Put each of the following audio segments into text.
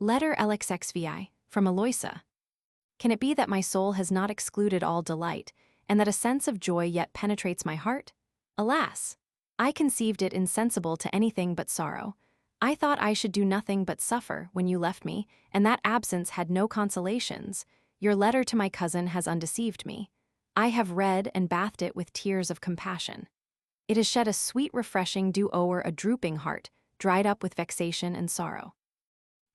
Letter LXXVI, from Eloisa. Can it be that my soul has not excluded all delight, and that a sense of joy yet penetrates my heart? Alas! I conceived it insensible to anything but sorrow. I thought I should do nothing but suffer when you left me, and that absence had no consolations. Your letter to my cousin has undeceived me. I have read and bathed it with tears of compassion. It has shed a sweet refreshing dew o'er a drooping heart, dried up with vexation and sorrow.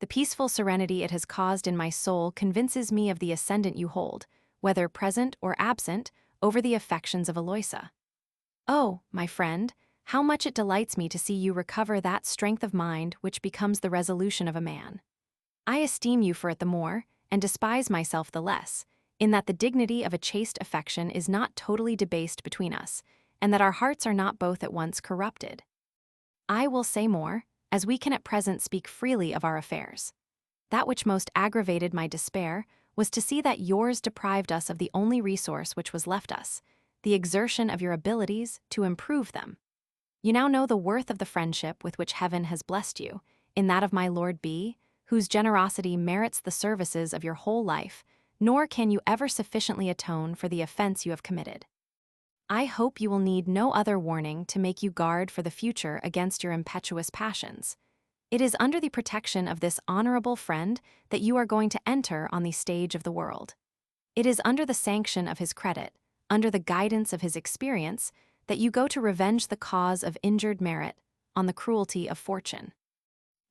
The peaceful serenity it has caused in my soul convinces me of the ascendant you hold, whether present or absent, over the affections of Eloisa. Oh, my friend, how much it delights me to see you recover that strength of mind which becomes the resolution of a man. I esteem you for it the more, and despise myself the less, in that the dignity of a chaste affection is not totally debased between us, and that our hearts are not both at once corrupted. I will say more, as we can at present speak freely of our affairs. That which most aggravated my despair was to see that yours deprived us of the only resource which was left us, the exertion of your abilities to improve them. You now know the worth of the friendship with which heaven has blessed you, in that of my Lord B, whose generosity merits the services of your whole life, nor can you ever sufficiently atone for the offense you have committed. I hope you will need no other warning to make you guard for the future against your impetuous passions. It is under the protection of this honorable friend that you are going to enter on the stage of the world. It is under the sanction of his credit, under the guidance of his experience, that you go to revenge the cause of injured merit on the cruelty of fortune.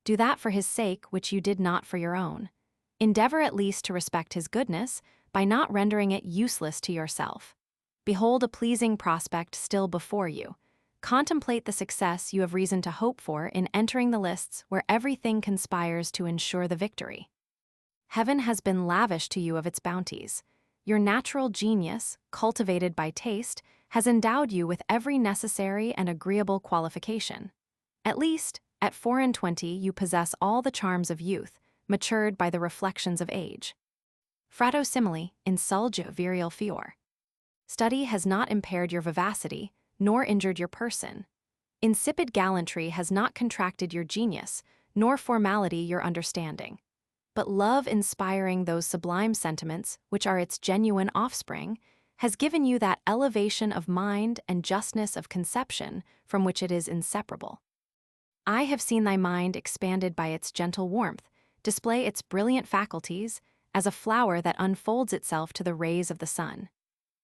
Do that for his sake which you did not for your own. Endeavor at least to respect his goodness by not rendering it useless to yourself. Behold a pleasing prospect still before you. Contemplate the success you have reason to hope for in entering the lists where everything conspires to ensure the victory. Heaven has been lavish to you of its bounties. Your natural genius, cultivated by taste, has endowed you with every necessary and agreeable qualification. At least, at 24 you possess all the charms of youth, matured by the reflections of age. Frato simile, insulge virile fior. Study has not impaired your vivacity, nor injured your person. Insipid gallantry has not contracted your genius, nor formality your understanding. But love inspiring those sublime sentiments, which are its genuine offspring, has given you that elevation of mind and justness of conception from which it is inseparable. I have seen thy mind expanded by its gentle warmth, display its brilliant faculties, as a flower that unfolds itself to the rays of the sun.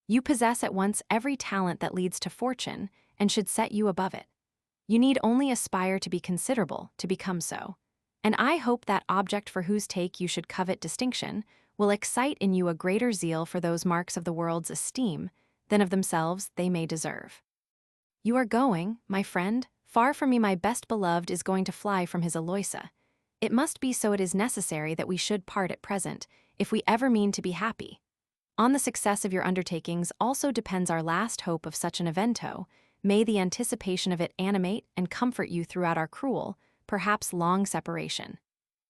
You possess at once every talent that leads to fortune and should set you above it. You need only aspire to be considerable to become so, and I hope that object for whose take you should covet distinction will excite in you a greater zeal for those marks of the world's esteem than of themselves they may deserve. You are going, my friend, far from me. My best beloved is going to fly from his Eloisa. It must be so. It is necessary that we should part at present, if we ever mean to be happy. On the success of your undertakings also depends our last hope of such an evento. May the anticipation of it animate and comfort you throughout our cruel, perhaps long separation.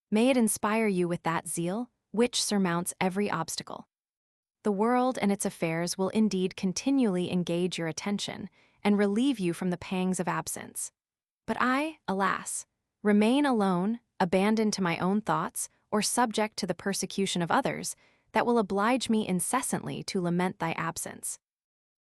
May it inspire you with that zeal which surmounts every obstacle. The world and its affairs will indeed continually engage your attention and relieve you from the pangs of absence. But I, alas, remain alone, abandoned to my own thoughts, or subject to the persecution of others, that will oblige me incessantly to lament thy absence.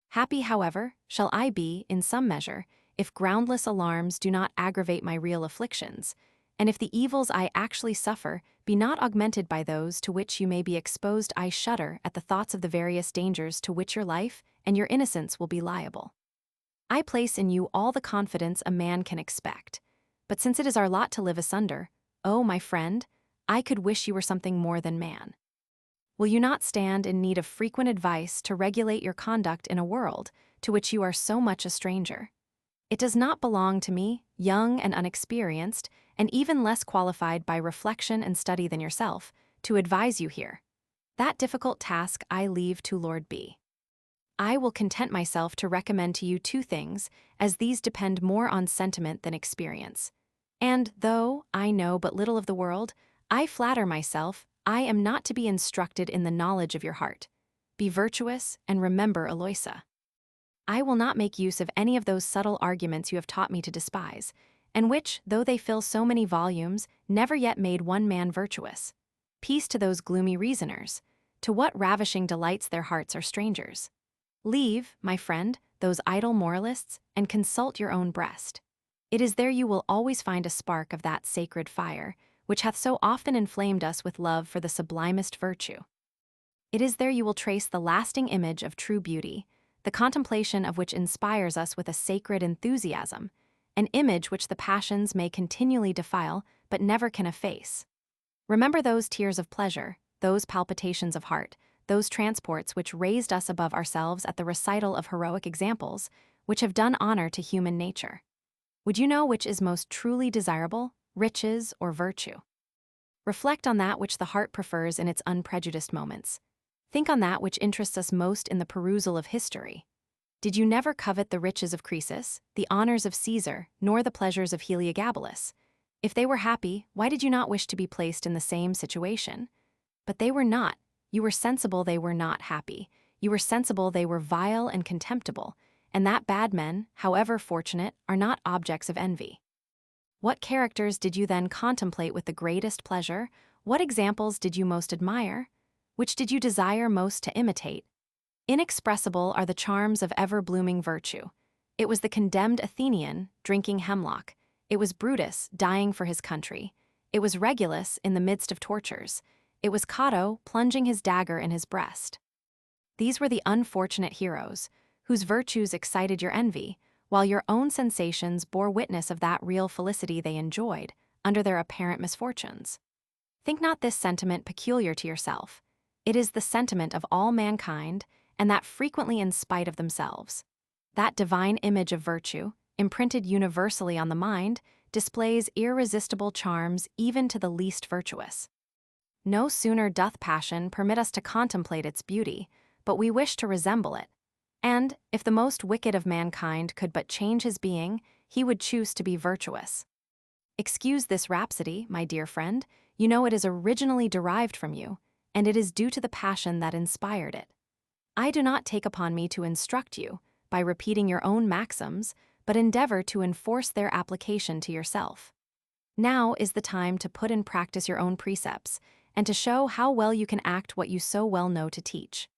Happy, however, shall I be, in some measure, if groundless alarms do not aggravate my real afflictions, and if the evils I actually suffer be not augmented by those to which you may be exposed. I shudder at the thoughts of the various dangers to which your life and your innocence will be liable. I place in you all the confidence a man can expect, but since it is our lot to live asunder, oh, my friend, I could wish you were something more than man. Will you not stand in need of frequent advice to regulate your conduct in a world to which you are so much a stranger? It does not belong to me, young and unexperienced, and even less qualified by reflection and study than yourself, to advise you here. That difficult task I leave to Lord B. I will content myself to recommend to you two things, as these depend more on sentiment than experience. And though I know but little of the world, I flatter myself I am not to be instructed in the knowledge of your heart. Be virtuous and remember Eloisa. I will not make use of any of those subtle arguments you have taught me to despise, and which, though they fill so many volumes, never yet made one man virtuous. Peace to those gloomy reasoners. To what ravishing delights their hearts are strangers. Leave, my friend, those idle moralists, and consult your own breast. It is there you will always find a spark of that sacred fire, which hath so often inflamed us with love for the sublimest virtue. It is there you will trace the lasting image of true beauty, the contemplation of which inspires us with a sacred enthusiasm, an image which the passions may continually defile but never can efface. Remember those tears of pleasure, those palpitations of heart, those transports which raised us above ourselves at the recital of heroic examples, which have done honor to human nature. Would you know which is most truly desirable, riches or virtue? Reflect on that which the heart prefers in its unprejudiced moments. Think on that which interests us most in the perusal of history. Did you never covet the riches of Croesus, the honors of Caesar, nor the pleasures of Heliogabalus? If they were happy, why did you not wish to be placed in the same situation? But they were not. You were sensible they were not happy. You were sensible they were vile and contemptible, and that bad men, however fortunate, are not objects of envy. What characters did you then contemplate with the greatest pleasure? What examples did you most admire? Which did you desire most to imitate? Inexpressible are the charms of ever-blooming virtue. It was the condemned Athenian, drinking hemlock. It was Brutus, dying for his country. It was Regulus, in the midst of tortures. It was Cato, plunging his dagger in his breast. These were the unfortunate heroes, whose virtues excited your envy, while your own sensations bore witness of that real felicity they enjoyed, under their apparent misfortunes. Think not this sentiment peculiar to yourself. It is the sentiment of all mankind, and that frequently in spite of themselves. That divine image of virtue, imprinted universally on the mind, displays irresistible charms even to the least virtuous. No sooner doth passion permit us to contemplate its beauty, but we wish to resemble it. And, if the most wicked of mankind could but change his being, he would choose to be virtuous. Excuse this rhapsody, my dear friend, you know it is originally derived from you, and it is due to the passion that inspired it. I do not take upon me to instruct you, by repeating your own maxims, but endeavor to enforce their application to yourself. Now is the time to put in practice your own precepts, and to show how well you can act what you so well know to teach.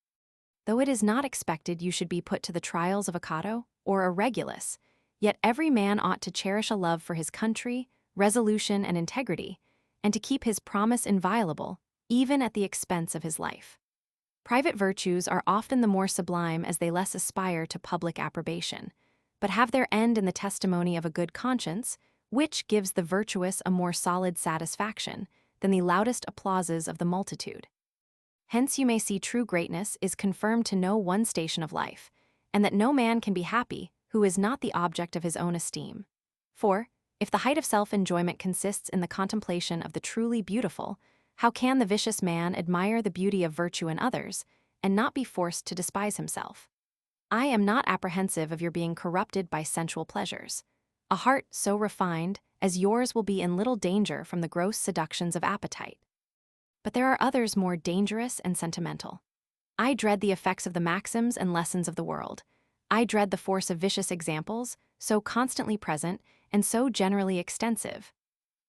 Though it is not expected you should be put to the trials of a Cato or a Regulus, yet every man ought to cherish a love for his country, resolution and integrity, and to keep his promise inviolable, even at the expense of his life. Private virtues are often the more sublime as they less aspire to public approbation, but have their end in the testimony of a good conscience, which gives the virtuous a more solid satisfaction than the loudest applauses of the multitude. Hence you may see true greatness is confirmed to no one station of life, and that no man can be happy who is not the object of his own esteem. For, if the height of self-enjoyment consists in the contemplation of the truly beautiful, how can the vicious man admire the beauty of virtue in others, and not be forced to despise himself? I am not apprehensive of your being corrupted by sensual pleasures. A heart so refined as yours will be in little danger from the gross seductions of appetite. But there are others more dangerous and sentimental. I dread the effects of the maxims and lessons of the world. I dread the force of vicious examples, so constantly present and so generally extensive.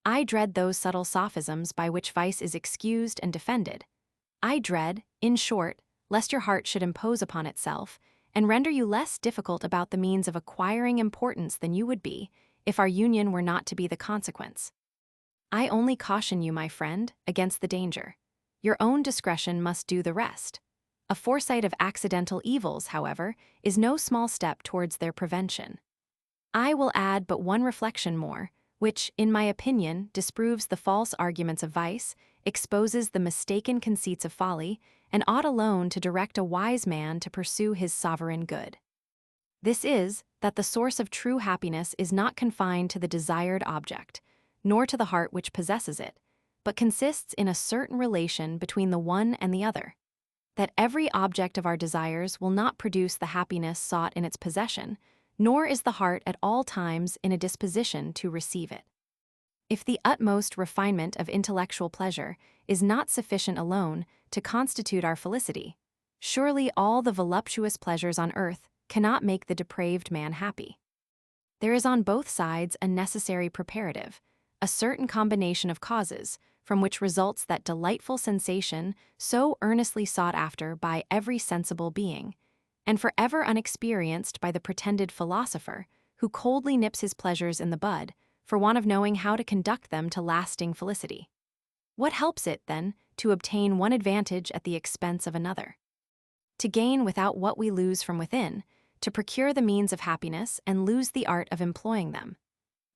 I dread those subtle sophisms by which vice is excused and defended. I dread, in short, lest your heart should impose upon itself, and render you less difficult about the means of acquiring importance than you would be, if our union were not to be the consequence. I only caution you, my friend, against the danger. Your own discretion must do the rest. A foresight of accidental evils, however, is no small step towards their prevention. I will add but one reflection more, which, in my opinion, disproves the false arguments of vice, exposes the mistaken conceits of folly, and ought alone to direct a wise man to pursue his sovereign good. This is, that the source of true happiness is not confined to the desired object, nor to the heart which possesses it, but consists in a certain relation between the one and the other. That every object of our desires will not produce the happiness sought in its possession, nor is the heart at all times in a disposition to receive it. If the utmost refinement of intellectual pleasure is not sufficient alone to constitute our felicity, surely all the voluptuous pleasures on earth cannot make the depraved man happy. There is on both sides a necessary preparative, a certain combination of causes, from which results that delightful sensation so earnestly sought after by every sensible being, and forever unexperienced by the pretended philosopher, who coldly nips his pleasures in the bud, for want of knowing how to conduct them to lasting felicity. What helps it, then, to obtain one advantage at the expense of another? To gain without what we lose from within, to procure the means of happiness and lose the art of employing them.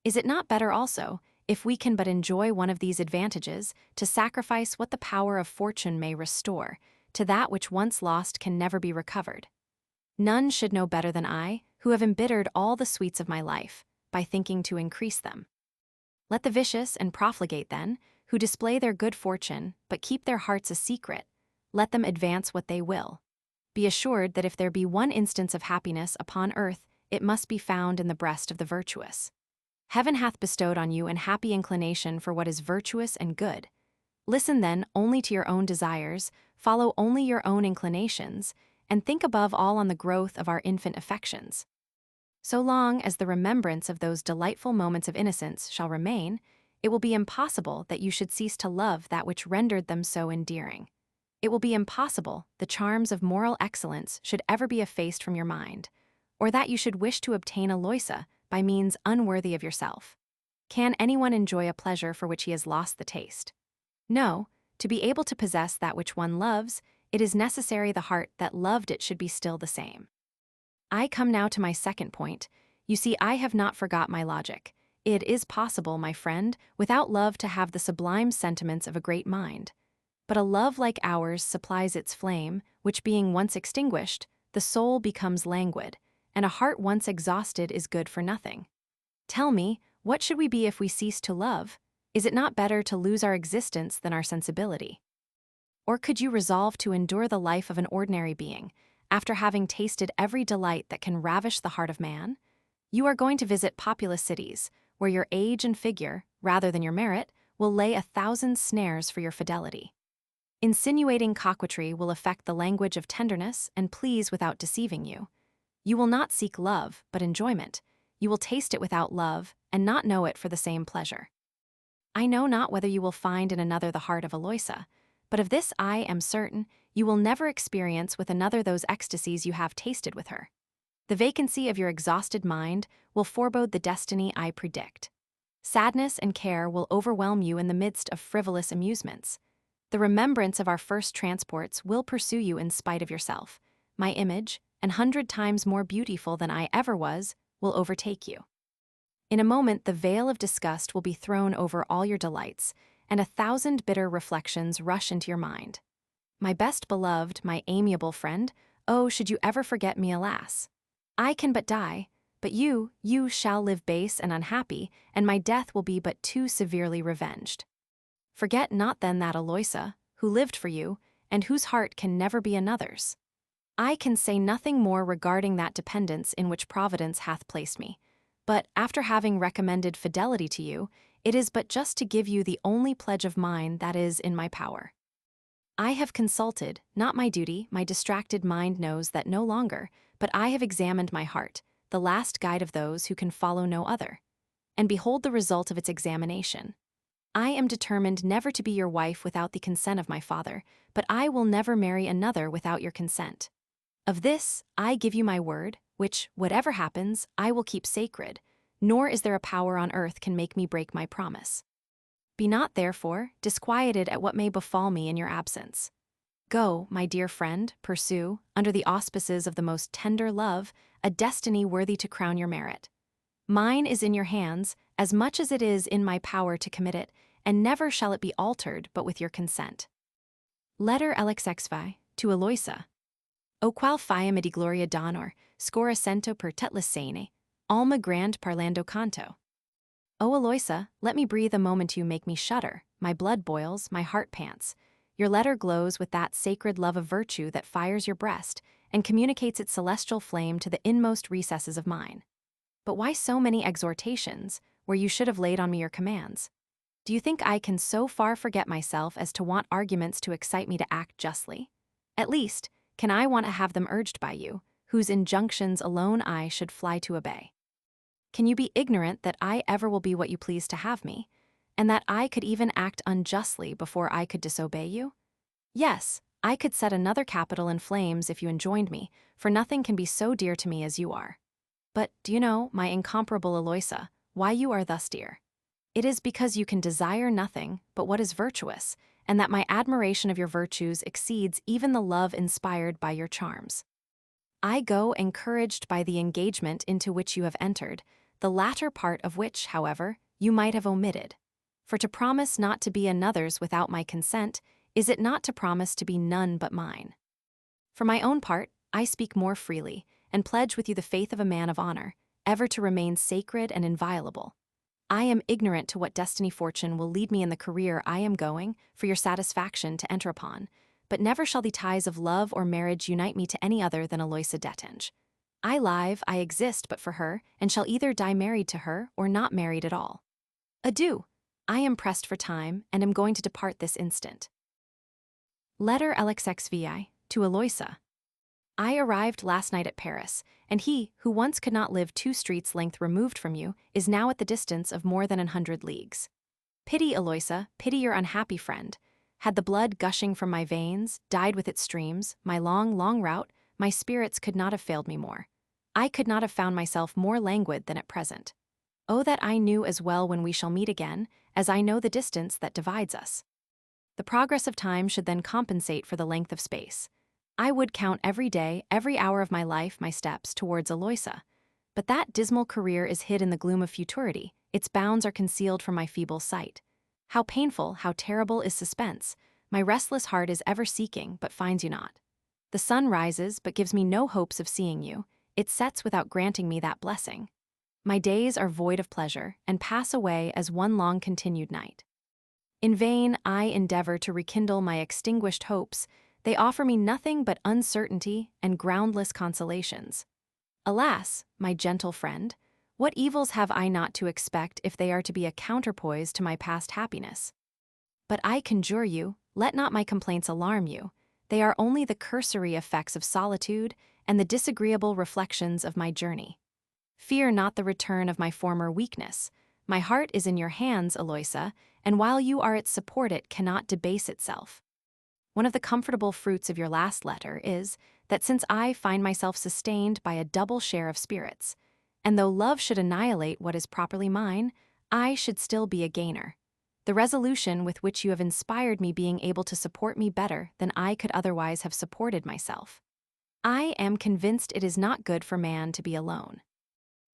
Is it not better also, if we can but enjoy one of these advantages, to sacrifice what the power of fortune may restore, to that which once lost can never be recovered? None should know better than I, who have embittered all the sweets of my life, by thinking to increase them. Let the vicious and profligate, then, who display their good fortune, but keep their hearts a secret, let them advance what they will. Be assured that if there be one instance of happiness upon earth, it must be found in the breast of the virtuous. Heaven hath bestowed on you an happy inclination for what is virtuous and good. Listen then only to your own desires, follow only your own inclinations, and think above all on the growth of our infant affections. So long as the remembrance of those delightful moments of innocence shall remain, it will be impossible that you should cease to love that which rendered them so endearing. It will be impossible the charms of moral excellence should ever be effaced from your mind, or that you should wish to obtain Eloisa by means unworthy of yourself. Can anyone enjoy a pleasure for which he has lost the taste? No, to be able to possess that which one loves, it is necessary the heart that loved it should be still the same. I come now to my second point. You see, I have not forgot my logic. It is possible, my friend, without love to have the sublime sentiments of a great mind. But a love like ours supplies its flame, which being once extinguished, the soul becomes languid, and a heart once exhausted is good for nothing. Tell me, what should we be if we cease to love? Is it not better to lose our existence than our sensibility? Or could you resolve to endure the life of an ordinary being, after having tasted every delight that can ravish the heart of man? You are going to visit populous cities, where your age and figure, rather than your merit, will lay 1,000 snares for your fidelity. Insinuating coquetry will affect the language of tenderness and please without deceiving you. You will not seek love, but enjoyment. You will taste it without love, and not know it for the same pleasure. I know not whether you will find in another the heart of Eloisa, but of this I am certain, you will never experience with another those ecstasies you have tasted with her. The vacancy of your exhausted mind will forebode the destiny I predict. Sadness and care will overwhelm you in the midst of frivolous amusements. The remembrance of our first transports will pursue you in spite of yourself. My image, 100 times more beautiful than I ever was, will overtake you. In a moment the veil of disgust will be thrown over all your delights, and 1,000 bitter reflections rush into your mind. My best beloved, my amiable friend, oh, should you ever forget me, alas! I can but die, but you shall live base and unhappy, and my death will be but too severely revenged. Forget not then that Eloisa, who lived for you, and whose heart can never be another's. I can say nothing more regarding that dependence in which Providence hath placed me, but after having recommended fidelity to you, it is but just to give you the only pledge of mine that is in my power. I have consulted, not my duty, my distracted mind knows that no longer, but I have examined my heart, the last guide of those who can follow no other. And behold the result of its examination. I am determined never to be your wife without the consent of my father, but I will never marry another without your consent. Of this, I give you my word, which, whatever happens, I will keep sacred, nor is there a power on earth can make me break my promise. Be not, therefore, disquieted at what may befall me in your absence. Go, my dear friend, pursue, under the auspices of the most tender love, a destiny worthy to crown your merit. Mine is in your hands, as much as it is in my power to commit it, and never shall it be altered but with your consent. Letter LXXV, to Eloisa. O qual fiam di gloria donor, scora cento per tetlisane, alma grand parlando canto. O Eloisa, let me breathe a moment, you make me shudder, my blood boils, my heart pants. Your letter glows with that sacred love of virtue that fires your breast, and communicates its celestial flame to the inmost recesses of mine. But why so many exhortations, where you should have laid on me your commands? Do you think I can so far forget myself as to want arguments to excite me to act justly? At least, can I want to have them urged by you, whose injunctions alone I should fly to obey? Can you be ignorant that I ever will be what you please to have me, and that I could even act unjustly before I could disobey you? Yes, I could set another capital in flames if you enjoined me, for nothing can be so dear to me as you are. But do you know, my incomparable Eloisa, why you are thus dear? It is because you can desire nothing but what is virtuous, and that my admiration of your virtues exceeds even the love inspired by your charms. I go encouraged by the engagement into which you have entered, the latter part of which, however, you might have omitted. For to promise not to be another's without my consent, is it not to promise to be none but mine? For my own part, I speak more freely, and pledge with you the faith of a man of honor, ever to remain sacred and inviolable. I am ignorant to what destiny fortune will lead me in the career I am going, for your satisfaction, to enter upon, but never shall the ties of love or marriage unite me to any other than Eloisa Detange. I exist but for her, and shall either die married to her or not married at all. Adieu. I am pressed for time, and am going to depart this instant. Letter LXXVI to Eloisa. I arrived last night at Paris, and he, who once could not live 2 streets' length removed from you, is now at the distance of more than 100 leagues. Pity, Eloisa, pity your unhappy friend. Had the blood gushing from my veins died with its streams, my long, long route, my spirits could not have failed me more. I could not have found myself more languid than at present. Oh, that I knew as well when we shall meet again, as I know the distance that divides us. The progress of time should then compensate for the length of space. I would count every day, every hour of my life, my steps towards Eloisa. But that dismal career is hid in the gloom of futurity, its bounds are concealed from my feeble sight. How painful, how terrible is suspense! My restless heart is ever seeking, but finds you not. The sun rises, but gives me no hopes of seeing you. It sets without granting me that blessing. My days are void of pleasure, and pass away as one long continued night. In vain I endeavor to rekindle my extinguished hopes. They offer me nothing but uncertainty and groundless consolations. Alas, my gentle friend, what evils have I not to expect if they are to be a counterpoise to my past happiness? But I conjure you, let not my complaints alarm you. They are only the cursory effects of solitude and the disagreeable reflections of my journey. Fear not the return of my former weakness. My heart is in your hands, Eloisa, and while you are its support it cannot debase itself. One of the comfortable fruits of your last letter is that since I find myself sustained by a double share of spirits, and though love should annihilate what is properly mine, I should still be a gainer. The resolution with which you have inspired me being able to support me better than I could otherwise have supported myself. I am convinced it is not good for man to be alone.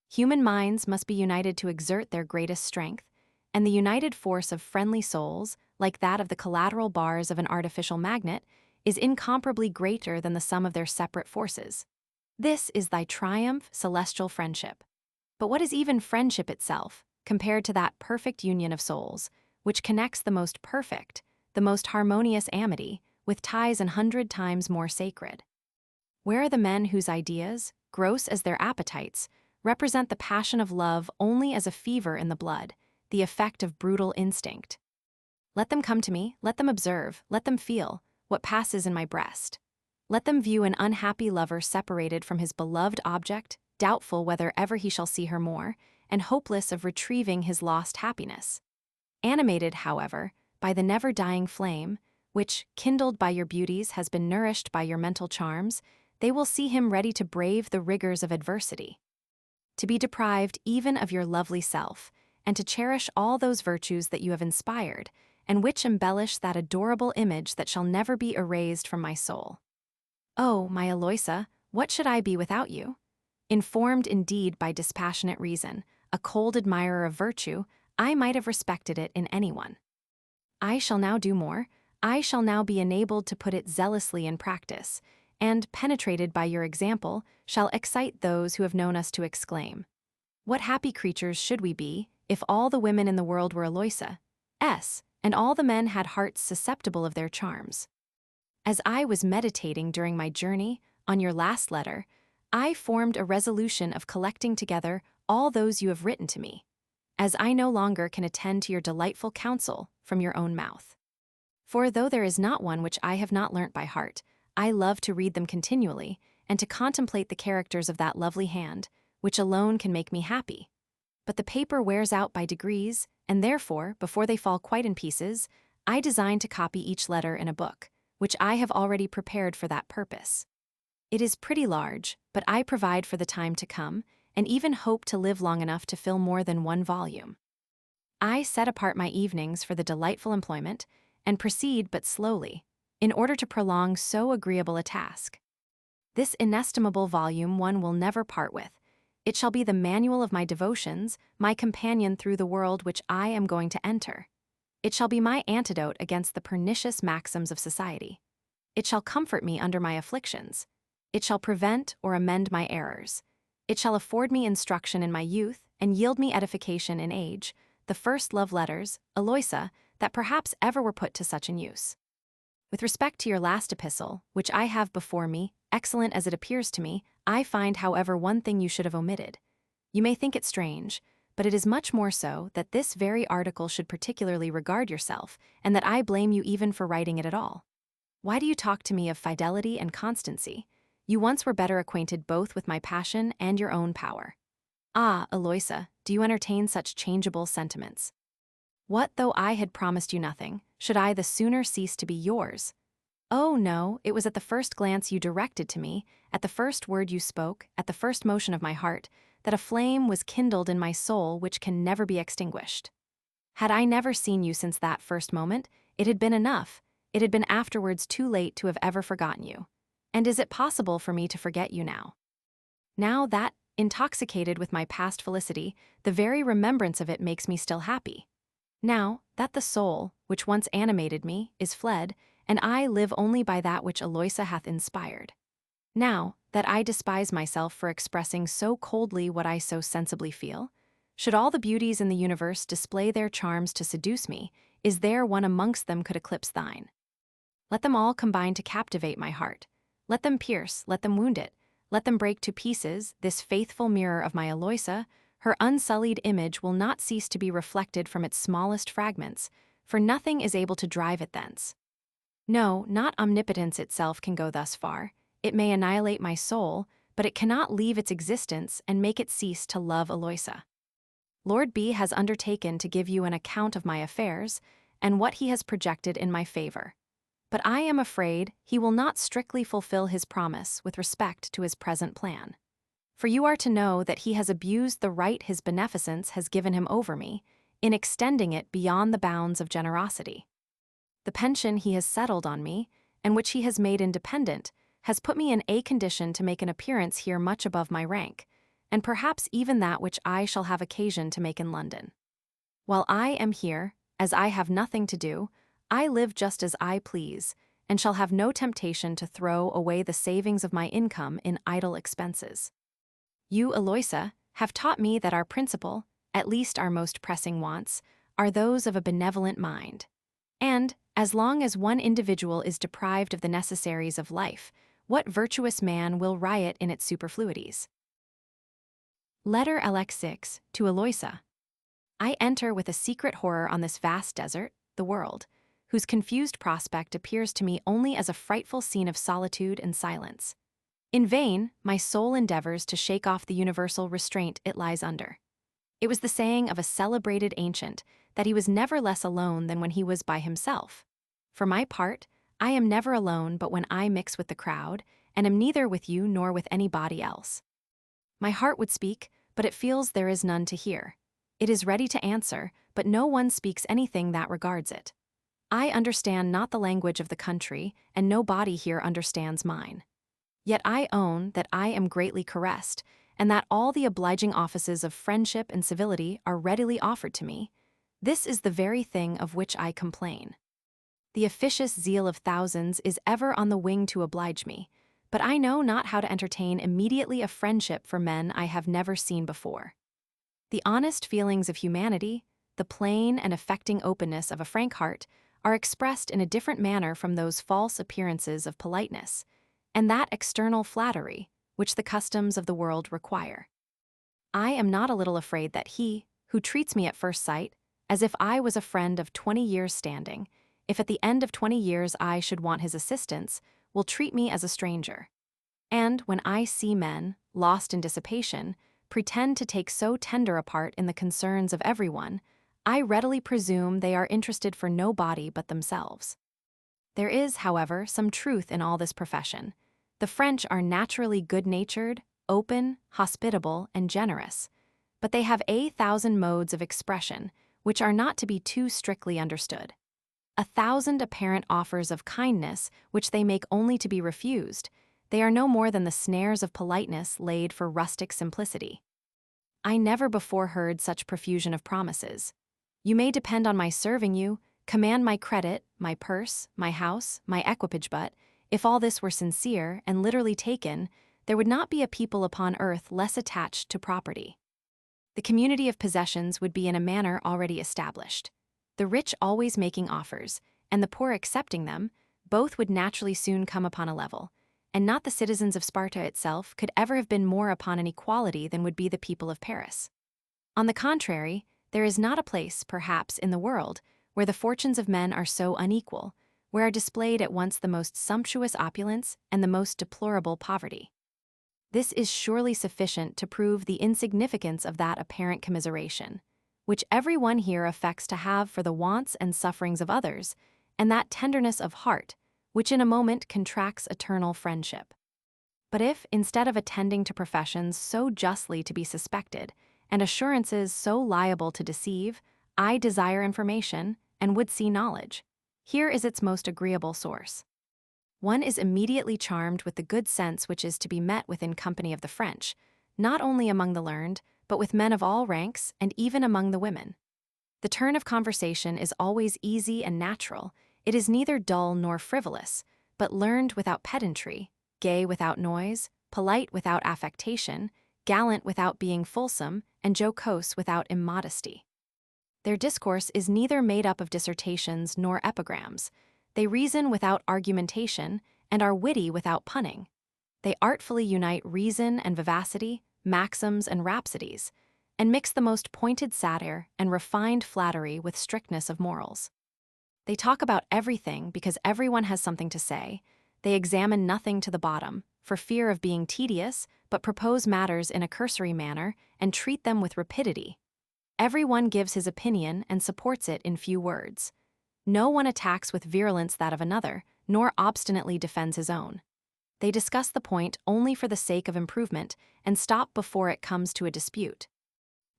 Human minds must be united to exert their greatest strength, and the united force of friendly souls, like that of the collateral bars of an artificial magnet, is incomparably greater than the sum of their separate forces. This is thy triumph, celestial friendship. But what is even friendship itself, compared to that perfect union of souls, which connects the most perfect, the most harmonious amity, with ties 100 times more sacred? Where are the men whose ideas, gross as their appetites, represent the passion of love only as a fever in the blood, the effect of brutal instinct? Let them come to me, let them observe, let them feel what passes in my breast. Let them view an unhappy lover separated from his beloved object, doubtful whether ever he shall see her more, and hopeless of retrieving his lost happiness. Animated, however, by the never-dying flame, which, kindled by your beauties, has been nourished by your mental charms, they will see him ready to brave the rigors of adversity. To be deprived even of your lovely self, and to cherish all those virtues that you have inspired, and which embellish that adorable image that shall never be erased from my soul. Oh, my Eloisa, what should I be without you? Informed indeed by dispassionate reason, a cold admirer of virtue, I might have respected it in anyone. I shall now do more. I shall now be enabled to put it zealously in practice, and, penetrated by your example, shall excite those who have known us to exclaim, "What happy creatures should we be, if all the women in the world were Eloisa, and all the men had hearts susceptible of their charms." As I was meditating during my journey on your last letter, I formed a resolution of collecting together all those you have written to me, as I no longer can attend to your delightful counsel from your own mouth. For though there is not one which I have not learnt by heart, I love to read them continually, and to contemplate the characters of that lovely hand, which alone can make me happy. But the paper wears out by degrees, and therefore, before they fall quite in pieces, I design to copy each letter in a book, which I have already prepared for that purpose. It is pretty large, but I provide for the time to come, and even hope to live long enough to fill more than one volume. I set apart my evenings for the delightful employment, and proceed but slowly, in order to prolong so agreeable a task. This inestimable volume one will never part with. It shall be the manual of my devotions, my companion through the world which I am going to enter. It shall be my antidote against the pernicious maxims of society. It shall comfort me under my afflictions. It shall prevent or amend my errors. It shall afford me instruction in my youth and yield me edification in age, the first love letters, Eloisa, that perhaps ever were put to such an use. With respect to your last epistle, which I have before me, excellent as it appears to me, I find, however, one thing you should have omitted. You may think it strange, but it is much more so that this very article should particularly regard yourself, and that I blame you even for writing it at all. Why do you talk to me of fidelity and constancy? You once were better acquainted both with my passion and your own power. Ah, Eloisa, do you entertain such changeable sentiments? What though I had promised you nothing, should I the sooner cease to be yours? Oh no, it was at the first glance you directed to me, at the first word you spoke, at the first motion of my heart, that a flame was kindled in my soul which can never be extinguished. Had I never seen you since that first moment, it had been enough. It had been afterwards too late to have ever forgotten you. And is it possible for me to forget you now? Now that, intoxicated with my past felicity, the very remembrance of it makes me still happy. Now that the soul, which once animated me, is fled, and I live only by that which Eloisa hath inspired. Now that I despise myself for expressing so coldly what I so sensibly feel, should all the beauties in the universe display their charms to seduce me, is there one amongst them could eclipse thine? Let them all combine to captivate my heart. Let them pierce, let them wound it, let them break to pieces, this faithful mirror of my Eloisa. Her unsullied image will not cease to be reflected from its smallest fragments, for nothing is able to drive it thence. No, not omnipotence itself can go thus far. It may annihilate my soul, but it cannot leave its existence and make it cease to love Eloisa. Lord B has undertaken to give you an account of my affairs, and what he has projected in my favor. But I am afraid he will not strictly fulfill his promise with respect to his present plan. For you are to know that he has abused the right his beneficence has given him over me, in extending it beyond the bounds of generosity. The pension he has settled on me, and which he has made independent, has put me in a condition to make an appearance here much above my rank, and perhaps even that which I shall have occasion to make in London. While I am here, as I have nothing to do, I live just as I please, and shall have no temptation to throw away the savings of my income in idle expenses. You, Eloisa, have taught me that our principal, at least our most pressing wants, are those of a benevolent mind. And, as long as one individual is deprived of the necessaries of life, what virtuous man will riot in its superfluities? Letter LX6 to Eloisa. I enter with a secret horror on this vast desert, the world, whose confused prospect appears to me only as a frightful scene of solitude and silence. In vain, my soul endeavors to shake off the universal restraint it lies under. It was the saying of a celebrated ancient that he was never less alone than when he was by himself. For my part, I am never alone but when I mix with the crowd, and am neither with you nor with anybody else. My heart would speak, but it feels there is none to hear. It is ready to answer, but no one speaks anything that regards it. I understand not the language of the country, and no body here understands mine. Yet I own that I am greatly caressed, and that all the obliging offices of friendship and civility are readily offered to me. This is the very thing of which I complain. The officious zeal of thousands is ever on the wing to oblige me, but I know not how to entertain immediately a friendship for men I have never seen before. The honest feelings of humanity, the plain and affecting openness of a frank heart, are expressed in a different manner from those false appearances of politeness, and that external flattery which the customs of the world require. I am not a little afraid that he, who treats me at first sight, as if I was a friend of 20 years' standing, if at the end of 20 years I should want his assistance, will treat me as a stranger. And when I see men, lost in dissipation, pretend to take so tender a part in the concerns of everyone, I readily presume they are interested for nobody but themselves. There is, however, some truth in all this profession. The French are naturally good-natured, open, hospitable, and generous, but they have 1,000 modes of expression, which are not to be too strictly understood. 1,000 apparent offers of kindness which they make only to be refused. They are no more than the snares of politeness laid for rustic simplicity. I never before heard such profusion of promises. You may depend on my serving you, command my credit, my purse, my house, my equipage, but, if all this were sincere and literally taken, there would not be a people upon earth less attached to property. The community of possessions would be in a manner already established. The rich always making offers, and the poor accepting them, both would naturally soon come upon a level, and not the citizens of Sparta itself could ever have been more upon an equality than would be the people of Paris. On the contrary, there is not a place, perhaps, in the world, where the fortunes of men are so unequal, where are displayed at once the most sumptuous opulence and the most deplorable poverty. This is surely sufficient to prove the insignificance of that apparent commiseration, which every one here affects to have for the wants and sufferings of others, and that tenderness of heart, which in a moment contracts eternal friendship. But if, instead of attending to professions so justly to be suspected, and assurances so liable to deceive, I desire information, and would see knowledge, here is its most agreeable source. One is immediately charmed with the good sense which is to be met with in company of the French, not only among the learned, but with men of all ranks, and even among the women. The turn of conversation is always easy and natural. It is neither dull nor frivolous, but learned without pedantry, gay without noise, polite without affectation, gallant without being fulsome, and jocose without immodesty. Their discourse is neither made up of dissertations nor epigrams. They reason without argumentation, and are witty without punning. They artfully unite reason and vivacity, maxims and rhapsodies, and mix the most pointed satire and refined flattery with strictness of morals. They talk about everything because everyone has something to say. They examine nothing to the bottom, for fear of being tedious, but propose matters in a cursory manner and treat them with rapidity. Every one gives his opinion and supports it in few words. No one attacks with virulence that of another, nor obstinately defends his own. They discuss the point only for the sake of improvement and stop before it comes to a dispute.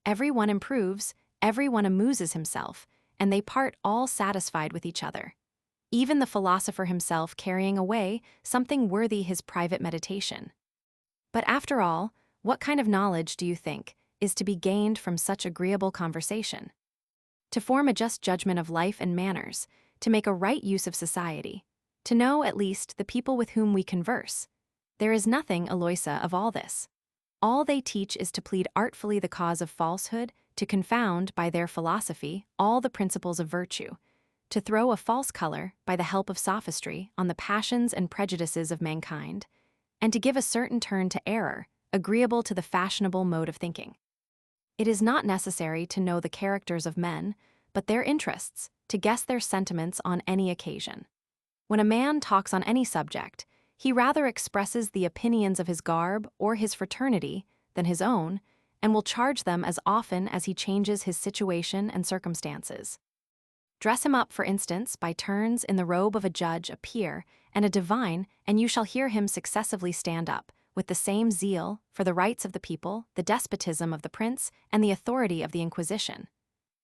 Every one improves, every one amuses himself, and they part all satisfied with each other, even the philosopher himself carrying away something worthy his private meditation. But after all, what kind of knowledge, do you think, is to be gained from such agreeable conversation? To form a just judgment of life and manners, to make a right use of society, to know, at least, the people with whom we converse. There is nothing, Eloisa, of all this. All they teach is to plead artfully the cause of falsehood, to confound, by their philosophy, all the principles of virtue, to throw a false color, by the help of sophistry, on the passions and prejudices of mankind, and to give a certain turn to error, agreeable to the fashionable mode of thinking. It is not necessary to know the characters of men, but their interests, to guess their sentiments on any occasion. When a man talks on any subject, he rather expresses the opinions of his garb or his fraternity than his own, and will charge them as often as he changes his situation and circumstances. Dress him up, for instance, by turns in the robe of a judge, a peer, and a divine, and you shall hear him successively stand up, with the same zeal, for the rights of the people, the despotism of the prince, and the authority of the Inquisition.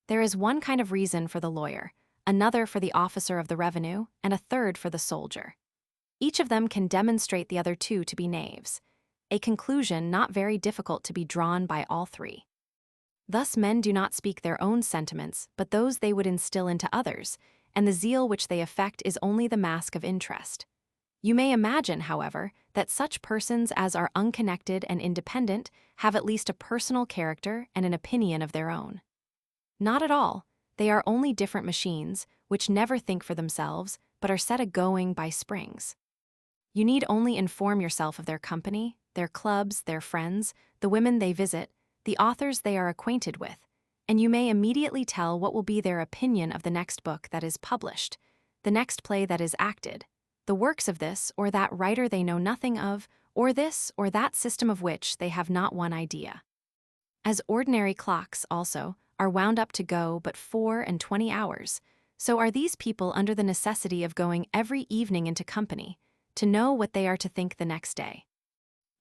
There is one kind of reason for the lawyer, another for the officer of the revenue, and a third for the soldier. Each of them can demonstrate the other two to be knaves, a conclusion not very difficult to be drawn by all three. Thus men do not speak their own sentiments, but those they would instill into others, and the zeal which they affect is only the mask of interest. You may imagine, however, that such persons as are unconnected and independent have at least a personal character and an opinion of their own. Not at all. They are only different machines, which never think for themselves, but are set a-going by springs. You need only inform yourself of their company, their clubs, their friends, the women they visit, the authors they are acquainted with, and you may immediately tell what will be their opinion of the next book that is published, the next play that is acted, the works of this or that writer they know nothing of, or this or that system of which they have not one idea. As ordinary clocks, also, are wound up to go but 4 and 20 hours, so are these people under the necessity of going every evening into company, to know what they are to think the next day.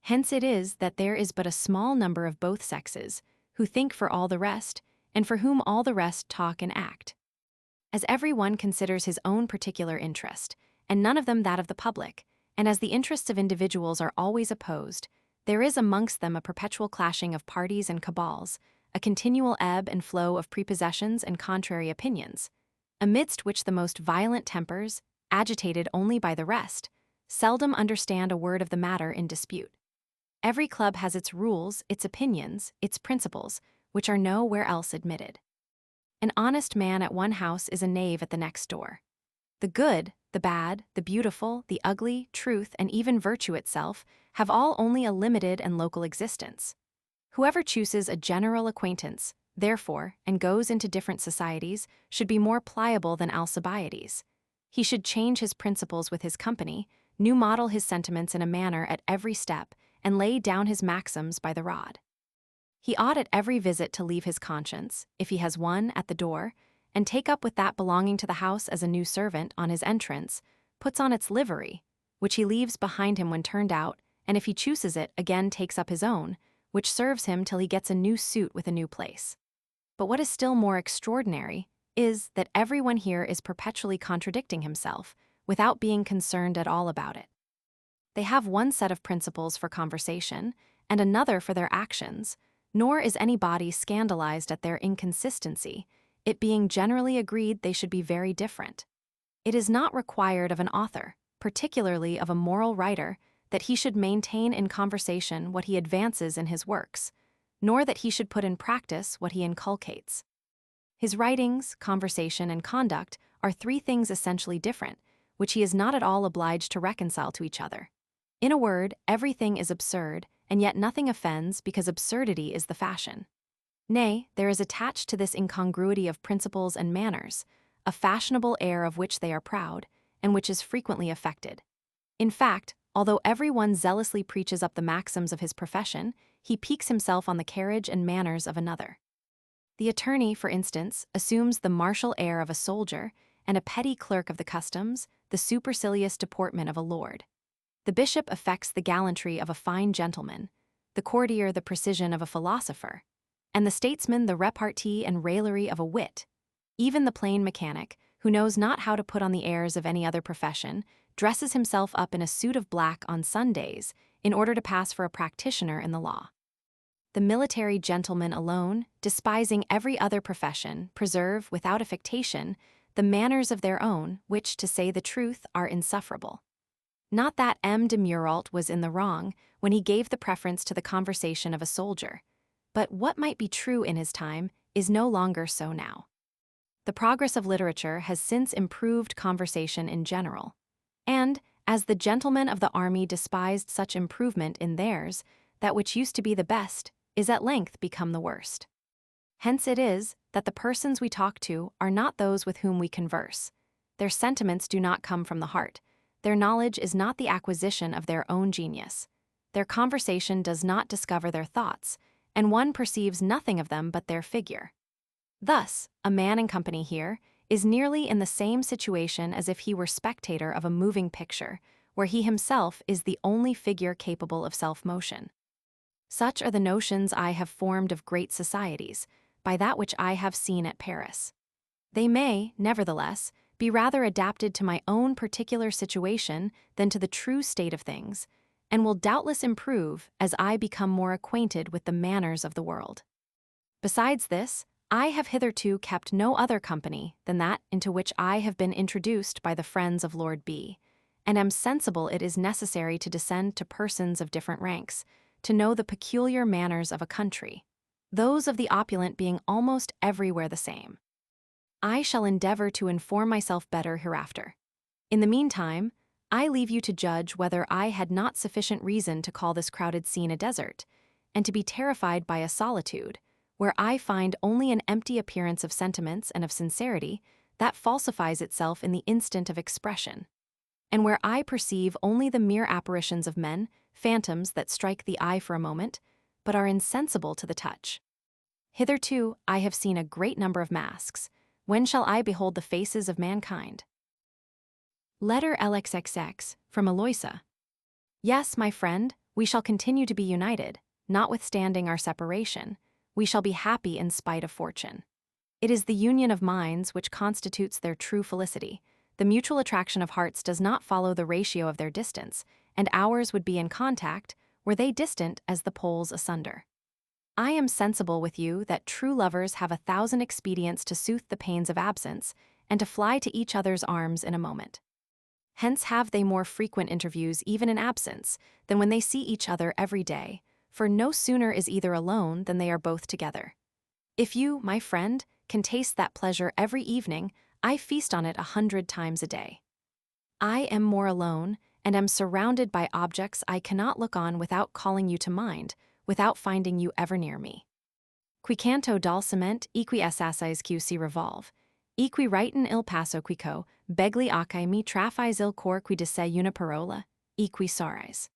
Hence it is that there is but a small number of both sexes, who think for all the rest, and for whom all the rest talk and act. As every one considers his own particular interest, and none of them that of the public, and as the interests of individuals are always opposed, there is amongst them a perpetual clashing of parties and cabals, a continual ebb and flow of prepossessions and contrary opinions, amidst which the most violent tempers, agitated only by the rest, seldom understand a word of the matter in dispute. Every club has its rules, its opinions, its principles, which are nowhere else admitted. An honest man at one house is a knave at the next door. The good, the bad, the beautiful, the ugly, truth, and even virtue itself have all only a limited and local existence. Whoever chooses a general acquaintance, therefore, and goes into different societies, should be more pliable than Alcibiades. He should change his principles with his company, new model his sentiments in a manner at every step, and lay down his maxims by the rod. He ought at every visit to leave his conscience, if he has one, at the door, and take up with that belonging to the house as a new servant on his entrance, puts on its livery, which he leaves behind him when turned out, and if he chooses it, again takes up his own, which serves him till he gets a new suit with a new place. But what is still more extraordinary is that everyone here is perpetually contradicting himself, without being concerned at all about it. They have one set of principles for conversation, and another for their actions, nor is any body scandalized at their inconsistency, it being generally agreed they should be very different. It is not required of an author, particularly of a moral writer, that he should maintain in conversation what he advances in his works, nor that he should put in practice what he inculcates. His writings, conversation, and conduct are three things essentially different, which he is not at all obliged to reconcile to each other. In a word, everything is absurd, and yet nothing offends because absurdity is the fashion. Nay, there is attached to this incongruity of principles and manners, a fashionable air of which they are proud, and which is frequently affected. In fact, although every one zealously preaches up the maxims of his profession, he piques himself on the carriage and manners of another. The attorney, for instance, assumes the martial air of a soldier, and a petty clerk of the customs, the supercilious deportment of a lord. The bishop affects the gallantry of a fine gentleman, the courtier the precision of a philosopher, and the statesman the repartee and raillery of a wit. Even the plain mechanic, who knows not how to put on the airs of any other profession, dresses himself up in a suit of black on Sundays in order to pass for a practitioner in the law. The military gentlemen alone, despising every other profession, preserve, without affectation, the manners of their own, which, to say the truth, are insufferable. Not that M. de Murault was in the wrong when he gave the preference to the conversation of a soldier, but what might be true in his time is no longer so now. The progress of literature has since improved conversation in general, and, as the gentlemen of the army despised such improvement in theirs, that which used to be the best is at length become the worst. Hence it is that the persons we talk to are not those with whom we converse. Their sentiments do not come from the heart. Their knowledge is not the acquisition of their own genius. Their conversation does not discover their thoughts, and one perceives nothing of them but their figure. Thus, a man in company here is nearly in the same situation as if he were spectator of a moving picture, where he himself is the only figure capable of self-motion. Such are the notions I have formed of great societies, by that which I have seen at Paris. They may, nevertheless, be rather adapted to my own particular situation than to the true state of things, and will doubtless improve as I become more acquainted with the manners of the world. Besides this, I have hitherto kept no other company than that into which I have been introduced by the friends of Lord B, and am sensible it is necessary to descend to persons of different ranks, to know the peculiar manners of a country, those of the opulent being almost everywhere the same. I shall endeavor to inform myself better hereafter. In the meantime, I leave you to judge whether I had not sufficient reason to call this crowded scene a desert, and to be terrified by a solitude, where I find only an empty appearance of sentiments and of sincerity that falsifies itself in the instant of expression, and where I perceive only the mere apparitions of men, phantoms that strike the eye for a moment, but are insensible to the touch. Hitherto I have seen a great number of masks. When shall I behold the faces of mankind? Letter LXXX, from Eloisa. Yes, my friend, we shall continue to be united, notwithstanding our separation. We shall be happy in spite of fortune. It is the union of minds which constitutes their true felicity. The mutual attraction of hearts does not follow the ratio of their distance, and ours would be in contact, were they distant as the poles asunder. I am sensible with you that true lovers have 1,000 expedients to soothe the pains of absence, and to fly to each other's arms in a moment. Hence have they more frequent interviews even in absence than when they see each other every day, for no sooner is either alone than they are both together. If you, my friend, can taste that pleasure every evening, I feast on it 100 times a day. I am more alone, and am surrounded by objects I cannot look on without calling you to mind, without finding you ever near me. Qui canto dulcement, equi assassis si revolve, equi righten il passo quico, begli occhi mi trafis il cor qui de se una parola, equi soris.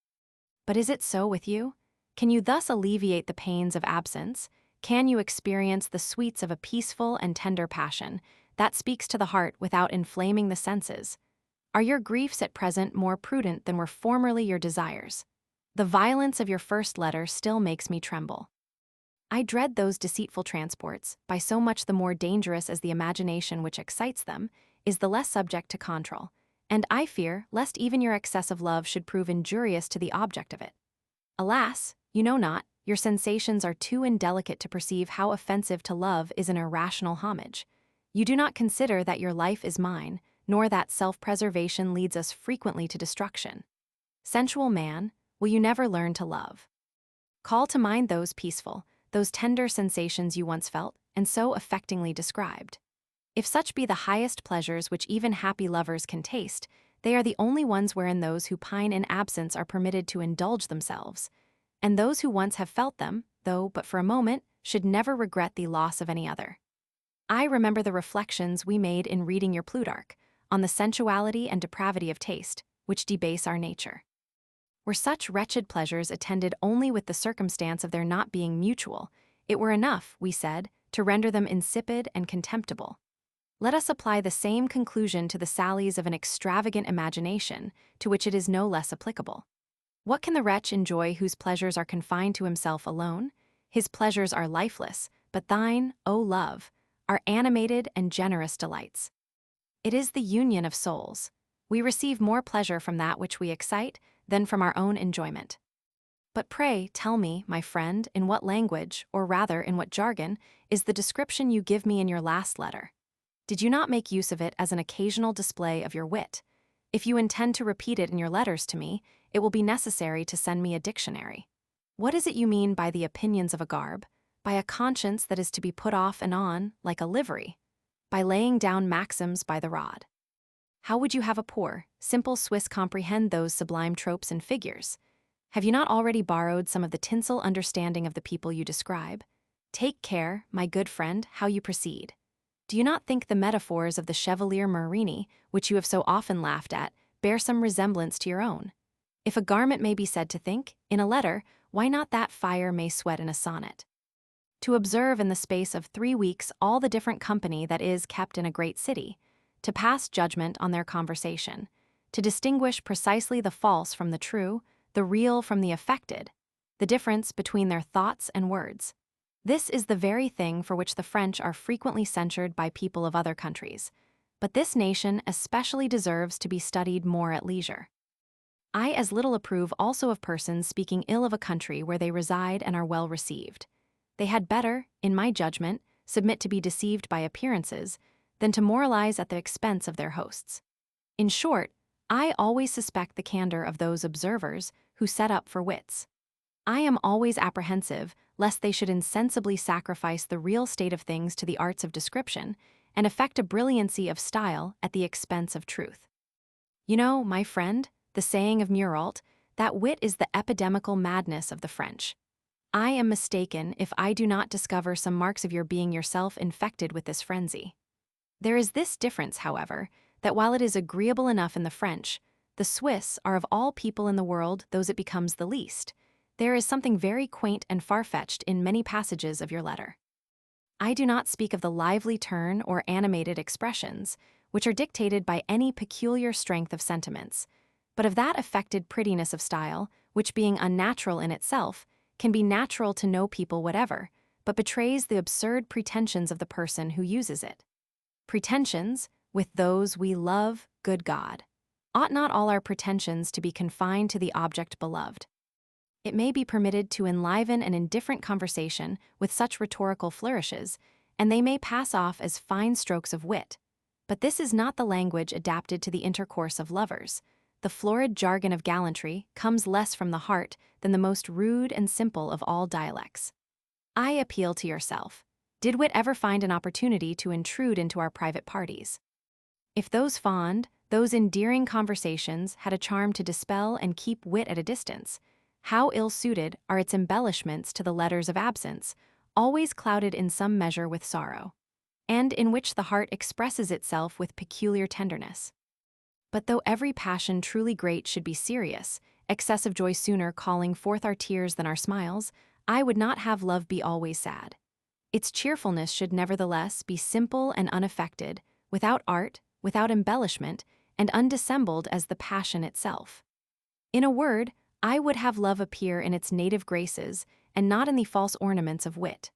But is it so with you? Can you thus alleviate the pains of absence? Can you experience the sweets of a peaceful and tender passion that speaks to the heart without inflaming the senses? Are your griefs at present more prudent than were formerly your desires? The violence of your first letter still makes me tremble. I dread those deceitful transports, by so much the more dangerous as the imagination which excites them is the less subject to control, and I fear lest even your excessive love should prove injurious to the object of it. Alas, you know not, your sensations are too indelicate to perceive how offensive to love is an irrational homage. You do not consider that your life is mine, nor that self-preservation leads us frequently to destruction. Sensual man, will you never learn to love? Call to mind those peaceful, those tender sensations you once felt, and so affectingly described. If such be the highest pleasures which even happy lovers can taste, they are the only ones wherein those who pine in absence are permitted to indulge themselves, and those who once have felt them, though but for a moment, should never regret the loss of any other. I remember the reflections we made in reading your Plutarch, on the sensuality and depravity of taste, which debase our nature. Were such wretched pleasures attended only with the circumstance of their not being mutual, it were enough, we said, to render them insipid and contemptible. Let us apply the same conclusion to the sallies of an extravagant imagination, to which it is no less applicable. What can the wretch enjoy whose pleasures are confined to himself alone? His pleasures are lifeless, but thine, O love, are animated and generous delights. It is the union of souls. We receive more pleasure from that which we excite than from our own enjoyment. But pray tell me, my friend, in what language, or rather in what jargon, is the description you give me in your last letter? Did you not make use of it as an occasional display of your wit? If you intend to repeat it in your letters to me, it will be necessary to send me a dictionary. What is it you mean by the opinions of a garb? By a conscience that is to be put off and on, like a livery? By laying down maxims by the rod? How would you have a poor, simple Swiss comprehend those sublime tropes and figures? Have you not already borrowed some of the tinsel understanding of the people you describe? Take care, my good friend, how you proceed. Do you not think the metaphors of the Chevalier Marini, which you have so often laughed at, bear some resemblance to your own? If a garment may be said to think, in a letter, why not that fire may sweat in a sonnet? To observe in the space of 3 weeks all the different company that is kept in a great city, to pass judgment on their conversation, to distinguish precisely the false from the true, the real from the affected, the difference between their thoughts and words. This is the very thing for which the French are frequently censured by people of other countries, but this nation especially deserves to be studied more at leisure. I as little approve also of persons speaking ill of a country where they reside and are well received. They had better, in my judgment, submit to be deceived by appearances than to moralize at the expense of their hosts. In short, I always suspect the candor of those observers who set up for wits. I am always apprehensive lest they should insensibly sacrifice the real state of things to the arts of description and affect a brilliancy of style at the expense of truth. You know, my friend, the saying of Murault, that wit is the epidemical madness of the French. I am mistaken if I do not discover some marks of your being yourself infected with this frenzy. There is this difference, however, that while it is agreeable enough in the French, the Swiss are of all people in the world those it becomes the least. There is something very quaint and far-fetched in many passages of your letter. I do not speak of the lively turn or animated expressions, which are dictated by any peculiar strength of sentiments, but of that affected prettiness of style, which being unnatural in itself, can be natural to no people whatever, but betrays the absurd pretensions of the person who uses it. Pretensions, with those we love, good God. Ought not all our pretensions to be confined to the object beloved? It may be permitted to enliven an indifferent conversation with such rhetorical flourishes, and they may pass off as fine strokes of wit. But this is not the language adapted to the intercourse of lovers. The florid jargon of gallantry comes less from the heart than the most rude and simple of all dialects. I appeal to yourself. Did wit ever find an opportunity to intrude into our private parties? If those fond, those endearing conversations had a charm to dispel and keep wit at a distance, how ill-suited are its embellishments to the letters of absence, always clouded in some measure with sorrow, and in which the heart expresses itself with peculiar tenderness. But though every passion truly great should be serious, excessive joy sooner calling forth our tears than our smiles, I would not have love be always sad. Its cheerfulness should nevertheless be simple and unaffected, without art, without embellishment, and undissembled as the passion itself. In a word, I would have love appear in its native graces, and not in the false ornaments of wit.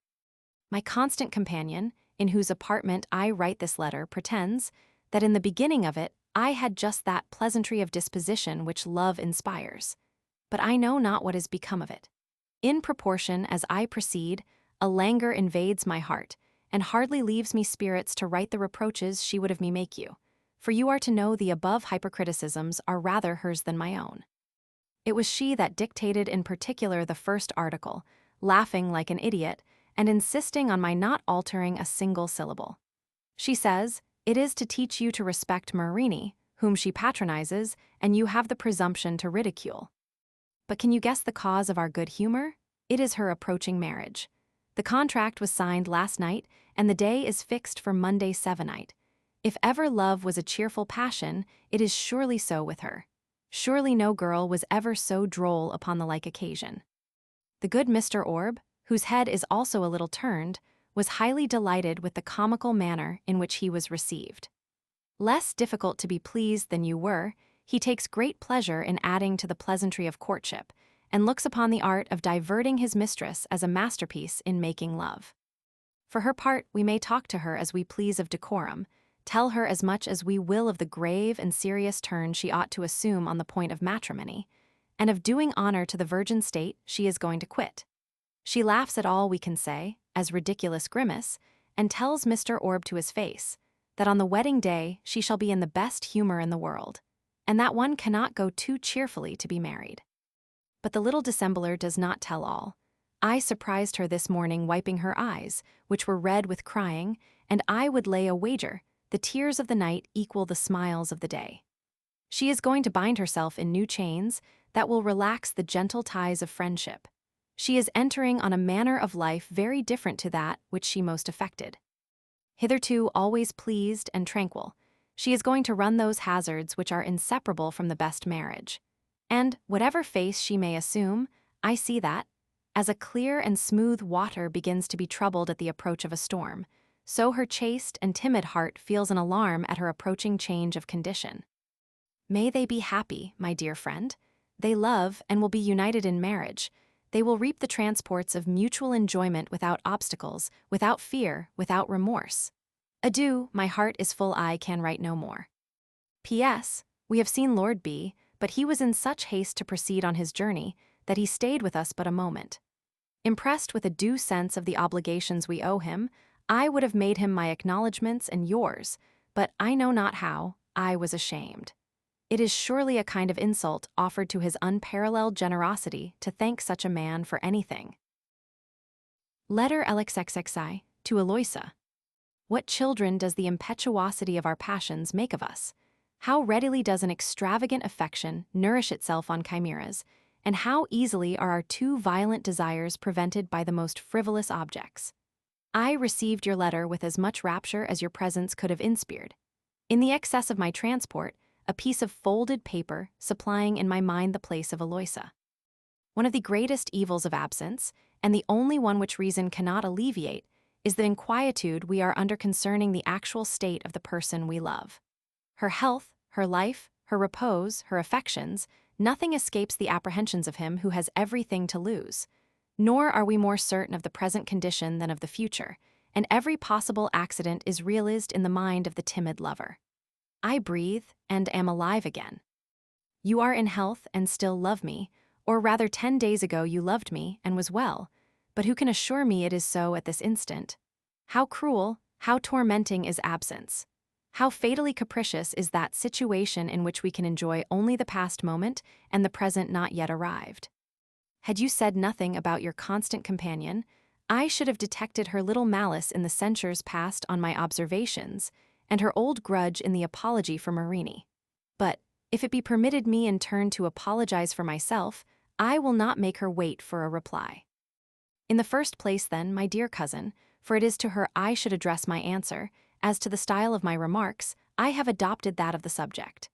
My constant companion, in whose apartment I write this letter, pretends that in the beginning of it I had just that pleasantry of disposition which love inspires. But I know not what is become of it. In proportion as I proceed, a languor invades my heart, and hardly leaves me spirits to write the reproaches she would have me make you, for you are to know the above hypercriticisms are rather hers than my own. It was she that dictated in particular the first article, laughing like an idiot, and insisting on my not altering a single syllable. She says, it is to teach you to respect Marini, whom she patronizes, and you have the presumption to ridicule. But can you guess the cause of our good humor? It is her approaching marriage. The contract was signed last night, and the day is fixed for Monday sevennight. If ever love was a cheerful passion, it is surely so with her. Surely no girl was ever so droll upon the like occasion. The good Mr. Orb, whose head is also a little turned, was highly delighted with the comical manner in which he was received. Less difficult to be pleased than you were, he takes great pleasure in adding to the pleasantry of courtship, and looks upon the art of diverting his mistress as a masterpiece in making love. For her part, we may talk to her as we please of decorum, tell her as much as we will of the grave and serious turn she ought to assume on the point of matrimony, and of doing honor to the virgin state she is going to quit. She laughs at all we can say, as ridiculous grimace, and tells Mr. Orb to his face that on the wedding day she shall be in the best humor in the world, and that one cannot go too cheerfully to be married. But the little dissembler does not tell all. I surprised her this morning wiping her eyes, which were red with crying, and I would lay a wager the tears of the night equal the smiles of the day. She is going to bind herself in new chains that will relax the gentle ties of friendship. She is entering on a manner of life very different to that which she most affected. Hitherto always pleased and tranquil, she is going to run those hazards which are inseparable from the best marriage. And, whatever face she may assume, I see that, as a clear and smooth water begins to be troubled at the approach of a storm, so her chaste and timid heart feels an alarm at her approaching change of condition. May they be happy, my dear friend. They love and will be united in marriage. They will reap the transports of mutual enjoyment without obstacles, without fear, without remorse. Adieu, my heart is full, I can write no more. P.S. We have seen Lord B., but he was in such haste to proceed on his journey that he stayed with us but a moment. Impressed with a due sense of the obligations we owe him, I would have made him my acknowledgments and yours, but I know not how, I was ashamed. It is surely a kind of insult offered to his unparalleled generosity to thank such a man for anything. Letter LXXXI to Eloisa. What children does the impetuosity of our passions make of us? How readily does an extravagant affection nourish itself on chimeras, and how easily are our too violent desires prevented by the most frivolous objects. I received your letter with as much rapture as your presence could have inspired. In the excess of my transport, a piece of folded paper supplying in my mind the place of Eloisa. One of the greatest evils of absence, and the only one which reason cannot alleviate, is the inquietude we are under concerning the actual state of the person we love. Her health, her life, her repose, her affections, nothing escapes the apprehensions of him who has everything to lose. Nor are we more certain of the present condition than of the future, and every possible accident is realized in the mind of the timid lover. I breathe and am alive again. You are in health and still love me, or rather 10 days ago you loved me and was well, but who can assure me it is so at this instant? How cruel, how tormenting is absence! How fatally capricious is that situation in which we can enjoy only the past moment and the present not yet arrived. Had you said nothing about your constant companion, I should have detected her little malice in the censures passed on my observations, and her old grudge in the apology for Marini. But, if it be permitted me in turn to apologize for myself, I will not make her wait for a reply. In the first place, then, my dear cousin, for it is to her I should address my answer, as to the style of my remarks, I have adopted that of the subject.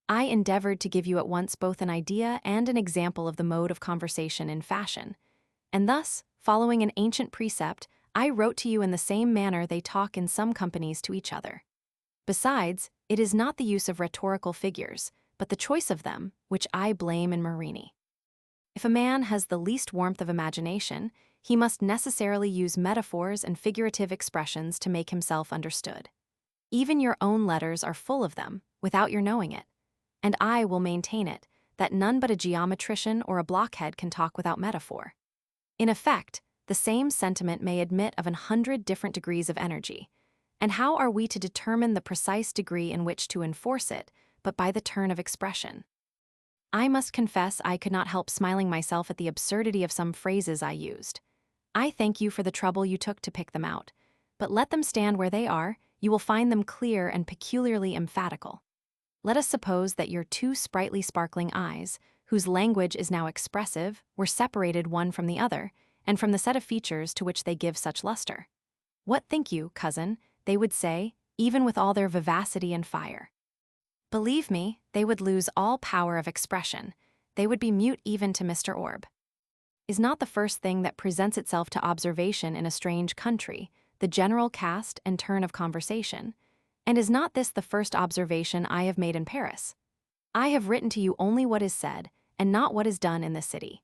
I endeavored to give you at once both an idea and an example of the mode of conversation in fashion, and thus, following an ancient precept, I wrote to you in the same manner they talk in some companies to each other. Besides, it is not the use of rhetorical figures, but the choice of them, which I blame in Marini. If a man has the least warmth of imagination, he must necessarily use metaphors and figurative expressions to make himself understood. Even your own letters are full of them, without your knowing it, and I will maintain it, that none but a geometrician or a blockhead can talk without metaphor. In effect, the same sentiment may admit of 100 different degrees of energy, and how are we to determine the precise degree in which to enforce it, but by the turn of expression? I must confess I could not help smiling myself at the absurdity of some phrases I used. I thank you for the trouble you took to pick them out, but let them stand where they are, you will find them clear and peculiarly emphatical. Let us suppose that your two sprightly sparkling eyes, whose language is now expressive, were separated one from the other, and from the set of features to which they give such luster. What think you, cousin, they would say, even with all their vivacity and fire? Believe me, they would lose all power of expression. They would be mute even to Mr. Orb. Is not the first thing that presents itself to observation in a strange country the general cast and turn of conversation? And is not this the first observation I have made in Paris? I have written to you only what is said, and not what is done in the city.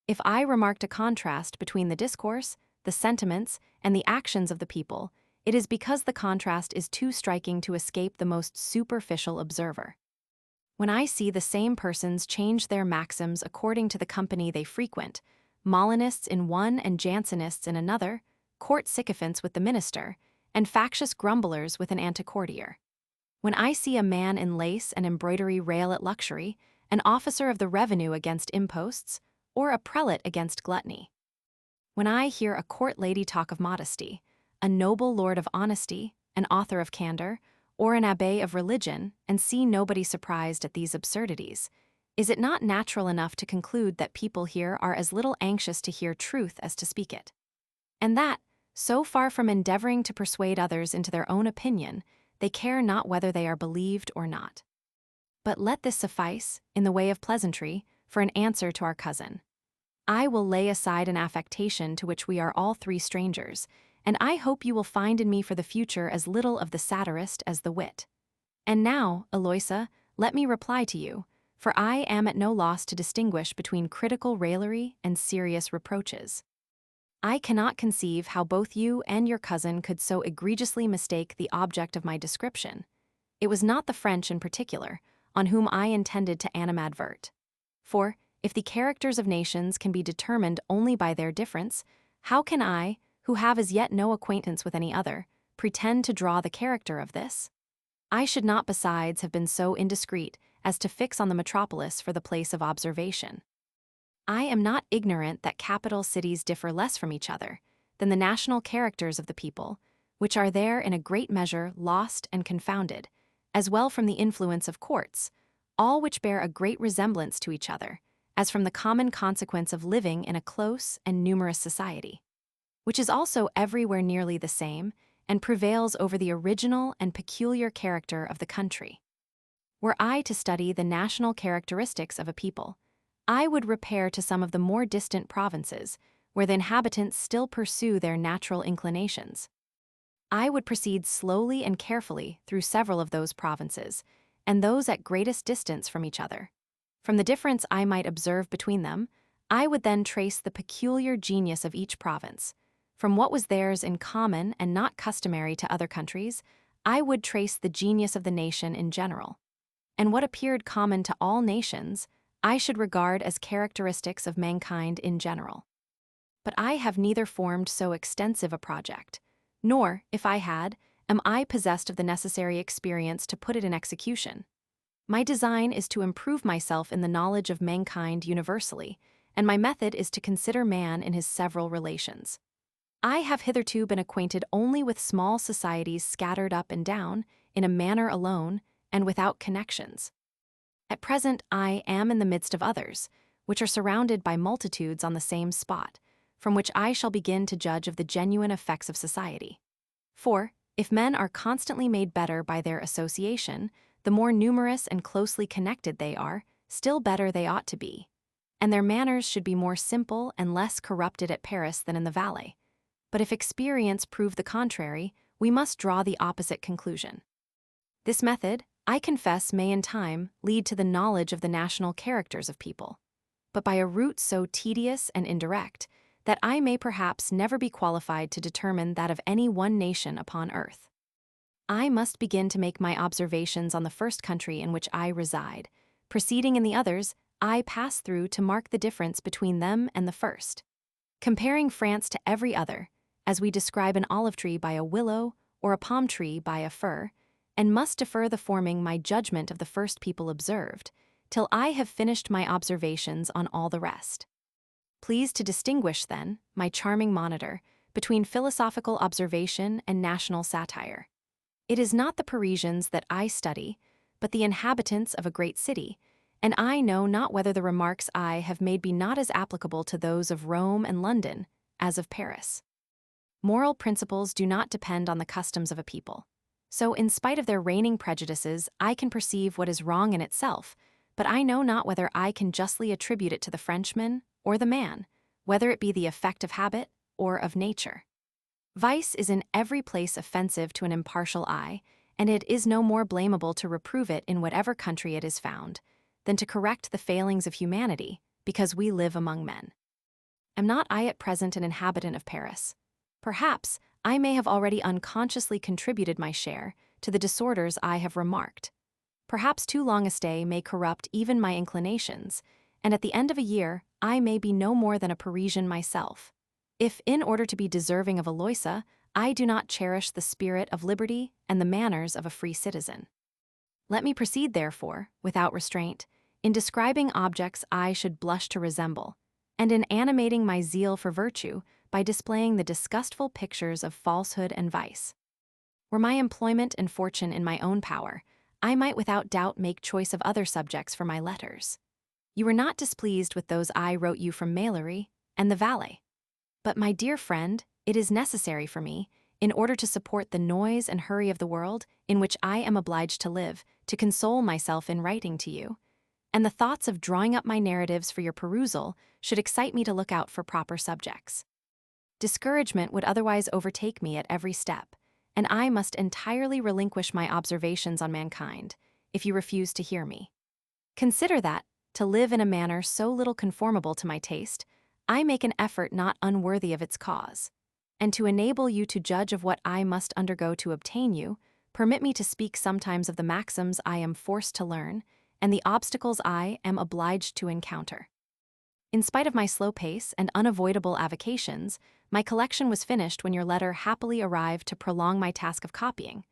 If I remarked a contrast between the discourse, the sentiments, and the actions of the people, it is because the contrast is too striking to escape the most superficial observer. When I see the same persons change their maxims according to the company they frequent, Molinists in one and Jansenists in another, court sycophants with the minister, and factious grumblers with an anticourtier. When I see a man in lace and embroidery rail at luxury, an officer of the revenue against imposts, or a prelate against gluttony. When I hear a court lady talk of modesty, a noble lord of honesty, an author of candor, or an abbé of religion, and see nobody surprised at these absurdities, is it not natural enough to conclude that people here are as little anxious to hear truth as to speak it? And that, so far from endeavoring to persuade others into their own opinion, they care not whether they are believed or not. But let this suffice, in the way of pleasantry, for an answer to our cousin. I will lay aside an affectation to which we are all three strangers, and I hope you will find in me for the future as little of the satirist as the wit. And now, Eloisa, let me reply to you, for I am at no loss to distinguish between critical raillery and serious reproaches. I cannot conceive how both you and your cousin could so egregiously mistake the object of my description. It was not the French in particular, on whom I intended to animadvert. For, if the characters of nations can be determined only by their difference, how can I, who have as yet no acquaintance with any other, pretend to draw the character of this? I should not besides have been so indiscreet as to fix on the metropolis for the place of observation. I am not ignorant that capital cities differ less from each other than the national characters of the people, which are there in a great measure lost and confounded, as well from the influence of courts, all which bear a great resemblance to each other, as from the common consequence of living in a close and numerous society, which is also everywhere nearly the same, and prevails over the original and peculiar character of the country. Were I to study the national characteristics of a people, I would repair to some of the more distant provinces, where the inhabitants still pursue their natural inclinations. I would proceed slowly and carefully through several of those provinces, and those at greatest distance from each other. From the difference I might observe between them, I would then trace the peculiar genius of each province. From what was theirs in common and not customary to other countries, I would trace the genius of the nation in general. And what appeared common to all nations, I should regard as characteristics of mankind in general. But I have neither formed so extensive a project, nor, if I had, am I possessed of the necessary experience to put it in execution. My design is to improve myself in the knowledge of mankind universally, and my method is to consider man in his several relations. I have hitherto been acquainted only with small societies scattered up and down, in a manner alone, and without connections. At present I am in the midst of others, which are surrounded by multitudes on the same spot, from which I shall begin to judge of the genuine effects of society. For, if men are constantly made better by their association, the more numerous and closely connected they are, still better they ought to be. And their manners should be more simple and less corrupted at Paris than in the Valais. But if experience prove the contrary, we must draw the opposite conclusion. This method, I confess, may in time lead to the knowledge of the national characters of people, but by a route so tedious and indirect that I may perhaps never be qualified to determine that of any one nation upon earth. I must begin to make my observations on the first country in which I reside. Proceeding in the others, I pass through to mark the difference between them and the first. Comparing France to every other, as we describe an olive tree by a willow or a palm tree by a fir, and must defer the forming my judgment of the first people observed, till I have finished my observations on all the rest. Please to distinguish, then, my charming monitor, between philosophical observation and national satire. It is not the Parisians that I study, but the inhabitants of a great city, and I know not whether the remarks I have made be not as applicable to those of Rome and London as of Paris. Moral principles do not depend on the customs of a people. So, in spite of their reigning prejudices, I can perceive what is wrong in itself, but I know not whether I can justly attribute it to the Frenchman or the man, whether it be the effect of habit or of nature. Vice is in every place offensive to an impartial eye, and it is no more blamable to reprove it in whatever country it is found, than to correct the failings of humanity, because we live among men. Am not I at present an inhabitant of Paris? Perhaps I may have already unconsciously contributed my share to the disorders I have remarked. Perhaps too long a stay may corrupt even my inclinations, and at the end of a year I may be no more than a Parisian myself. If, in order to be deserving of Eloisa, I do not cherish the spirit of liberty and the manners of a free citizen. Let me proceed, therefore, without restraint, in describing objects I should blush to resemble, and in animating my zeal for virtue by displaying the disgustful pictures of falsehood and vice. Were my employment and fortune in my own power, I might without doubt make choice of other subjects for my letters. You were not displeased with those I wrote you from Mailery and the Valais. But, my dear friend, it is necessary for me, in order to support the noise and hurry of the world in which I am obliged to live, to console myself in writing to you, and the thoughts of drawing up my narratives for your perusal should excite me to look out for proper subjects. Discouragement would otherwise overtake me at every step, and I must entirely relinquish my observations on mankind, if you refuse to hear me. Consider that, to live in a manner so little conformable to my taste, I make an effort not unworthy of its cause, and to enable you to judge of what I must undergo to obtain you, permit me to speak sometimes of the maxims I am forced to learn, and the obstacles I am obliged to encounter. In spite of my slow pace and unavoidable avocations, my collection was finished when your letter happily arrived to prolong my task of copying.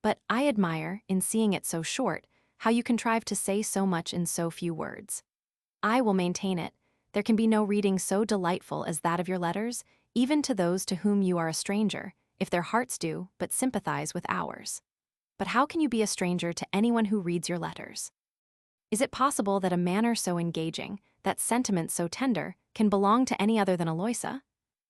But I admire, in seeing it so short, how you contrive to say so much in so few words. I will maintain it. There can be no reading so delightful as that of your letters, even to those to whom you are a stranger, if their hearts do but sympathize with ours. But how can you be a stranger to anyone who reads your letters? Is it possible that a manner so engaging, that sentiment so tender, can belong to any other than Eloisa?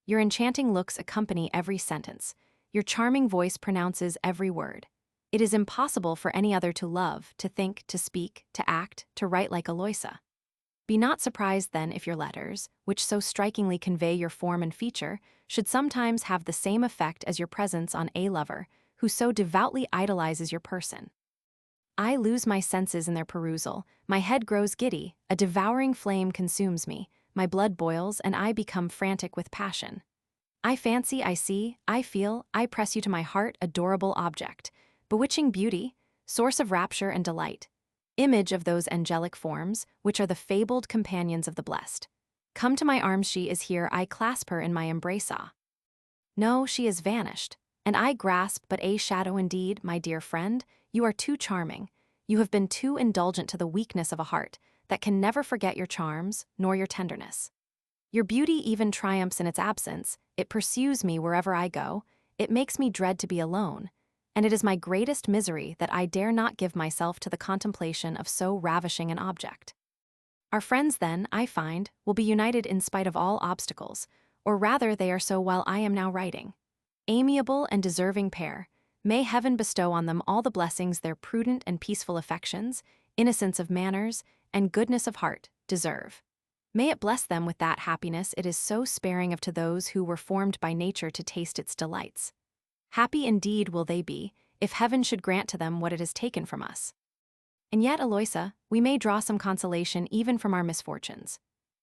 Your enchanting looks accompany every sentence. Your charming voice pronounces every word. It is impossible for any other to love, to think, to speak, to act, to write like Eloisa. Be not surprised then if your letters, which so strikingly convey your form and feature, should sometimes have the same effect as your presence on a lover, who so devoutly idolizes your person. I lose my senses in their perusal, my head grows giddy, a devouring flame consumes me, my blood boils, and I become frantic with passion. I fancy, I see, I feel, I press you to my heart, adorable object, bewitching beauty, source of rapture and delight, image of those angelic forms, which are the fabled companions of the blessed. Come to my arms, she is here, I clasp her in my embrace. Ah. No, she is vanished, and I grasp but a shadow indeed, my dear friend, you are too charming, you have been too indulgent to the weakness of a heart that can never forget your charms, nor your tenderness. Your beauty even triumphs in its absence, it pursues me wherever I go, it makes me dread to be alone, and it is my greatest misery that I dare not give myself to the contemplation of so ravishing an object. Our friends then, I find, will be united in spite of all obstacles, or rather they are so while I am now writing. Amiable and deserving pair, may heaven bestow on them all the blessings their prudent and peaceful affections, innocence of manners, and goodness of heart deserve. May it bless them with that happiness it is so sparing of to those who were formed by nature to taste its delights. Happy indeed will they be, if heaven should grant to them what it has taken from us. And yet, Eloisa, we may draw some consolation even from our misfortunes.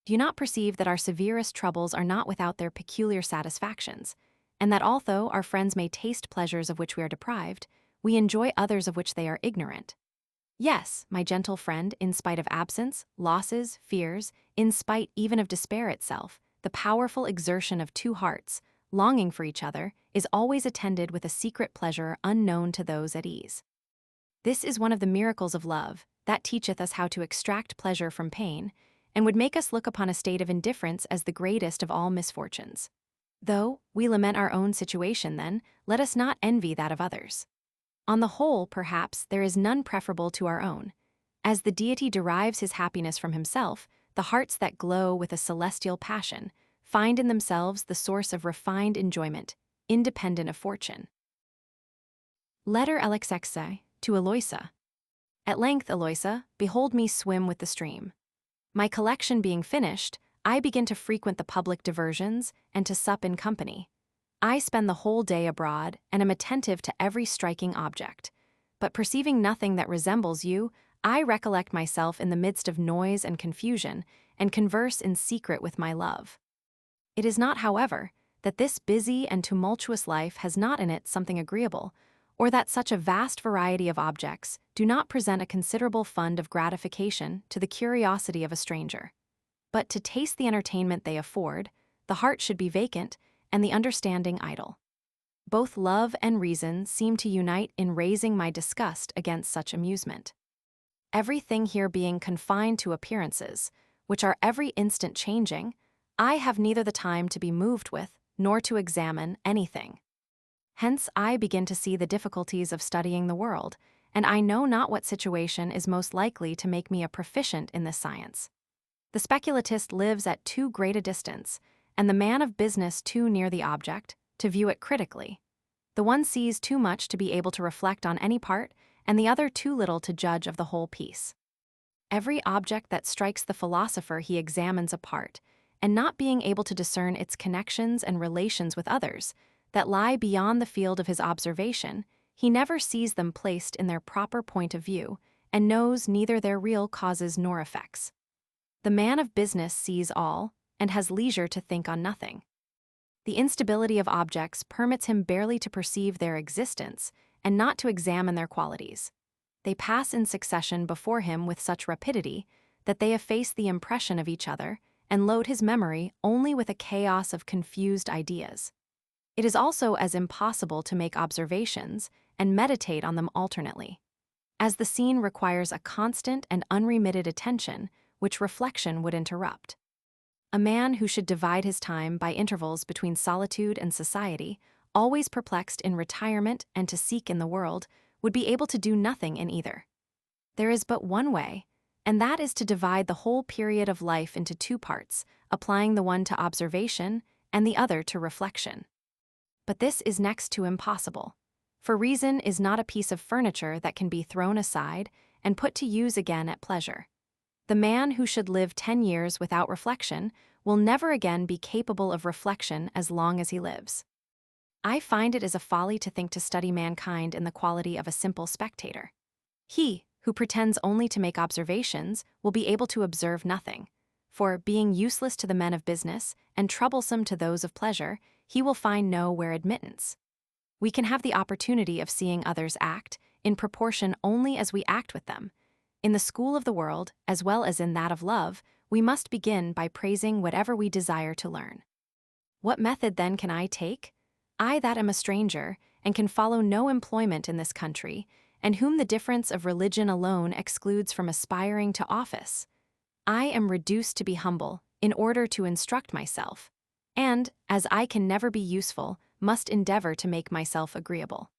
Do you not perceive that our severest troubles are not without their peculiar satisfactions, and that although our friends may taste pleasures of which we are deprived, we enjoy others of which they are ignorant? Yes, my gentle friend, in spite of absence, losses, fears, in spite even of despair itself, the powerful exertion of two hearts, longing for each other, is always attended with a secret pleasure unknown to those at ease. This is one of the miracles of love, that teacheth us how to extract pleasure from pain, and would make us look upon a state of indifference as the greatest of all misfortunes. Though we lament our own situation then, let us not envy that of others. On the whole, perhaps, there is none preferable to our own. As the deity derives his happiness from himself, the hearts that glow with a celestial passion find in themselves the source of refined enjoyment, independent of fortune. Letter LXXI to Eloisa. At length, Eloisa, behold me swim with the stream. My collection being finished, I begin to frequent the public diversions and to sup in company. I spend the whole day abroad and am attentive to every striking object. But perceiving nothing that resembles you, I recollect myself in the midst of noise and confusion and converse in secret with my love. It is not, however, that this busy and tumultuous life has not in it something agreeable, or that such a vast variety of objects do not present a considerable fund of gratification to the curiosity of a stranger. But to taste the entertainment they afford, the heart should be vacant, and the understanding idle. Both love and reason seem to unite in raising my disgust against such amusement. Everything here being confined to appearances, which are every instant changing, I have neither the time to be moved with, nor to examine anything. Hence I begin to see the difficulties of studying the world, and I know not what situation is most likely to make me a proficient in this science. The speculatist lives at too great a distance, and the man of business too near the object, to view it critically. The one sees too much to be able to reflect on any part, and the other too little to judge of the whole piece. Every object that strikes the philosopher he examines apart, and not being able to discern its connections and relations with others, that lie beyond the field of his observation, he never sees them placed in their proper point of view, and knows neither their real causes nor effects. The man of business sees all, and has leisure to think on nothing. The instability of objects permits him barely to perceive their existence, and not to examine their qualities. They pass in succession before him with such rapidity that they efface the impression of each other, and load his memory only with a chaos of confused ideas. It is also as impossible to make observations and meditate on them alternately, as the scene requires a constant and unremitted attention, which reflection would interrupt. A man who should divide his time by intervals between solitude and society, always perplexed in retirement and to seek in the world, would be able to do nothing in either. There is but one way, and that is to divide the whole period of life into two parts, applying the one to observation and the other to reflection. But this is next to impossible, for reason is not a piece of furniture that can be thrown aside and put to use again at pleasure. The man who should live 10 years without reflection will never again be capable of reflection as long as he lives. I find it is a folly to think to study mankind in the quality of a simple spectator. He, who pretends only to make observations, will be able to observe nothing. For, being useless to the men of business and troublesome to those of pleasure, he will find nowhere admittance. We can have the opportunity of seeing others act, in proportion only as we act with them. In the school of the world, as well as in that of love, we must begin by praising whatever we desire to learn. What method then can I take? I that am a stranger, and can follow no employment in this country, and whom the difference of religion alone excludes from aspiring to office. I am reduced to be humble, in order to instruct myself, and, as I can never be useful, must endeavor to make myself agreeable.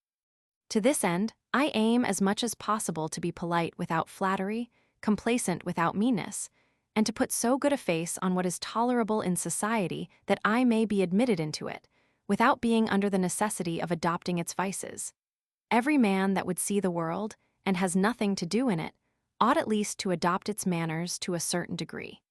To this end, I aim as much as possible to be polite without flattery, complacent without meanness, and to put so good a face on what is tolerable in society that I may be admitted into it, without being under the necessity of adopting its vices. Every man that would see the world, and has nothing to do in it, ought at least to adopt its manners to a certain degree.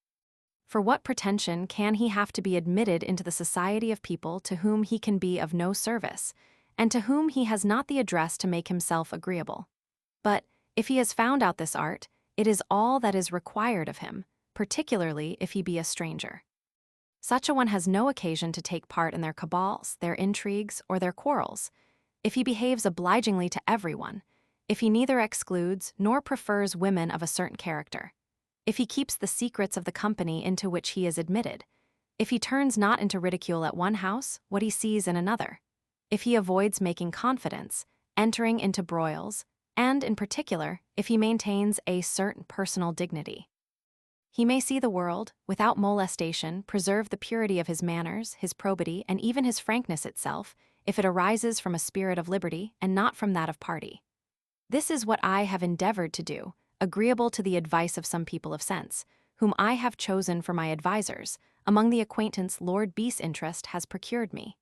For what pretension can he have to be admitted into the society of people to whom he can be of no service, and to whom he has not the address to make himself agreeable? But, if he has found out this art, it is all that is required of him, particularly if he be a stranger. Such a one has no occasion to take part in their cabals, their intrigues, or their quarrels. If he behaves obligingly to everyone, if he neither excludes nor prefers women of a certain character, if he keeps the secrets of the company into which he is admitted, if he turns not into ridicule at one house what he sees in another, if he avoids making confidence, entering into broils, and, in particular, if he maintains a certain personal dignity. He may see the world, without molestation, preserve the purity of his manners, his probity, and even his frankness itself, if it arises from a spirit of liberty and not from that of party. This is what I have endeavored to do, agreeable to the advice of some people of sense, whom I have chosen for my advisers, among the acquaintance Lord B.'s interest has procured me.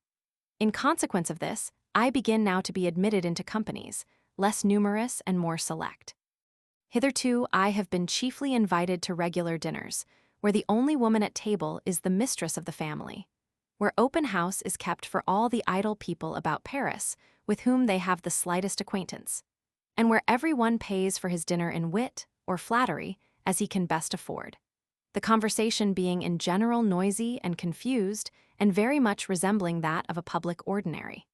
In consequence of this, I begin now to be admitted into companies, less numerous and more select. Hitherto I have been chiefly invited to regular dinners, where the only woman at table is the mistress of the family, where open house is kept for all the idle people about Paris with whom they have the slightest acquaintance, and where every one pays for his dinner in wit or flattery as he can best afford, the conversation being in general noisy and confused and very much resembling that of a public ordinary.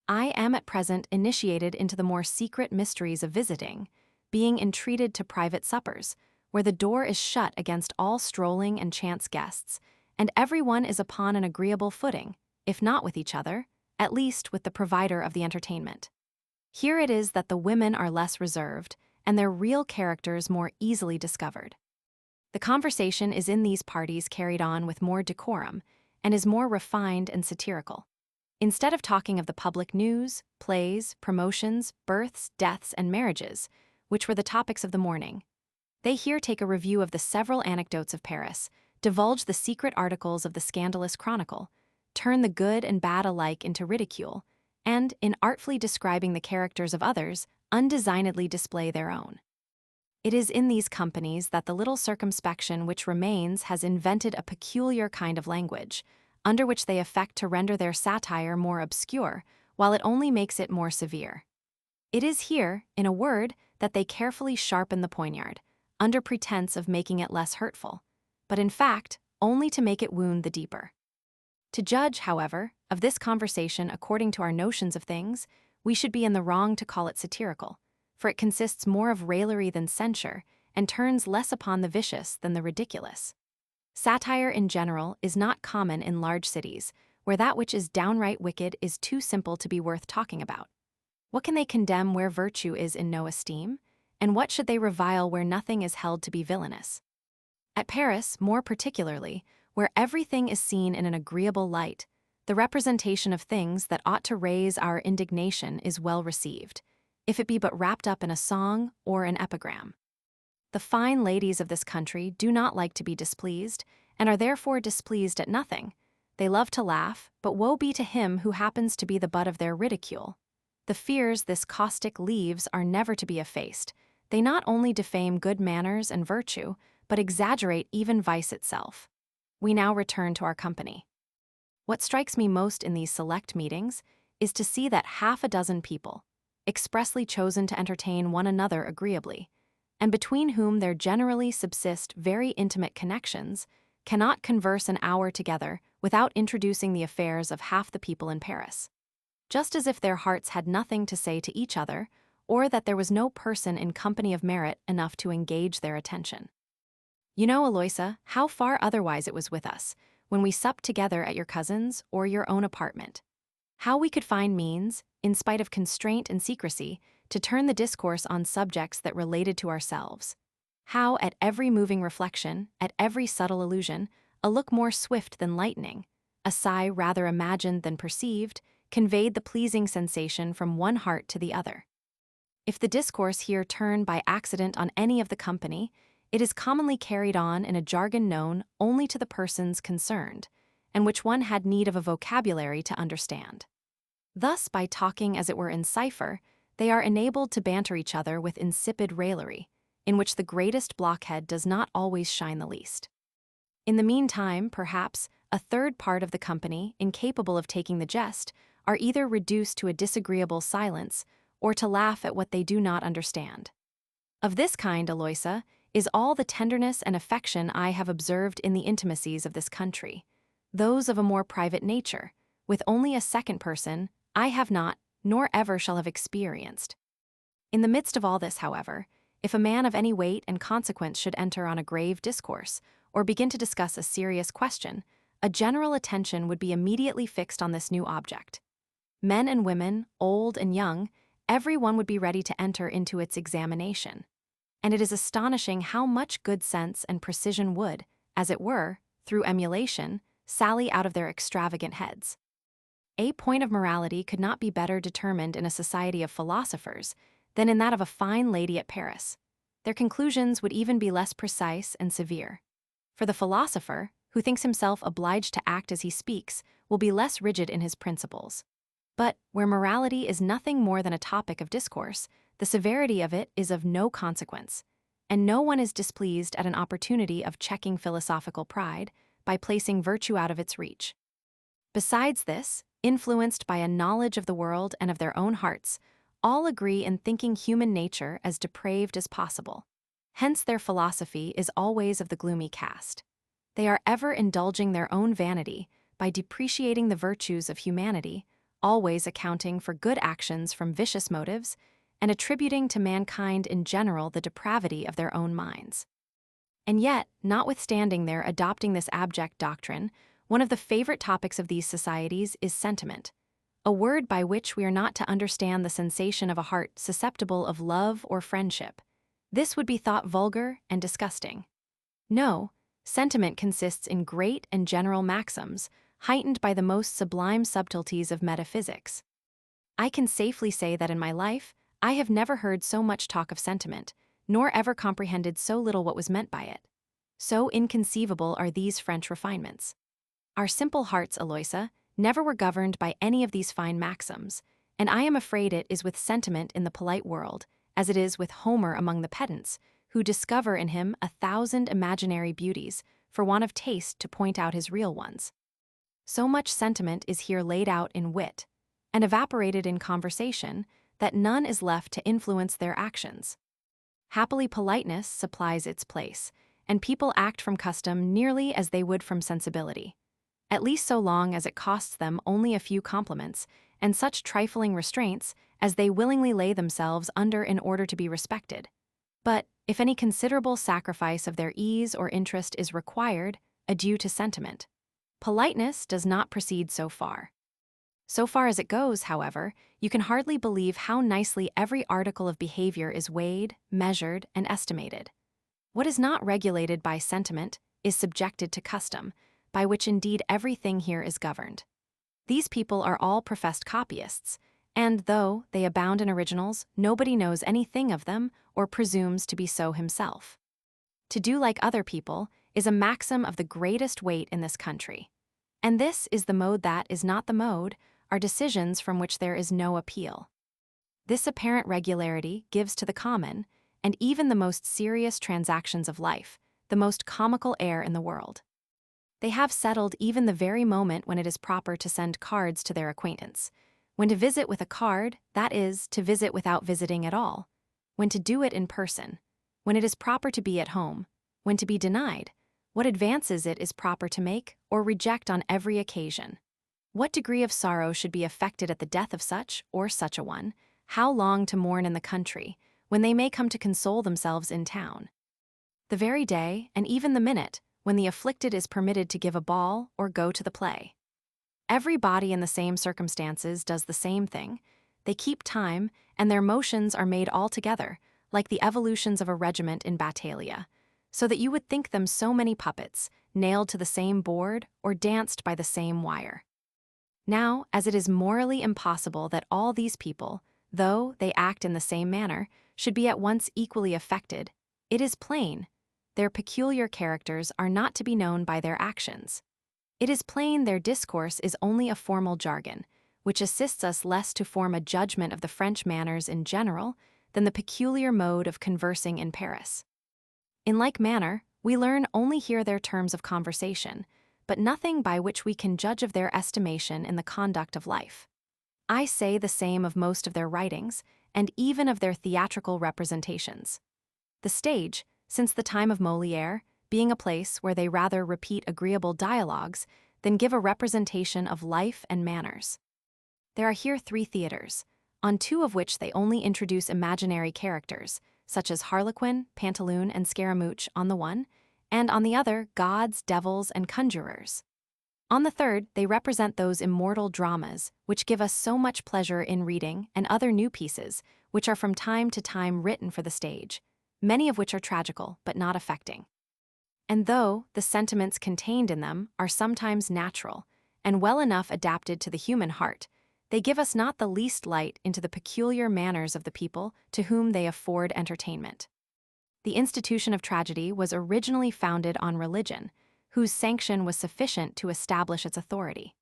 I am at present initiated into the more secret mysteries of visiting, being entreated to private suppers, where the door is shut against all strolling and chance guests, and every one is upon an agreeable footing, if not with each other, at least with the provider of the entertainment. Here it is that the women are less reserved, and their real characters more easily discovered. The conversation is in these parties carried on with more decorum, and is more refined and satirical. Instead of talking of the public news, plays, promotions, births, deaths, and marriages, which were the topics of the morning, they here take a review of the several anecdotes of Paris, divulge the secret articles of the scandalous chronicle, turn the good and bad alike into ridicule, and, in artfully describing the characters of others, undesignedly display their own. It is in these companies that the little circumspection which remains has invented a peculiar kind of language, under which they affect to render their satire more obscure, while it only makes it more severe. It is here, in a word, that they carefully sharpen the poignard, under pretense of making it less hurtful, but in fact, only to make it wound the deeper. To judge, however, of this conversation according to our notions of things, we should be in the wrong to call it satirical, for it consists more of raillery than censure, and turns less upon the vicious than the ridiculous. Satire in general is not common in large cities, where that which is downright wicked is too simple to be worth talking about. What can they condemn where virtue is in no esteem? And what should they revile where nothing is held to be villainous? At Paris, more particularly, where everything is seen in an agreeable light, the representation of things that ought to raise our indignation is well received, if it be but wrapped up in a song or an epigram. The fine ladies of this country do not like to be displeased, and are therefore displeased at nothing. They love to laugh, but woe be to him who happens to be the butt of their ridicule. The fears this caustic leaves are never to be effaced. They not only defame good manners and virtue, but exaggerate even vice itself. We now return to our company. What strikes me most in these select meetings is to see that half a dozen people, expressly chosen to entertain one another agreeably, and between whom there generally subsist very intimate connections, cannot converse an hour together without introducing the affairs of half the people in Paris, just as if their hearts had nothing to say to each other, or that there was no person in company of merit enough to engage their attention. You know, Eloisa, how far otherwise it was with us, when we supped together at your cousin's or your own apartment. How we could find means, in spite of constraint and secrecy, to turn the discourse on subjects that related to ourselves. How, at every moving reflection, at every subtle allusion, a look more swift than lightning, a sigh rather imagined than perceived, conveyed the pleasing sensation from one heart to the other. If the discourse here turn by accident on any of the company, it is commonly carried on in a jargon known only to the persons concerned, and which one had need of a vocabulary to understand. Thus, by talking as it were in cipher, they are enabled to banter each other with insipid raillery, in which the greatest blockhead does not always shine the least. In the meantime, perhaps, a third part of the company, incapable of taking the jest, are either reduced to a disagreeable silence or to laugh at what they do not understand. Of this kind, Eloisa, is all the tenderness and affection I have observed in the intimacies of this country. Those of a more private nature, with only a second person, I have not, nor ever shall have experienced. In the midst of all this, however, if a man of any weight and consequence should enter on a grave discourse, or begin to discuss a serious question, a general attention would be immediately fixed on this new object. Men and women, old and young, every one would be ready to enter into its examination. And it is astonishing how much good sense and precision would, as it were, through emulation, sally out of their extravagant heads. A point of morality could not be better determined in a society of philosophers than in that of a fine lady at Paris. Their conclusions would even be less precise and severe. For the philosopher, who thinks himself obliged to act as he speaks, will be less rigid in his principles. But where morality is nothing more than a topic of discourse, the severity of it is of no consequence, and no one is displeased at an opportunity of checking philosophical pride by placing virtue out of its reach. Besides this, influenced by a knowledge of the world and of their own hearts, all agree in thinking human nature as depraved as possible. Hence their philosophy is always of the gloomy cast. They are ever indulging their own vanity by depreciating the virtues of humanity, always accounting for good actions from vicious motives, and attributing to mankind in general the depravity of their own minds. And yet, notwithstanding their adopting this abject doctrine, one of the favorite topics of these societies is sentiment, a word by which we are not to understand the sensation of a heart susceptible of love or friendship. This would be thought vulgar and disgusting. No, sentiment consists in great and general maxims, heightened by the most sublime subtleties of metaphysics. I can safely say that in my life, I have never heard so much talk of sentiment, nor ever comprehended so little what was meant by it. So inconceivable are these French refinements. Our simple hearts, Eloisa, never were governed by any of these fine maxims, and I am afraid it is with sentiment in the polite world, as it is with Homer among the pedants, who discover in him 1,000 imaginary beauties, for want of taste to point out his real ones. So much sentiment is here laid out in wit, and evaporated in conversation, that none is left to influence their actions. Happily, politeness supplies its place, and people act from custom nearly as they would from sensibility, at least so long as it costs them only a few compliments and such trifling restraints as they willingly lay themselves under in order to be respected. But if any considerable sacrifice of their ease or interest is required, adieu to sentiment. Politeness does not proceed so far. So far as it goes, however, you can hardly believe how nicely every article of behavior is weighed, measured, and estimated. What is not regulated by sentiment is subjected to custom, by which indeed everything here is governed. These people are all professed copyists, and though they abound in originals, nobody knows anything of them or presumes to be so himself. To do like other people is a maxim of the greatest weight in this country. And this is the mode that is not the mode, are decisions from which there is no appeal. This apparent regularity gives to the common, and even the most serious transactions of life, the most comical air in the world. They have settled even the very moment when it is proper to send cards to their acquaintance. When to visit with a card, that is, to visit without visiting at all. When to do it in person. When it is proper to be at home. When to be denied. What advances it is proper to make or reject on every occasion. What degree of sorrow should be affected at the death of such or such a one? How long to mourn in the country, when they may come to console themselves in town? The very day, and even the minute, when the afflicted is permitted to give a ball or go to the play. Every body in the same circumstances does the same thing. They keep time, and their motions are made all together, like the evolutions of a regiment in battalia, so that you would think them so many puppets, nailed to the same board or danced by the same wire. Now, as it is morally impossible that all these people, though they act in the same manner, should be at once equally affected, it is plain their peculiar characters are not to be known by their actions. It is plain their discourse is only a formal jargon, which assists us less to form a judgment of the French manners in general than the peculiar mode of conversing in Paris. In like manner, we learn only here their terms of conversation, but nothing by which we can judge of their estimation in the conduct of life. I say the same of most of their writings, and even of their theatrical representations. The stage, since the time of Molière, being a place where they rather repeat agreeable dialogues than give a representation of life and manners. There are here 3 theaters, on 2 of which they only introduce imaginary characters, such as Harlequin, Pantaloon, and Scaramouche on the one, and on the other, gods, devils, and conjurers. On the third, they represent those immortal dramas which give us so much pleasure in reading, and other new pieces, which are from time to time written for the stage, many of which are tragical but not affecting. And though the sentiments contained in them are sometimes natural and well enough adapted to the human heart, they give us not the least light into the peculiar manners of the people to whom they afford entertainment. The institution of tragedy was originally founded on religion, whose sanction was sufficient to establish its authority.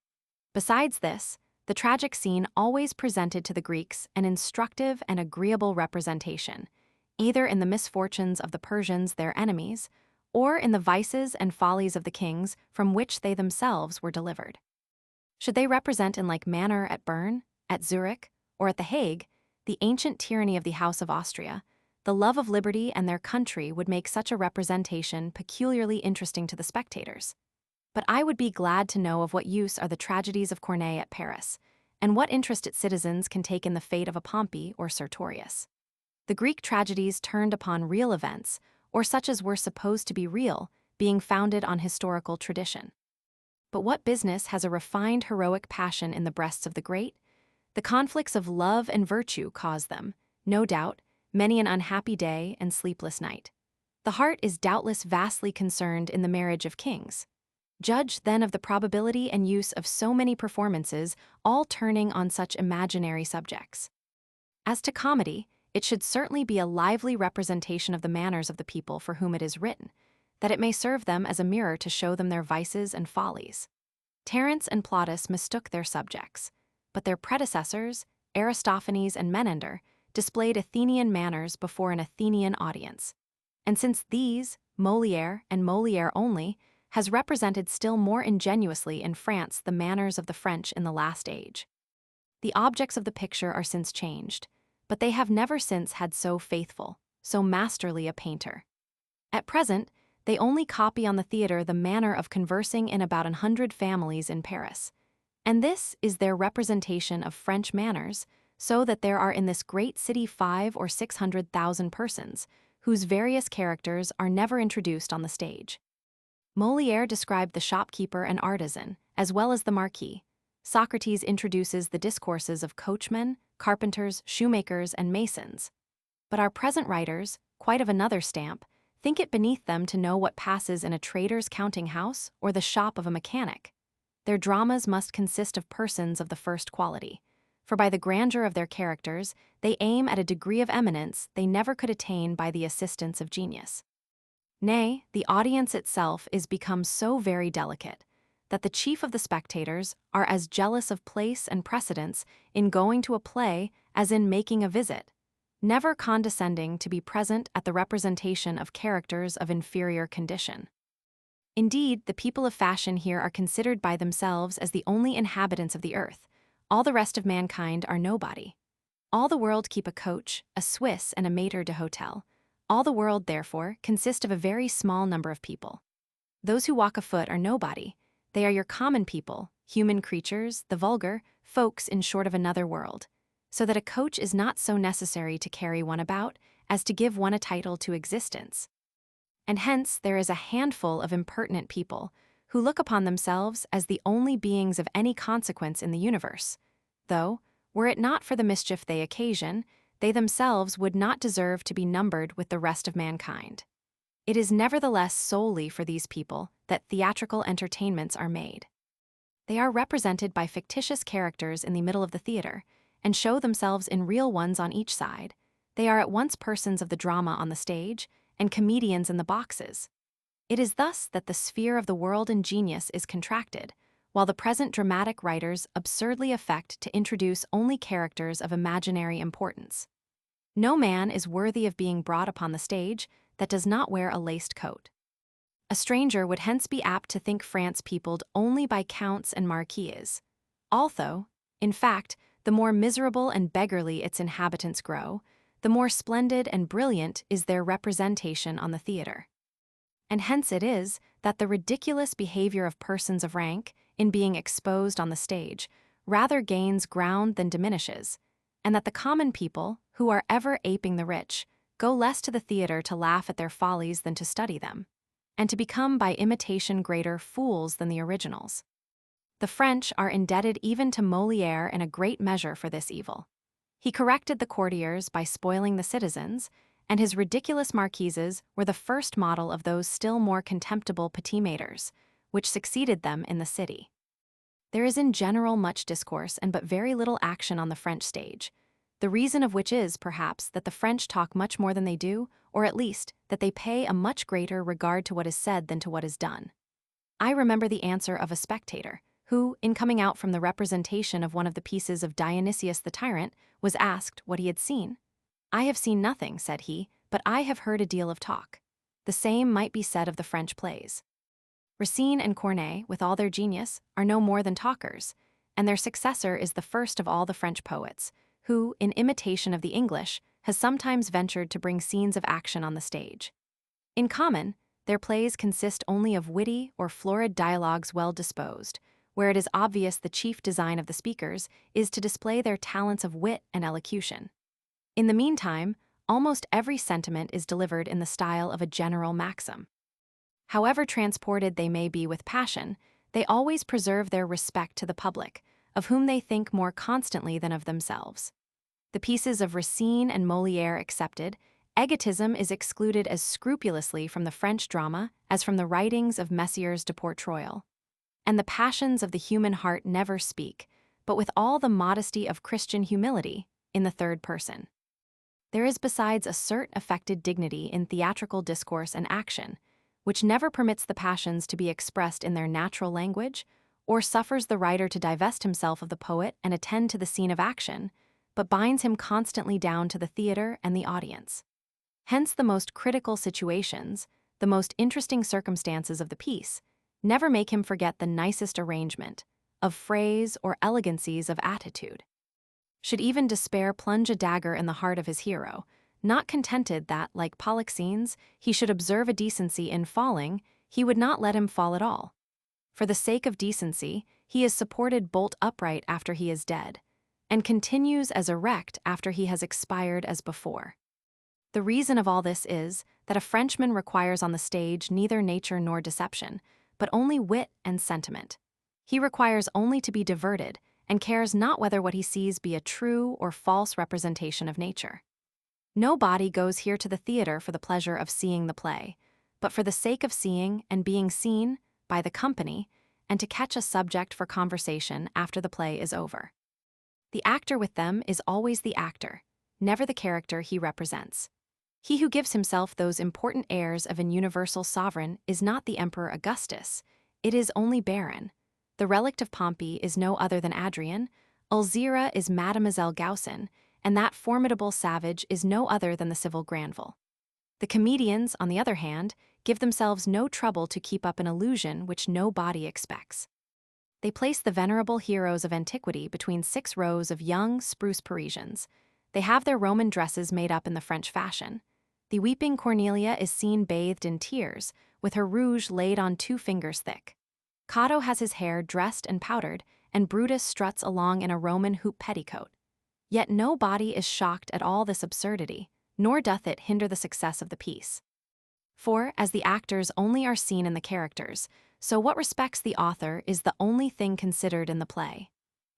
Besides this, the tragic scene always presented to the Greeks an instructive and agreeable representation, either in the misfortunes of the Persians, their enemies, or in the vices and follies of the kings from which they themselves were delivered. Should they represent in like manner at Bern, at Zurich, or at The Hague, the ancient tyranny of the House of Austria, the love of liberty and their country would make such a representation peculiarly interesting to the spectators. But I would be glad to know of what use are the tragedies of Corneille at Paris, and what interest its citizens can take in the fate of a Pompey or Sertorius. The Greek tragedies turned upon real events, or such as were supposed to be real, being founded on historical tradition. But what business has a refined heroic passion in the breasts of the great? The conflicts of love and virtue cause them, no doubt, many an unhappy day and sleepless night. The heart is doubtless vastly concerned in the marriage of kings. Judge then of the probability and use of so many performances, all turning on such imaginary subjects. As to comedy, it should certainly be a lively representation of the manners of the people for whom it is written, that it may serve them as a mirror to show them their vices and follies. Terence and Plautus mistook their subjects, but their predecessors, Aristophanes and Menander, displayed Athenian manners before an Athenian audience. And since these, Molière and Molière only, has represented still more ingenuously in France the manners of the French in the last age. The objects of the picture are since changed, but they have never since had so faithful, so masterly a painter. At present, they only copy on the theater the manner of conversing in about 100 families in Paris. And this is their representation of French manners, so that there are in this great city 500,000 or 600,000 persons, whose various characters are never introduced on the stage. Molière described the shopkeeper and artisan, as well as the marquis. Socrates introduces the discourses of coachmen, carpenters, shoemakers, and masons. But our present writers, quite of another stamp, think it beneath them to know what passes in a trader's counting house or the shop of a mechanic. Their dramas must consist of persons of the first quality, for by the grandeur of their characters, they aim at a degree of eminence they never could attain by the assistance of genius. Nay, the audience itself is become so very delicate, that the chief of the spectators are as jealous of place and precedence in going to a play as in making a visit. never condescending to be present at the representation of characters of inferior condition. Indeed, the people of fashion here are considered by themselves as the only inhabitants of the earth. All the rest of mankind are nobody. All the world keep a coach, a Swiss, and a maître d'hôtel. All the world, therefore, consist of a very small number of people. Those who walk afoot are nobody. They are your common people, human creatures, the vulgar, folks in short of another world. So that a coach is not so necessary to carry one about as to give one a title to existence. And hence there is a handful of impertinent people who look upon themselves as the only beings of any consequence in the universe, though, were it not for the mischief they occasion, they themselves would not deserve to be numbered with the rest of mankind. It is nevertheless solely for these people that theatrical entertainments are made. They are represented by fictitious characters in the middle of the theater, and show themselves in real ones on each side. They are at once persons of the drama on the stage and comedians in the boxes. It is thus that the sphere of the world and genius is contracted, while the present dramatic writers absurdly affect to introduce only characters of imaginary importance. No man is worthy of being brought upon the stage that does not wear a laced coat. A stranger would hence be apt to think France peopled only by counts and marquises. Although, in fact, the more miserable and beggarly its inhabitants grow, the more splendid and brilliant is their representation on the theater. And hence it is that the ridiculous behavior of persons of rank, in being exposed on the stage, rather gains ground than diminishes, and that the common people, who are ever aping the rich, go less to the theater to laugh at their follies than to study them, and to become by imitation greater fools than the originals. The French are indebted even to Molière in a great measure for this evil. He corrected the courtiers by spoiling the citizens, and his ridiculous marquises were the first model of those still more contemptible petit maîtres, which succeeded them in the city. There is in general much discourse and but very little action on the French stage, the reason of which is, perhaps, that the French talk much more than they do, or at least, that they pay a much greater regard to what is said than to what is done. I remember the answer of a spectator, who, in coming out from the representation of one of the pieces of Dionysius the Tyrant, was asked what he had seen. "I have seen nothing," said he, "but I have heard a deal of talk." The same might be said of the French plays. Racine and Corneille, with all their genius, are no more than talkers, and their successor is the first of all the French poets, who, in imitation of the English, has sometimes ventured to bring scenes of action on the stage. In common, their plays consist only of witty or florid dialogues well disposed, where it is obvious the chief design of the speakers is to display their talents of wit and elocution. In the meantime, almost every sentiment is delivered in the style of a general maxim. However transported they may be with passion, they always preserve their respect to the public, of whom they think more constantly than of themselves. The pieces of Racine and Molière excepted, egotism is excluded as scrupulously from the French drama as from the writings of Messieurs de Portroil. And the passions of the human heart never speak, but with all the modesty of Christian humility, in the third person. There is besides a certain affected dignity in theatrical discourse and action, which never permits the passions to be expressed in their natural language, or suffers the writer to divest himself of the poet and attend to the scene of action, but binds him constantly down to the theater and the audience. Hence the most critical situations, the most interesting circumstances of the piece, never make him forget the nicest arrangement, of phrase or elegancies of attitude. Should even despair plunge a dagger in the heart of his hero, not contented that, like Polixenes, he should observe a decency in falling, he would not let him fall at all. For the sake of decency, he is supported bolt upright after he is dead, and continues as erect after he has expired as before. The reason of all this is that a Frenchman requires on the stage neither nature nor deception, but only wit and sentiment. He requires only to be diverted, and cares not whether what he sees be a true or false representation of nature. No body goes here to the theater for the pleasure of seeing the play, but for the sake of seeing and being seen by the company, and to catch a subject for conversation after the play is over. The actor with them is always the actor, never the character he represents. He who gives himself those important airs of an universal sovereign is not the Emperor Augustus, it is only Baron. The relict of Pompey is no other than Adrian, Ulzira is Mademoiselle Gaussen, and that formidable savage is no other than the civil Granville. The comedians, on the other hand, give themselves no trouble to keep up an illusion which no body expects. They place the venerable heroes of antiquity between 6 rows of young, spruce Parisians. They have their Roman dresses made up in the French fashion. The weeping Cornelia is seen bathed in tears, with her rouge laid on 2 fingers thick. Cato has his hair dressed and powdered, and Brutus struts along in a Roman hoop petticoat. Yet no body is shocked at all this absurdity, nor doth it hinder the success of the piece. For, as the actors only are seen in the characters, so what respects the author is the only thing considered in the play.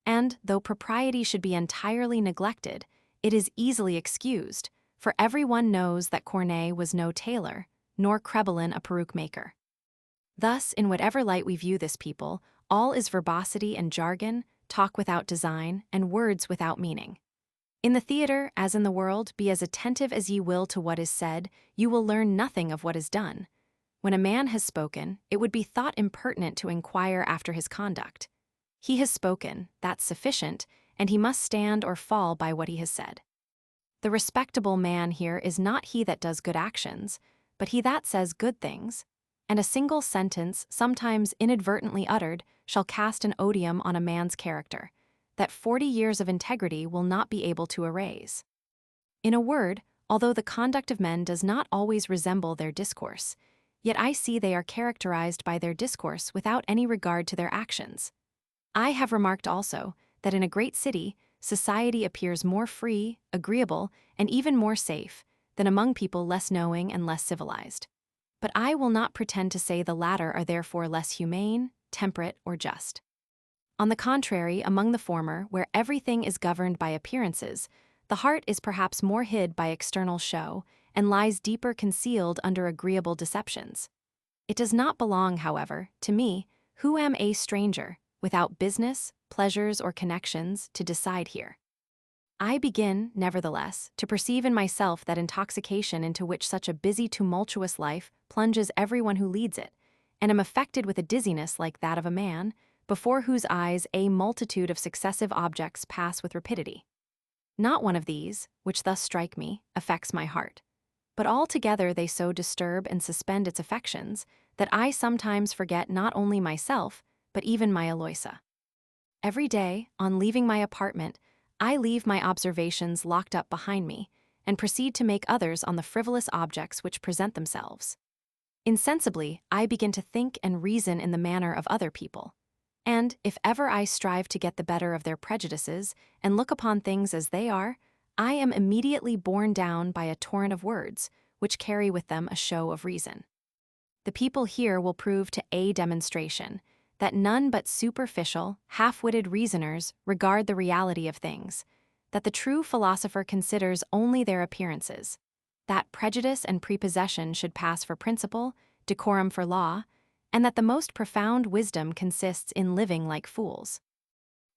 And, though propriety should be entirely neglected, it is easily excused, for everyone knows that Corneille was no tailor, nor Crebelin a peruke maker. Thus, in whatever light we view this people, all is verbosity and jargon, talk without design, and words without meaning. In the theatre, as in the world, be as attentive as ye will to what is said, you will learn nothing of what is done. When a man has spoken, it would be thought impertinent to inquire after his conduct. He has spoken, that's sufficient, and he must stand or fall by what he has said. The respectable man here is not he that does good actions, but he that says good things, and a single sentence, sometimes inadvertently uttered, shall cast an odium on a man's character, that 40 years of integrity will not be able to erase. In a word, although the conduct of men does not always resemble their discourse, yet I see they are characterized by their discourse without any regard to their actions. I have remarked also that in a great city, society appears more free, agreeable, and even more safe than among people less knowing and less civilized. But I will not pretend to say the latter are therefore less humane, temperate, or just. On the contrary, among the former, where everything is governed by appearances, the heart is perhaps more hid by external show and lies deeper concealed under agreeable deceptions. It does not belong, however, to me, who am a stranger, without business, pleasures, or connections, to decide here. I begin, nevertheless, to perceive in myself that intoxication into which such a busy, tumultuous life plunges everyone who leads it, and am affected with a dizziness like that of a man, before whose eyes a multitude of successive objects pass with rapidity. Not one of these, which thus strike me, affects my heart, but altogether they so disturb and suspend its affections that I sometimes forget not only myself, but even my Eloisa. Every day, on leaving my apartment, I leave my observations locked up behind me, and proceed to make others on the frivolous objects which present themselves. Insensibly, I begin to think and reason in the manner of other people. And, if ever I strive to get the better of their prejudices and look upon things as they are, I am immediately borne down by a torrent of words, which carry with them a show of reason. The people here will prove to a demonstration that none but superficial, half-witted reasoners regard the reality of things, that the true philosopher considers only their appearances, that prejudice and prepossession should pass for principle, decorum for law, and that the most profound wisdom consists in living like fools.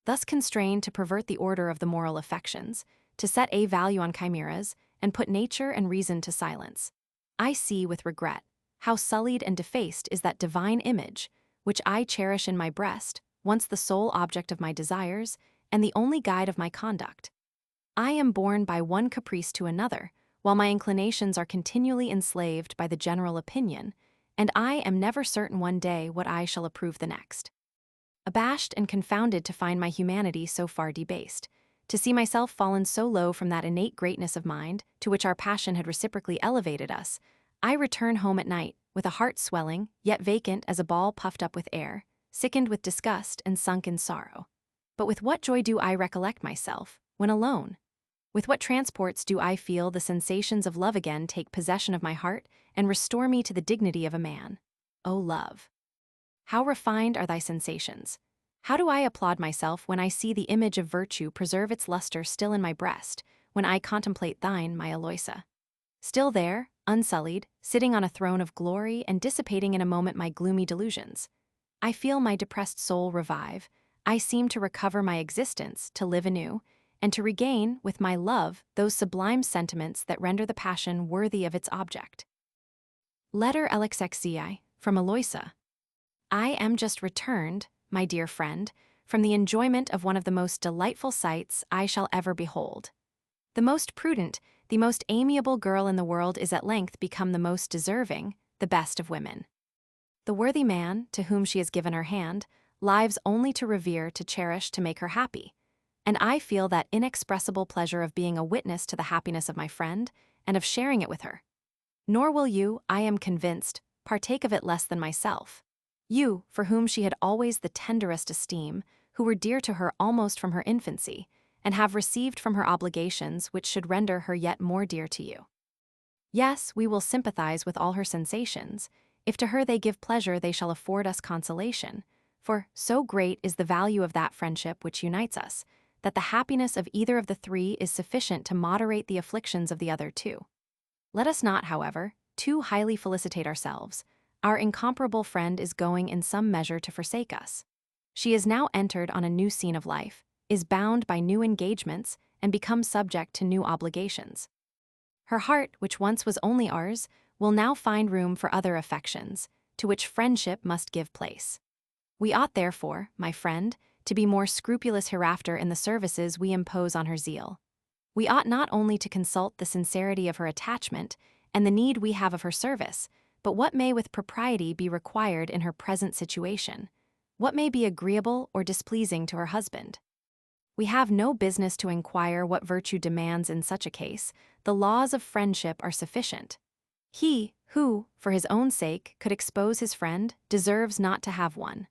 Thus constrained to pervert the order of the moral affections, to set a value on chimeras, and put nature and reason to silence, I see with regret how sullied and defaced is that divine image which I cherish in my breast, once the sole object of my desires, and the only guide of my conduct. I am borne by one caprice to another, while my inclinations are continually enslaved by the general opinion, and I am never certain one day what I shall approve the next. Abashed and confounded to find my humanity so far debased, to see myself fallen so low from that innate greatness of mind to which our passion had reciprocally elevated us, I return home at night, with a heart swelling, yet vacant as a ball puffed up with air, sickened with disgust and sunk in sorrow. But with what joy do I recollect myself, when alone? With what transports do I feel the sensations of love again take possession of my heart and restore me to the dignity of a man? O love! How refined are thy sensations! How do I applaud myself when I see the image of virtue preserve its luster still in my breast, when I contemplate thine, my Eloisa. Still there, unsullied, sitting on a throne of glory and dissipating in a moment my gloomy delusions. I feel my depressed soul revive, I seem to recover my existence, to live anew, and to regain, with my love, those sublime sentiments that render the passion worthy of its object. Letter LXXI, from Eloisa. I am just returned, my dear friend, from the enjoyment of one of the most delightful sights I shall ever behold. The most prudent, the most amiable girl in the world is at length become the most deserving, the best of women. The worthy man, to whom she has given her hand, lives only to revere, to cherish, to make her happy. And I feel that inexpressible pleasure of being a witness to the happiness of my friend, and of sharing it with her. Nor will you, I am convinced, partake of it less than myself. You, for whom she had always the tenderest esteem, who were dear to her almost from her infancy, and have received from her obligations which should render her yet more dear to you. Yes, we will sympathize with all her sensations. If to her they give pleasure, they shall afford us consolation, for so great is the value of that friendship which unites us, that the happiness of either of the three is sufficient to moderate the afflictions of the other two. Let us not, however, too highly felicitate ourselves. Our incomparable friend is going in some measure to forsake us. She is now entered on a new scene of life, is bound by new engagements, and becomes subject to new obligations. Her heart, which once was only ours, will now find room for other affections, to which friendship must give place. We ought therefore, my friend, to be more scrupulous hereafter in the services we impose on her zeal. We ought not only to consult the sincerity of her attachment and the need we have of her service, but what may with propriety be required in her present situation, what may be agreeable or displeasing to her husband. We have no business to inquire what virtue demands in such a case. The laws of friendship are sufficient. He, who, for his own sake, could expose his friend, deserves not to have one.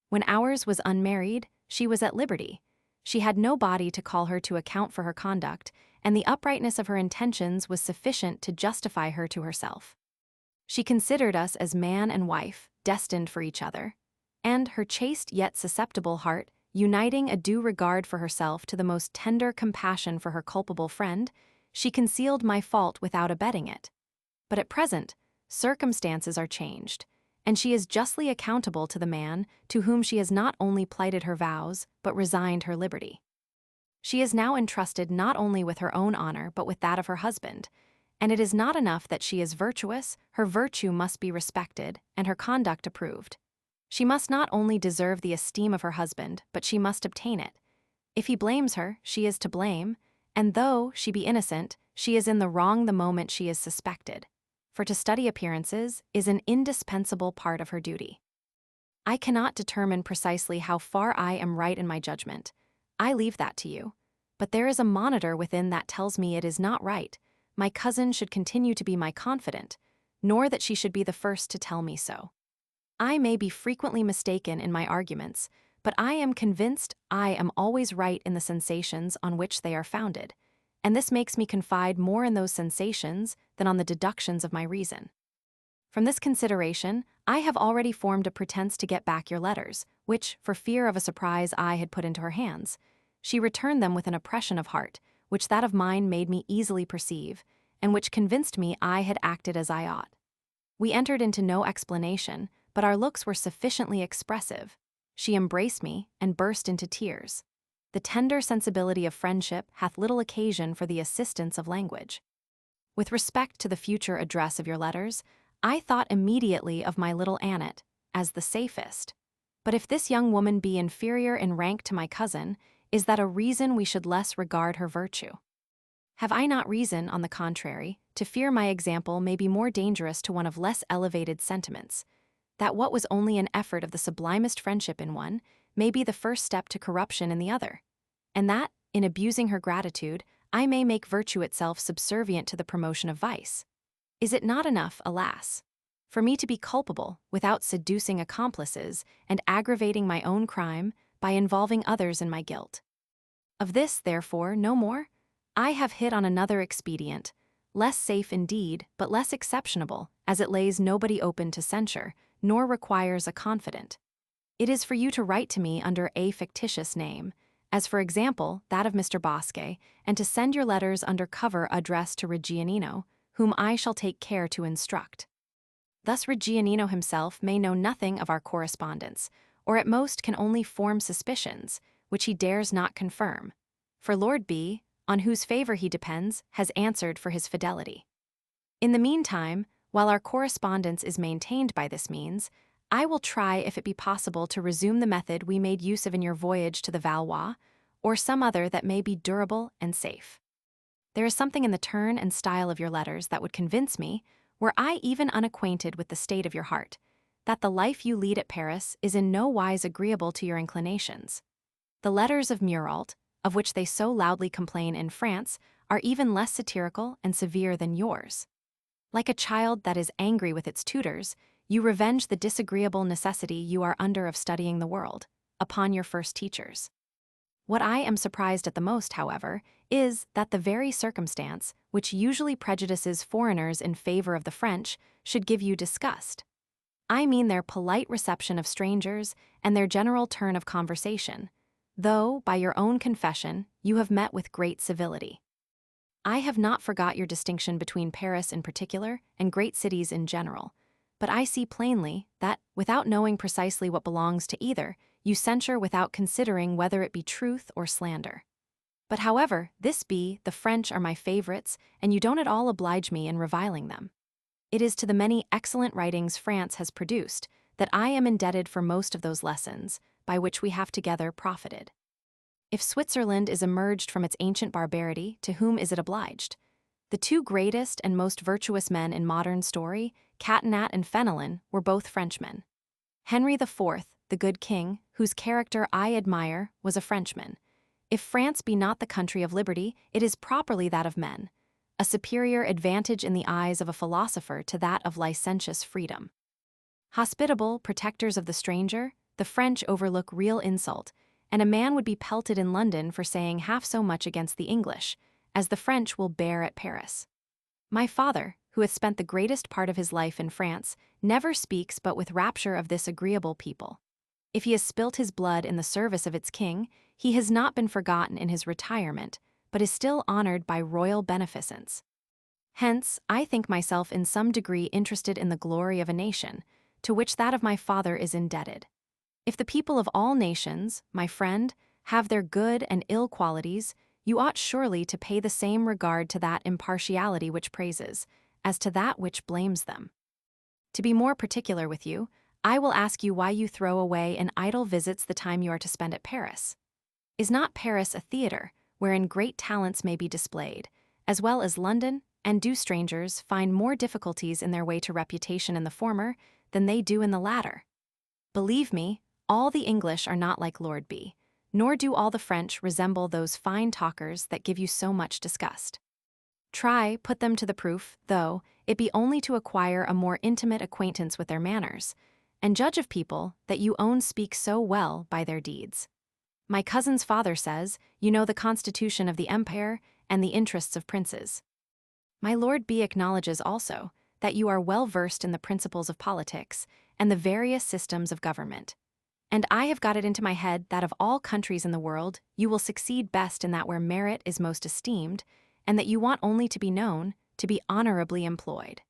When ours was unmarried, she was at liberty. She had no body to call her to account for her conduct, and the uprightness of her intentions was sufficient to justify her to herself. She considered us as man and wife, destined for each other, and her chaste yet susceptible heart, uniting a due regard for herself to the most tender compassion for her culpable friend, she concealed my fault without abetting it. But at present, circumstances are changed, and she is justly accountable to the man to whom she has not only plighted her vows, but resigned her liberty. She is now entrusted not only with her own honor, but with that of her husband, and it is not enough that she is virtuous, her virtue must be respected, and her conduct approved. She must not only deserve the esteem of her husband, but she must obtain it. If he blames her, she is to blame, and though she be innocent, she is in the wrong the moment she is suspected, for to study appearances is an indispensable part of her duty. I cannot determine precisely how far I am right in my judgment. I leave that to you. But there is a monitor within that tells me it is not right. My cousin should continue to be my confidant, nor that she should be the first to tell me so. I may be frequently mistaken in my arguments, but I am convinced I am always right in the sensations on which they are founded, and this makes me confide more in those sensations than on the deductions of my reason. From this consideration, I have already formed a pretense to get back your letters, which, for fear of a surprise I had put into her hands, she returned them with an oppression of heart, which that of mine made me easily perceive, and which convinced me I had acted as I ought. We entered into no explanation, but our looks were sufficiently expressive. She embraced me and burst into tears. The tender sensibility of friendship hath little occasion for the assistance of language. With respect to the future address of your letters, I thought immediately of my little Annette as the safest. But if this young woman be inferior in rank to my cousin, is that a reason we should less regard her virtue? Have I not reason, on the contrary, to fear my example may be more dangerous to one of less elevated sentiments, that what was only an effort of the sublimest friendship in one may be the first step to corruption in the other, and that, in abusing her gratitude, I may make virtue itself subservient to the promotion of vice? Is it not enough, alas, for me to be culpable without seducing accomplices and aggravating my own crime by involving others in my guilt? Of this, therefore, no more? I have hit on another expedient, less safe indeed, but less exceptionable, as it lays nobody open to censure, nor requires a confidant. It is for you to write to me under a fictitious name, as for example that of Mr. Bosque, and to send your letters under cover addressed to Reggianino, whom I shall take care to instruct. Thus Reggianino himself may know nothing of our correspondence, or at most can only form suspicions, which he dares not confirm, for Lord B., on whose favor he depends, has answered for his fidelity. In the meantime, while our correspondence is maintained by this means, I will try if it be possible to resume the method we made use of in your voyage to the Valois, or some other that may be durable and safe. There is something in the turn and style of your letters that would convince me, were I even unacquainted with the state of your heart, that the life you lead at Paris is in no wise agreeable to your inclinations. The letters of Muralt, of which they so loudly complain in France, are even less satirical and severe than yours. Like a child that is angry with its tutors, you revenge the disagreeable necessity you are under of studying the world, upon your first teachers. What I am surprised at the most, however, is that the very circumstance, which usually prejudices foreigners in favor of the French, should give you disgust. I mean their polite reception of strangers and their general turn of conversation, though, by your own confession, you have met with great civility. I have not forgot your distinction between Paris in particular and great cities in general, but I see plainly that, without knowing precisely what belongs to either, you censure without considering whether it be truth or slander. But however this be, the French are my favorites, and you don't at all oblige me in reviling them. It is to the many excellent writings France has produced that I am indebted for most of those lessons, by which we have together profited. If Switzerland is emerged from its ancient barbarity, to whom is it obliged? The two greatest and most virtuous men in modern story, Catinat and Fenelon, were both Frenchmen. Henry IV, the good king, whose character I admire, was a Frenchman. If France be not the country of liberty, it is properly that of men, a superior advantage in the eyes of a philosopher to that of licentious freedom. Hospitable, protectors of the stranger, the French overlook real insult, and a man would be pelted in London for saying half so much against the English, as the French will bear at Paris. My father, who hath spent the greatest part of his life in France, never speaks but with rapture of this agreeable people. If he has spilt his blood in the service of its king, he has not been forgotten in his retirement, but is still honored by royal beneficence. Hence, I think myself in some degree interested in the glory of a nation, to which that of my father is indebted. If the people of all nations, my friend, have their good and ill qualities, you ought surely to pay the same regard to that impartiality which praises, as to that which blames them. To be more particular with you, I will ask you why you throw away in idle visits the time you are to spend at Paris. Is not Paris a theater, wherein great talents may be displayed, as well as London, and do strangers find more difficulties in their way to reputation in the former than they do in the latter? Believe me, all the English are not like Lord B, nor do all the French resemble those fine talkers that give you so much disgust. Try, put them to the proof, though it be only to acquire a more intimate acquaintance with their manners, and judge of people that you own speak so well by their deeds. My cousin's father says, you know the constitution of the empire and the interests of princes. My Lord B acknowledges also that you are well versed in the principles of politics and the various systems of government. And I have got it into my head that of all countries in the world, you will succeed best in that where merit is most esteemed, and that you want only to be known, to be honorably employed.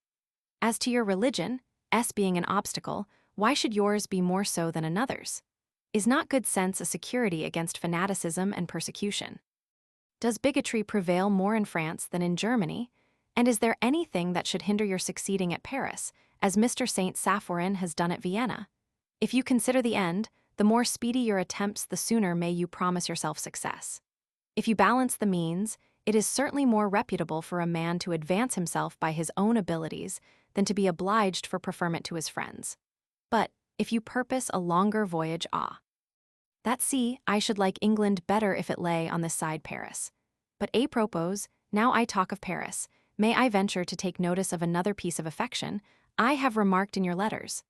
As to your religion, S being an obstacle, why should yours be more so than another's? Is not good sense a security against fanaticism and persecution? Does bigotry prevail more in France than in Germany? And is there anything that should hinder your succeeding at Paris, as Mr. Saint Saphorin has done at Vienna? If you consider the end, the more speedy your attempts, the sooner may you promise yourself success. If you balance the means, it is certainly more reputable for a man to advance himself by his own abilities than to be obliged for preferment to his friends. But, if you purpose a longer voyage, that sea, I should like England better if it lay on this side Paris. But a propos, now I talk of Paris, may I venture to take notice of another piece of affection I have remarked in your letters?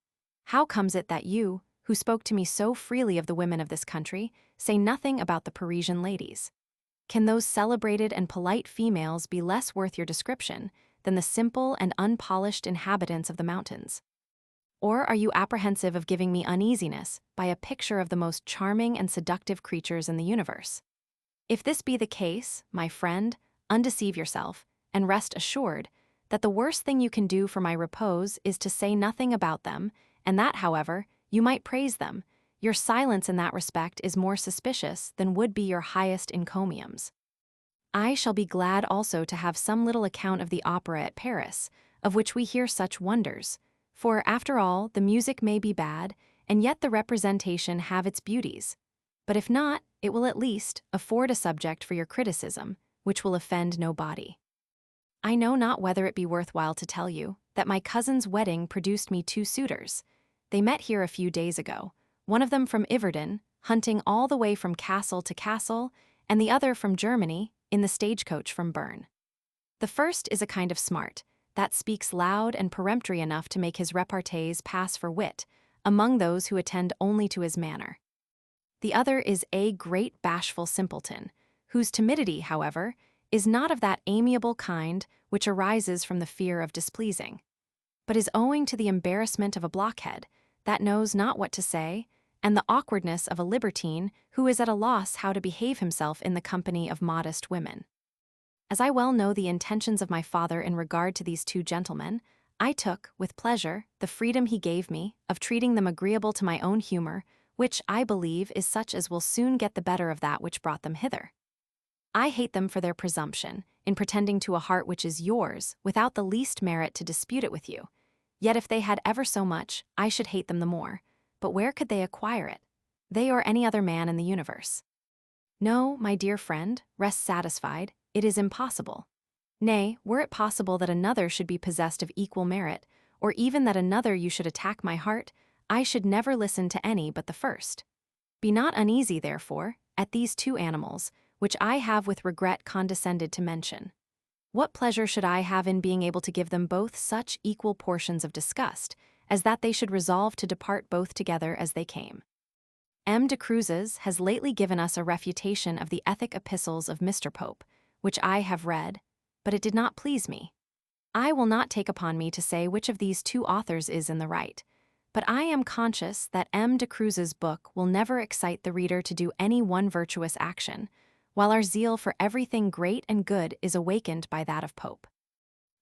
How comes it that you, who spoke to me so freely of the women of this country, say nothing about the Parisian ladies? Can those celebrated and polite females be less worth your description than the simple and unpolished inhabitants of the mountains? Or are you apprehensive of giving me uneasiness by a picture of the most charming and seductive creatures in the universe? If this be the case, my friend, undeceive yourself, and rest assured that the worst thing you can do for my repose is to say nothing about them, and that, however, you might praise them. Your silence in that respect is more suspicious than would be your highest encomiums. I shall be glad also to have some little account of the opera at Paris, of which we hear such wonders. For, after all, the music may be bad, and yet the representation have its beauties. But if not, it will at least afford a subject for your criticism, which will offend no body. I know not whether it be worthwhile to tell you that my cousin's wedding produced me 2 suitors. They met here a few days ago, one of them from Iverdon, hunting all the way from castle to castle, and the other from Germany, in the stagecoach from Bern. The first is a kind of smart, that speaks loud and peremptory enough to make his repartees pass for wit, among those who attend only to his manner. The other is a great bashful simpleton, whose timidity, however, is not of that amiable kind which arises from the fear of displeasing, but is owing to the embarrassment of a blockhead that knows not what to say, and the awkwardness of a libertine who is at a loss how to behave himself in the company of modest women. As I well know the intentions of my father in regard to these 2 gentlemen, I took, with pleasure, the freedom he gave me of treating them agreeable to my own humor, which, I believe, is such as will soon get the better of that which brought them hither. I hate them for their presumption, in pretending to a heart which is yours, without the least merit to dispute it with you. Yet if they had ever so much, I should hate them the more. But where could they acquire it? They or any other man in the universe? No, my dear friend, rest satisfied, it is impossible. Nay, were it possible that another should be possessed of equal merit, or even that another you should attack my heart, I should never listen to any but the first. Be not uneasy, therefore, at these 2 animals, which I have with regret condescended to mention. What pleasure should I have in being able to give them both such equal portions of disgust, as that they should resolve to depart both together as they came? M. de Cruzes has lately given us a refutation of the ethic epistles of Mr. Pope, which I have read, but it did not please me. I will not take upon me to say which of these 2 authors is in the right, but I am conscious that M. de Cruzes' book will never excite the reader to do any one virtuous action, while our zeal for everything great and good is awakened by that of Pope.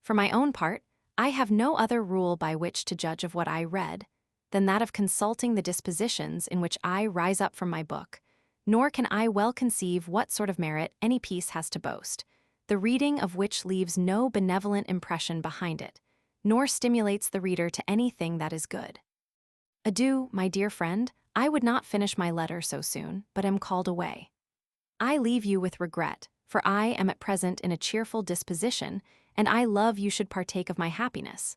For my own part, I have no other rule by which to judge of what I read than that of consulting the dispositions in which I rise up from my book, nor can I well conceive what sort of merit any piece has to boast, the reading of which leaves no benevolent impression behind it, nor stimulates the reader to anything that is good. Adieu, my dear friend, I would not finish my letter so soon, but am called away. I leave you with regret, for I am at present in a cheerful disposition, and I love you should partake of my happiness.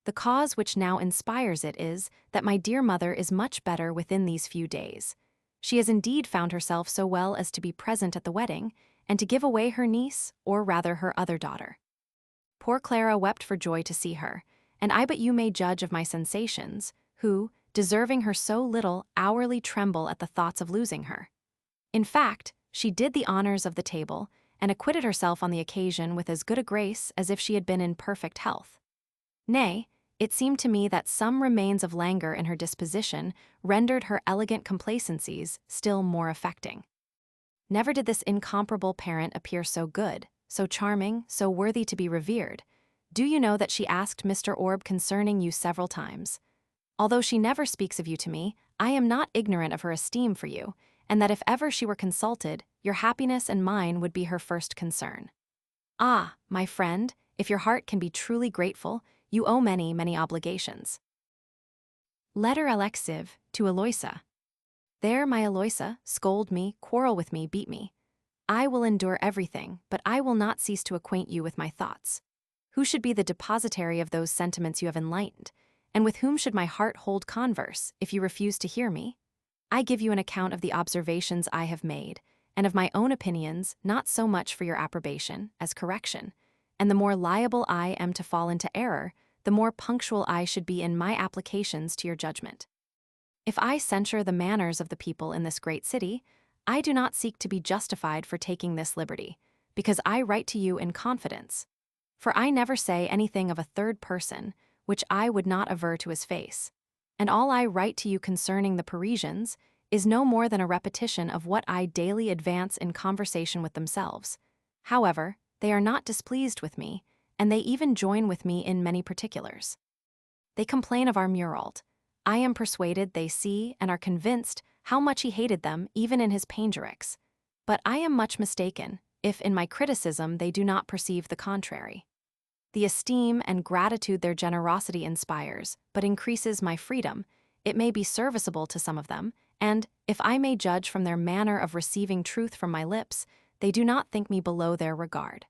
The cause which now inspires it is that my dear mother is much better within these few days. She has indeed found herself so well as to be present at the wedding, and to give away her niece, or rather her other daughter. Poor Clara wept for joy to see her, and I but you may judge of my sensations, who, deserving her so little, hourly tremble at the thoughts of losing her. In fact, she did the honors of the table, and acquitted herself on the occasion with as good a grace as if she had been in perfect health. Nay, it seemed to me that some remains of languor in her disposition rendered her elegant complacencies still more affecting. Never did this incomparable parent appear so good, so charming, so worthy to be revered. Do you know that she asked Mr. Orb concerning you several times? Although she never speaks of you to me, I am not ignorant of her esteem for you, and that if ever she were consulted, your happiness and mine would be her first concern. Ah, my friend, if your heart can be truly grateful, you owe many, many obligations. Letter Alexiv to Eloisa. There, my Eloisa, scold me, quarrel with me, beat me. I will endure everything, but I will not cease to acquaint you with my thoughts. Who should be the depositary of those sentiments you have enlightened, and with whom should my heart hold converse, if you refuse to hear me? I give you an account of the observations I have made, and of my own opinions, not so much for your approbation as correction, and the more liable I am to fall into error, the more punctual I should be in my applications to your judgment. If I censure the manners of the people in this great city, I do not seek to be justified for taking this liberty, because I write to you in confidence. For I never say anything of a third person, which I would not aver to his face. And all I write to you concerning the Parisians is no more than a repetition of what I daily advance in conversation with themselves. However, they are not displeased with me, and they even join with me in many particulars. They complain of our Muralt. I am persuaded they see and are convinced how much he hated them even in his panegyrics. But I am much mistaken, if in my criticism they do not perceive the contrary. The esteem and gratitude their generosity inspires, but increases my freedom, it may be serviceable to some of them, and, if I may judge from their manner of receiving truth from my lips, they do not think me below their regard.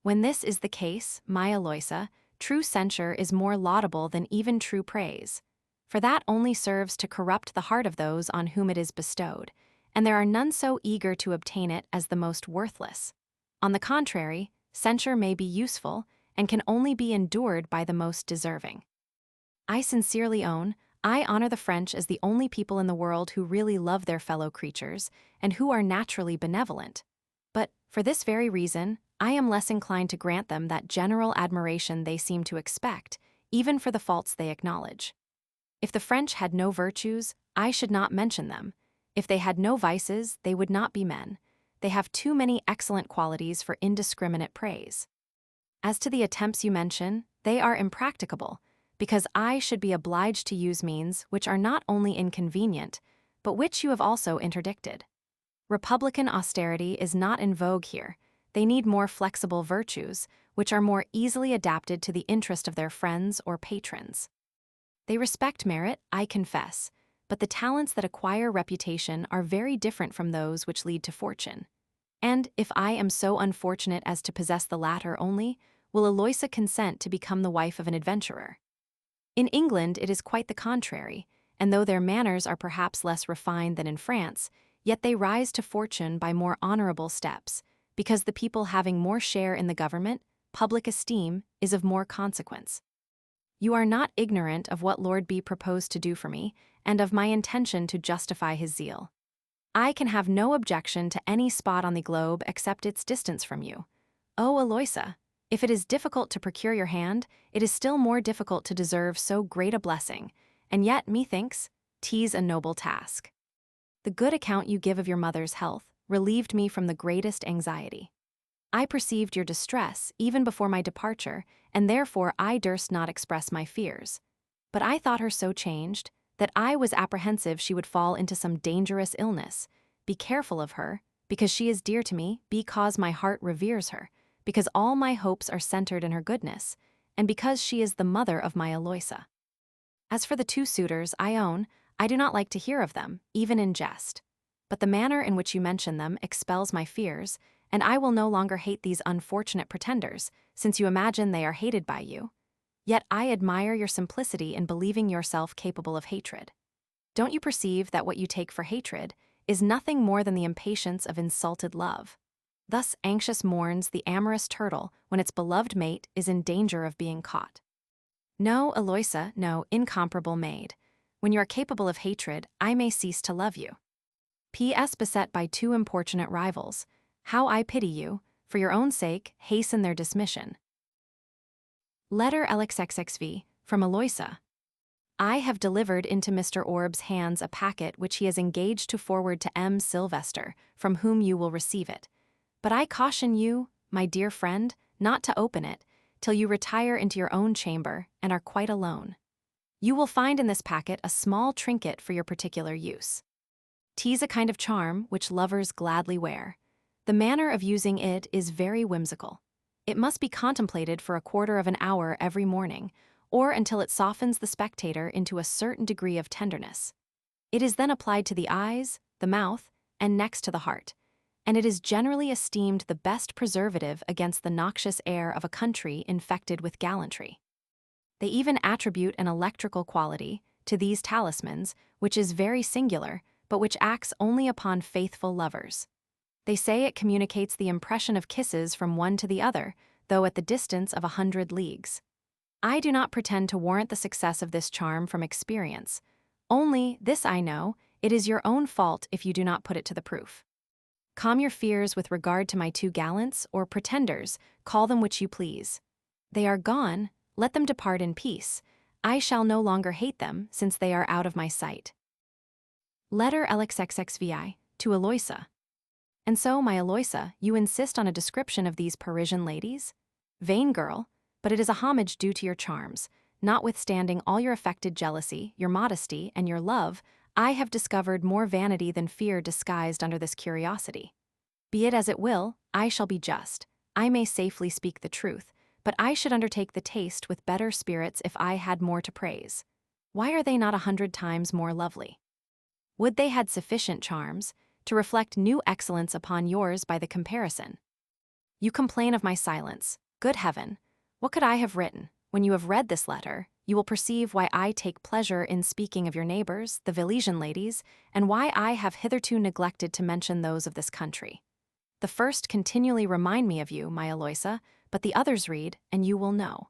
When this is the case, my Eloisa, true censure is more laudable than even true praise, for that only serves to corrupt the heart of those on whom it is bestowed, and there are none so eager to obtain it as the most worthless. On the contrary, censure may be useful, and can only be endured by the most deserving. I sincerely own, I honor the French as the only people in the world who really love their fellow creatures, and who are naturally benevolent. But, for this very reason, I am less inclined to grant them that general admiration they seem to expect, even for the faults they acknowledge. If the French had no virtues, I should not mention them. If they had no vices, they would not be men. They have too many excellent qualities for indiscriminate praise. As to the attempts you mention, they are impracticable, because I should be obliged to use means which are not only inconvenient, but which you have also interdicted. Republican austerity is not in vogue here. They need more flexible virtues, which are more easily adapted to the interest of their friends or patrons. They respect merit, I confess, but the talents that acquire reputation are very different from those which lead to fortune. And, if I am so unfortunate as to possess the latter only, will Eloisa consent to become the wife of an adventurer? In England it is quite the contrary, and though their manners are perhaps less refined than in France, yet they rise to fortune by more honorable steps, because the people having more share in the government, public esteem is of more consequence. You are not ignorant of what Lord B proposed to do for me, and of my intention to justify his zeal. I can have no objection to any spot on the globe except its distance from you. Oh, Eloisa, if it is difficult to procure your hand, it is still more difficult to deserve so great a blessing, and yet, methinks, 'tis a noble task. The good account you give of your mother's health relieved me from the greatest anxiety. I perceived your distress even before my departure, and therefore I durst not express my fears. But I thought her so changed that I was apprehensive she would fall into some dangerous illness. Be careful of her, because she is dear to me, because my heart reveres her, because all my hopes are centered in her goodness, and because she is the mother of my Eloisa. As for the two suitors, I own, I do not like to hear of them, even in jest. But the manner in which you mention them expels my fears, and I will no longer hate these unfortunate pretenders, since you imagine they are hated by you. Yet I admire your simplicity in believing yourself capable of hatred. Don't you perceive that what you take for hatred is nothing more than the impatience of insulted love? Thus anxious mourns the amorous turtle when its beloved mate is in danger of being caught. No, Eloisa, no, incomparable maid. When you are capable of hatred, I may cease to love you. P.S. Beset by two importunate rivals, how I pity you, for your own sake, hasten their dismission. Letter LXXXV, from Eloisa. I have delivered into Mr. Orb's hands a packet which he has engaged to forward to M. Sylvester, from whom you will receive it. But I caution you, my dear friend, not to open it, till you retire into your own chamber and are quite alone. You will find in this packet a small trinket for your particular use. 'Tis a kind of charm which lovers gladly wear. The manner of using it is very whimsical. It must be contemplated for a quarter of an hour every morning, or until it softens the spectator into a certain degree of tenderness. It is then applied to the eyes, the mouth, and next to the heart, and it is generally esteemed the best preservative against the noxious air of a country infected with gallantry. They even attribute an electrical quality to these talismans, which is very singular, but which acts only upon faithful lovers. They say it communicates the impression of kisses from one to the other, though at the distance of 100 leagues. I do not pretend to warrant the success of this charm from experience. Only, this I know, it is your own fault if you do not put it to the proof. Calm your fears with regard to my two gallants, or pretenders, call them which you please. They are gone, let them depart in peace. I shall no longer hate them, since they are out of my sight. Letter LXXXVI, to Eloisa. And so, my Eloisa, you insist on a description of these Parisian ladies? Vain girl, but it is a homage due to your charms. Notwithstanding all your affected jealousy, your modesty, and your love, I have discovered more vanity than fear disguised under this curiosity. Be it as it will, I shall be just. I may safely speak the truth, but I should undertake the taste with better spirits if I had more to praise. Why are they not 100 times more lovely? Would they had sufficient charms, to reflect new excellence upon yours by the comparison. You complain of my silence. Good heaven! What could I have written? When you have read this letter, you will perceive why I take pleasure in speaking of your neighbors, the Vilesian ladies, and why I have hitherto neglected to mention those of this country. The first continually remind me of you, my Eloisa, but the others read, and you will know.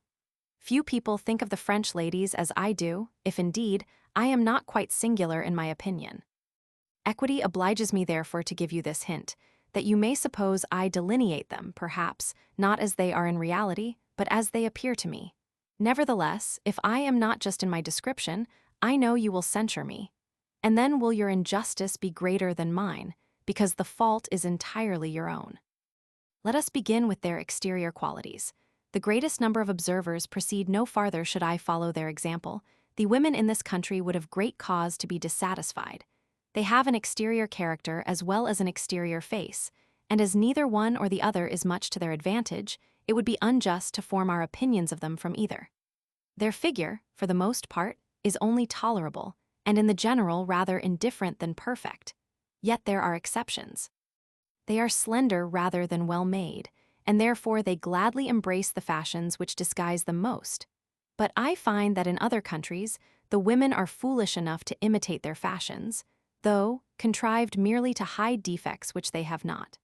Few people think of the French ladies as I do, if indeed, I am not quite singular in my opinion. Equity obliges me therefore to give you this hint, that you may suppose I delineate them, perhaps, not as they are in reality, but as they appear to me. Nevertheless, if I am not just in my description, I know you will censure me. And then will your injustice be greater than mine, because the fault is entirely your own. Let us begin with their exterior qualities. The greatest number of observers proceed no farther should I follow their example. The women in this country would have great cause to be dissatisfied. They have an exterior character as well as an exterior face, and as neither one or the other is much to their advantage, it would be unjust to form our opinions of them from either. Their figure, for the most part, is only tolerable, and in the general rather indifferent than perfect. Yet there are exceptions. They are slender rather than well-made, and therefore they gladly embrace the fashions which disguise them most. But I find that in other countries, the women are foolish enough to imitate their fashions, though contrived merely to hide defects which they have not.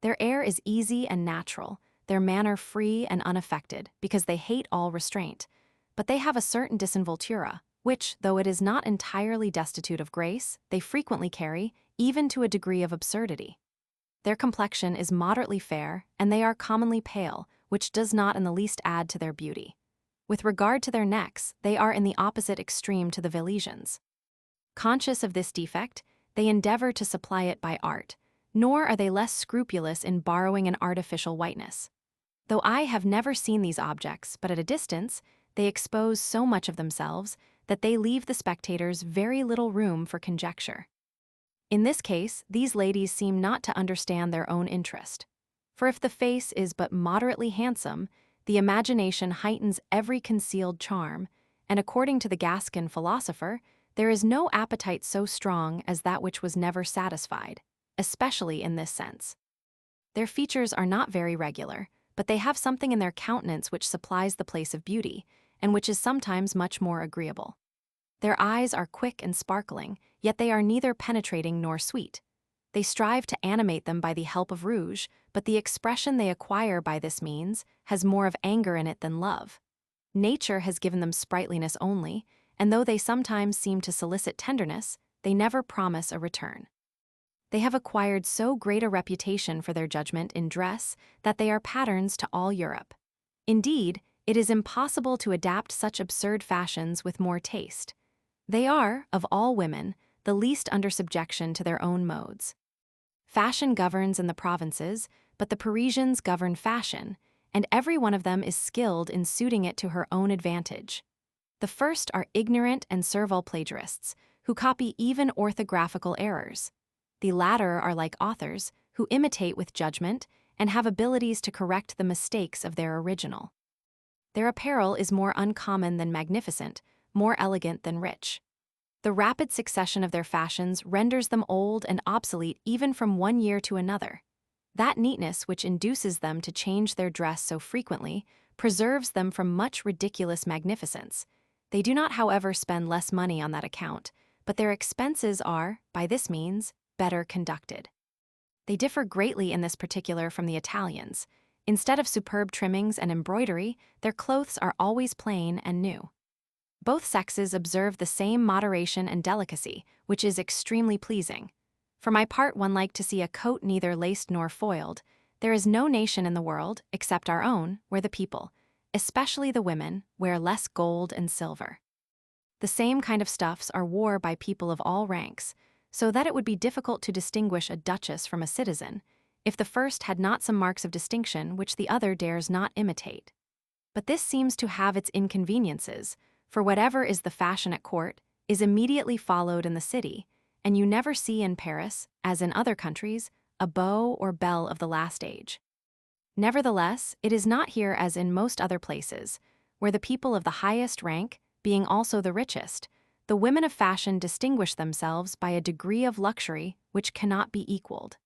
Their air is easy and natural, their manner free and unaffected, because they hate all restraint, but they have a certain disinvoltura, which, though it is not entirely destitute of grace, they frequently carry, even to a degree of absurdity. Their complexion is moderately fair, and they are commonly pale, which does not in the least add to their beauty. With regard to their necks, they are in the opposite extreme to the Vilesians. Conscious of this defect, they endeavor to supply it by art, nor are they less scrupulous in borrowing an artificial whiteness. Though I have never seen these objects, but at a distance, they expose so much of themselves that they leave the spectators very little room for conjecture. In this case, these ladies seem not to understand their own interest. For if the face is but moderately handsome, the imagination heightens every concealed charm, and according to the Gascon philosopher, there is no appetite so strong as that which was never satisfied, especially in this sense. Their features are not very regular, but they have something in their countenance which supplies the place of beauty, and which is sometimes much more agreeable. Their eyes are quick and sparkling, yet they are neither penetrating nor sweet. They strive to animate them by the help of rouge, but the expression they acquire by this means has more of anger in it than love. Nature has given them sprightliness only, and though they sometimes seem to solicit tenderness, they never promise a return. They have acquired so great a reputation for their judgment in dress that they are patterns to all Europe. Indeed, it is impossible to adapt such absurd fashions with more taste. They are, of all women, the least under subjection to their own modes. Fashion governs in the provinces, but the Parisians govern fashion, and every one of them is skilled in suiting it to her own advantage. The first are ignorant and servile plagiarists, who copy even orthographical errors. The latter are like authors, who imitate with judgment and have abilities to correct the mistakes of their original. Their apparel is more uncommon than magnificent, more elegant than rich. The rapid succession of their fashions renders them old and obsolete even from one year to another. That neatness which induces them to change their dress so frequently preserves them from much ridiculous magnificence. They do not, however, spend less money on that account, but their expenses are, by this means, better conducted. They differ greatly in this particular from the Italians. Instead of superb trimmings and embroidery, their clothes are always plain and new. Both sexes observe the same moderation and delicacy, which is extremely pleasing. For my part, one liked to see a coat neither laced nor foiled. There is no nation in the world, except our own, where the people, especially the women, wear less gold and silver. The same kind of stuffs are worn by people of all ranks, so that it would be difficult to distinguish a duchess from a citizen, if the first had not some marks of distinction which the other dares not imitate. But this seems to have its inconveniences, for whatever is the fashion at court is immediately followed in the city, and you never see in Paris, as in other countries, a beau or belle of the last age. Nevertheless, it is not here as in most other places, where the people of the highest rank, being also the richest, the women of fashion distinguish themselves by a degree of luxury which cannot be equaled.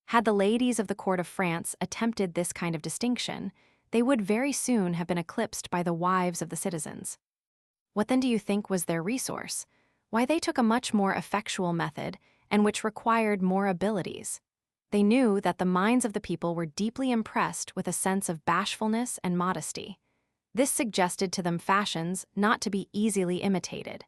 Had the ladies of the court of France attempted this kind of distinction, they would very soon have been eclipsed by the wives of the citizens. What then do you think was their resource? Why, they took a much more effectual method, and which required more abilities. They knew that the minds of the people were deeply impressed with a sense of bashfulness and modesty. This suggested to them fashions not to be easily imitated.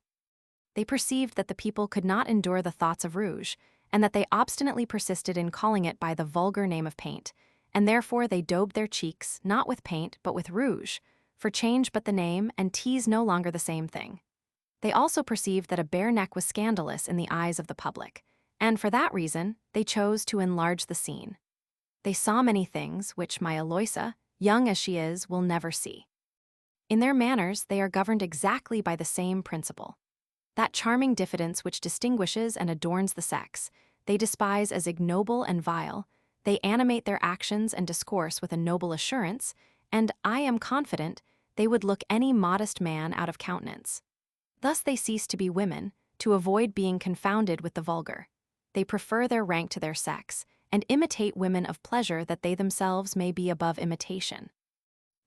They perceived that the people could not endure the thoughts of rouge, and that they obstinately persisted in calling it by the vulgar name of paint, and therefore they daubed their cheeks not with paint but with rouge, for change but the name and tease no longer the same thing. They also perceived that a bare neck was scandalous in the eyes of the public, and for that reason they chose to enlarge the scene. They saw many things which my Eloisa, young as she is, will never see. In their manners they are governed exactly by the same principle. That charming diffidence which distinguishes and adorns the sex, they despise as ignoble and vile. They animate their actions and discourse with a noble assurance, and I am confident they would look any modest man out of countenance. Thus they cease to be women, to avoid being confounded with the vulgar. They prefer their rank to their sex, and imitate women of pleasure that they themselves may be above imitation.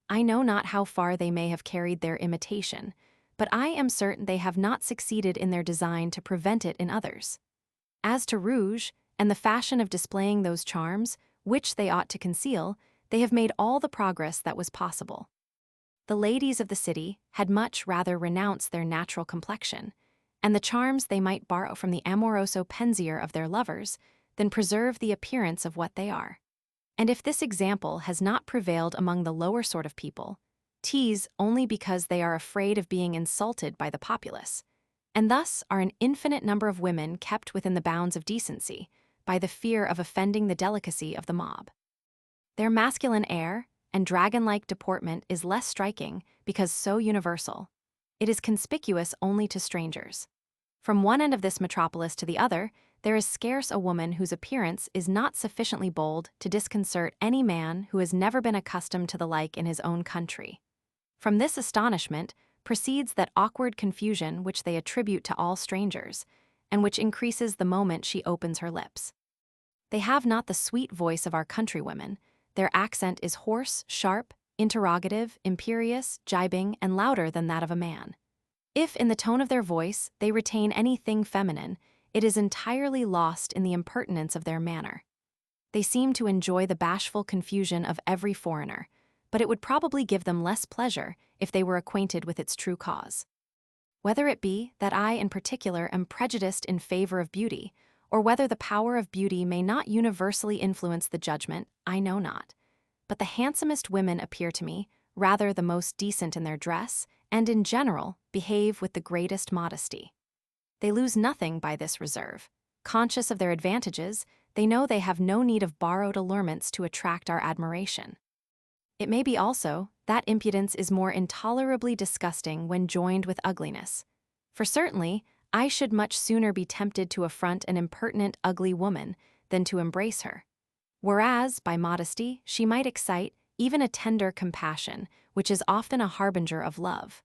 I know not how far they may have carried their imitation, but I am certain they have not succeeded in their design to prevent it in others. As to rouge, and the fashion of displaying those charms, which they ought to conceal, they have made all the progress that was possible. The ladies of the city had much rather renounce their natural complexion, and the charms they might borrow from the amoroso pensier of their lovers, than preserve the appearance of what they are. And if this example has not prevailed among the lower sort of people, 'tis only because they are afraid of being insulted by the populace, and thus are an infinite number of women kept within the bounds of decency, by the fear of offending the delicacy of the mob. Their masculine air and dragon-like deportment is less striking because so universal. It is conspicuous only to strangers. From one end of this metropolis to the other, there is scarce a woman whose appearance is not sufficiently bold to disconcert any man who has never been accustomed to the like in his own country. From this astonishment proceeds that awkward confusion which they attribute to all strangers, and which increases the moment she opens her lips. They have not the sweet voice of our countrywomen. Their accent is hoarse, sharp, interrogative, imperious, gibing, and louder than that of a man. If in the tone of their voice they retain anything feminine, it is entirely lost in the impertinence of their manner. They seem to enjoy the bashful confusion of every foreigner, but it would probably give them less pleasure if they were acquainted with its true cause. Whether it be that I in particular am prejudiced in favor of beauty, or whether the power of beauty may not universally influence the judgment, I know not. But the handsomest women appear to me rather the most decent in their dress, and in general behave with the greatest modesty. They lose nothing by this reserve. Conscious of their advantages, they know they have no need of borrowed allurements to attract our admiration. It may be also that impudence is more intolerably disgusting when joined with ugliness. For certainly, I should much sooner be tempted to affront an impertinent, ugly woman than to embrace her. Whereas, by modesty, she might excite even a tender compassion, which is often a harbinger of love.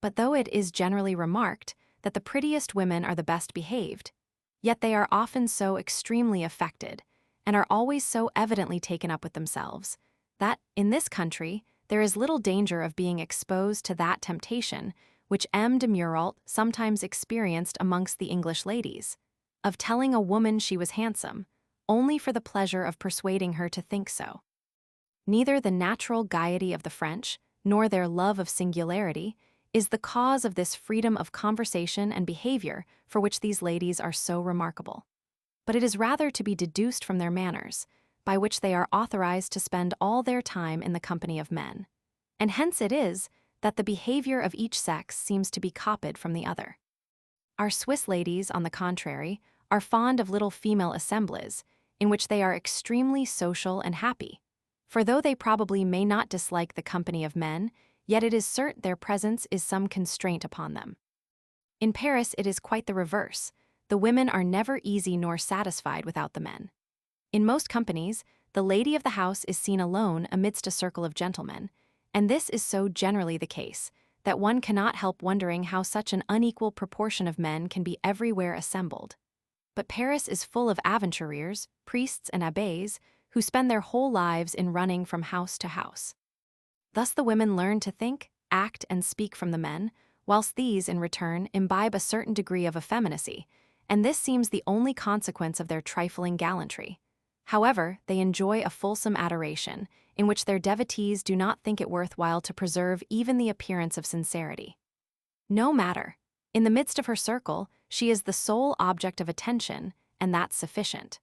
But though it is generally remarked that the prettiest women are the best behaved, yet they are often so extremely affected, and are always so evidently taken up with themselves, that, in this country, there is little danger of being exposed to that temptation which M. de Murault sometimes experienced amongst the English ladies, of telling a woman she was handsome, only for the pleasure of persuading her to think so. Neither the natural gaiety of the French, nor their love of singularity, is the cause of this freedom of conversation and behavior for which these ladies are so remarkable. But it is rather to be deduced from their manners, by which they are authorized to spend all their time in the company of men. And hence it is that the behavior of each sex seems to be copied from the other. Our Swiss ladies, on the contrary, are fond of little female assemblies, in which they are extremely social and happy. For though they probably may not dislike the company of men, yet it is certain their presence is some constraint upon them. In Paris it is quite the reverse. The women are never easy nor satisfied without the men. In most companies, the lady of the house is seen alone amidst a circle of gentlemen, and this is so generally the case, that one cannot help wondering how such an unequal proportion of men can be everywhere assembled. But Paris is full of aventuriers, priests and abbés, who spend their whole lives in running from house to house. Thus the women learn to think, act, and speak from the men, whilst these, in return, imbibe a certain degree of effeminacy, and this seems the only consequence of their trifling gallantry. However, they enjoy a fulsome adoration, in which their devotees do not think it worthwhile to preserve even the appearance of sincerity. No matter. In the midst of her circle, she is the sole object of attention, and that's sufficient.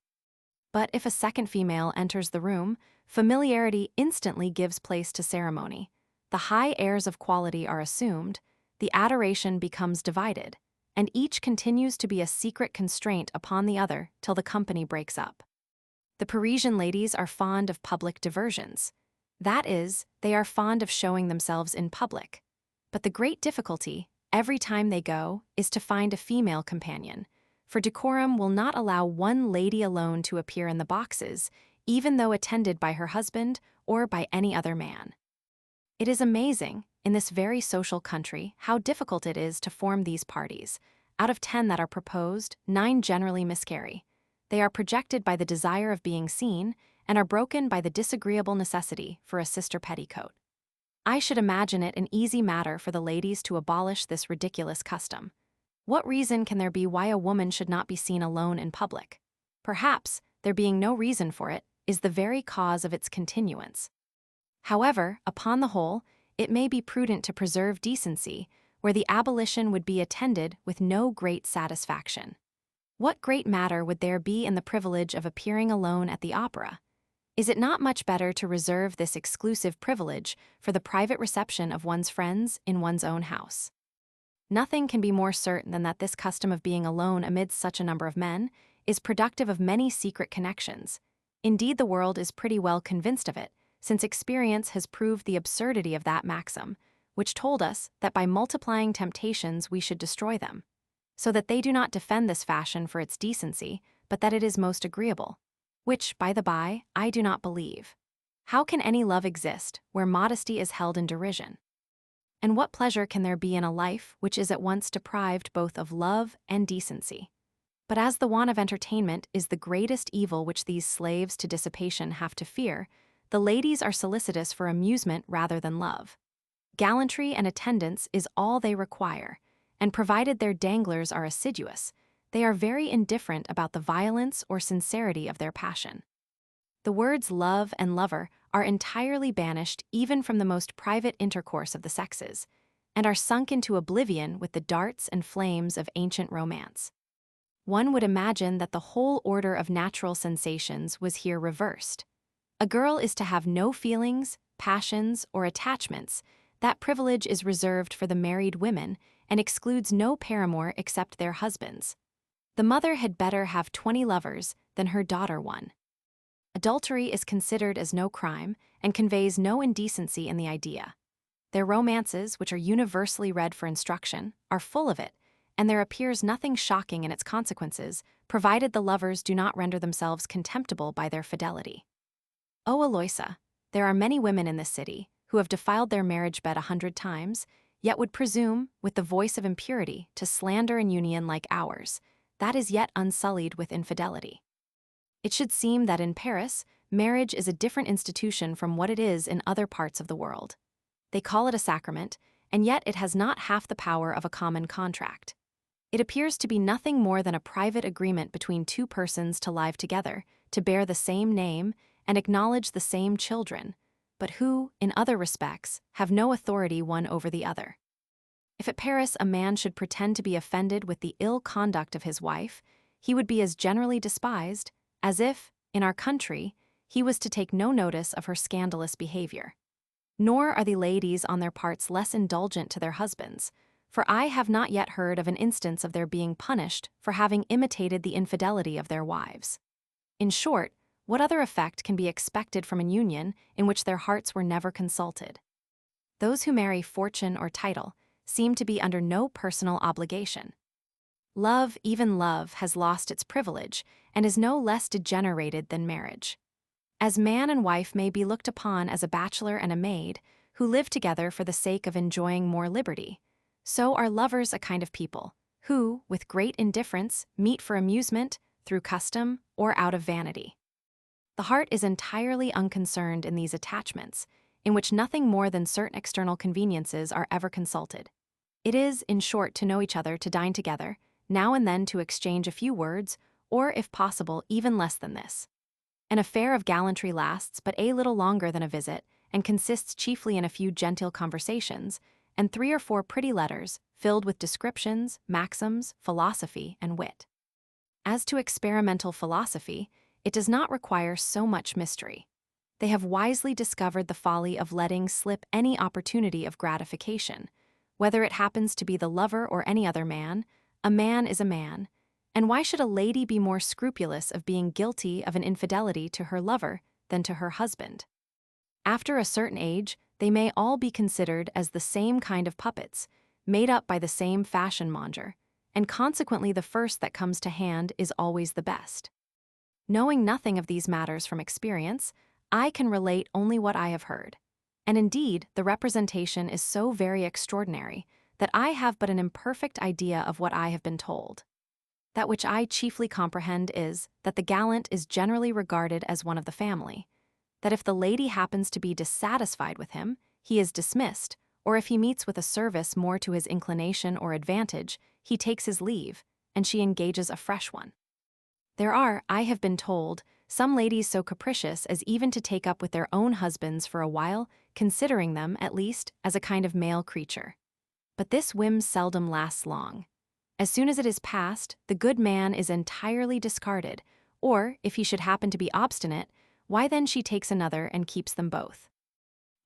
But if a second female enters the room, familiarity instantly gives place to ceremony. The high airs of quality are assumed, the adoration becomes divided, and each continues to be a secret constraint upon the other till the company breaks up. The Parisian ladies are fond of public diversions. That is, they are fond of showing themselves in public. But the great difficulty, every time they go, is to find a female companion, for decorum will not allow one lady alone to appear in the boxes, even though attended by her husband or by any other man. It is amazing, in this very social country, how difficult it is to form these parties. Out of 10 that are proposed, 9 generally miscarry. They are projected by the desire of being seen, and are broken by the disagreeable necessity for a sister petticoat. I should imagine it an easy matter for the ladies to abolish this ridiculous custom. What reason can there be why a woman should not be seen alone in public? Perhaps, there being no reason for it, is the very cause of its continuance. However, upon the whole, it may be prudent to preserve decency, where the abolition would be attended with no great satisfaction. What great matter would there be in the privilege of appearing alone at the opera? Is it not much better to reserve this exclusive privilege for the private reception of one's friends in one's own house? Nothing can be more certain than that this custom of being alone amidst such a number of men is productive of many secret connections. Indeed, the world is pretty well convinced of it, since experience has proved the absurdity of that maxim, which told us that by multiplying temptations we should destroy them. So that they do not defend this fashion for its decency, but that it is most agreeable. Which, by the by, I do not believe. How can any love exist where modesty is held in derision? And what pleasure can there be in a life which is at once deprived both of love and decency? But as the want of entertainment is the greatest evil which these slaves to dissipation have to fear, the ladies are solicitous for amusement rather than love. Gallantry and attendance is all they require, and provided their danglers are assiduous, they are very indifferent about the violence or sincerity of their passion. The words love and lover are entirely banished even from the most private intercourse of the sexes, and are sunk into oblivion with the darts and flames of ancient romance. One would imagine that the whole order of natural sensations was here reversed. A girl is to have no feelings, passions, or attachments. That privilege is reserved for the married women and excludes no paramour except their husbands. The mother had better have 20 lovers than her daughter one. Adultery is considered as no crime and conveys no indecency in the idea. Their romances, which are universally read for instruction, are full of it, and there appears nothing shocking in its consequences, provided the lovers do not render themselves contemptible by their fidelity. O Eloisa, there are many women in this city who have defiled their marriage bed 100 times, yet would presume, with the voice of impurity, to slander an union like ours, that is yet unsullied with infidelity. It should seem that in Paris, marriage is a different institution from what it is in other parts of the world. They call it a sacrament, and yet it has not half the power of a common contract. It appears to be nothing more than a private agreement between 2 persons to live together, to bear the same name, and acknowledge the same children, but who, in other respects, have no authority one over the other. If at Paris a man should pretend to be offended with the ill conduct of his wife, he would be as generally despised as if, in our country, he was to take no notice of her scandalous behavior. Nor are the ladies on their parts less indulgent to their husbands, for I have not yet heard of an instance of their being punished for having imitated the infidelity of their wives. In short, what other effect can be expected from an union in which their hearts were never consulted? Those who marry fortune or title seem to be under no personal obligation. Love, even love, has lost its privilege and is no less degenerated than marriage. As man and wife may be looked upon as a bachelor and a maid, who live together for the sake of enjoying more liberty. So are lovers a kind of people, who, with great indifference, meet for amusement, through custom, or out of vanity. The heart is entirely unconcerned in these attachments, in which nothing more than certain external conveniences are ever consulted. It is, in short, to know each other, to dine together, now and then to exchange a few words, or, if possible, even less than this. An affair of gallantry lasts but a little longer than a visit, and consists chiefly in a few genteel conversations, and 3 or 4 pretty letters, filled with descriptions, maxims, philosophy, and wit. As to experimental philosophy, it does not require so much mystery. They have wisely discovered the folly of letting slip any opportunity of gratification. Whether it happens to be the lover or any other man, a man is a man, and why should a lady be more scrupulous of being guilty of an infidelity to her lover than to her husband? After a certain age, they may all be considered as the same kind of puppets, made up by the same fashion monger, and consequently the first that comes to hand is always the best. Knowing nothing of these matters from experience, I can relate only what I have heard. And indeed, the representation is so very extraordinary that I have but an imperfect idea of what I have been told. That which I chiefly comprehend is, that the gallant is generally regarded as one of the family, that if the lady happens to be dissatisfied with him, he is dismissed, or if he meets with a service more to his inclination or advantage, he takes his leave, and she engages a fresh one. There are, I have been told, some ladies so capricious as even to take up with their own husbands for a while, considering them, at least, as a kind of male creature. But this whim seldom lasts long. As soon as it is past, the good man is entirely discarded, or, if he should happen to be obstinate, why then she takes another and keeps them both.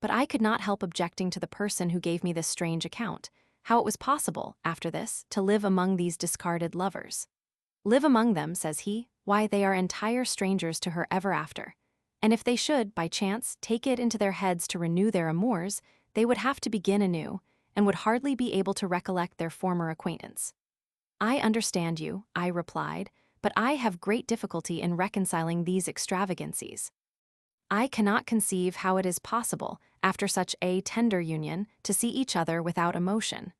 But I could not help objecting to the person who gave me this strange account, how it was possible, after this, to live among these discarded lovers. Live among them, says he, why they are entire strangers to her ever after. And if they should, by chance, take it into their heads to renew their amours, they would have to begin anew, and would hardly be able to recollect their former acquaintance. I understand you, I replied, but I have great difficulty in reconciling these extravagancies. I cannot conceive how it is possible, after such a tender union, to see each other without emotion.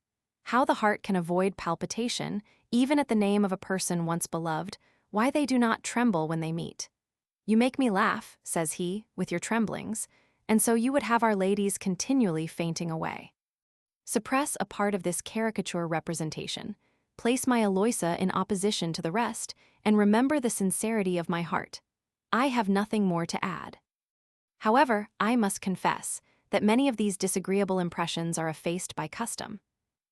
How the heart can avoid palpitation, even at the name of a person once beloved, why they do not tremble when they meet. You make me laugh, says he, with your tremblings, and so you would have our ladies continually fainting away. Suppress a part of this caricature representation, place my Eloisa in opposition to the rest, and remember the sincerity of my heart. I have nothing more to add. However, I must confess that many of these disagreeable impressions are effaced by custom.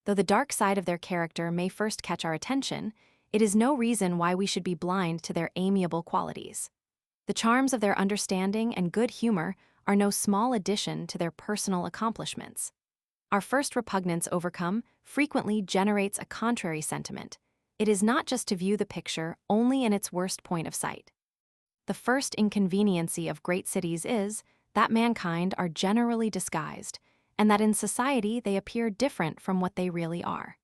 Though the dark side of their character may first catch our attention, it is no reason why we should be blind to their amiable qualities. The charms of their understanding and good humor are no small addition to their personal accomplishments. Our first repugnance overcome frequently generates a contrary sentiment. It is not just to view the picture only in its worst point of sight. The first inconveniency of great cities is that mankind are generally disguised, and that in society they appear different from what they really are.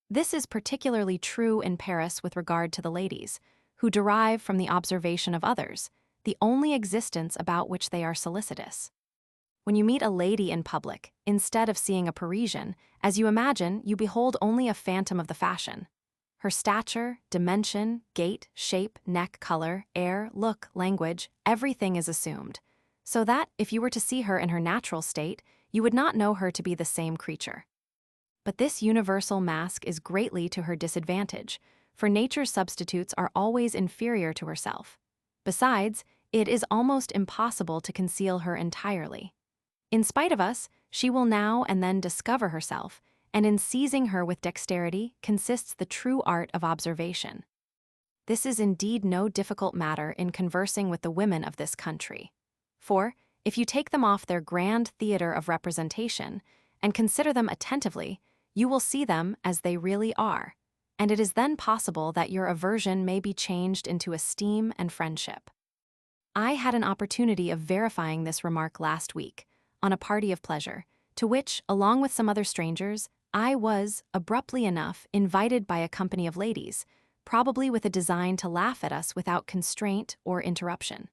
This is particularly true in Paris with regard to the ladies, who derive from the observation of others the only existence about which they are solicitous. When you meet a lady in public, instead of seeing a Parisian, as you imagine, you behold only a phantom of the fashion. Her stature, dimension, gait, shape, neck color, air, look, language, everything is assumed, so that, if you were to see her in her natural state, you would not know her to be the same creature. But this universal mask is greatly to her disadvantage, for nature's substitutes are always inferior to herself. Besides, it is almost impossible to conceal her entirely. In spite of us, she will now and then discover herself, and in seizing her with dexterity consists the true art of observation. This is indeed no difficult matter in conversing with the women of this country. For, if you take them off their grand theater of representation, and consider them attentively, you will see them as they really are, and it is then possible that your aversion may be changed into esteem and friendship. I had an opportunity of verifying this remark last week, on a party of pleasure, to which, along with some other strangers, I was, abruptly enough, invited by a company of ladies, probably with a design to laugh at us without constraint or interruption.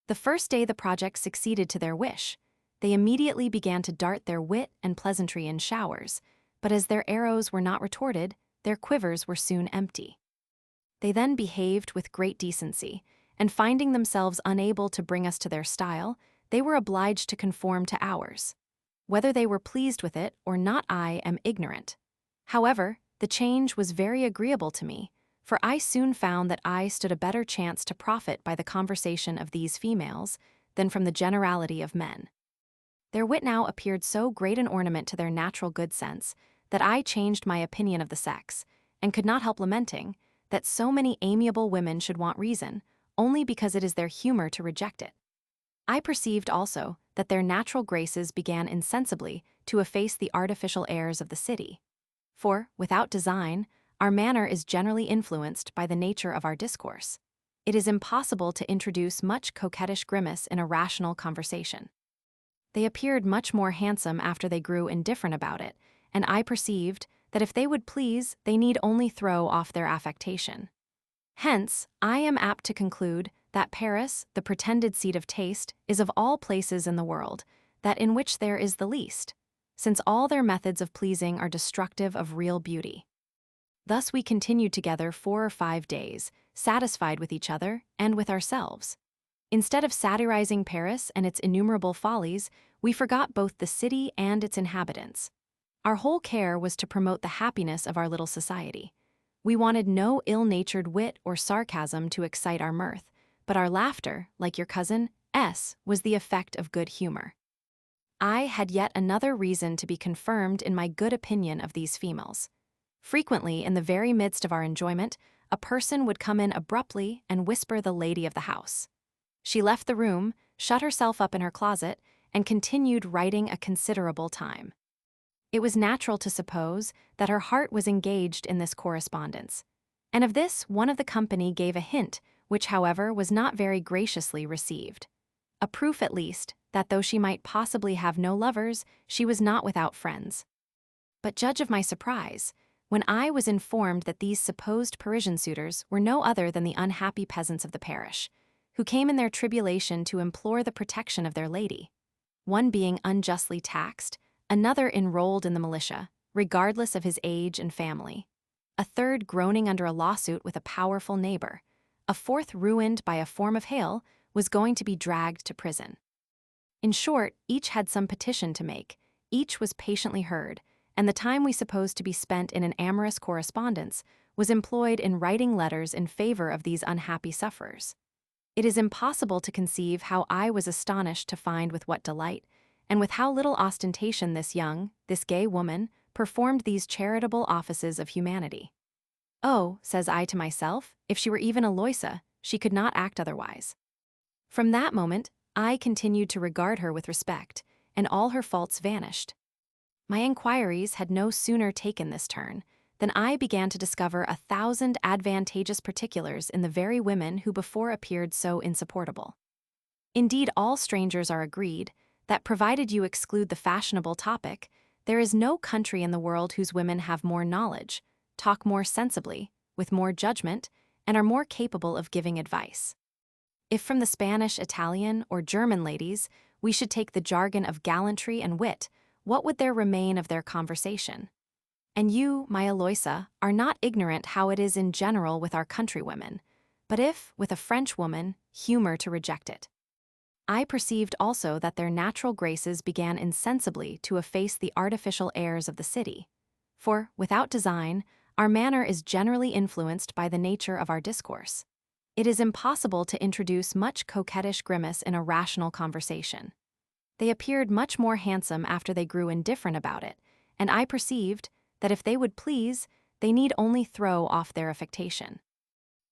The first day the project succeeded to their wish. They immediately began to dart their wit and pleasantry in showers, but as their arrows were not retorted, their quivers were soon empty. They then behaved with great decency, and finding themselves unable to bring us to their style, they were obliged to conform to ours. Whether they were pleased with it or not, I am ignorant. However, the change was very agreeable to me, for I soon found that I stood a better chance to profit by the conversation of these females than from the generality of men. Their wit now appeared so great an ornament to their natural good sense that I changed my opinion of the sex, and could not help lamenting that so many amiable women should want reason, only because it is their humor to reject it. I perceived also that their natural graces began insensibly to efface the artificial airs of the city. For, without design, our manner is generally influenced by the nature of our discourse. It is impossible to introduce much coquettish grimace in a rational conversation. They appeared much more handsome after they grew indifferent about it, and I perceived that if they would please, they need only throw off their affectation. Hence, I am apt to conclude that Paris, the pretended seat of taste, is of all places in the world, that in which there is the least, since all their methods of pleasing are destructive of real beauty. Thus we continued together 4 or 5 days, satisfied with each other and with ourselves. Instead of satirizing Paris and its innumerable follies, we forgot both the city and its inhabitants. Our whole care was to promote the happiness of our little society. We wanted no ill-natured wit or sarcasm to excite our mirth, but our laughter, like your cousin S, was the effect of good humor. I had yet another reason to be confirmed in my good opinion of these females. Frequently, in the very midst of our enjoyment, a person would come in abruptly and whisper the lady of the house. She left the room, shut herself up in her closet, and continued writing a considerable time. It was natural to suppose that her heart was engaged in this correspondence, and of this one of the company gave a hint, which, however, was not very graciously received. A proof, at least, that though she might possibly have no lovers, she was not without friends. But judge of my surprise when I was informed that these supposed Parisian suitors were no other than the unhappy peasants of the parish, who came in their tribulation to implore the protection of their lady. One being unjustly taxed, another enrolled in the militia, regardless of his age and family, a third groaning under a lawsuit with a powerful neighbor, a fourth ruined by a form of hail, was going to be dragged to prison. In short, each had some petition to make, each was patiently heard, and the time we supposed to be spent in an amorous correspondence was employed in writing letters in favor of these unhappy sufferers. It is impossible to conceive how I was astonished to find with what delight, and with how little ostentation this gay woman, performed these charitable offices of humanity. Oh, says I to myself, if she were even Eloisa, she could not act otherwise. From that moment, I continued to regard her with respect, and all her faults vanished. My inquiries had no sooner taken this turn than I began to discover 1,000 advantageous particulars in the very women who before appeared so insupportable. Indeed, all strangers are agreed that, provided you exclude the fashionable topic, there is no country in the world whose women have more knowledge, talk more sensibly, with more judgment, and are more capable of giving advice. If from the Spanish, Italian, or German ladies we should take the jargon of gallantry and wit, what would there remain of their conversation? And you, my Eloisa, are not ignorant how it is in general with our countrywomen, but if, with a French woman, humor to reject it. I perceived also that their natural graces began insensibly to efface the artificial airs of the city. For, without design, our manner is generally influenced by the nature of our discourse. It is impossible to introduce much coquettish grimace in a rational conversation. They appeared much more handsome after they grew indifferent about it, and I perceived that if they would please, they need only throw off their affectation.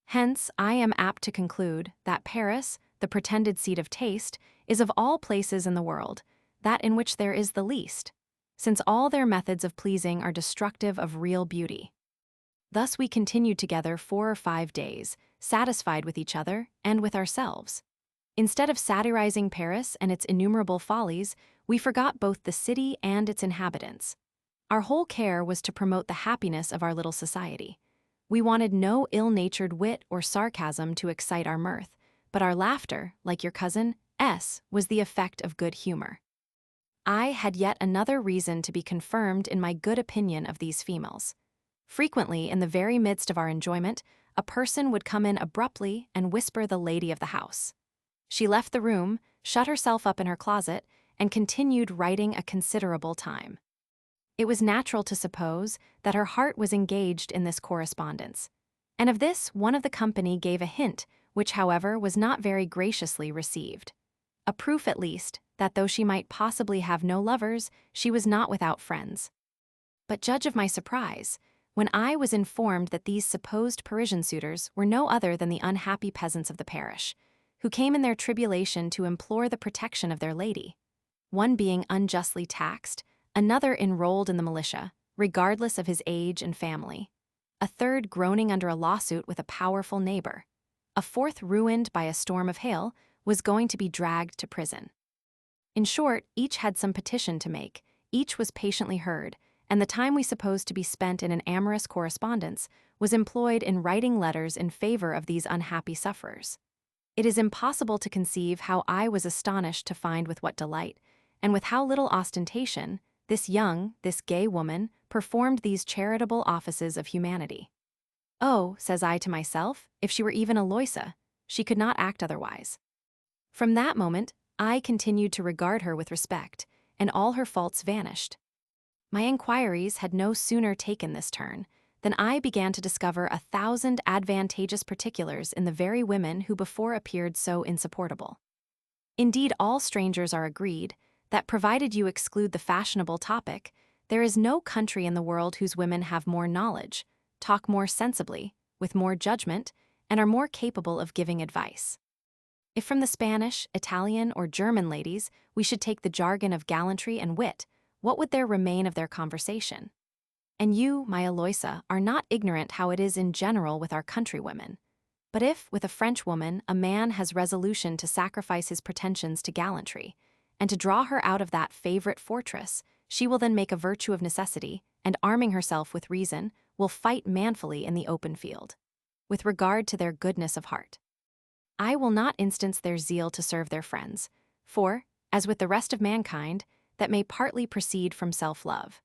Hence, I am apt to conclude that Paris, the pretended seat of taste, is of all places in the world that in which there is the least, since all their methods of pleasing are destructive of real beauty. Thus we continued together 4 or 5 days, satisfied with each other and with ourselves. Instead of satirizing Paris and its innumerable follies, we forgot both the city and its inhabitants. Our whole care was to promote the happiness of our little society. We wanted no ill-natured wit or sarcasm to excite our mirth, but our laughter, like your cousin S, was the effect of good humor. I had yet another reason to be confirmed in my good opinion of these females. Frequently, in the very midst of our enjoyment, a person would come in abruptly and whisper the lady of the house. She left the room, shut herself up in her closet, and continued writing a considerable time. It was natural to suppose that her heart was engaged in this correspondence, and of this one of the company gave a hint, which, however, was not very graciously received. A proof, at least, that though she might possibly have no lovers, she was not without friends. But judge of my surprise when I was informed that these supposed Parisian suitors were no other than the unhappy peasants of the parish, who came in their tribulation to implore the protection of their lady, one being unjustly taxed, another enrolled in the militia, regardless of his age and family, a third groaning under a lawsuit with a powerful neighbor, a fourth ruined by a storm of hail, was going to be dragged to prison. In short, each had some petition to make, each was patiently heard, and the time we supposed to be spent in an amorous correspondence was employed in writing letters in favor of these unhappy sufferers. It is impossible to conceive how I was astonished to find with what delight, and with how little ostentation, this gay woman performed these charitable offices of humanity. Oh, says I to myself, if she were even Eloisa, she could not act otherwise. From that moment, I continued to regard her with respect, and all her faults vanished. My inquiries had no sooner taken this turn than I began to discover 1,000 advantageous particulars in the very women who before appeared so insupportable. Indeed, all strangers are agreed that, provided you exclude the fashionable topic, there is no country in the world whose women have more knowledge, talk more sensibly, with more judgment, and are more capable of giving advice. If from the Spanish, Italian, or German ladies we should take the jargon of gallantry and wit, what would there remain of their conversation? And you, my Eloisa, are not ignorant how it is in general with our countrywomen. But if, with a French woman, a man has resolution to sacrifice his pretensions to gallantry, and to draw her out of that favorite fortress, she will then make a virtue of necessity, and arming herself with reason, will fight manfully in the open field. With regard to their goodness of heart, I will not instance their zeal to serve their friends, for, as with the rest of mankind, that may partly proceed from self-love.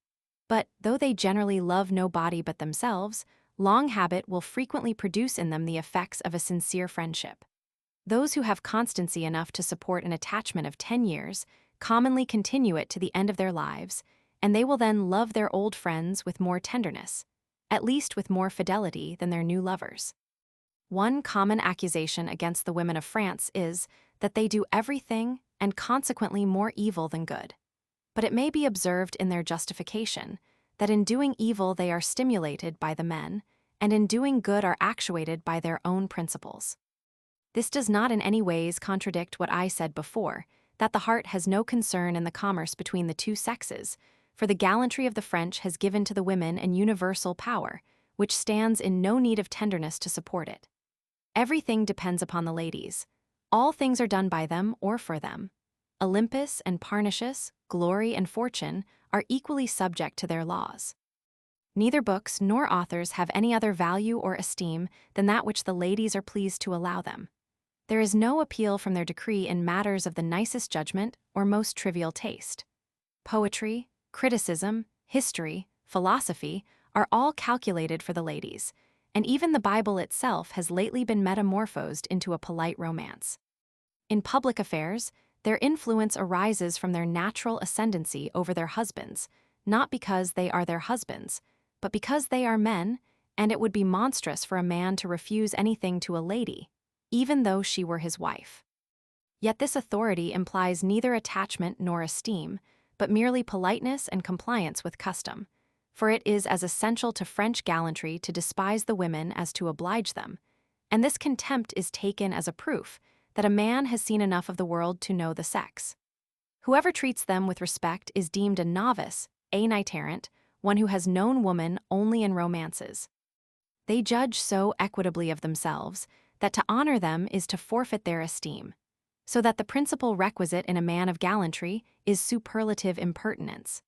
But, though they generally love nobody but themselves, long habit will frequently produce in them the effects of a sincere friendship. Those who have constancy enough to support an attachment of 10 years commonly continue it to the end of their lives, and they will then love their old friends with more tenderness, at least with more fidelity than their new lovers. One common accusation against the women of France is that they do everything and consequently more evil than good. But it may be observed in their justification that in doing evil they are stimulated by the men, and in doing good are actuated by their own principles. This does not in any ways contradict what I said before, that the heart has no concern in the commerce between the two sexes, for the gallantry of the French has given to the women an universal power, which stands in no need of tenderness to support it. Everything depends upon the ladies. All things are done by them or for them. Olympus and Parnassus, glory and fortune, are equally subject to their laws. Neither books nor authors have any other value or esteem than that which the ladies are pleased to allow them. There is no appeal from their decree in matters of the nicest judgment or most trivial taste. Poetry, criticism, history, philosophy are all calculated for the ladies, and even the Bible itself has lately been metamorphosed into a polite romance. In public affairs, their influence arises from their natural ascendancy over their husbands, not because they are their husbands, but because they are men, and it would be monstrous for a man to refuse anything to a lady, even though she were his wife. Yet this authority implies neither attachment nor esteem, but merely politeness and compliance with custom, for it is as essential to French gallantry to despise the women as to oblige them, and this contempt is taken as a proof that a man has seen enough of the world to know the sex. Whoever treats them with respect is deemed a novice, a knight-errant, one who has known woman only in romances. They judge so equitably of themselves that to honor them is to forfeit their esteem, so that the principal requisite in a man of gallantry is superlative impertinence.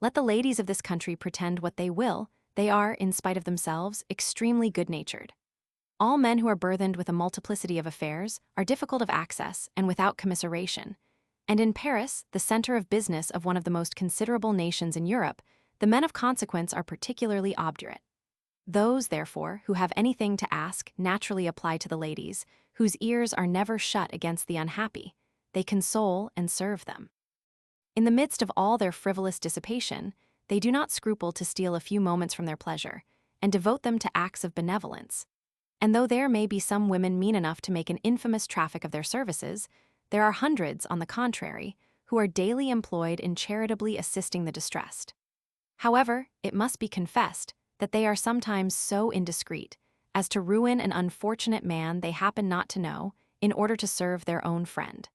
Let the ladies of this country pretend what they will, they are, in spite of themselves, extremely good-natured. All men who are burthened with a multiplicity of affairs are difficult of access and without commiseration, And in Paris, the center of business of one of the most considerable nations in Europe, the men of consequence are particularly obdurate. Those, therefore, who have anything to ask naturally apply to the ladies, whose ears are never shut against the unhappy. They console and serve them. In the midst of all their frivolous dissipation, they do not scruple to steal a few moments from their pleasure, and devote them to acts of benevolence. And though there may be some women mean enough to make an infamous traffic of their services, there are hundreds, on the contrary, who are daily employed in charitably assisting the distressed. However, it must be confessed that they are sometimes so indiscreet as to ruin an unfortunate man they happen not to know in order to serve their own friend.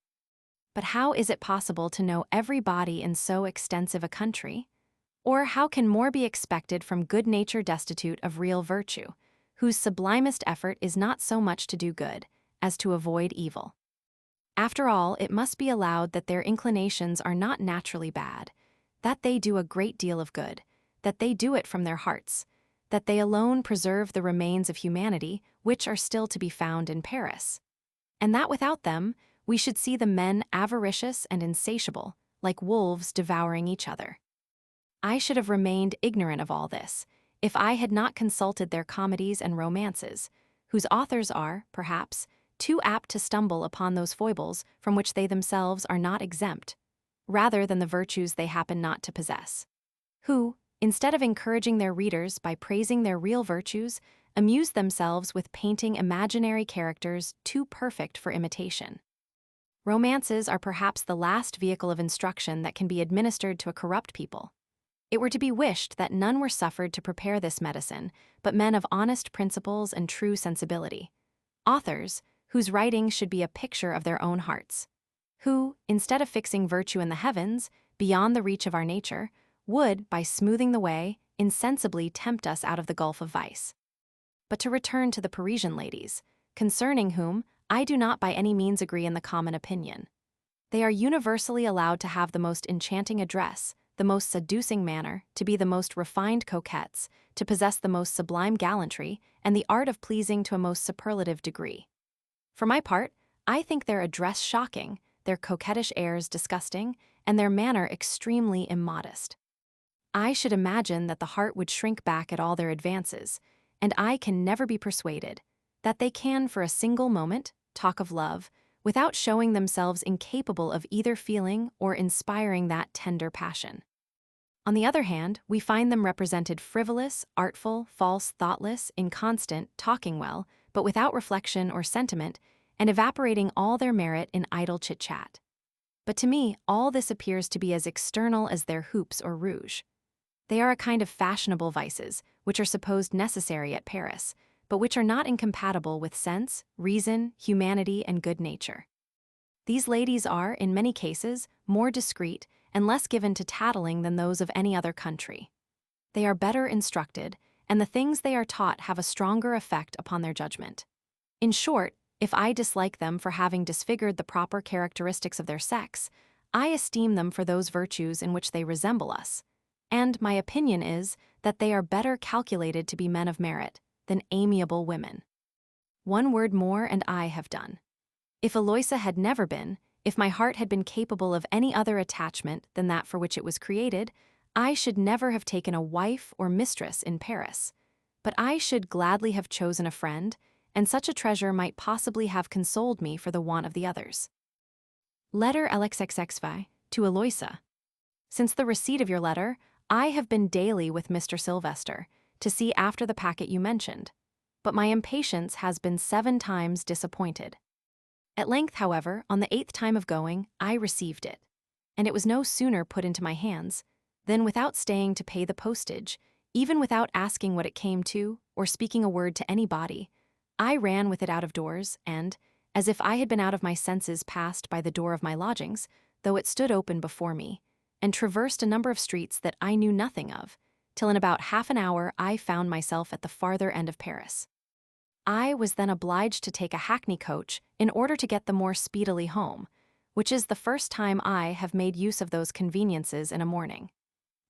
But how is it possible to know every body in so extensive a country? Or how can more be expected from good nature destitute of real virtue, whose sublimest effort is not so much to do good as to avoid evil? After all, it must be allowed that their inclinations are not naturally bad, that they do a great deal of good, that they do it from their hearts, that they alone preserve the remains of humanity which are still to be found in Paris, and that without them we should see the men avaricious and insatiable, like wolves devouring each other. I should have remained ignorant of all this, if I had not consulted their comedies and romances, whose authors are, perhaps, too apt to stumble upon those foibles from which they themselves are not exempt, rather than the virtues they happen not to possess, who, instead of encouraging their readers by praising their real virtues, amuse themselves with painting imaginary characters too perfect for imitation. Romances are perhaps the last vehicle of instruction that can be administered to a corrupt people. It were to be wished that none were suffered to prepare this medicine, but men of honest principles and true sensibility, authors whose writings should be a picture of their own hearts, who, instead of fixing virtue in the heavens, beyond the reach of our nature, would, by smoothing the way, insensibly tempt us out of the gulf of vice. But to return to the Parisian ladies, concerning whom I do not by any means agree in the common opinion. They are universally allowed to have the most enchanting address, the most seducing manner, to be the most refined coquettes, to possess the most sublime gallantry, and the art of pleasing to a most superlative degree. For my part, I think their address shocking, their coquettish airs disgusting, and their manner extremely immodest. I should imagine that the heart would shrink back at all their advances, and I can never be persuaded that they can for a single moment talk of love without showing themselves incapable of either feeling or inspiring that tender passion. On the other hand, we find them represented frivolous, artful, false, thoughtless, inconstant, talking well, but without reflection or sentiment, and evaporating all their merit in idle chit-chat. But to me, all this appears to be as external as their hoops or rouge. They are a kind of fashionable vices, which are supposed necessary at Paris, but which are not incompatible with sense, reason, humanity, and good nature. These ladies are, in many cases, more discreet and less given to tattling than those of any other country. They are better instructed, and the things they are taught have a stronger effect upon their judgment. In short, if I dislike them for having disfigured the proper characteristics of their sex, I esteem them for those virtues in which they resemble us, and my opinion is that they are better calculated to be men of merit than amiable women. One word more and I have done. If Eloisa had never been, if my heart had been capable of any other attachment than that for which it was created, I should never have taken a wife or mistress in Paris, but I should gladly have chosen a friend, and such a treasure might possibly have consoled me for the want of the others. Letter LXXXV to Eloisa. Since the receipt of your letter, I have been daily with Mr. Sylvester, to see after the packet you mentioned, but my impatience has been 7 times disappointed. At length, however, on the 8th time of going, I received it, and it was no sooner put into my hands than, without staying to pay the postage, even without asking what it came to or speaking a word to anybody, I ran with it out of doors and, as if I had been out of my senses, passed by the door of my lodgings, though it stood open before me, and traversed a number of streets that I knew nothing of, till in about half an hour I found myself at the farther end of Paris. I was then obliged to take a hackney coach in order to get the more speedily home, which is the first time I have made use of those conveniences in a morning.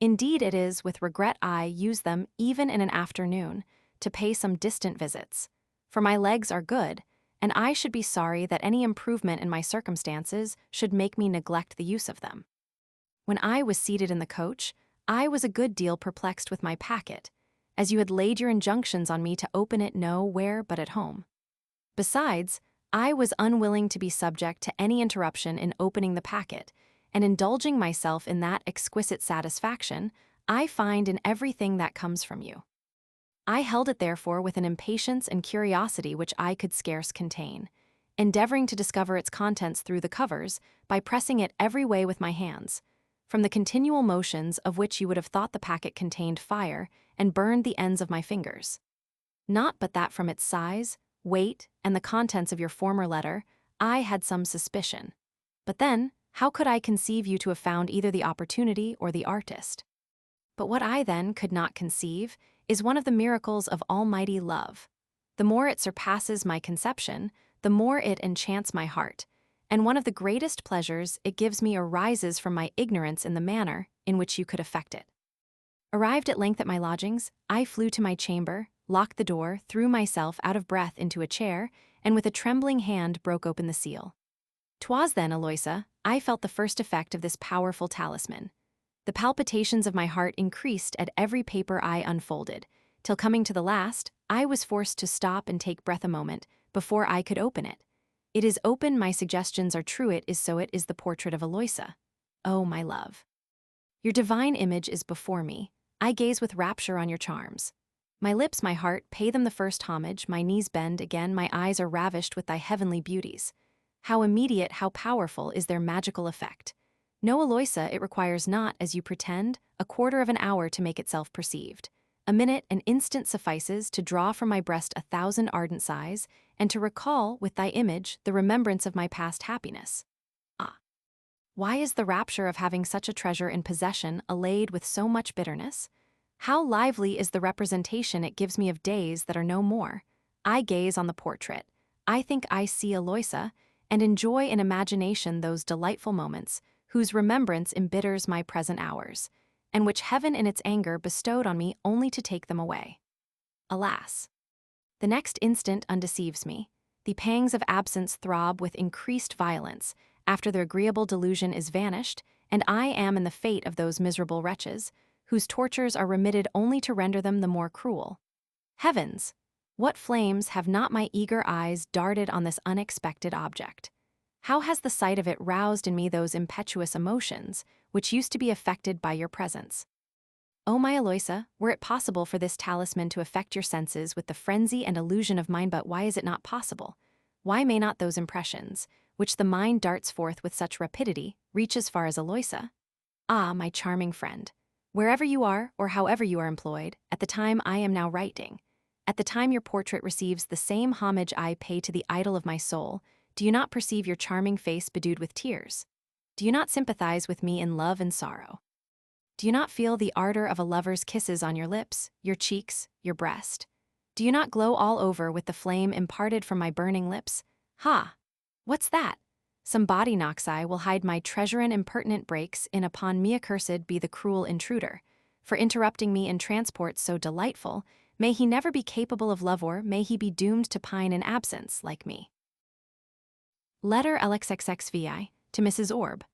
Indeed, it is with regret I use them even in an afternoon to pay some distant visits, for my legs are good, and I should be sorry that any improvement in my circumstances should make me neglect the use of them. When I was seated in the coach, I was a good deal perplexed with my packet, as you had laid your injunctions on me to open it nowhere but at home. Besides, I was unwilling to be subject to any interruption in opening the packet, and indulging myself in that exquisite satisfaction I find in everything that comes from you. I held it therefore with an impatience and curiosity which I could scarce contain, endeavoring to discover its contents through the covers by pressing it every way with my hands, from the continual motions of which you would have thought the packet contained fire and burned the ends of my fingers. Not but that from its size, weight, and the contents of your former letter, I had some suspicion. But then, how could I conceive you to have found either the opportunity or the artist? But what I then could not conceive is one of the miracles of almighty love. The more it surpasses my conception, the more it enchants my heart, and one of the greatest pleasures it gives me arises from my ignorance in the manner in which you could effect it. Arrived at length at my lodgings, I flew to my chamber, locked the door, threw myself out of breath into a chair, and with a trembling hand broke open the seal. 'Twas then, Eloisa, I felt the first effect of this powerful talisman. The palpitations of my heart increased at every paper I unfolded, till coming to the last, I was forced to stop and take breath a moment before I could open it. It is open, my suggestions are true, it is so, it is the portrait of Eloisa. Oh, my love! Your divine image is before me. I gaze with rapture on your charms. My lips, my heart, pay them the first homage, my knees bend again, my eyes are ravished with thy heavenly beauties. How immediate, how powerful is their magical effect! No, Eloisa, it requires not, as you pretend, a quarter of an hour to make itself perceived. A minute, an instant suffices to draw from my breast 1,000 ardent sighs, and to recall, with thy image, the remembrance of my past happiness. Ah! Why is the rapture of having such a treasure in possession allayed with so much bitterness? How lively is the representation it gives me of days that are no more! I gaze on the portrait. I think I see Eloisa, and enjoy in imagination those delightful moments whose remembrance embitters my present hours, and which heaven in its anger bestowed on me only to take them away. Alas! The next instant undeceives me. The pangs of absence throb with increased violence after their agreeable delusion is vanished, and I am in the fate of those miserable wretches, whose tortures are remitted only to render them the more cruel. Heavens! What flames have not my eager eyes darted on this unexpected object? How has the sight of it roused in me those impetuous emotions which used to be affected by your presence? O my Eloisa, were it possible for this talisman to affect your senses with the frenzy and illusion of mine, but why is it not possible? Why may not those impressions, which the mind darts forth with such rapidity, reach as far as Eloisa? Ah, my charming friend, wherever you are or however you are employed, at the time I am now writing, at the time your portrait receives the same homage I pay to the idol of my soul, do you not perceive your charming face bedewed with tears? Do you not sympathize with me in love and sorrow? Do you not feel the ardor of a lover's kisses on your lips, your cheeks, your breast? Do you not glow all over with the flame imparted from my burning lips? Ha! What's that? Some body knocks I will hide my treasure and impertinent breaks in upon me accursed be the cruel intruder, for interrupting me in transports so delightful, may he never be capable of love, or may he be doomed to pine in absence like me. Letter LXXXVI to Mrs. Orb.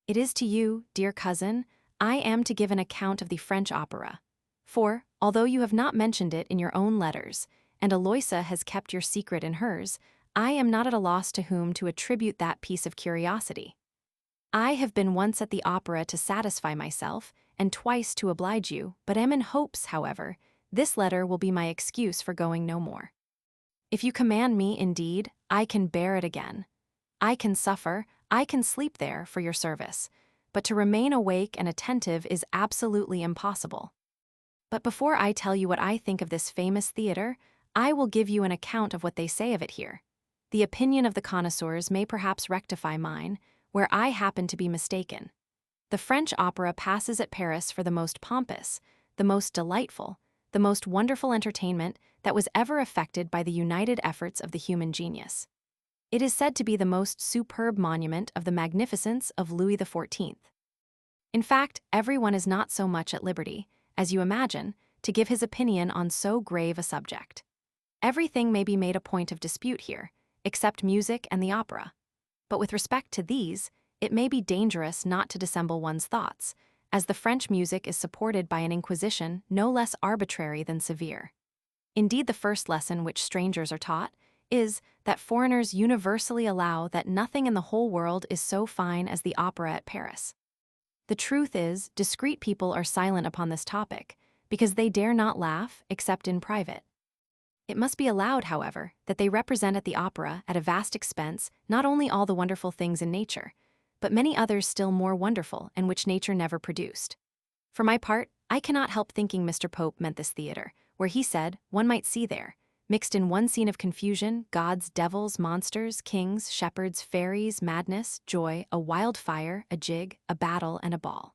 It is to you, dear cousin, I am to give an account of the French opera. For, although you have not mentioned it in your own letters, and Eloisa has kept your secret in hers, I am not at a loss to whom to attribute that piece of curiosity. I have been once at the opera to satisfy myself, and twice to oblige you, but am in hopes, however, this letter will be my excuse for going no more. If you command me, indeed, I can bear it again. I can suffer, I can sleep there for your service, but to remain awake and attentive is absolutely impossible. But before I tell you what I think of this famous theater, I will give you an account of what they say of it here. The opinion of the connoisseurs may perhaps rectify mine, where I happen to be mistaken. The French opera passes at Paris for the most pompous, the most delightful, the most wonderful entertainment that was ever effected by the united efforts of the human genius. It is said to be the most superb monument of the magnificence of Louis XIV. In fact, everyone is not so much at liberty, as you imagine, to give his opinion on so grave a subject. Everything may be made a point of dispute here, except music and the opera. But with respect to these, it may be dangerous not to dissemble one's thoughts, as the French music is supported by an inquisition no less arbitrary than severe. Indeed, the first lesson which strangers are taught is that foreigners universally allow that nothing in the whole world is so fine as the opera at Paris. The truth is, discreet people are silent upon this topic, because they dare not laugh except in private. It must be allowed, however, that they represent at the opera, at a vast expense, not only all the wonderful things in nature, but many others still more wonderful and which nature never produced. For my part, I cannot help thinking Mr. Pope meant this theater, where he said one might see there, mixed in one scene of confusion, gods, devils, monsters, kings, shepherds, fairies, madness, joy, a wild fire, a jig, a battle, and a ball.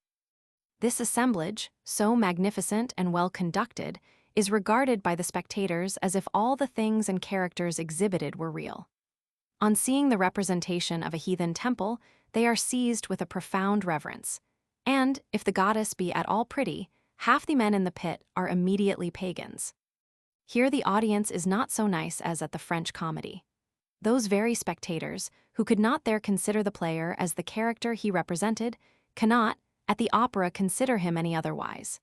This assemblage, so magnificent and well conducted, is regarded by the spectators as if all the things and characters exhibited were real. On seeing the representation of a heathen temple, they are seized with a profound reverence. And, if the goddess be at all pretty, half the men in the pit are immediately pagans. Here the audience is not so nice as at the French comedy. Those very spectators, who could not there consider the player as the character he represented, cannot, at the opera, consider him any otherwise.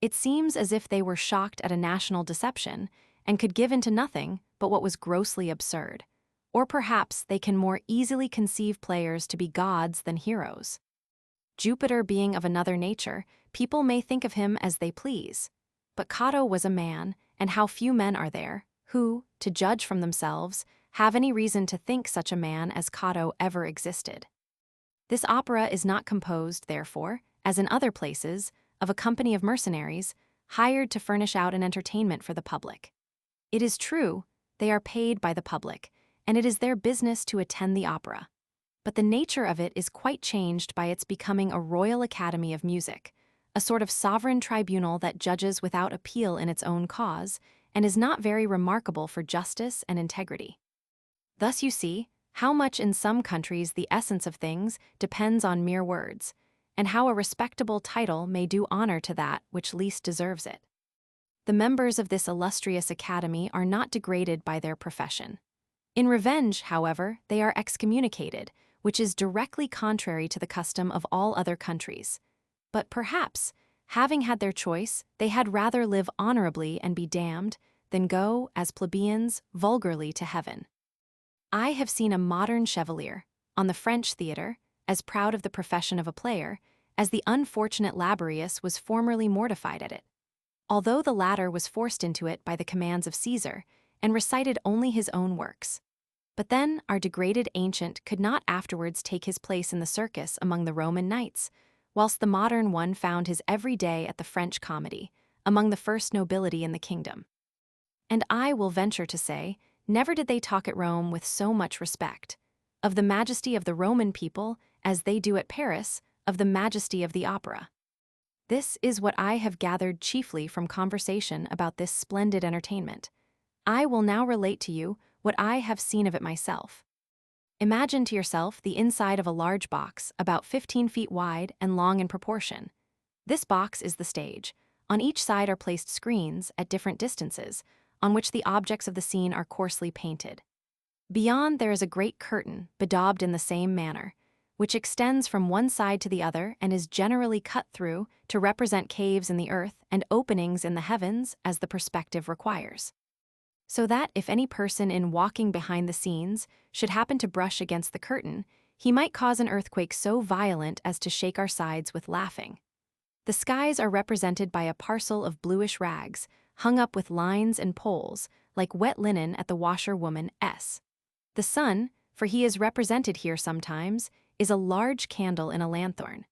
It seems as if they were shocked at a national deception, and could give into nothing but what was grossly absurd. Or perhaps they can more easily conceive players to be gods than heroes. Jupiter being of another nature, people may think of him as they please. But Cato was a man, and how few men are there, who, to judge from themselves, have any reason to think such a man as Cato ever existed. This opera is not composed, therefore, as in other places, of a company of mercenaries, hired to furnish out an entertainment for the public. It is true, they are paid by the public, and it is their business to attend the opera. But the nature of it is quite changed by its becoming a Royal Academy of Music, a sort of sovereign tribunal that judges without appeal in its own cause, and is not very remarkable for justice and integrity. Thus you see how much in some countries the essence of things depends on mere words, and how a respectable title may do honor to that which least deserves it. The members of this illustrious academy are not degraded by their profession. In revenge, however, they are excommunicated, which is directly contrary to the custom of all other countries. But perhaps, having had their choice, they had rather live honorably and be damned than go, as plebeians, vulgarly to heaven. I have seen a modern chevalier, on the French theatre, as proud of the profession of a player, as the unfortunate Laborius was formerly mortified at it, although the latter was forced into it by the commands of Caesar, and recited only his own works. But then our degraded ancient could not afterwards take his place in the circus among the Roman knights, whilst the modern one found his every day at the French comedy, among the first nobility in the kingdom. And I will venture to say, never did they talk at Rome with so much respect, of the majesty of the Roman people, as they do at Paris, of the majesty of the opera. This is what I have gathered chiefly from conversation about this splendid entertainment. I will now relate to you what I have seen of it myself. Imagine to yourself the inside of a large box, about 15 feet wide and long in proportion. This box is the stage. On each side are placed screens, at different distances, on which the objects of the scene are coarsely painted. Beyond there is a great curtain, bedaubed in the same manner, which extends from one side to the other and is generally cut through to represent caves in the earth and openings in the heavens as the perspective requires. So that if any person in walking behind the scenes should happen to brush against the curtain, he might cause an earthquake so violent as to shake our sides with laughing. The skies are represented by a parcel of bluish rags, hung up with lines and poles, like wet linen at the washerwoman S. The sun, for he is represented here sometimes, is a large candle in a lanthorn.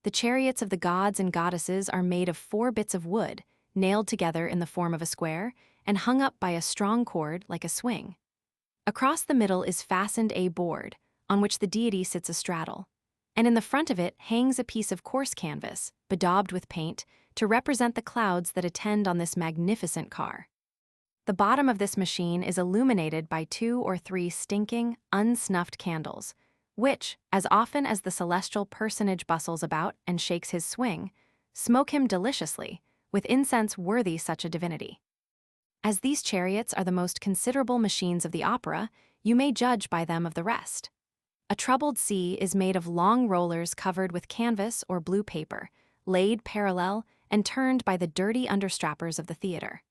The chariots of the gods and goddesses are made of 4 bits of wood, nailed together in the form of a square, and hung up by a strong cord like a swing. Across the middle is fastened a board, on which the deity sits astraddle, and in the front of it hangs a piece of coarse canvas, bedaubed with paint, to represent the clouds that attend on this magnificent car. The bottom of this machine is illuminated by 2 or 3 stinking, unsnuffed candles, which, as often as the celestial personage bustles about and shakes his swing, smoke him deliciously, with incense worthy such a divinity. As these chariots are the most considerable machines of the opera, you may judge by them of the rest. A troubled sea is made of long rollers covered with canvas or blue paper, laid parallel and turned by the dirty understrappers of the theater.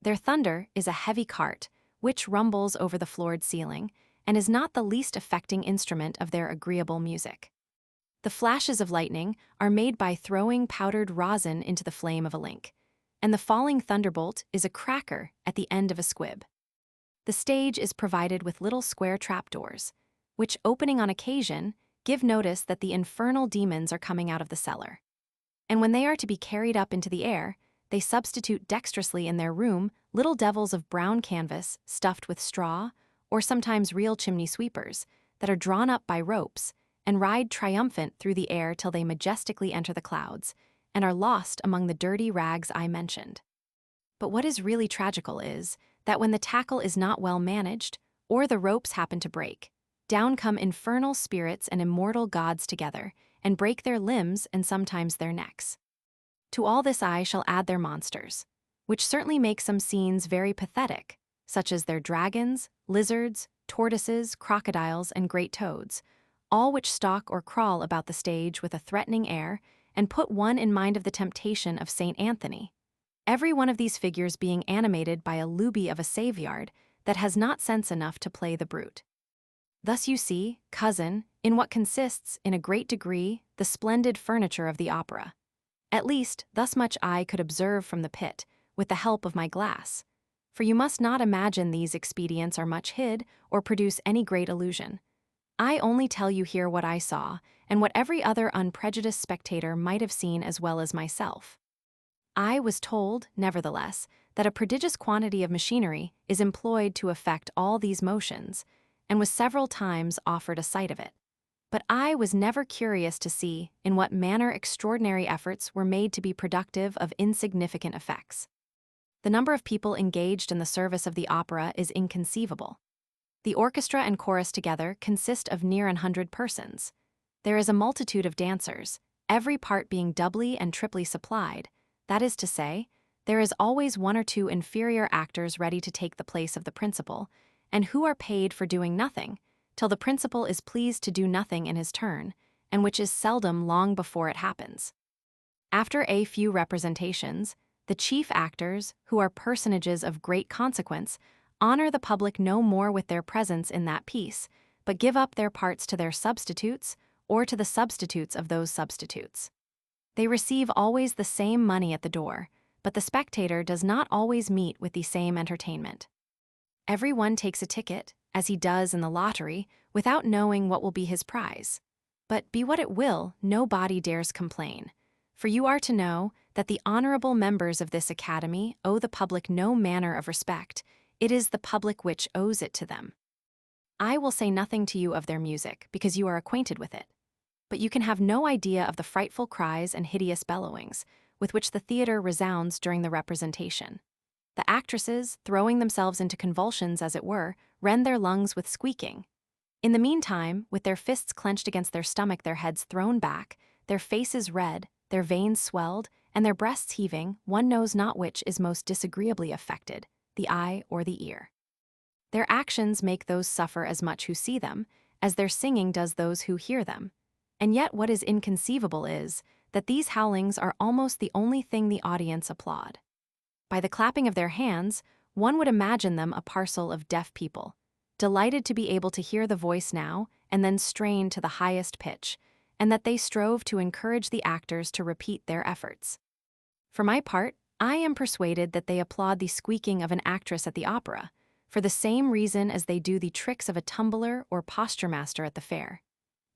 Their thunder is a heavy cart, which rumbles over the floored ceiling, and is not the least affecting instrument of their agreeable music. The flashes of lightning are made by throwing powdered rosin into the flame of a link, and the falling thunderbolt is a cracker at the end of a squib. The stage is provided with little square trapdoors, which, opening on occasion, give notice that the infernal demons are coming out of the cellar. And when they are to be carried up into the air, they substitute dexterously in their room little devils of brown canvas stuffed with straw, or sometimes real chimney sweepers, that are drawn up by ropes and ride triumphant through the air till they majestically enter the clouds, and are lost among the dirty rags I mentioned. But what is really tragical is that when the tackle is not well managed, or the ropes happen to break, down come infernal spirits and immortal gods together, and break their limbs and sometimes their necks. To all this I shall add their monsters, which certainly make some scenes very pathetic, such as their dragons, lizards, tortoises, crocodiles, and great toads, all which stalk or crawl about the stage with a threatening air, and put one in mind of the temptation of St. Anthony, every one of these figures being animated by a looby of a Savoyard that has not sense enough to play the brute. Thus you see, cousin, in what consists, in a great degree, the splendid furniture of the opera. At least, thus much I could observe from the pit, with the help of my glass. For you must not imagine these expedients are much hid, or produce any great illusion. I only tell you here what I saw, and what every other unprejudiced spectator might have seen as well as myself. I was told, nevertheless, that a prodigious quantity of machinery is employed to effect all these motions, and was several times offered a sight of it. But I was never curious to see in what manner extraordinary efforts were made to be productive of insignificant effects. The number of people engaged in the service of the opera is inconceivable. The orchestra and chorus together consist of near 100 persons. There is a multitude of dancers, every part being doubly and triply supplied. That is to say, there is always one or two inferior actors ready to take the place of the principal, and who are paid for doing nothing, till the principal is pleased to do nothing in his turn, and which is seldom long before it happens. After a few representations, the chief actors, who are personages of great consequence, honor the public no more with their presence in that piece, but give up their parts to their substitutes, or to the substitutes of those substitutes. They receive always the same money at the door, but the spectator does not always meet with the same entertainment. Every one takes a ticket, as he does in the lottery, without knowing what will be his prize. But be what it will, nobody dares complain. For you are to know that the honorable members of this academy owe the public no manner of respect. It is the public which owes it to them. I will say nothing to you of their music, because you are acquainted with it. But you can have no idea of the frightful cries and hideous bellowings with which the theater resounds during the representation. The actresses, throwing themselves into convulsions as it were, rend their lungs with squeaking. In the meantime, with their fists clenched against their stomach, their heads thrown back, their faces red, their veins swelled, and their breasts heaving, one knows not which is most disagreeably affected, the eye or the ear. Their actions make those suffer as much who see them, as their singing does those who hear them. And yet what is inconceivable is, that these howlings are almost the only thing the audience applaud. By the clapping of their hands, one would imagine them a parcel of deaf people, delighted to be able to hear the voice now and then strain to the highest pitch, and that they strove to encourage the actors to repeat their efforts. For my part, I am persuaded that they applaud the squeaking of an actress at the opera, for the same reason as they do the tricks of a tumbler or posture-master at the fair.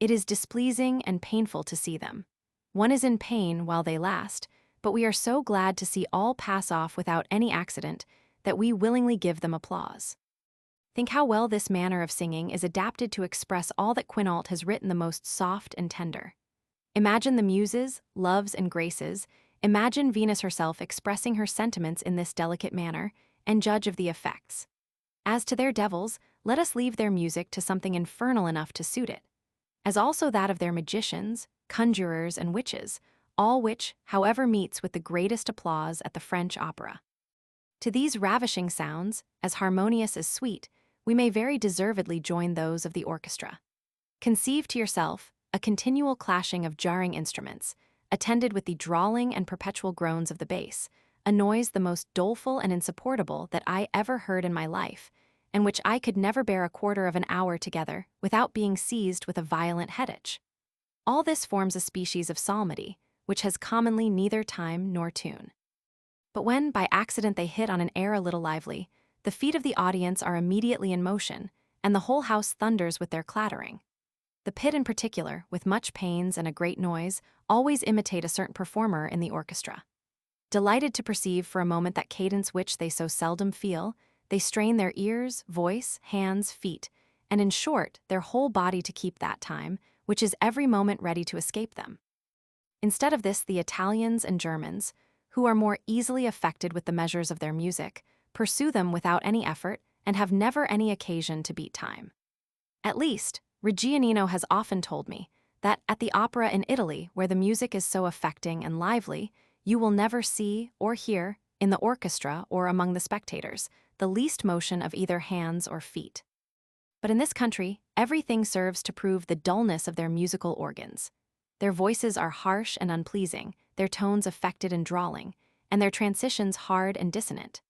It is displeasing and painful to see them. One is in pain while they last, but we are so glad to see all pass off without any accident that we willingly give them applause. Think how well this manner of singing is adapted to express all that Quinault has written the most soft and tender. Imagine the Muses, Loves, and Graces, imagine Venus herself expressing her sentiments in this delicate manner, and judge of the effects. As to their devils, let us leave their music to something infernal enough to suit it, as also that of their magicians, conjurers, and witches, all which, however, meets with the greatest applause at the French opera. To these ravishing sounds, as harmonious as sweet, we may very deservedly join those of the orchestra. Conceive to yourself a continual clashing of jarring instruments, attended with the drawling and perpetual groans of the bass, a noise the most doleful and insupportable that I ever heard in my life, and which I could never bear a quarter of an hour together without being seized with a violent headache. All this forms a species of psalmody, which has commonly neither time nor tune. But when by accident they hit on an air a little lively, the feet of the audience are immediately in motion, and the whole house thunders with their clattering. The pit in particular, with much pains and a great noise, always imitate a certain performer in the orchestra. Delighted to perceive for a moment that cadence which they so seldom feel, they strain their ears, voice, hands, feet, and in short, their whole body to keep that time, which is every moment ready to escape them. Instead of this, the Italians and Germans, who are more easily affected with the measures of their music, pursue them without any effort and have never any occasion to beat time. At least, Reggianino has often told me that at the opera in Italy, where the music is so affecting and lively, you will never see or hear, in the orchestra or among the spectators, the least motion of either hands or feet. But in this country, everything serves to prove the dullness of their musical organs. Their voices are harsh and unpleasing, their tones affected and drawling, and their transitions hard and dissonant.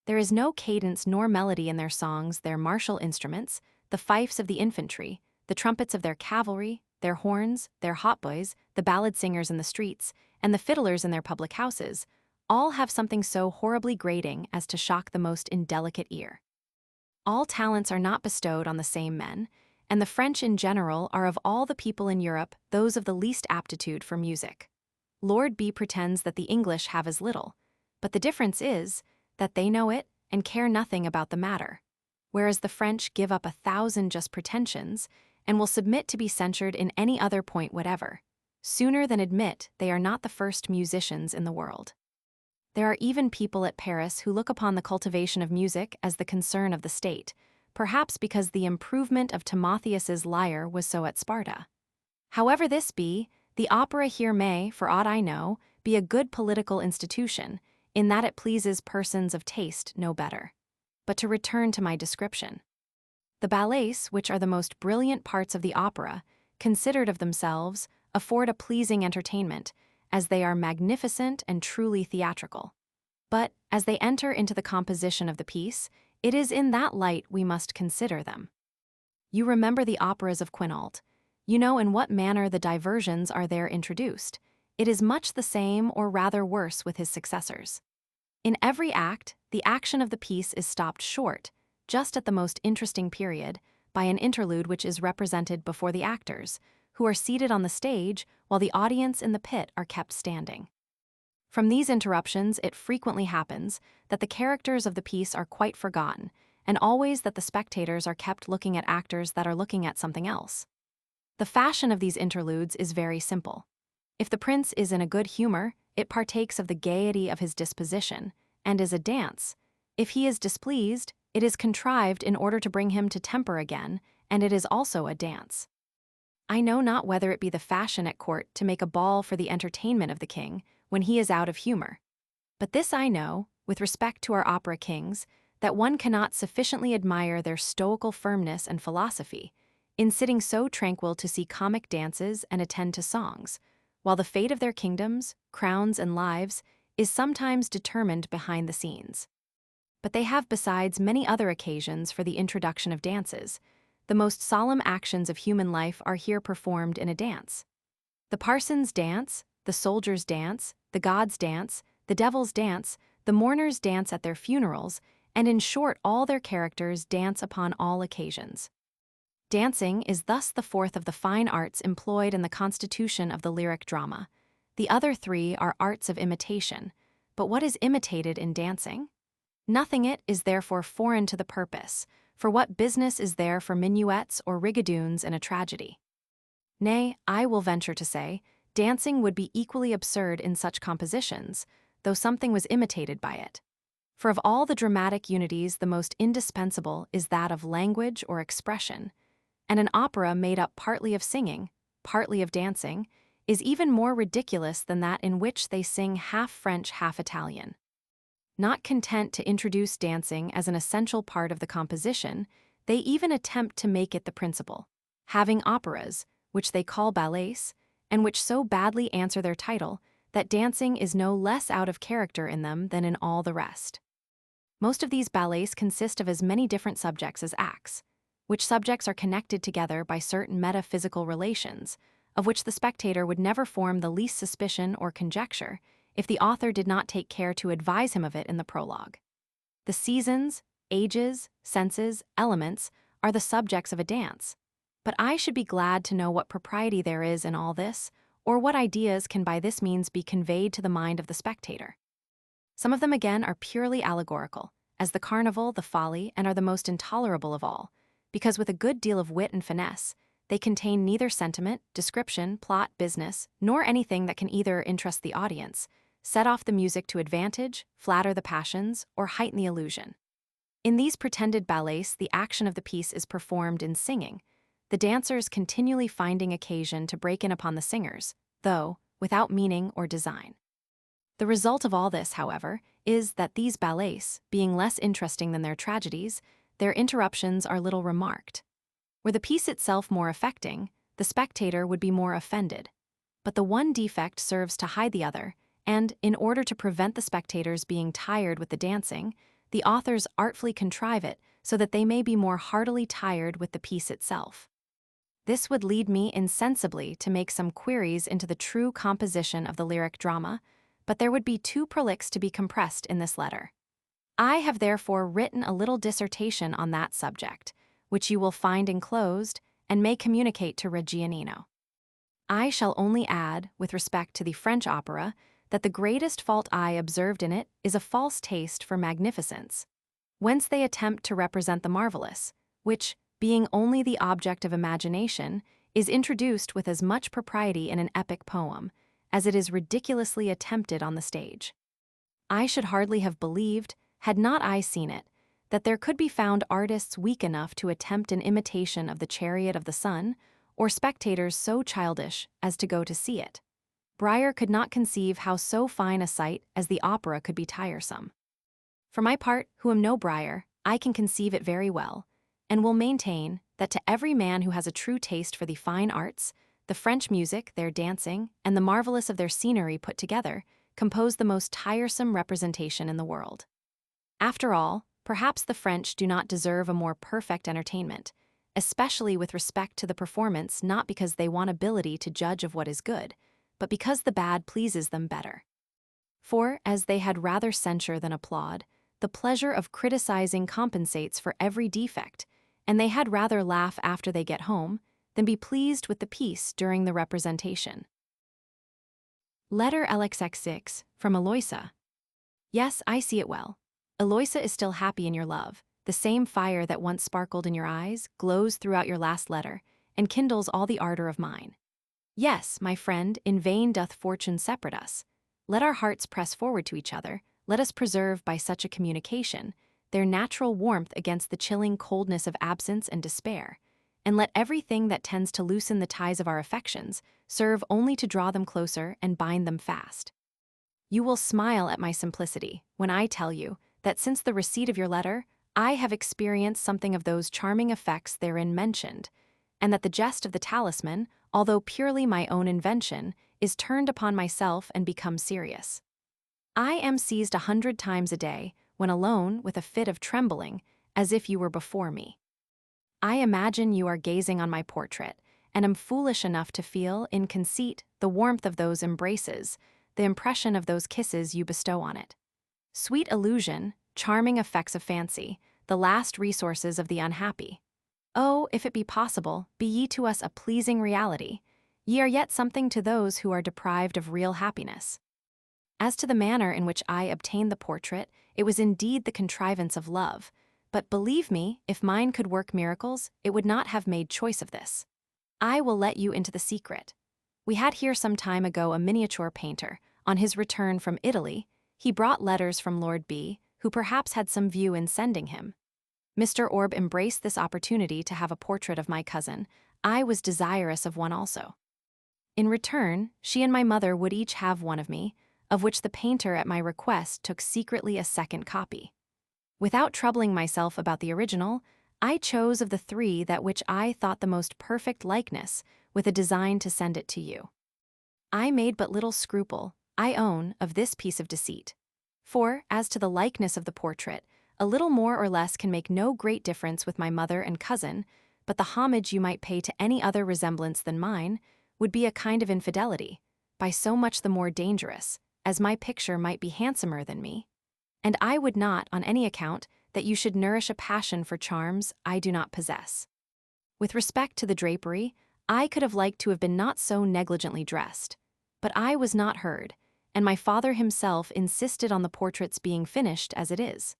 There is no cadence nor melody in their songs, their martial instruments, the fifes of the infantry, the trumpets of their cavalry, their horns, their hautboys, the ballad singers in the streets, and the fiddlers in their public houses, all have something so horribly grating as to shock the most indelicate ear. All talents are not bestowed on the same men, and the French in general are of all the people in Europe those of the least aptitude for music. Lord B pretends that the English have as little, but the difference is that they know it and care nothing about the matter, whereas the French give up 1,000 just pretensions and will submit to be censured in any other point whatever, sooner than admit they are not the first musicians in the world. There are even people at Paris who look upon the cultivation of music as the concern of the state, perhaps because the improvement of Timotheus's lyre was so at Sparta. However this be, the opera here may, for aught I know, be a good political institution, in that it pleases persons of taste no better. But to return to my description. The ballets, which are the most brilliant parts of the opera, considered of themselves, afford a pleasing entertainment, as they are magnificent and truly theatrical. But, as they enter into the composition of the piece, it is in that light we must consider them. You remember the operas of Quinault. You know in what manner the diversions are there introduced. It is much the same or rather worse with his successors. In every act, the action of the piece is stopped short, just at the most interesting period, by an interlude which is represented before the actors, who are seated on the stage while the audience in the pit are kept standing. From these interruptions, it frequently happens that the characters of the piece are quite forgotten, and always that the spectators are kept looking at actors that are looking at something else. The fashion of these interludes is very simple. If the prince is in a good humor, it partakes of the gaiety of his disposition, and is a dance. If he is displeased, it is contrived in order to bring him to temper again, and it is also a dance. I know not whether it be the fashion at court to make a ball for the entertainment of the king when he is out of humor. But this I know, with respect to our opera kings, that one cannot sufficiently admire their stoical firmness and philosophy, in sitting so tranquil to see comic dances and attend to songs, while the fate of their kingdoms, crowns, and lives is sometimes determined behind the scenes. But they have besides many other occasions for the introduction of dances. The most solemn actions of human life are here performed in a dance. The parsons dance, the soldiers dance, the gods dance, the devils dance, the mourners dance at their funerals, and in short all their characters dance upon all occasions. Dancing is thus the fourth of the fine arts employed in the constitution of the lyric drama. The other three are arts of imitation, but what is imitated in dancing? Nothing it is therefore foreign to the purpose, for what business is there for minuets or rigadoons in a tragedy? Nay, I will venture to say, dancing would be equally absurd in such compositions, though something was imitated by it. For of all the dramatic unities the most indispensable is that of language or expression, and an opera made up partly of singing, partly of dancing, is even more ridiculous than that in which they sing half French, half Italian. Not content to introduce dancing as an essential part of the composition, they even attempt to make it the principal, having operas, which they call ballets, and which so badly answer their title that dancing is no less out of character in them than in all the rest. Most of these ballets consist of as many different subjects as acts, which subjects are connected together by certain metaphysical relations, of which the spectator would never form the least suspicion or conjecture if the author did not take care to advise him of it in the prologue. The seasons, ages, senses, elements are the subjects of a dance, but I should be glad to know what propriety there is in all this, or what ideas can by this means be conveyed to the mind of the spectator. Some of them again are purely allegorical, as the carnival, the folly, and are the most intolerable of all, because with a good deal of wit and finesse, they contain neither sentiment, description, plot, business, nor anything that can either interest the audience, set off the music to advantage, flatter the passions, or heighten the illusion. In these pretended ballets, the action of the piece is performed in singing, the dancers continually finding occasion to break in upon the singers, though without meaning or design. The result of all this, however, is that these ballets, being less interesting than their tragedies, their interruptions are little remarked. Were the piece itself more affecting, the spectator would be more offended. But the one defect serves to hide the other, and, in order to prevent the spectators being tired with the dancing, the authors artfully contrive it so that they may be more heartily tired with the piece itself. This would lead me insensibly to make some queries into the true composition of the lyric drama, but there would be too prolix to be compressed in this letter. I have therefore written a little dissertation on that subject, which you will find enclosed and may communicate to Reggianino. I shall only add, with respect to the French opera, that the greatest fault I observed in it is a false taste for magnificence, whence they attempt to represent the marvelous, which, being only the object of imagination, is introduced with as much propriety in an epic poem as it is ridiculously attempted on the stage. I should hardly have believed, had not I seen it, that there could be found artists weak enough to attempt an imitation of the Chariot of the Sun, or spectators so childish as to go to see it. Breyer could not conceive how so fine a sight as the opera could be tiresome. For my part, who am no Breyer, I can conceive it very well, and will maintain that to every man who has a true taste for the fine arts, the French music, their dancing, and the marvelous of their scenery put together, compose the most tiresome representation in the world. After all, perhaps the French do not deserve a more perfect entertainment, especially with respect to the performance, not because they want ability to judge of what is good, but because the bad pleases them better. For, as they had rather censure than applaud, the pleasure of criticizing compensates for every defect, and they had rather laugh after they get home than be pleased with the piece during the representation. Letter LXX6 from Eloisa. Yes, I see it well. Eloisa is still happy in your love. The same fire that once sparkled in your eyes glows throughout your last letter and kindles all the ardor of mine. Yes, my friend, in vain doth fortune separate us. Let our hearts press forward to each other. Let us preserve by such a communication their natural warmth against the chilling coldness of absence and despair, and let everything that tends to loosen the ties of our affections serve only to draw them closer and bind them fast. You will smile at my simplicity when I tell you that since the receipt of your letter, I have experienced something of those charming effects therein mentioned, and that the jest of the talisman, although purely my own invention, is turned upon myself and become serious. I am seized 100 times a day, when alone, with a fit of trembling, as if you were before me. I imagine you are gazing on my portrait, and am foolish enough to feel, in conceit, the warmth of those embraces, the impression of those kisses you bestow on it. Sweet illusion, charming effects of fancy, the last resources of the unhappy. Oh, if it be possible, be ye to us a pleasing reality. Ye are yet something to those who are deprived of real happiness. As to the manner in which I obtained the portrait, it was indeed the contrivance of love, but believe me, if mine could work miracles, it would not have made choice of this. I will let you into the secret. We had here some time ago a miniature painter. On his return from Italy, he brought letters from Lord B., who perhaps had some view in sending him. Mr. Orb embraced this opportunity to have a portrait of my cousin. I was desirous of one also. In return, she and my mother would each have one of me. of which the painter at my request took secretly a second copy. Without troubling myself about the original, I chose of the three that which I thought the most perfect likeness, with a design to send it to you. I made but little scruple, I own, of this piece of deceit. For, as to the likeness of the portrait, a little more or less can make no great difference with my mother and cousin, but the homage you might pay to any other resemblance than mine would be a kind of infidelity, by so much the more dangerous, as my picture might be handsomer than me. And I would not, on any account, that you should nourish a passion for charms I do not possess. With respect to the drapery, I could have liked to have been not so negligently dressed, but I was not heard, and my father himself insisted on the portrait's being finished as it is.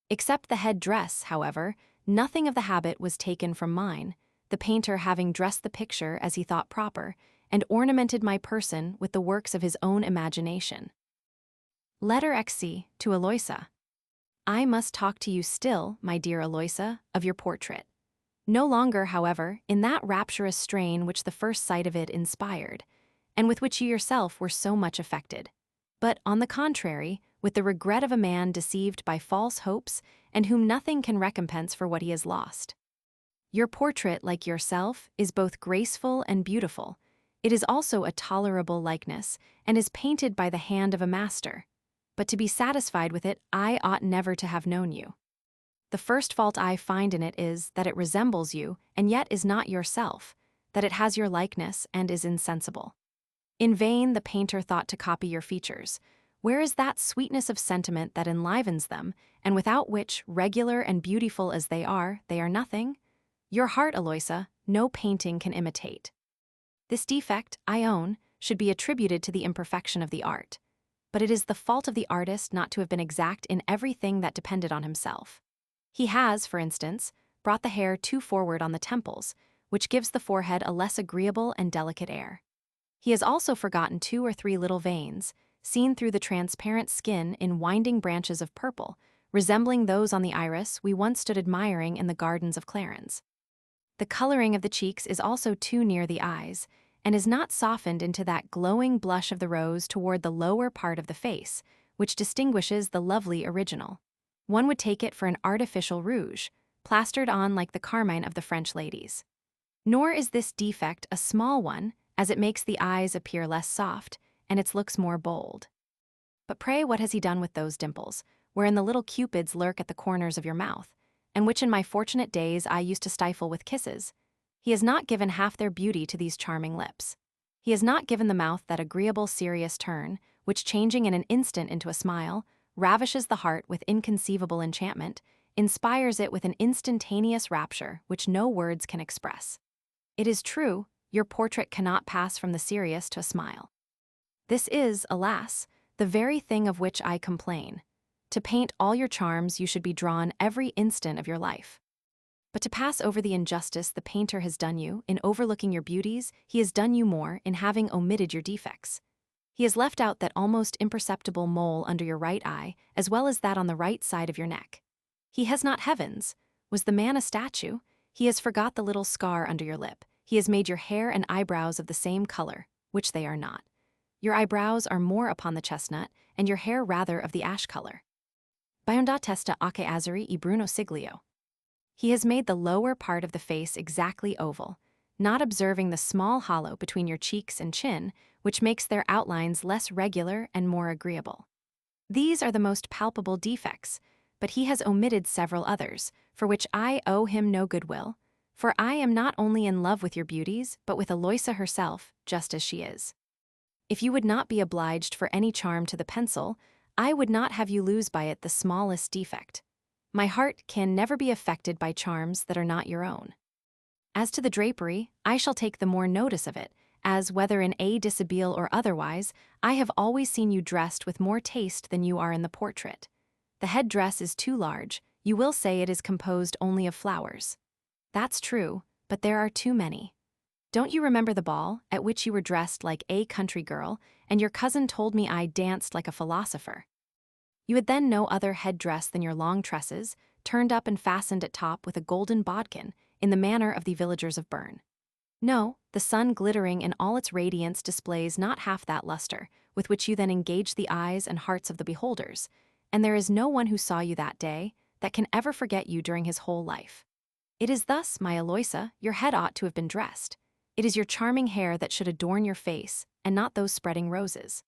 Except the head dress, however, nothing of the habit was taken from mine, the painter having dressed the picture as he thought proper, and ornamented my person with the works of his own imagination. Letter XC to Eloisa. I must talk to you still, my dear Eloisa, of your portrait. No longer, however, in that rapturous strain which the first sight of it inspired, and with which you yourself were so much affected, but, on the contrary, with the regret of a man deceived by false hopes and whom nothing can recompense for what he has lost. Your portrait, like yourself, is both graceful and beautiful. It is also a tolerable likeness, and is painted by the hand of a master. But to be satisfied with it, I ought never to have known you. The first fault I find in it is that it resembles you, and yet is not yourself, that it has your likeness and is insensible. In vain the painter thought to copy your features. Where is that sweetness of sentiment that enlivens them, and without which, regular and beautiful as they are nothing? Your heart, Eloisa, no painting can imitate. This defect, I own, should be attributed to the imperfection of the art. But it is the fault of the artist not to have been exact in everything that depended on himself. He has, for instance, brought the hair too forward on the temples, which gives the forehead a less agreeable and delicate air. He has also forgotten 2 or 3 little veins, seen through the transparent skin in winding branches of purple, resembling those on the iris we once stood admiring in the gardens of Clarens. The coloring of the cheeks is also too near the eyes, and is not softened into that glowing blush of the rose toward the lower part of the face, which distinguishes the lovely original. One would take it for an artificial rouge, plastered on like the carmine of the French ladies. Nor is this defect a small one, as it makes the eyes appear less soft, and its looks more bold. But pray what has he done with those dimples, wherein the little cupids lurk at the corners of your mouth, and which in my fortunate days I used to stifle with kisses? He has not given half their beauty to these charming lips. He has not given the mouth that agreeable serious turn, which changing in an instant into a smile, ravishes the heart with inconceivable enchantment, inspires it with an instantaneous rapture which no words can express. It is true, your portrait cannot pass from the serious to a smile. This is, alas, the very thing of which I complain. To paint all your charms you should be drawn every instant of your life. But to pass over the injustice the painter has done you, in overlooking your beauties, he has done you more in having omitted your defects. He has left out that almost imperceptible mole under your right eye, as well as that on the right side of your neck. He has not heavens. Was the man a statue? He has forgot the little scar under your lip. He has made your hair and eyebrows of the same color, which they are not. Your eyebrows are more upon the chestnut, and your hair rather of the ash color. Bionda testa ake azuri e bruno siglio. He has made the lower part of the face exactly oval, not observing the small hollow between your cheeks and chin, which makes their outlines less regular and more agreeable. These are the most palpable defects, but he has omitted several others, for which I owe him no goodwill, for I am not only in love with your beauties, but with Eloisa herself, just as she is. If you would not be obliged for any charm to the pencil, I would not have you lose by it the smallest defect. My heart can never be affected by charms that are not your own. As to the drapery, I shall take the more notice of it, as, whether in a dishabille or otherwise, I have always seen you dressed with more taste than you are in the portrait. The head dress is too large. You will say it is composed only of flowers. That's true, but there are too many. Don't you remember the ball, at which you were dressed like a country girl, and your cousin told me I danced like a philosopher? You had then no other head dress than your long tresses, turned up and fastened at top with a golden bodkin, in the manner of the villagers of Bern. No, the sun glittering in all its radiance displays not half that luster, with which you then engage the eyes and hearts of the beholders, and there is no one who saw you that day that can ever forget you during his whole life. It is thus, my Eloisa, your head ought to have been dressed. It is your charming hair that should adorn your face, and not those spreading roses.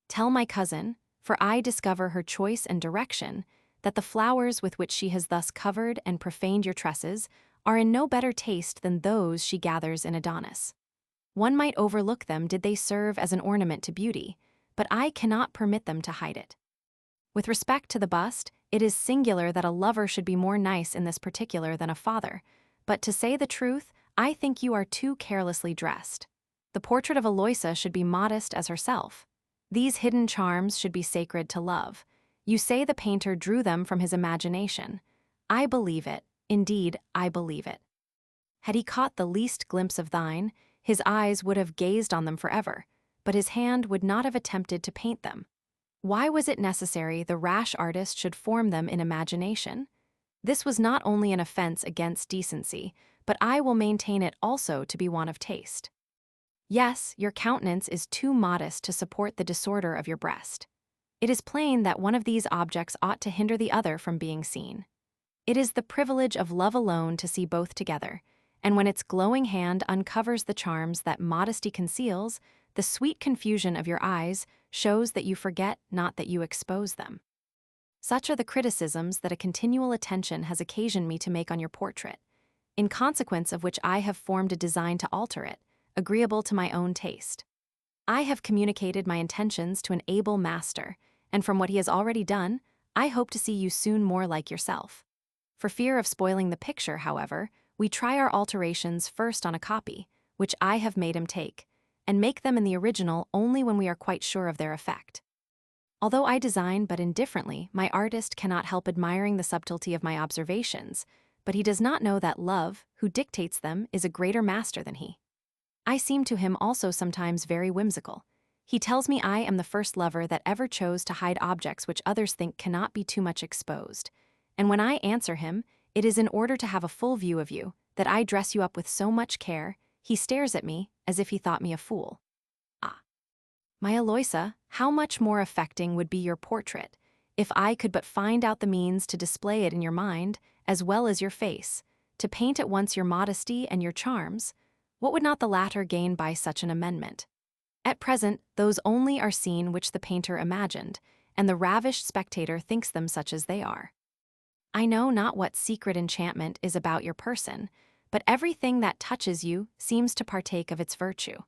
Tell my cousin, for I discover her choice and direction, that the flowers with which she has thus covered and profaned your tresses are in no better taste than those she gathers in Adonis. One might overlook them did they serve as an ornament to beauty, but I cannot permit them to hide it. With respect to the bust, it is singular that a lover should be more nice in this particular than a father, but to say the truth, I think you are too carelessly dressed. The portrait of Eloisa should be modest as herself. These hidden charms should be sacred to love. You say the painter drew them from his imagination. I believe it, indeed, I believe it. Had he caught the least glimpse of thine, his eyes would have gazed on them forever, but his hand would not have attempted to paint them. Why was it necessary the rash artist should form them in imagination? This was not only an offense against decency, but I will maintain it also to be one of taste. Yes, your countenance is too modest to support the disorder of your breast. It is plain that one of these objects ought to hinder the other from being seen. It is the privilege of love alone to see both together, and when its glowing hand uncovers the charms that modesty conceals, the sweet confusion of your eyes shows that you forget, not that you expose them. Such are the criticisms that a continual attention has occasioned me to make on your portrait, in consequence of which I have formed a design to alter it, agreeable to my own taste. I have communicated my intentions to an able master, and from what he has already done, I hope to see you soon more like yourself. For fear of spoiling the picture, however, we try our alterations first on a copy, which I have made him take, and make them in the original only when we are quite sure of their effect. Although I design but indifferently, my artist cannot help admiring the subtlety of my observations, but he does not know that love, who dictates them, is a greater master than he. I seem to him also sometimes very whimsical. He tells me I am the first lover that ever chose to hide objects which others think cannot be too much exposed, and when I answer him, it is in order to have a full view of you, that I dress you up with so much care, he stares at me as if he thought me a fool. Ah! My Eloisa, how much more affecting would be your portrait, if I could but find out the means to display it in your mind, as well as your face, to paint at once your modesty and your charms. What would not the latter gain by such an amendment? At present, those only are seen which the painter imagined, and the ravished spectator thinks them such as they are. I know not what secret enchantment is about your person, but everything that touches you seems to partake of its virtue.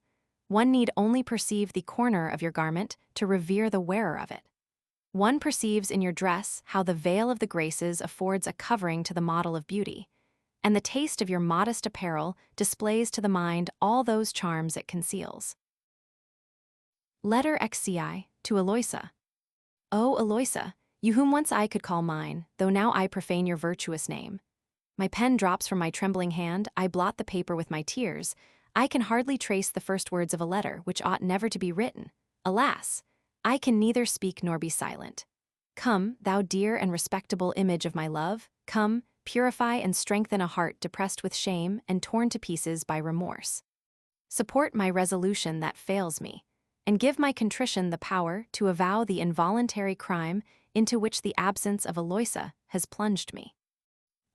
One need only perceive the corner of your garment to revere the wearer of it. One perceives in your dress how the veil of the graces affords a covering to the model of beauty, and the taste of your modest apparel displays to the mind all those charms it conceals. Letter XCI to Eloisa. O Eloisa, you whom once I could call mine, though now I profane your virtuous name. My pen drops from my trembling hand, I blot the paper with my tears. I can hardly trace the first words of a letter which ought never to be written. Alas! I can neither speak nor be silent. Come, thou dear and respectable image of my love, come, purify and strengthen a heart depressed with shame and torn to pieces by remorse. Support my resolution that fails me, and give my contrition the power to avow the involuntary crime into which the absence of Eloisa has plunged me.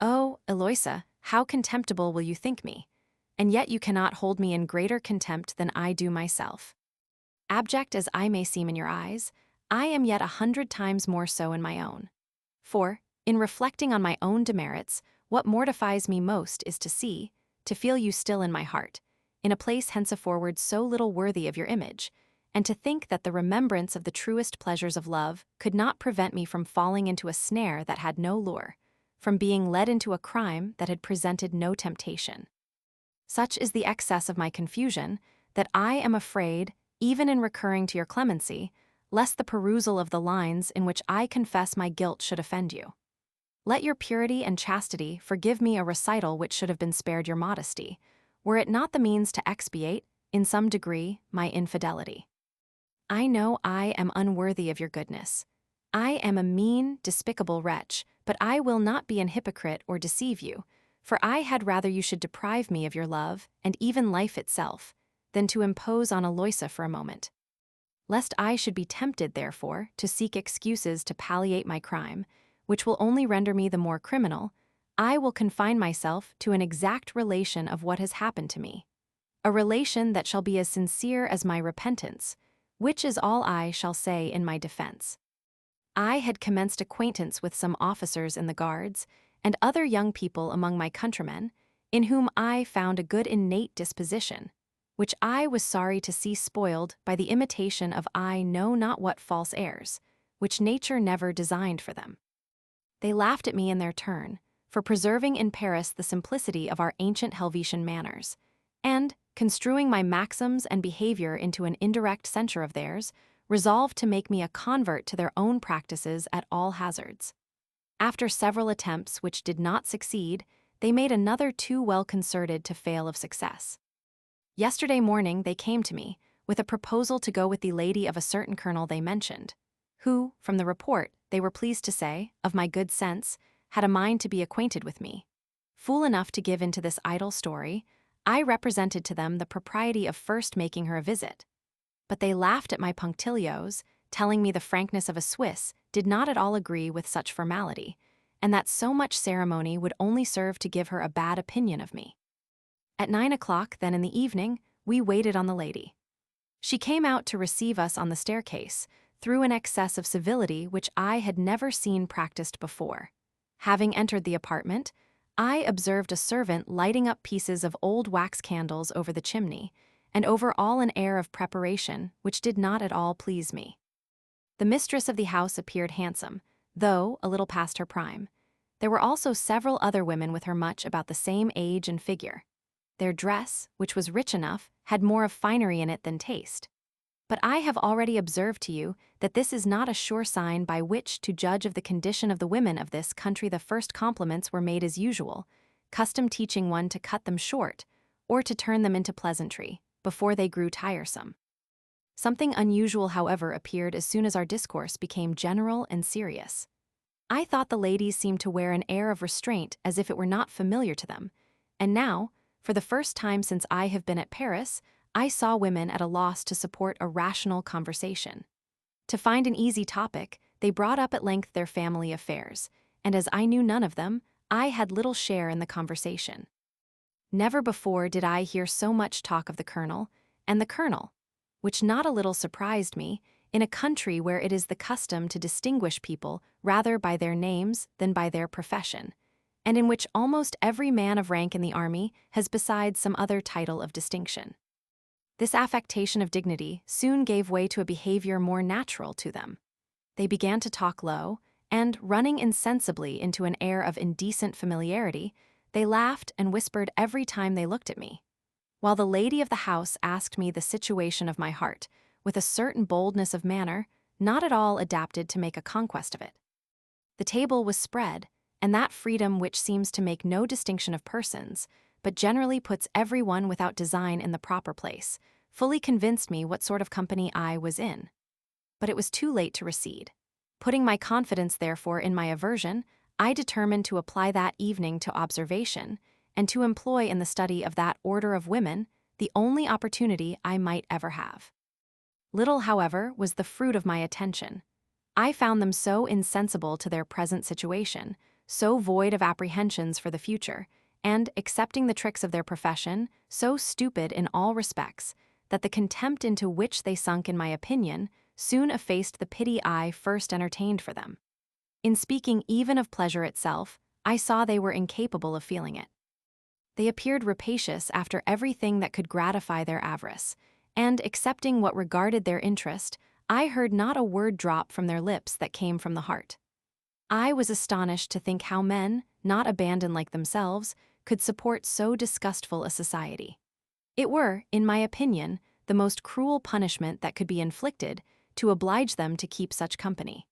Oh, Eloisa, how contemptible will you think me, and yet you cannot hold me in greater contempt than I do myself. Abject as I may seem in your eyes, I am yet 100 times more so in my own. For, in reflecting on my own demerits, what mortifies me most is to feel you still in my heart, in a place henceforward so little worthy of your image, and to think that the remembrance of the truest pleasures of love could not prevent me from falling into a snare that had no lure, from being led into a crime that had presented no temptation. Such is the excess of my confusion, that I am afraid, even in recurring to your clemency, lest the perusal of the lines in which I confess my guilt should offend you. Let your purity and chastity forgive me a recital which should have been spared your modesty, were it not the means to expiate, in some degree, my infidelity. I know I am unworthy of your goodness. I am a mean, despicable wretch, but I will not be an hypocrite or deceive you, for I had rather you should deprive me of your love, and even life itself, than to impose on Eloisa for a moment. Lest I should be tempted, therefore, to seek excuses to palliate my crime, which will only render me the more criminal, I will confine myself to an exact relation of what has happened to me. A relation that shall be as sincere as my repentance, which is all I shall say in my defense. I had commenced acquaintance with some officers in the guards and other young people among my countrymen, in whom I found a good innate disposition, which I was sorry to see spoiled by the imitation of I know not what false airs, which nature never designed for them. They laughed at me in their turn, for preserving in Paris the simplicity of our ancient Helvetian manners, and, construing my maxims and behavior into an indirect censure of theirs, resolved to make me a convert to their own practices at all hazards. After several attempts which did not succeed, they made another too well concerted to fail of success. Yesterday morning they came to me, with a proposal to go with the lady of a certain colonel they mentioned, who, from the report, they were pleased to say, of my good sense, had a mind to be acquainted with me. Fool enough to give into this idle story, I represented to them the propriety of first making her a visit. But they laughed at my punctilios, telling me the frankness of a Swiss did not at all agree with such formality, and that so much ceremony would only serve to give her a bad opinion of me. At 9 o'clock, then in the evening, we waited on the lady. She came out to receive us on the staircase, through an excess of civility which I had never seen practiced before. Having entered the apartment, I observed a servant lighting up pieces of old wax candles over the chimney, and over all an air of preparation which did not at all please me. The mistress of the house appeared handsome, though a little past her prime. There were also several other women with her much about the same age and figure. Their dress, which was rich enough, had more of finery in it than taste. But I have already observed to you that this is not a sure sign by which to judge of the condition of the women of this country. The first compliments were made as usual, custom teaching one to cut them short, or to turn them into pleasantry, before they grew tiresome. Something unusual, however, appeared as soon as our discourse became general and serious. I thought the ladies seemed to wear an air of restraint as if it were not familiar to them, and now, for the first time since I have been at Paris, I saw women at a loss to support a rational conversation. To find an easy topic, they brought up at length their family affairs, and as I knew none of them, I had little share in the conversation. Never before did I hear so much talk of the colonel, which not a little surprised me, in a country where it is the custom to distinguish people rather by their names than by their profession, and in which almost every man of rank in the army has besides some other title of distinction. This affectation of dignity soon gave way to a behavior more natural to them. They began to talk low, and, running insensibly into an air of indecent familiarity, they laughed and whispered every time they looked at me, while the lady of the house asked me the situation of my heart, with a certain boldness of manner not at all adapted to make a conquest of it. The table was spread, and that freedom which seems to make no distinction of persons, but generally puts every one without design in the proper place, fully convinced me what sort of company I was in. But it was too late to recede. Putting my confidence, therefore, in my aversion, I determined to apply that evening to observation, and to employ in the study of that order of women the only opportunity I might ever have. Little, however, was the fruit of my attention. I found them so insensible to their present situation, so void of apprehensions for the future, and, accepting the tricks of their profession, so stupid in all respects, that the contempt into which they sunk, in my opinion, soon effaced the pity I first entertained for them. In speaking even of pleasure itself, I saw they were incapable of feeling it. They appeared rapacious after everything that could gratify their avarice, and, excepting what regarded their interest, I heard not a word drop from their lips that came from the heart. I was astonished to think how men, not abandoned like themselves, could support so disgustful a society. It were, in my opinion, the most cruel punishment that could be inflicted to oblige them to keep such company.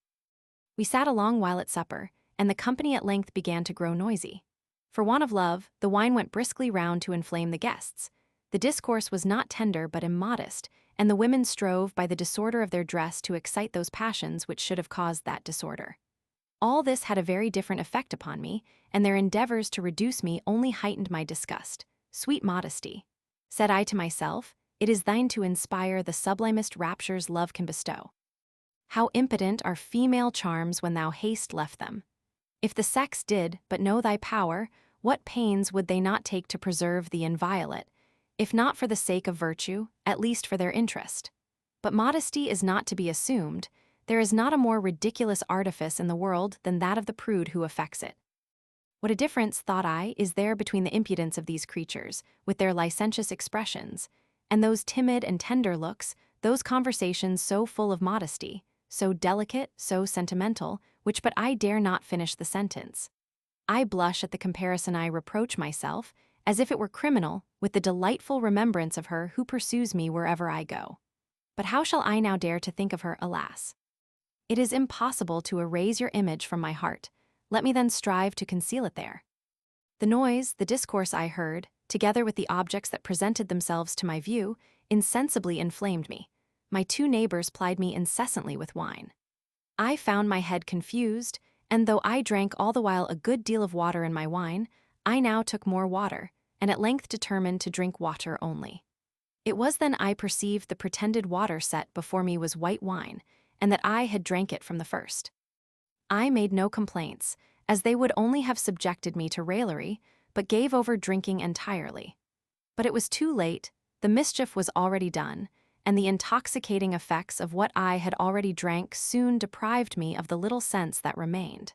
We sat a long while at supper, and the company at length began to grow noisy. For want of love, the wine went briskly round to inflame the guests. The discourse was not tender but immodest, and the women strove by the disorder of their dress to excite those passions which should have caused that disorder. All this had a very different effect upon me, and their endeavors to reduce me only heightened my disgust. Sweet modesty, said I to myself, it is thine to inspire the sublimest raptures love can bestow. How impotent are female charms when thou hast left them! If the sex did but know thy power, what pains would they not take to preserve thee inviolate, if not for the sake of virtue, at least for their interest? But modesty is not to be assumed. There is not a more ridiculous artifice in the world than that of the prude who affects it. What a difference, thought I, is there between the impudence of these creatures, with their licentious expressions, and those timid and tender looks, those conversations so full of modesty, so delicate, so sentimental, which but I dare not finish the sentence. I blush at the comparison. I reproach myself, as if it were criminal, with the delightful remembrance of her who pursues me wherever I go. But how shall I now dare to think of her, alas? It is impossible to erase your image from my heart. Let me then strive to conceal it there. The noise, the discourse I heard, together with the objects that presented themselves to my view, insensibly inflamed me. My two neighbors plied me incessantly with wine. I found my head confused, and though I drank all the while a good deal of water in my wine, I now took more water, and at length determined to drink water only. It was then I perceived the pretended water set before me was white wine, and that I had drank it from the first. I made no complaints, as they would only have subjected me to raillery, but gave over drinking entirely. But it was too late, the mischief was already done, and the intoxicating effects of what I had already drank soon deprived me of the little sense that remained.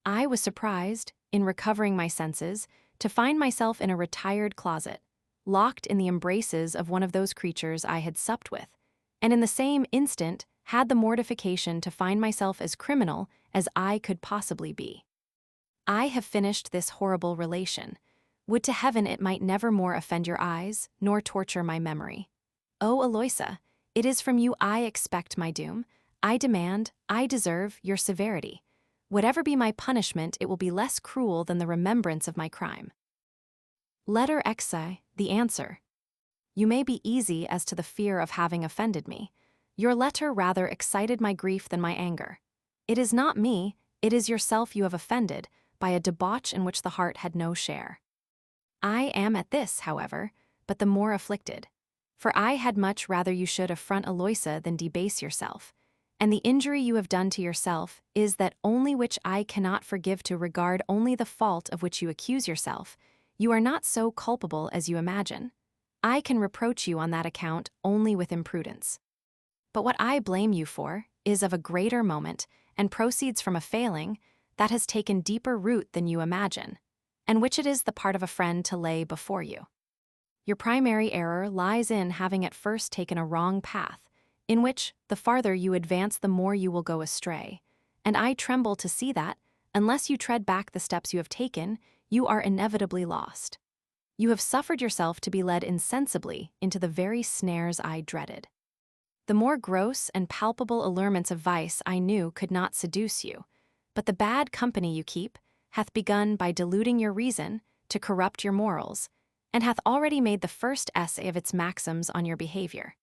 I was surprised, in recovering my senses, to find myself in a retired closet, locked in the embraces of one of those creatures I had supped with, and in the same instant had the mortification to find myself as criminal as I could possibly be. I have finished this horrible relation. Would to heaven it might never more offend your eyes, nor torture my memory. O Eloisa, it is from you I expect my doom. I demand, I deserve, your severity. Whatever be my punishment, it will be less cruel than the remembrance of my crime. Letter XI, the answer. You may be easy as to the fear of having offended me. Your letter rather excited my grief than my anger. It is not me, it is yourself you have offended, by a debauch in which the heart had no share. I am at this, however, but the more afflicted. For I had much rather you should affront Eloisa than debase yourself, and the injury you have done to yourself is that only which I cannot forgive. To regard only the fault of which you accuse yourself, you are not so culpable as you imagine. I can reproach you on that account only with imprudence. But what I blame you for is of a greater moment, and proceeds from a failing that has taken deeper root than you imagine, and which it is the part of a friend to lay before you. Your primary error lies in having at first taken a wrong path, in which, the farther you advance the more you will go astray, and I tremble to see that, unless you tread back the steps you have taken, you are inevitably lost. You have suffered yourself to be led insensibly into the very snares I dreaded. The more gross and palpable allurements of vice I knew could not seduce you, but the bad company you keep hath begun by deluding your reason to corrupt your morals, and hath already made the first essay of its maxims on your behavior.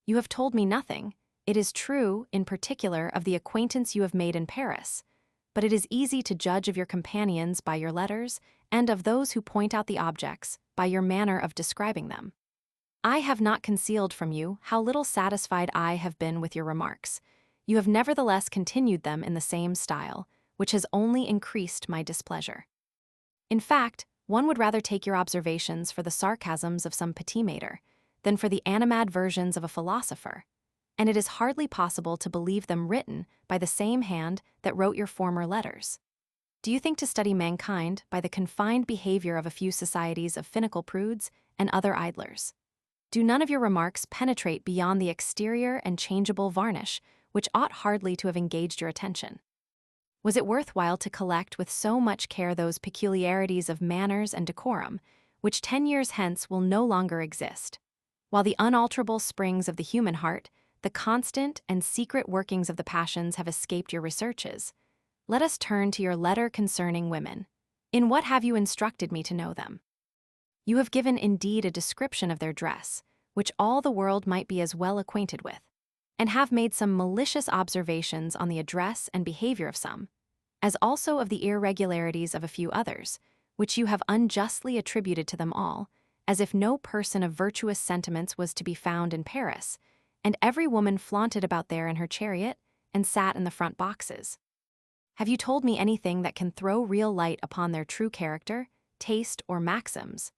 You have told me nothing, it is true, in particular, of the acquaintance you have made in Paris, but it is easy to judge of your companions by your letters, and of those who point out the objects by your manner of describing them. I have not concealed from you how little satisfied I have been with your remarks. You have nevertheless continued them in the same style, which has only increased my displeasure. In fact, one would rather take your observations for the sarcasms of some petit maître than for the animadversions of a philosopher, and it is hardly possible to believe them written by the same hand that wrote your former letters. Do you think to study mankind by the confined behavior of a few societies of finical prudes and other idlers? Do none of your remarks penetrate beyond the exterior and changeable varnish, which ought hardly to have engaged your attention? Was it worthwhile to collect with so much care those peculiarities of manners and decorum, which 10 years hence will no longer exist, while the unalterable springs of the human heart, the constant and secret workings of the passions have escaped your researches? Let us turn to your letter concerning women. In what have you instructed me to know them? You have given indeed a description of their dress, which all the world might be as well acquainted with, and have made some malicious observations on the address and behavior of some, as also of the irregularities of a few others, which you have unjustly attributed to them all, as if no person of virtuous sentiments was to be found in Paris, and every woman flaunted about there in her chariot and sat in the front boxes. Have you told me anything that can throw real light upon their true character, taste, or maxims?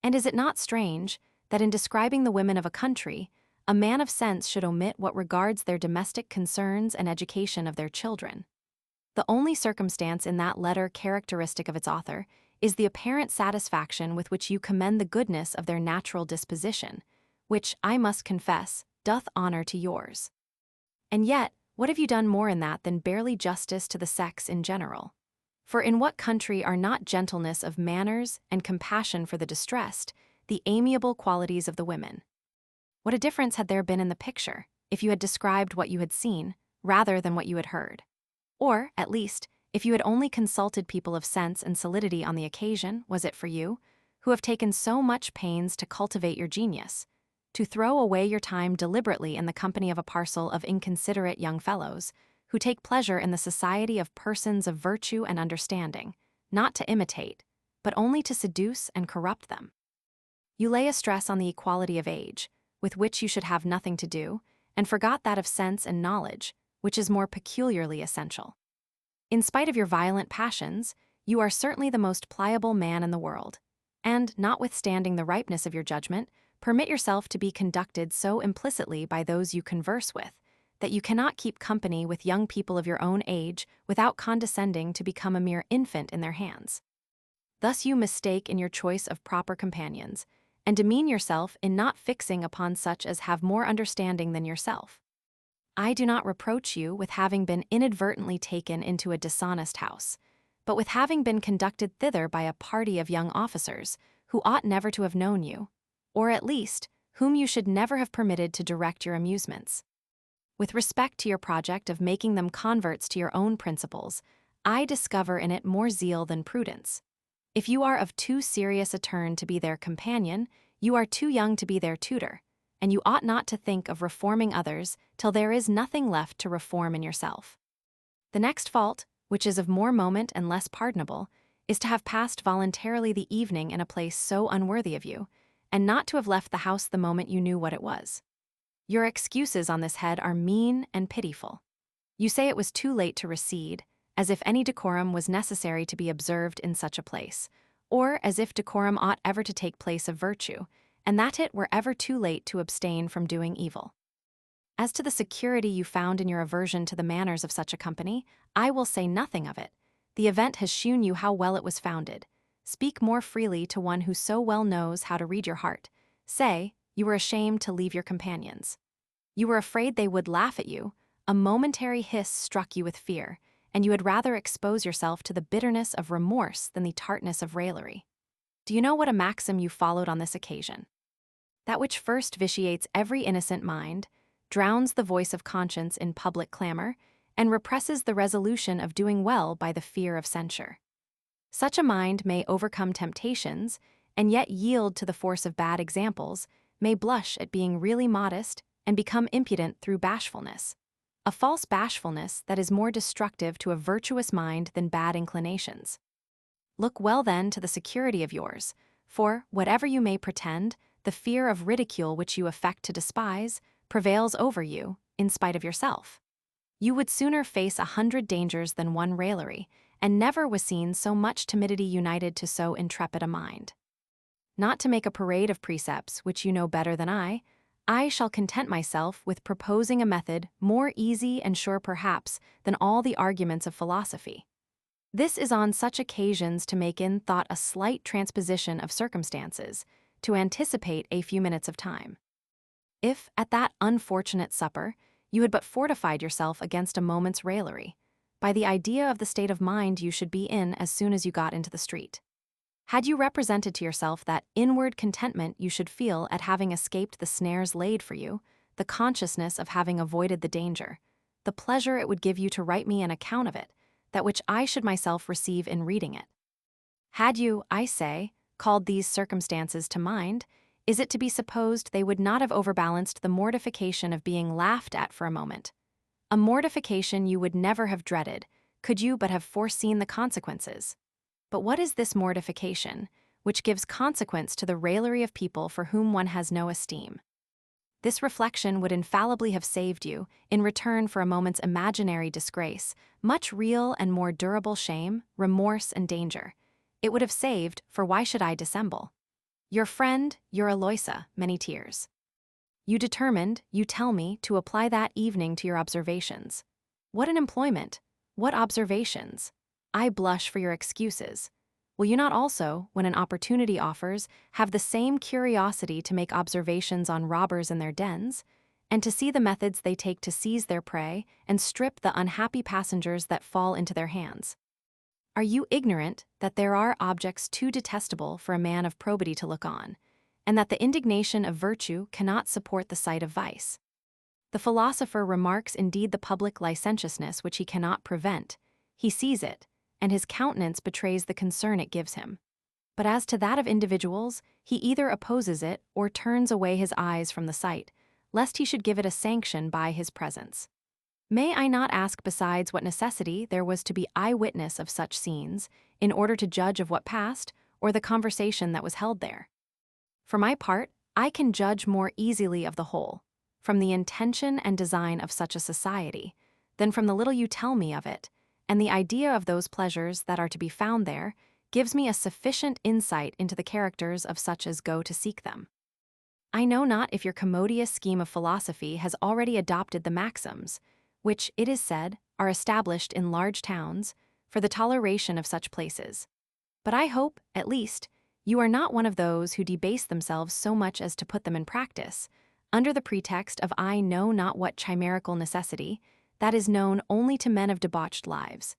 And is it not strange that in describing the women of a country, a man of sense should omit what regards their domestic concerns and education of their children? The only circumstance in that letter characteristic of its author is the apparent satisfaction with which you commend the goodness of their natural disposition, which, I must confess, doth honor to yours. And yet, what have you done more in that than barely justice to the sex in general? For in what country are not gentleness of manners and compassion for the distressed the amiable qualities of the women? What a difference had there been in the picture, if you had described what you had seen, rather than what you had heard? Or, at least, if you had only consulted people of sense and solidity on the occasion, was it for you, who have taken so much pains to cultivate your genius, to throw away your time deliberately in the company of a parcel of inconsiderate young fellows, who take pleasure in the society of persons of virtue and understanding, not to imitate, but only to seduce and corrupt them? You lay a stress on the equality of age, with which you should have nothing to do, and forgot that of sense and knowledge, which is more peculiarly essential. In spite of your violent passions, you are certainly the most pliable man in the world, and, notwithstanding the ripeness of your judgment, permit yourself to be conducted so implicitly by those you converse with, that you cannot keep company with young people of your own age without condescending to become a mere infant in their hands. Thus you mistake in your choice of proper companions, and demean yourself in not fixing upon such as have more understanding than yourself. I do not reproach you with having been inadvertently taken into a dishonest house, but with having been conducted thither by a party of young officers who ought never to have known you, or at least, whom you should never have permitted to direct your amusements. With respect to your project of making them converts to your own principles, I discover in it more zeal than prudence. If you are of too serious a turn to be their companion, you are too young to be their tutor, and you ought not to think of reforming others till there is nothing left to reform in yourself. The next fault, which is of more moment and less pardonable, is to have passed voluntarily the evening in a place so unworthy of you, and not to have left the house the moment you knew what it was. Your excuses on this head are mean and pitiful. You say it was too late to recede, as if any decorum was necessary to be observed in such a place, or as if decorum ought ever to take place of virtue, and that it were ever too late to abstain from doing evil. As to the security you found in your aversion to the manners of such a company, I will say nothing of it. The event has shewn you how well it was founded. Speak more freely to one who so well knows how to read your heart. Say, you were ashamed to leave your companions. You were afraid they would laugh at you. A momentary hiss struck you with fear, and you had rather expose yourself to the bitterness of remorse than the tartness of raillery. Do you know what a maxim you followed on this occasion? That which first vitiates every innocent mind, drowns the voice of conscience in public clamor, and represses the resolution of doing well by the fear of censure. Such a mind may overcome temptations, and yet yield to the force of bad examples, may blush at being really modest, and become impudent through bashfulness. A false bashfulness that is more destructive to a virtuous mind than bad inclinations. Look well then to the security of yours, for, whatever you may pretend, the fear of ridicule which you affect to despise prevails over you, in spite of yourself. You would sooner face 100 dangers than one raillery, and never was seen so much timidity united to so intrepid a mind. Not to make a parade of precepts which you know better than I shall content myself with proposing a method more easy and sure perhaps than all the arguments of philosophy. This is on such occasions to make in thought a slight transposition of circumstances, to anticipate a few minutes of time. If, at that unfortunate supper, you had but fortified yourself against a moment's raillery, by the idea of the state of mind you should be in as soon as you got into the street. Had you represented to yourself that inward contentment you should feel at having escaped the snares laid for you, the consciousness of having avoided the danger, the pleasure it would give you to write me an account of it, that which I should myself receive in reading it. Had you, I say, called these circumstances to mind, is it to be supposed they would not have overbalanced the mortification of being laughed at for a moment? A mortification you would never have dreaded, could you but have foreseen the consequences. But what is this mortification, which gives consequence to the raillery of people for whom one has no esteem. This reflection would infallibly have saved you, in return for a moment's imaginary disgrace, much real and more durable shame, remorse, and danger. It would have saved, for why should I dissemble? Your friend, your Eloisa, many tears. You determined, you tell me, to apply that evening to your observations. What an employment! What observations! I blush for your excuses. Will you not also, when an opportunity offers, have the same curiosity to make observations on robbers in their dens, and to see the methods they take to seize their prey and strip the unhappy passengers that fall into their hands? Are you ignorant that there are objects too detestable for a man of probity to look on, and that the indignation of virtue cannot support the sight of vice? The philosopher remarks indeed the public licentiousness which he cannot prevent. He sees it, and his countenance betrays the concern it gives him. But as to that of individuals, he either opposes it or turns away his eyes from the sight, lest he should give it a sanction by his presence. May I not ask besides what necessity there was to be eye-witness of such scenes, in order to judge of what passed, or the conversation that was held there? For my part, I can judge more easily of the whole, from the intention and design of such a society, than from the little you tell me of it, and the idea of those pleasures that are to be found there gives me a sufficient insight into the characters of such as go to seek them. I know not if your commodious scheme of philosophy has already adopted the maxims, which, it is said, are established in large towns, for the toleration of such places. But I hope, at least, you are not one of those who debase themselves so much as to put them in practice, under the pretext of I know not what chimerical necessity, that is known only to men of debauched lives,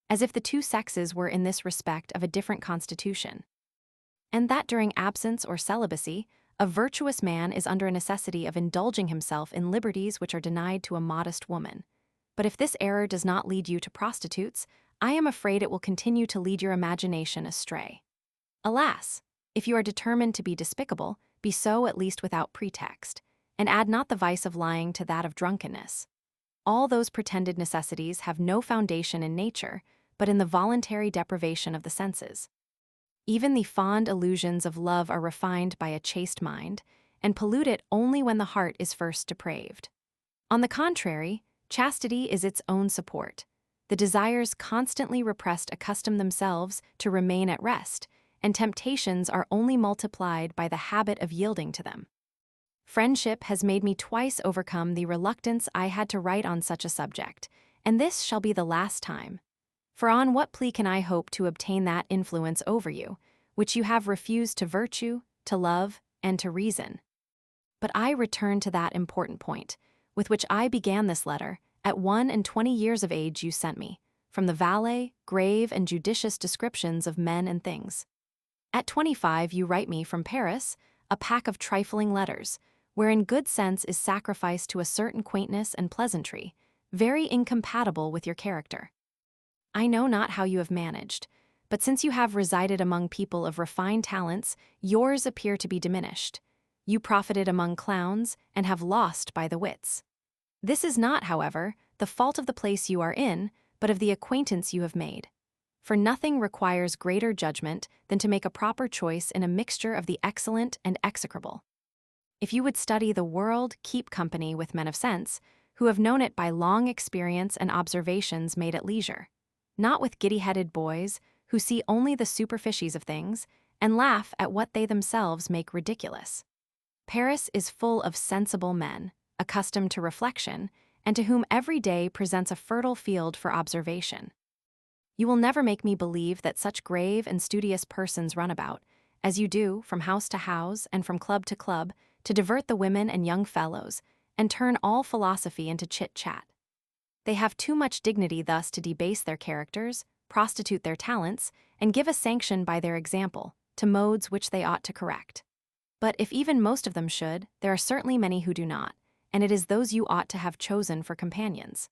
as if the two sexes were in this respect of a different constitution, and that during absence or celibacy, a virtuous man is under a necessity of indulging himself in liberties which are denied to a modest woman. But if this error does not lead you to prostitutes, I am afraid it will continue to lead your imagination astray. Alas! If you are determined to be despicable, be so at least without pretext, and add not the vice of lying to that of drunkenness. All those pretended necessities have no foundation in nature, but in the voluntary deprivation of the senses. Even the fond illusions of love are refined by a chaste mind, and pollute it only when the heart is first depraved. On the contrary, chastity is its own support. The desires constantly repressed accustom themselves to remain at rest, and temptations are only multiplied by the habit of yielding to them. Friendship has made me twice overcome the reluctance I had to write on such a subject, and this shall be the last time. For on what plea can I hope to obtain that influence over you, which you have refused to virtue, to love, and to reason? But I return to that important point, with which I began this letter. At 21 years of age you sent me, from the valet, grave and judicious descriptions of men and things. At 25 you write me from Paris a pack of trifling letters, wherein good sense is sacrificed to a certain quaintness and pleasantry, very incompatible with your character. I know not how you have managed, but since you have resided among people of refined talents, yours appear to be diminished. You profited among clowns, and have lost by the wits. This is not, however, the fault of the place you are in, but of the acquaintance you have made. For nothing requires greater judgment than to make a proper choice in a mixture of the excellent and execrable. If you would study the world, keep company with men of sense, who have known it by long experience and observations made at leisure, not with giddy-headed boys who see only the superficies of things and laugh at what they themselves make ridiculous. Paris is full of sensible men, accustomed to reflection, and to whom every day presents a fertile field for observation. You will never make me believe that such grave and studious persons run about, as you do, from house to house and from club to club, to divert the women and young fellows, and turn all philosophy into chit-chat. They have too much dignity thus to debase their characters, prostitute their talents, and give a sanction by their example to modes which they ought to correct. But if even most of them should, there are certainly many who do not, and it is those you ought to have chosen for companions.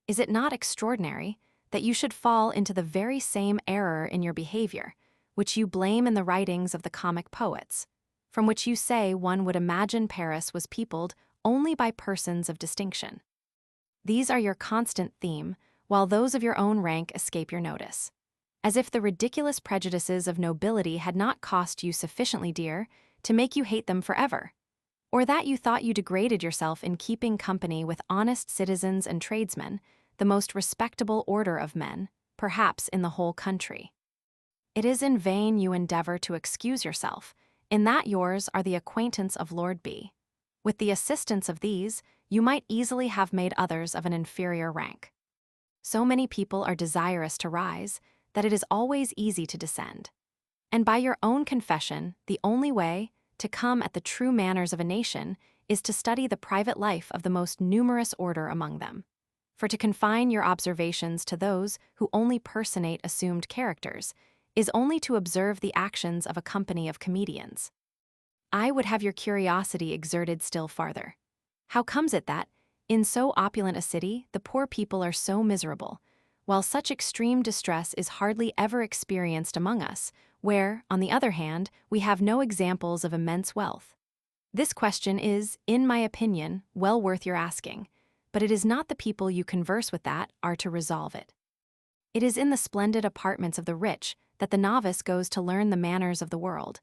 Is it not extraordinary that you should fall into the very same error in your behavior, which you blame in the writings of the comic poets, from which you say one would imagine Paris was peopled only by persons of distinction? These are your constant theme, while those of your own rank escape your notice. as if the ridiculous prejudices of nobility had not cost you sufficiently dear to make you hate them forever, or that you thought you degraded yourself in keeping company with honest citizens and tradesmen, the most respectable order of men, perhaps in the whole country. It is in vain you endeavor to excuse yourself, in that yours are the acquaintance of Lord B. With the assistance of these, you might easily have made others of an inferior rank. So many people are desirous to rise, that it is always easy to descend. And by your own confession, the only way to come at the true manners of a nation is to study the private life of the most numerous order among them. For to confine your observations to those who only personate assumed characters is only to observe the actions of a company of comedians. I would have your curiosity exerted still farther. How comes it that, in so opulent a city, the poor people are so miserable, while such extreme distress is hardly ever experienced among us, where, on the other hand, we have no examples of immense wealth? This question is, in my opinion, well worth your asking, but it is not the people you converse with that are to resolve it. It is in the splendid apartments of the rich that the novice goes to learn the manners of the world,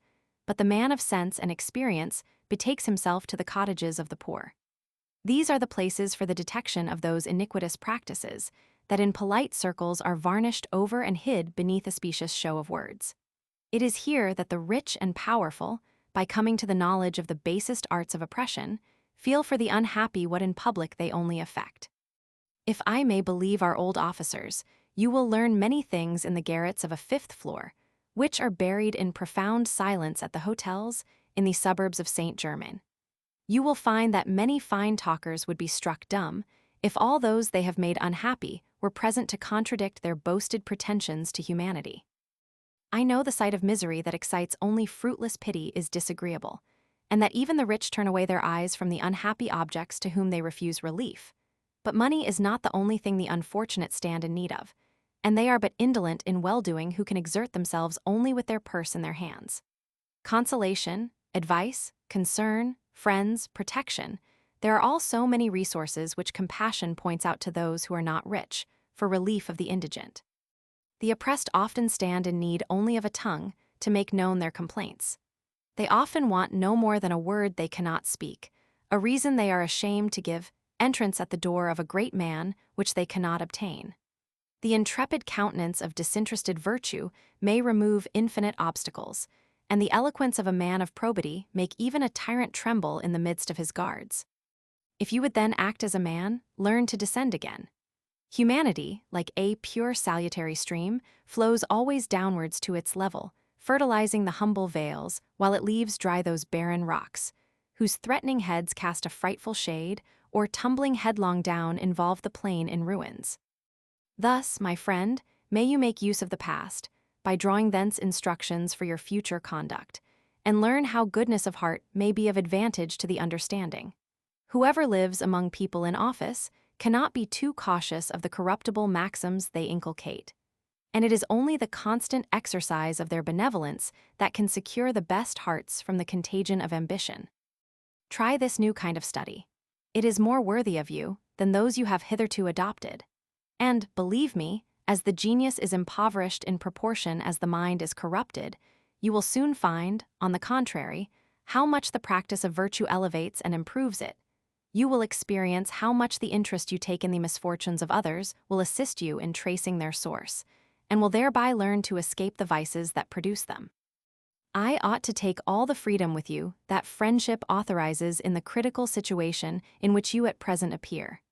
but the man of sense and experience betakes himself to the cottages of the poor. These are the places for the detection of those iniquitous practices that in polite circles are varnished over and hid beneath a specious show of words. It is here that the rich and powerful, by coming to the knowledge of the basest arts of oppression, feel for the unhappy what in public they only affect. If I may believe our old officers, you will learn many things in the garrets of a fifth floor, which are buried in profound silence at the hotels in the suburbs of Saint-Germain. You will find that many fine talkers would be struck dumb if all those they have made unhappy were present to contradict their boasted pretensions to humanity. I know the sight of misery that excites only fruitless pity is disagreeable, and that even the rich turn away their eyes from the unhappy objects to whom they refuse relief. But money is not the only thing the unfortunate stand in need of, and they are but indolent in well-doing who can exert themselves only with their purse in their hands. Consolation, advice, concern, friends, protection, there are all so many resources which compassion points out to those who are not rich, for relief of the indigent. The oppressed often stand in need only of a tongue to make known their complaints. They often want no more than a word they cannot speak, a reason they are ashamed to give, entrance at the door of a great man which they cannot obtain. The intrepid countenance of disinterested virtue may remove infinite obstacles, and the eloquence of a man of probity make even a tyrant tremble in the midst of his guards. If you would then act as a man, learn to descend again. Humanity, like a pure salutary stream, flows always downwards to its level, fertilizing the humble vales, while it leaves dry those barren rocks, whose threatening heads cast a frightful shade, or tumbling headlong down involve the plain in ruins. Thus, my friend, may you make use of the past, by drawing thence instructions for your future conduct, and learn how goodness of heart may be of advantage to the understanding. Whoever lives among people in office cannot be too cautious of the corruptible maxims they inculcate, and it is only the constant exercise of their benevolence that can secure the best hearts from the contagion of ambition. Try this new kind of study. It is more worthy of you than those you have hitherto adopted. And, believe me, as the genius is impoverished in proportion as the mind is corrupted, you will soon find, on the contrary, how much the practice of virtue elevates and improves it. You will experience how much the interest you take in the misfortunes of others will assist you in tracing their source, and will thereby learn to escape the vices that produce them. I ought to take all the freedom with you that friendship authorizes in the critical situation in which you at present appear,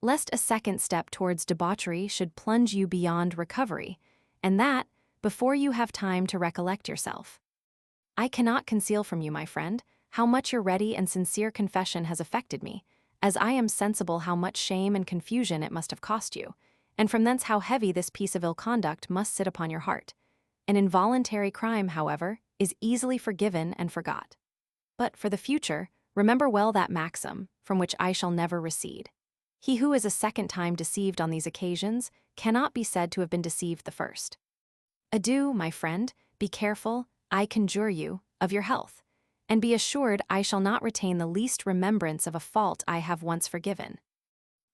lest a second step towards debauchery should plunge you beyond recovery, and that before you have time to recollect yourself. I cannot conceal from you, my friend, how much your ready and sincere confession has affected me, as I am sensible how much shame and confusion it must have cost you, and from thence how heavy this piece of ill conduct must sit upon your heart. An involuntary crime, however, is easily forgiven and forgot. But for the future, remember well that maxim, from which I shall never recede. He who is a second time deceived on these occasions cannot be said to have been deceived the first. Adieu, my friend, be careful, I conjure you, of your health, and be assured I shall not retain the least remembrance of a fault I have once forgiven.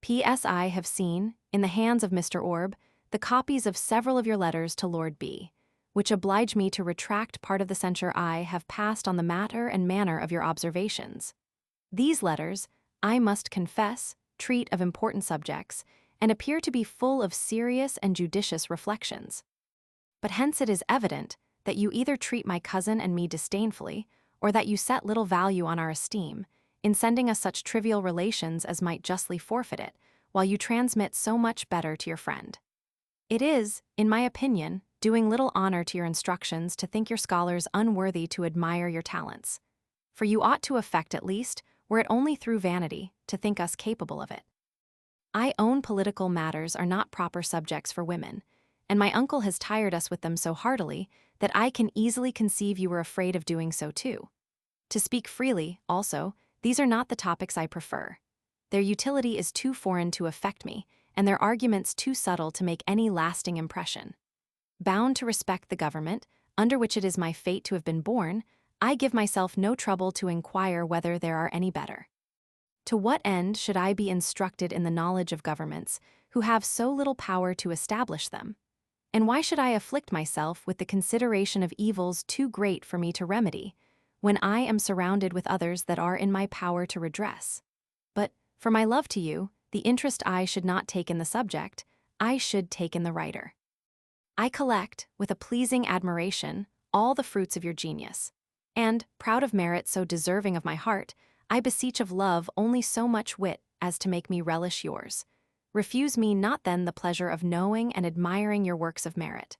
P.S. I have seen, in the hands of Mr. Orb, the copies of several of your letters to Lord B, which oblige me to retract part of the censure I have passed on the matter and manner of your observations. These letters, I must confess, treat of important subjects, and appear to be full of serious and judicious reflections. But hence it is evident that you either treat my cousin and me disdainfully, or that you set little value on our esteem, in sending us such trivial relations as might justly forfeit it, while you transmit so much better to your friend. It is, in my opinion, doing little honor to your instructions to think your scholars unworthy to admire your talents. For you ought to affect at least, were it only through vanity, to think us capable of it. I own political matters are not proper subjects for women, and my uncle has tired us with them so heartily that I can easily conceive you were afraid of doing so too. To speak freely, also, these are not the topics I prefer. Their utility is too foreign to affect me, and their arguments too subtle to make any lasting impression. Bound to respect the government, under which it is my fate to have been born, I give myself no trouble to inquire whether there are any better. To what end should I be instructed in the knowledge of governments, who have so little power to establish them? And why should I afflict myself with the consideration of evils too great for me to remedy, when I am surrounded with others that are in my power to redress? But, for my love to you, the interest I should not take in the subject, I should take in the writer. I collect, with a pleasing admiration, all the fruits of your genius, and, proud of merit so deserving of my heart, I beseech of love only so much wit as to make me relish yours. Refuse me not then the pleasure of knowing and admiring your works of merit.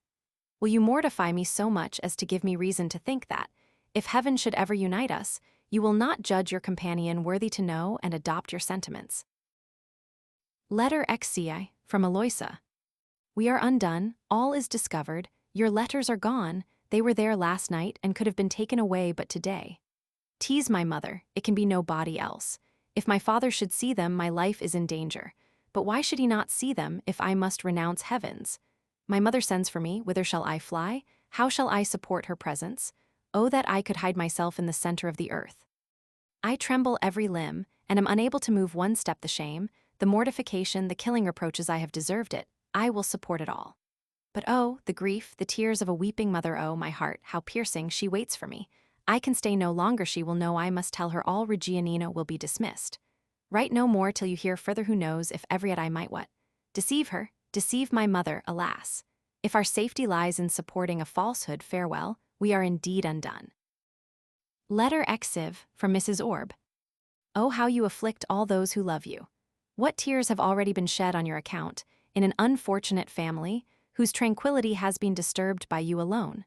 Will you mortify me so much as to give me reason to think that, if heaven should ever unite us, you will not judge your companion worthy to know and adopt your sentiments? Letter XCI, from Eloisa. We are undone, all is discovered, your letters are gone, they were there last night and could have been taken away but today. Tease my mother, it can be nobody else. If my father should see them, my life is in danger. But why should he not see them if I must renounce heavens? My mother sends for me, whither shall I fly? How shall I support her presence? Oh, that I could hide myself in the center of the earth. I tremble every limb, and am unable to move one step. The shame, the mortification, the killing reproaches I have deserved it, I will support it all. But oh, the grief, the tears of a weeping mother, oh, my heart, how piercing, she waits for me. I can stay no longer, she will know I must tell her all. Regianino will be dismissed. Write no more till you hear further. Who knows if ever yet I might what? Deceive her, deceive my mother, alas. If our safety lies in supporting a falsehood, farewell, we are indeed undone. Letter XIV, from Mrs. Orb. Oh, how you afflict all those who love you. What tears have already been shed on your account, in an unfortunate family, whose tranquility has been disturbed by you alone.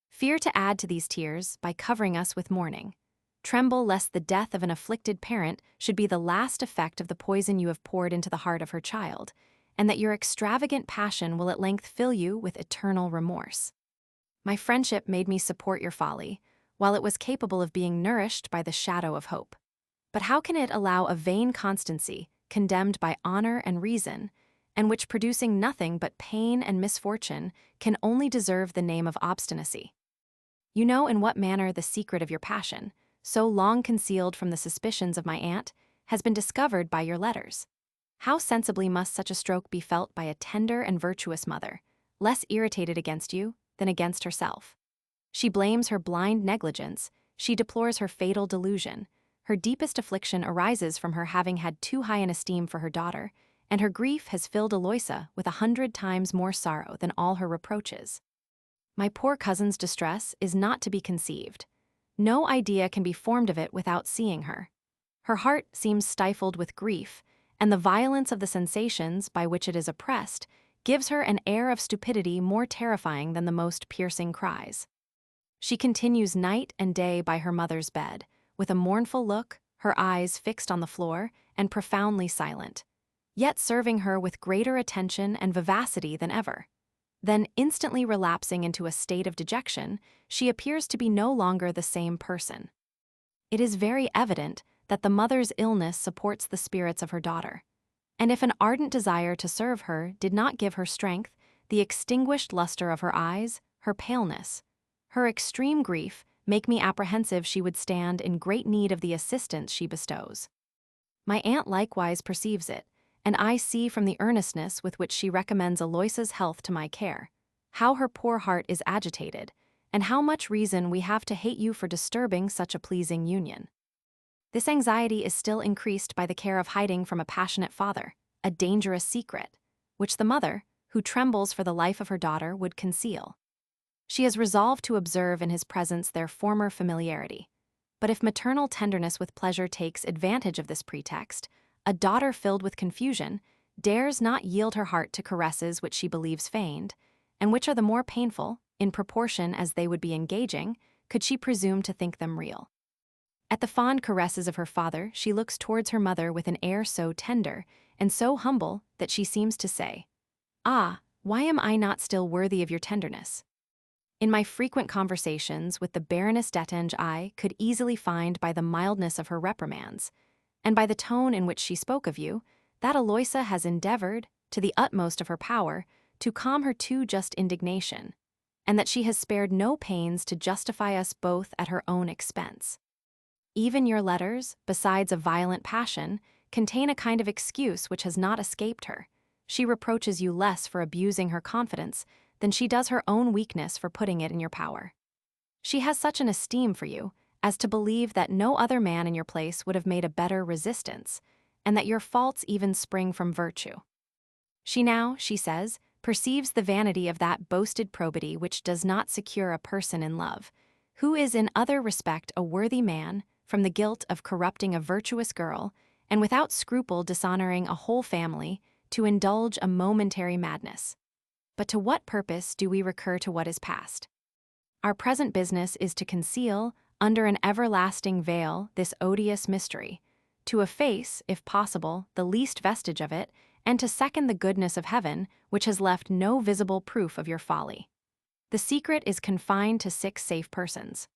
Fear to add to these tears by covering us with mourning. Tremble lest the death of an afflicted parent should be the last effect of the poison you have poured into the heart of her child, and that your extravagant passion will at length fill you with eternal remorse. My friendship made me support your folly, while it was capable of being nourished by the shadow of hope. But how can it allow a vain constancy, condemned by honor and reason, and which producing nothing but pain and misfortune, can only deserve the name of obstinacy? You know in what manner the secret of your passion, so long concealed from the suspicions of my aunt, has been discovered by your letters. How sensibly must such a stroke be felt by a tender and virtuous mother, less irritated against you than against herself. She blames her blind negligence, she deplores her fatal delusion. Her deepest affliction arises from her having had too high an esteem for her daughter, and her grief has filled Eloisa with 100 times more sorrow than all her reproaches. My poor cousin's distress is not to be conceived. No idea can be formed of it without seeing her. Her heart seems stifled with grief, and the violence of the sensations by which it is oppressed gives her an air of stupidity more terrifying than the most piercing cries. She continues night and day by her mother's bed, with a mournful look, her eyes fixed on the floor, and profoundly silent, yet serving her with greater attention and vivacity than ever. Then, instantly relapsing into a state of dejection, she appears to be no longer the same person. It is very evident that the mother's illness supports the spirits of her daughter, and if an ardent desire to serve her did not give her strength, the extinguished luster of her eyes, her paleness, her extreme grief make me apprehensive she would stand in great need of the assistance she bestows. My aunt likewise perceives it, and I see from the earnestness with which she recommends Eloisa's health to my care, how her poor heart is agitated, and how much reason we have to hate you for disturbing such a pleasing union. This anxiety is still increased by the care of hiding from a passionate father a dangerous secret, which the mother, who trembles for the life of her daughter, would conceal. She has resolved to observe in his presence their former familiarity. But if maternal tenderness with pleasure takes advantage of this pretext, a daughter filled with confusion dares not yield her heart to caresses which she believes feigned, and which are the more painful, in proportion as they would be engaging, could she presume to think them real. At the fond caresses of her father, she looks towards her mother with an air so tender and so humble that she seems to say, "Ah, why am I not still worthy of your tenderness?" In my frequent conversations with the Baroness d'Ettinge, I could easily find by the mildness of her reprimands, and by the tone in which she spoke of you, that Eloisa has endeavored, to the utmost of her power, to calm her too just indignation, and that she has spared no pains to justify us both at her own expense. Even your letters, besides a violent passion, contain a kind of excuse which has not escaped her. She reproaches you less for abusing her confidence than she does her own weakness for putting it in your power. She has such an esteem for you as to believe that no other man in your place would have made a better resistance, and that your faults even spring from virtue. She now, she says, perceives the vanity of that boasted probity which does not secure a person in love, who is in other respect a worthy man, from the guilt of corrupting a virtuous girl, and without scruple dishonoring a whole family, to indulge a momentary madness. But to what purpose do we recur to what is past? Our present business is to conceal, under an everlasting veil, this odious mystery, to efface, if possible, the least vestige of it, and to second the goodness of heaven, which has left no visible proof of your folly. The secret is confined to 6 safe persons.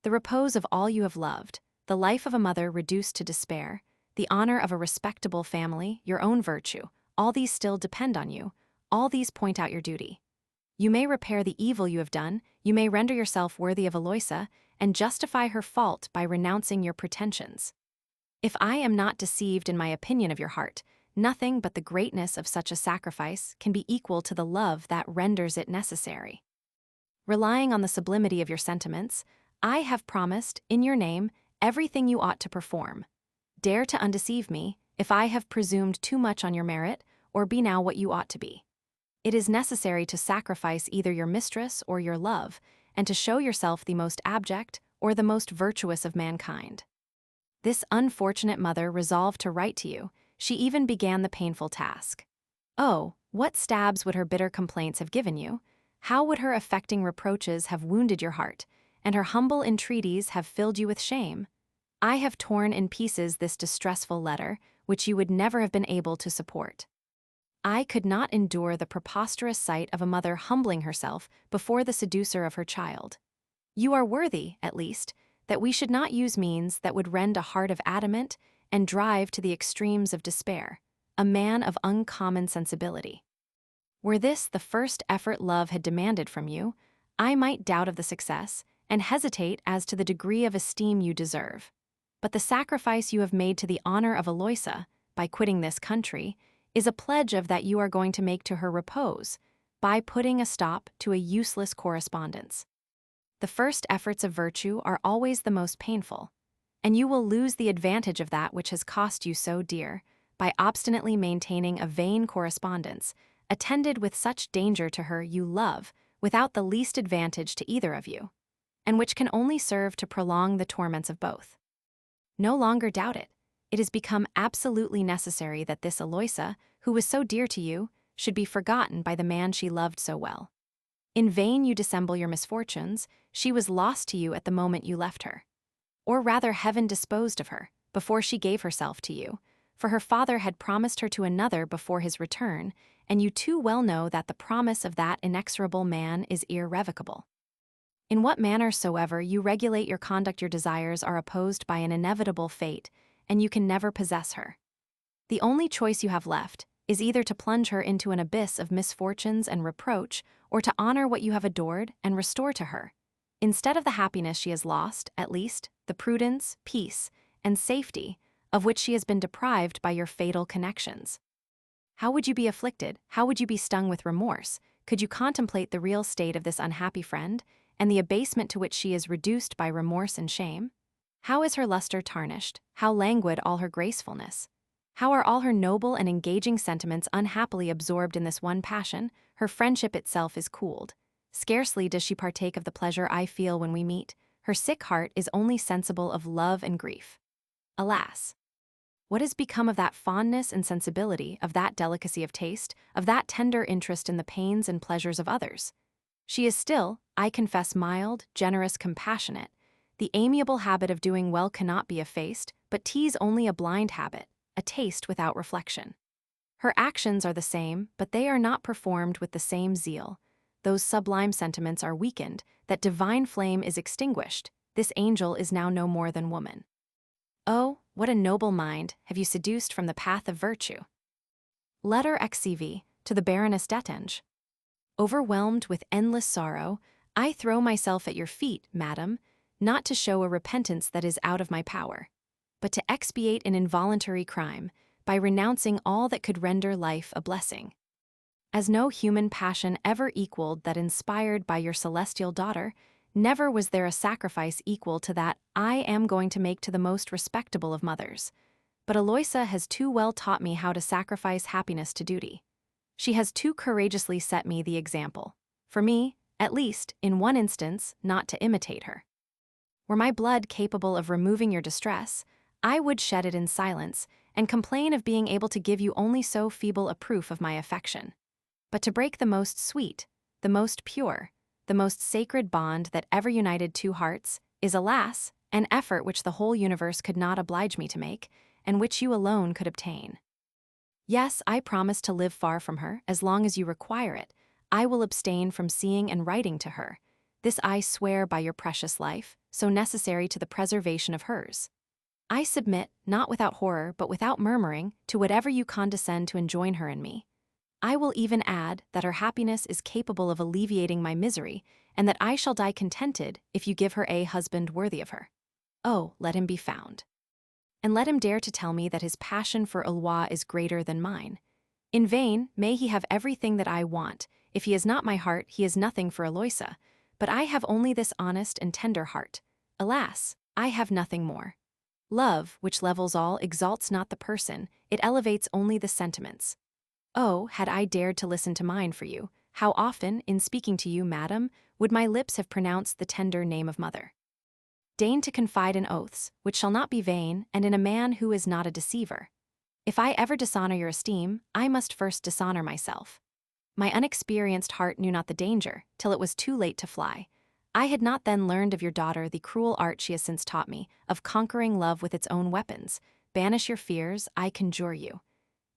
The repose of all you have loved, the life of a mother reduced to despair, the honor of a respectable family, your own virtue, all these still depend on you, all these point out your duty. You may repair the evil you have done, you may render yourself worthy of Eloisa, and justify her fault by renouncing your pretensions. If I am not deceived in my opinion of your heart, nothing but the greatness of such a sacrifice can be equal to the love that renders it necessary. Relying on the sublimity of your sentiments, I have promised, in your name, everything you ought to perform. Dare to undeceive me, if I have presumed too much on your merit, or be now what you ought to be. It is necessary to sacrifice either your mistress or your love, and to show yourself the most abject or the most virtuous of mankind. This unfortunate mother resolved to write to you. She even began the painful task. Oh, what stabs would her bitter complaints have given you? How would her affecting reproaches have wounded your heart, and her humble entreaties have filled you with shame? I have torn in pieces this distressful letter, which you would never have been able to support. I could not endure the preposterous sight of a mother humbling herself before the seducer of her child. You are worthy, at least, that we should not use means that would rend a heart of adamant and drive to the extremes of despair, a man of uncommon sensibility. Were this the first effort love had demanded from you, I might doubt of the success and hesitate as to the degree of esteem you deserve. But the sacrifice you have made to the honor of Eloisa, by quitting this country, is a pledge of that you are going to make to her repose, by putting a stop to a useless correspondence. The first efforts of virtue are always the most painful, and you will lose the advantage of that which has cost you so dear, by obstinately maintaining a vain correspondence, attended with such danger to her you love, without the least advantage to either of you, and which can only serve to prolong the torments of both. No longer doubt it. It has become absolutely necessary that this Eloisa, who was so dear to you, should be forgotten by the man she loved so well. In vain you dissemble your misfortunes, she was lost to you at the moment you left her. Or rather heaven disposed of her, before she gave herself to you, for her father had promised her to another before his return, and you too well know that the promise of that inexorable man is irrevocable. In what manner soever you regulate your conduct, your desires are opposed by an inevitable fate, and you can never possess her. The only choice you have left is either to plunge her into an abyss of misfortunes and reproach, or to honor what you have adored and restore to her, instead of the happiness she has lost, at least, the prudence, peace, and safety of which she has been deprived by your fatal connections. How would you be afflicted? How would you be stung with remorse? Could you contemplate the real state of this unhappy friend, and the abasement to which she is reduced by remorse and shame? How is her luster tarnished? How languid all her gracefulness? How are all her noble and engaging sentiments unhappily absorbed in this one passion? Her friendship itself is cooled. Scarcely does she partake of the pleasure I feel when we meet. Her sick heart is only sensible of love and grief. Alas! What has become of that fondness and sensibility, of that delicacy of taste, of that tender interest in the pains and pleasures of others? She is still, I confess, mild, generous, compassionate. The amiable habit of doing well cannot be effaced, but 'tis only a blind habit, a taste without reflection. Her actions are the same, but they are not performed with the same zeal. Those sublime sentiments are weakened, that divine flame is extinguished. This angel is now no more than woman. Oh, what a noble mind have you seduced from the path of virtue. Letter XCV to the Baroness d'Etanges. Overwhelmed with endless sorrow, I throw myself at your feet, madam, not to show a repentance that is out of my power, but to expiate an involuntary crime by renouncing all that could render life a blessing. As no human passion ever equaled that inspired by your celestial daughter, never was there a sacrifice equal to that I am going to make to the most respectable of mothers. But Eloisa has too well taught me how to sacrifice happiness to duty. She has too courageously set me the example, for me, at least, in one instance, not to imitate her. Were my blood capable of removing your distress, I would shed it in silence, and complain of being able to give you only so feeble a proof of my affection. But to break the most sweet, the most pure, the most sacred bond that ever united two hearts is, alas, an effort which the whole universe could not oblige me to make, and which you alone could obtain. Yes, I promise to live far from her, as long as you require it. I will abstain from seeing and writing to her. This I swear by your precious life, so necessary to the preservation of hers. I submit, not without horror, but without murmuring, to whatever you condescend to enjoin her and me. I will even add that her happiness is capable of alleviating my misery, and that I shall die contented if you give her a husband worthy of her. Oh, let him be found. And let him dare to tell me that his passion for Eloise is greater than mine. In vain may he have everything that I want. If he has not my heart, he is nothing for Eloisa. But I have only this honest and tender heart. Alas, I have nothing more. Love, which levels all, exalts not the person, it elevates only the sentiments. Oh, had I dared to listen to mine for you, how often, in speaking to you, madam, would my lips have pronounced the tender name of mother. Deign to confide in oaths, which shall not be vain, and in a man who is not a deceiver. If I ever dishonor your esteem, I must first dishonor myself. My unexperienced heart knew not the danger, till it was too late to fly. I had not then learned of your daughter the cruel art she has since taught me, of conquering love with its own weapons. Banish your fears, I conjure you.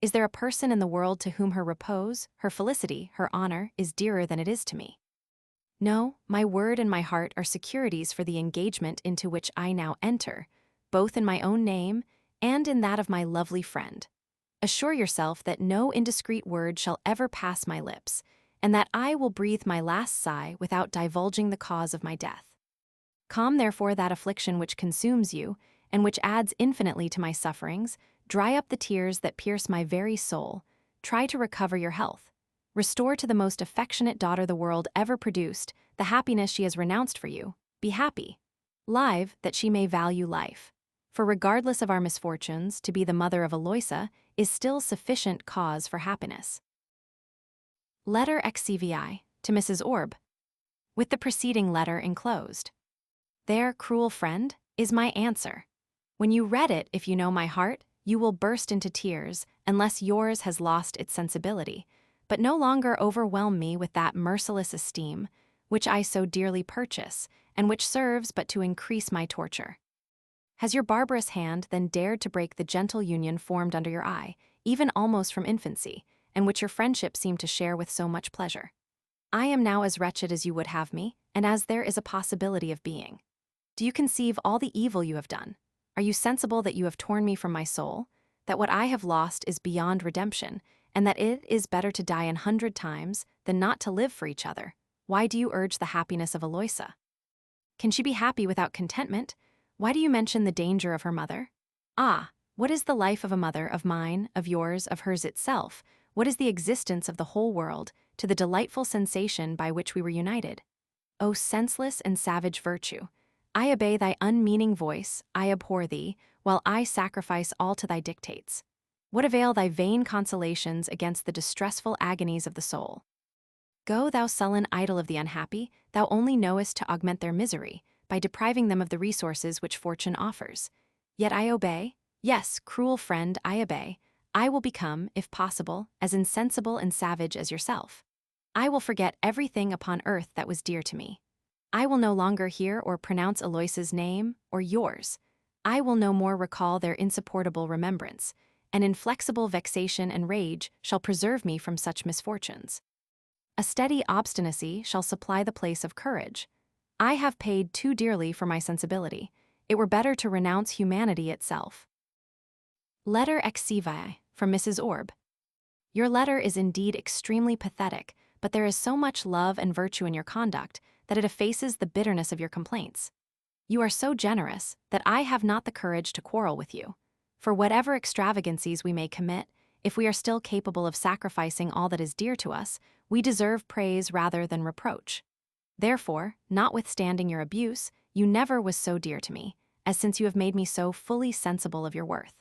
Is there a person in the world to whom her repose, her felicity, her honor, is dearer than it is to me? No, my word and my heart are securities for the engagement into which I now enter, both in my own name and in that of my lovely friend. Assure yourself that no indiscreet word shall ever pass my lips, and that I will breathe my last sigh without divulging the cause of my death. Calm therefore that affliction which consumes you, and which adds infinitely to my sufferings. Dry up the tears that pierce my very soul. Try to recover your health. Restore to the most affectionate daughter the world ever produced the happiness she has renounced for you. Be happy. Live, that she may value life. For regardless of our misfortunes, to be the mother of Eloisa is still sufficient cause for happiness. Letter XCVI to Mrs. Orbe. With the preceding letter enclosed. There, cruel friend, is my answer. When you read it, if you know my heart, you will burst into tears, unless yours has lost its sensibility, but no longer overwhelm me with that merciless esteem, which I so dearly purchase, and which serves but to increase my torture. Has your barbarous hand then dared to break the gentle union formed under your eye, even almost from infancy, and which your friendship seemed to share with so much pleasure? I am now as wretched as you would have me, and as there is a possibility of being. Do you conceive all the evil you have done? Are you sensible that you have torn me from my soul, that what I have lost is beyond redemption, and that it is better to die 100 times than not to live for each other? Why do you urge the happiness of Eloisa? Can she be happy without contentment? Why do you mention the danger of her mother? Ah, what is the life of a mother, of mine, of yours, of hers itself, What is the existence of the whole world to the delightful sensation by which we were united? O senseless and savage virtue! I obey thy unmeaning voice, I abhor thee, while I sacrifice all to thy dictates. What avail thy vain consolations against the distressful agonies of the soul? Go, thou sullen idol of the unhappy, thou only knowest to augment their misery, by depriving them of the resources which fortune offers. Yet I obey, yes, cruel friend, I obey. I will become, if possible, as insensible and savage as yourself. I will forget everything upon earth that was dear to me. I will no longer hear or pronounce Eloisa's name, or yours. I will no more recall their insupportable remembrance. An inflexible vexation and rage shall preserve me from such misfortunes. A steady obstinacy shall supply the place of courage. I have paid too dearly for my sensibility. It were better to renounce humanity itself. Letter XCVI, from Mrs. Orbe. Your letter is indeed extremely pathetic, but there is so much love and virtue in your conduct that it effaces the bitterness of your complaints. You are so generous that I have not the courage to quarrel with you. For whatever extravagancies we may commit, if we are still capable of sacrificing all that is dear to us, we deserve praise rather than reproach. Therefore, notwithstanding your abuse, you never was so dear to me, as since you have made me so fully sensible of your worth.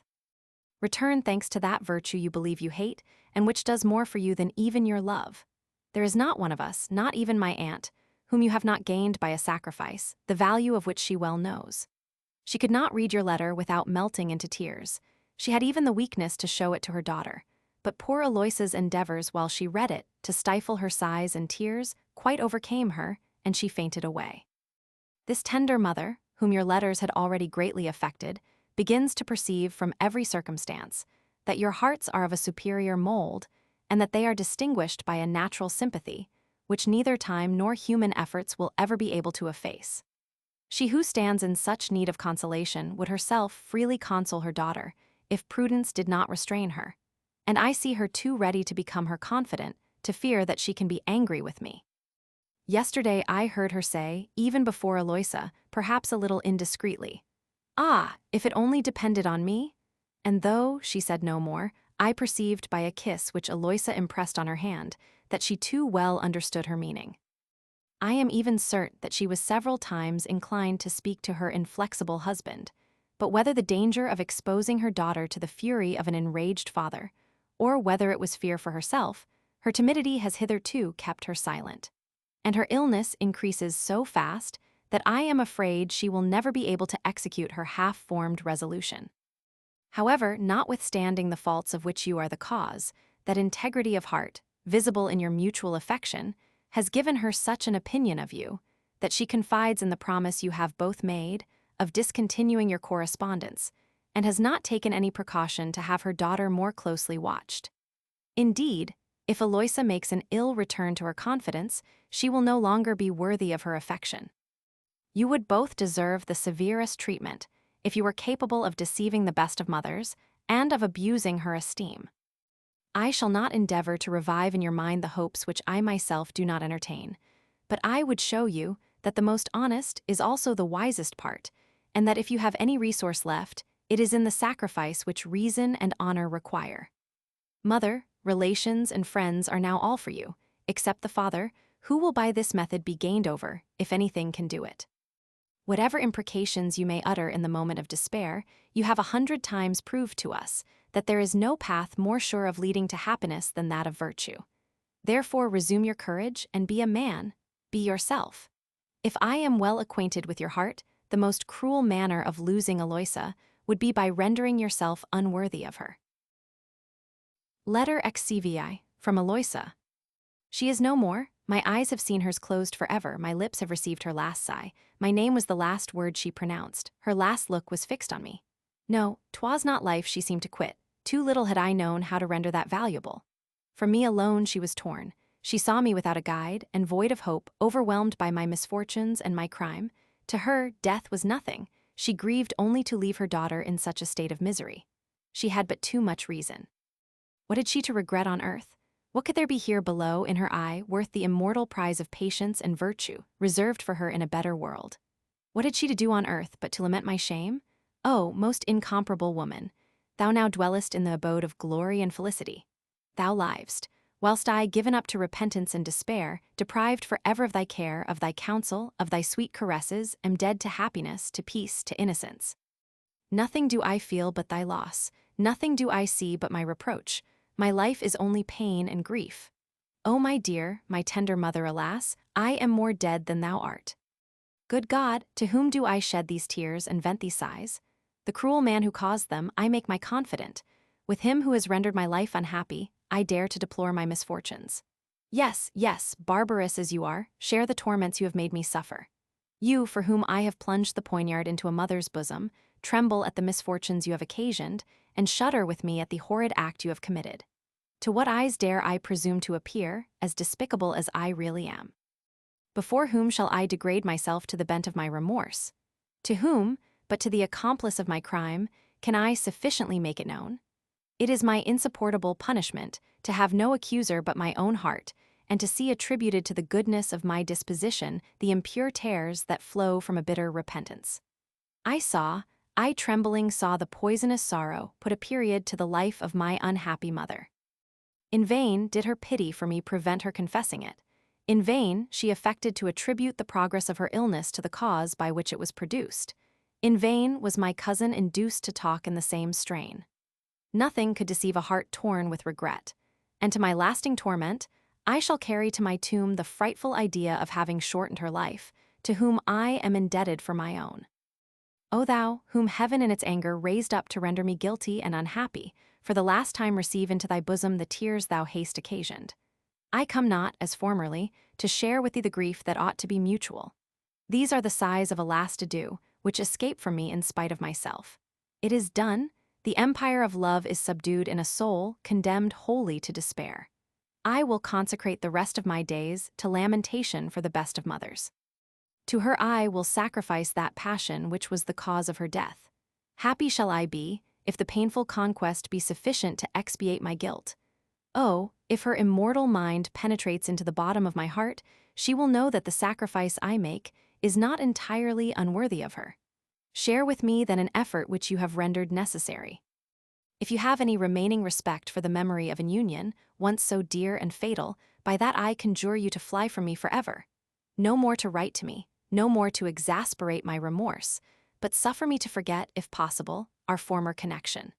Return thanks to that virtue you believe you hate, and which does more for you than even your love. There is not one of us, not even my aunt, whom you have not gained by a sacrifice, the value of which she well knows. She could not read your letter without melting into tears. She had even the weakness to show it to her daughter. But poor Eloisa's endeavors while she read it to stifle her sighs and tears quite overcame her, and she fainted away. This tender mother, whom your letters had already greatly affected, begins to perceive from every circumstance that your hearts are of a superior mold, and that they are distinguished by a natural sympathy, which neither time nor human efforts will ever be able to efface. She who stands in such need of consolation would herself freely console her daughter, if prudence did not restrain her, and I see her too ready to become her confidant to fear that she can be angry with me. Yesterday I heard her say, even before Eloisa, perhaps a little indiscreetly, "Ah, if it only depended on me?" And though she said no more, I perceived by a kiss which Eloisa impressed on her hand that she too well understood her meaning. I am even certain that she was several times inclined to speak to her inflexible husband, but whether the danger of exposing her daughter to the fury of an enraged father, or whether it was fear for herself, her timidity has hitherto kept her silent. And her illness increases so fast that I am afraid she will never be able to execute her half-formed resolution. However, notwithstanding the faults of which you are the cause, that integrity of heart, visible in your mutual affection, has given her such an opinion of you, that she confides in the promise you have both made of discontinuing your correspondence, and has not taken any precaution to have her daughter more closely watched. Indeed, if Eloisa makes an ill return to her confidence, she will no longer be worthy of her affection. You would both deserve the severest treatment if you were capable of deceiving the best of mothers and of abusing her esteem. I shall not endeavor to revive in your mind the hopes which I myself do not entertain, but I would show you that the most honest is also the wisest part, and that if you have any resource left, it is in the sacrifice which reason and honor require. Mother, relations, and friends are now all for you, except the father, who will by this method be gained over, if anything can do it. Whatever imprecations you may utter in the moment of despair, you have 100 times proved to us that there is no path more sure of leading to happiness than that of virtue. Therefore resume your courage and be a man, be yourself. If I am well acquainted with your heart, the most cruel manner of losing Eloisa would be by rendering yourself unworthy of her. Letter XCVI, from Eloisa. She is no more. My eyes have seen hers closed forever, my lips have received her last sigh, my name was the last word she pronounced, her last look was fixed on me. No, 'twas not life she seemed to quit, too little had I known how to render that valuable. From me alone she was torn, she saw me without a guide, and void of hope, overwhelmed by my misfortunes and my crime. To her, death was nothing, she grieved only to leave her daughter in such a state of misery. She had but too much reason. What had she to regret on earth? What could there be here below in her eye worth the immortal prize of patience and virtue reserved for her in a better world? What had she to do on earth but to lament my shame? Oh, most incomparable woman, thou now dwellest in the abode of glory and felicity. thou liest, whilst I, given up to repentance and despair, deprived for ever of thy care, of thy counsel, of thy sweet caresses, am dead to happiness, to peace, to innocence. Nothing do I feel but thy loss, nothing do I see but my reproach. My life is only pain and grief. O my dear, my tender mother, alas, I am more dead than thou art. Good God, to whom do I shed these tears and vent these sighs? The cruel man who caused them I make my confidant. With him who has rendered my life unhappy, I dare to deplore my misfortunes. Yes, yes, barbarous as you are, share the torments you have made me suffer. You, for whom I have plunged the poignard into a mother's bosom, tremble at the misfortunes you have occasioned, and shudder with me at the horrid act you have committed. To what eyes dare I presume to appear, as despicable as I really am? Before whom shall I degrade myself to the bent of my remorse? To whom, but to the accomplice of my crime, can I sufficiently make it known? It is my insupportable punishment to have no accuser but my own heart, and to see attributed to the goodness of my disposition the impure tares that flow from a bitter repentance. I trembling saw the poisonous sorrow put a period to the life of my unhappy mother. In vain did her pity for me prevent her confessing it. In vain she affected to attribute the progress of her illness to the cause by which it was produced. In vain was my cousin induced to talk in the same strain. Nothing could deceive a heart torn with regret, and to my lasting torment, I shall carry to my tomb the frightful idea of having shortened her life, to whom I am indebted for my own. O thou, whom heaven in its anger raised up to render me guilty and unhappy, for the last time receive into thy bosom the tears thou hast occasioned. I come not, as formerly, to share with thee the grief that ought to be mutual. These are the sighs of a last adieu, which escape from me in spite of myself. It is done, the empire of love is subdued in a soul condemned wholly to despair. I will consecrate the rest of my days to lamentation for the best of mothers. To her I will sacrifice that passion which was the cause of her death. Happy shall I be, if the painful conquest be sufficient to expiate my guilt. Oh, if her immortal mind penetrates into the bottom of my heart, she will know that the sacrifice I make is not entirely unworthy of her. Share with me then an effort which you have rendered necessary. If you have any remaining respect for the memory of an union, once so dear and fatal, by that I conjure you to fly from me forever. No more to write to me, no more to exasperate my remorse, but suffer me to forget, if possible, our former connection.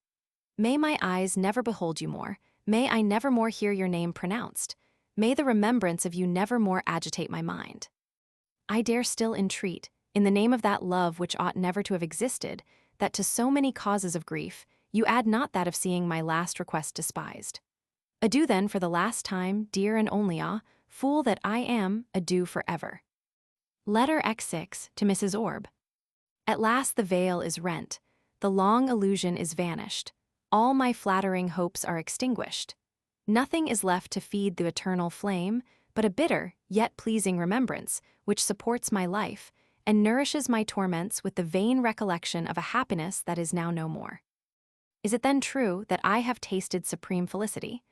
May my eyes never behold you more, may I never more hear your name pronounced, may the remembrance of you never more agitate my mind. I dare still entreat, in the name of that love which ought never to have existed, that to so many causes of grief, you add not that of seeing my last request despised. Adieu then for the last time, dear and only fool that I am, adieu forever. Letter X6 to Mrs. Orb. At last the veil is rent, the long illusion is vanished, all my flattering hopes are extinguished. Nothing is left to feed the eternal flame, but a bitter, yet pleasing remembrance, which supports my life, and nourishes my torments with the vain recollection of a happiness that is now no more. Is it then true that I have tasted supreme felicity?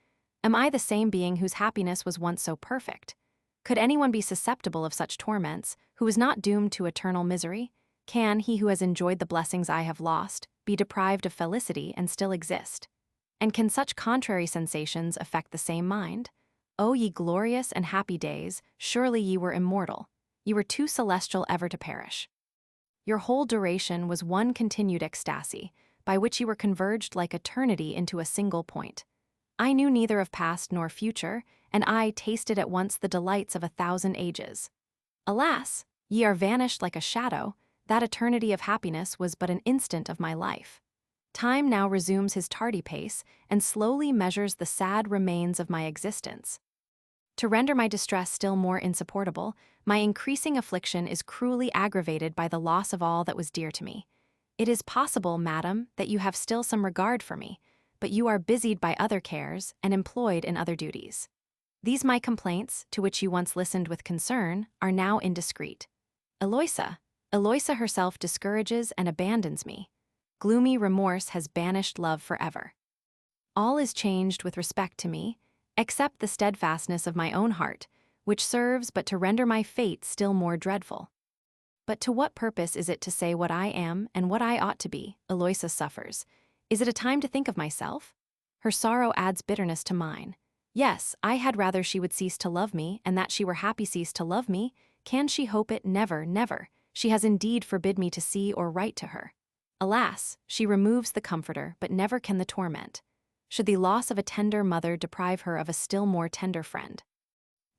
Am I the same being whose happiness was once so perfect? Could anyone be susceptible of such torments, who is not doomed to eternal misery? Can he who has enjoyed the blessings I have lost be deprived of felicity and still exist? And can such contrary sensations affect the same mind? O ye glorious and happy days, surely ye were immortal. Ye were too celestial ever to perish. Your whole duration was one continued ecstasy, by which you were converged like eternity into a single point. I knew neither of past nor future, and I tasted at once the delights of 1,000 ages. Alas, ye are vanished like a shadow, that eternity of happiness was but an instant of my life. Time now resumes his tardy pace, and slowly measures the sad remains of my existence. To render my distress still more insupportable, my increasing affliction is cruelly aggravated by the loss of all that was dear to me. It is possible, madam, that you have still some regard for me, but you are busied by other cares and employed in other duties. These my complaints, to which you once listened with concern, are now indiscreet. Eloisa herself discourages and abandons me. Gloomy remorse has banished love forever. All is changed with respect to me, except the steadfastness of my own heart, which serves but to render my fate still more dreadful. But to what purpose is it to say what I am and what I ought to be? Eloisa suffers. Is it a time to think of myself? Her sorrow adds bitterness to mine. Yes, I had rather she would cease to love me, and that she were happy cease to love me. Can she hope it? Never, never. She has indeed forbid me to see or write to her. Alas, she removes the comforter, but never can the torment. Should the loss of a tender mother deprive her of a still more tender friend?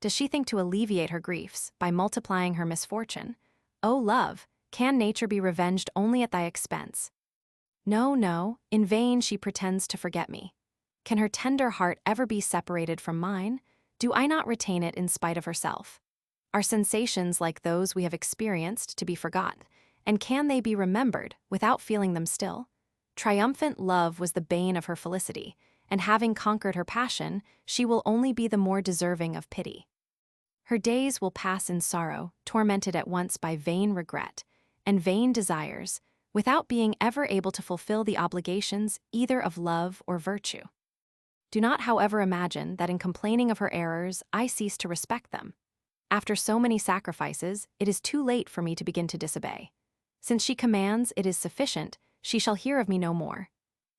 Does she think to alleviate her griefs by multiplying her misfortune? O love, can nature be revenged only at thy expense? No, no, in vain she pretends to forget me. Can her tender heart ever be separated from mine? Do I not retain it in spite of herself? Are sensations like those we have experienced to be forgotten, and can they be remembered without feeling them still? Triumphant love was the bane of her felicity, and having conquered her passion, she will only be the more deserving of pity. Her days will pass in sorrow, tormented at once by vain regret and vain desires, without being ever able to fulfill the obligations either of love or virtue. Do not, however, imagine that in complaining of her errors, I cease to respect them. After so many sacrifices, it is too late for me to begin to disobey. Since she commands it is sufficient, she shall hear of me no more.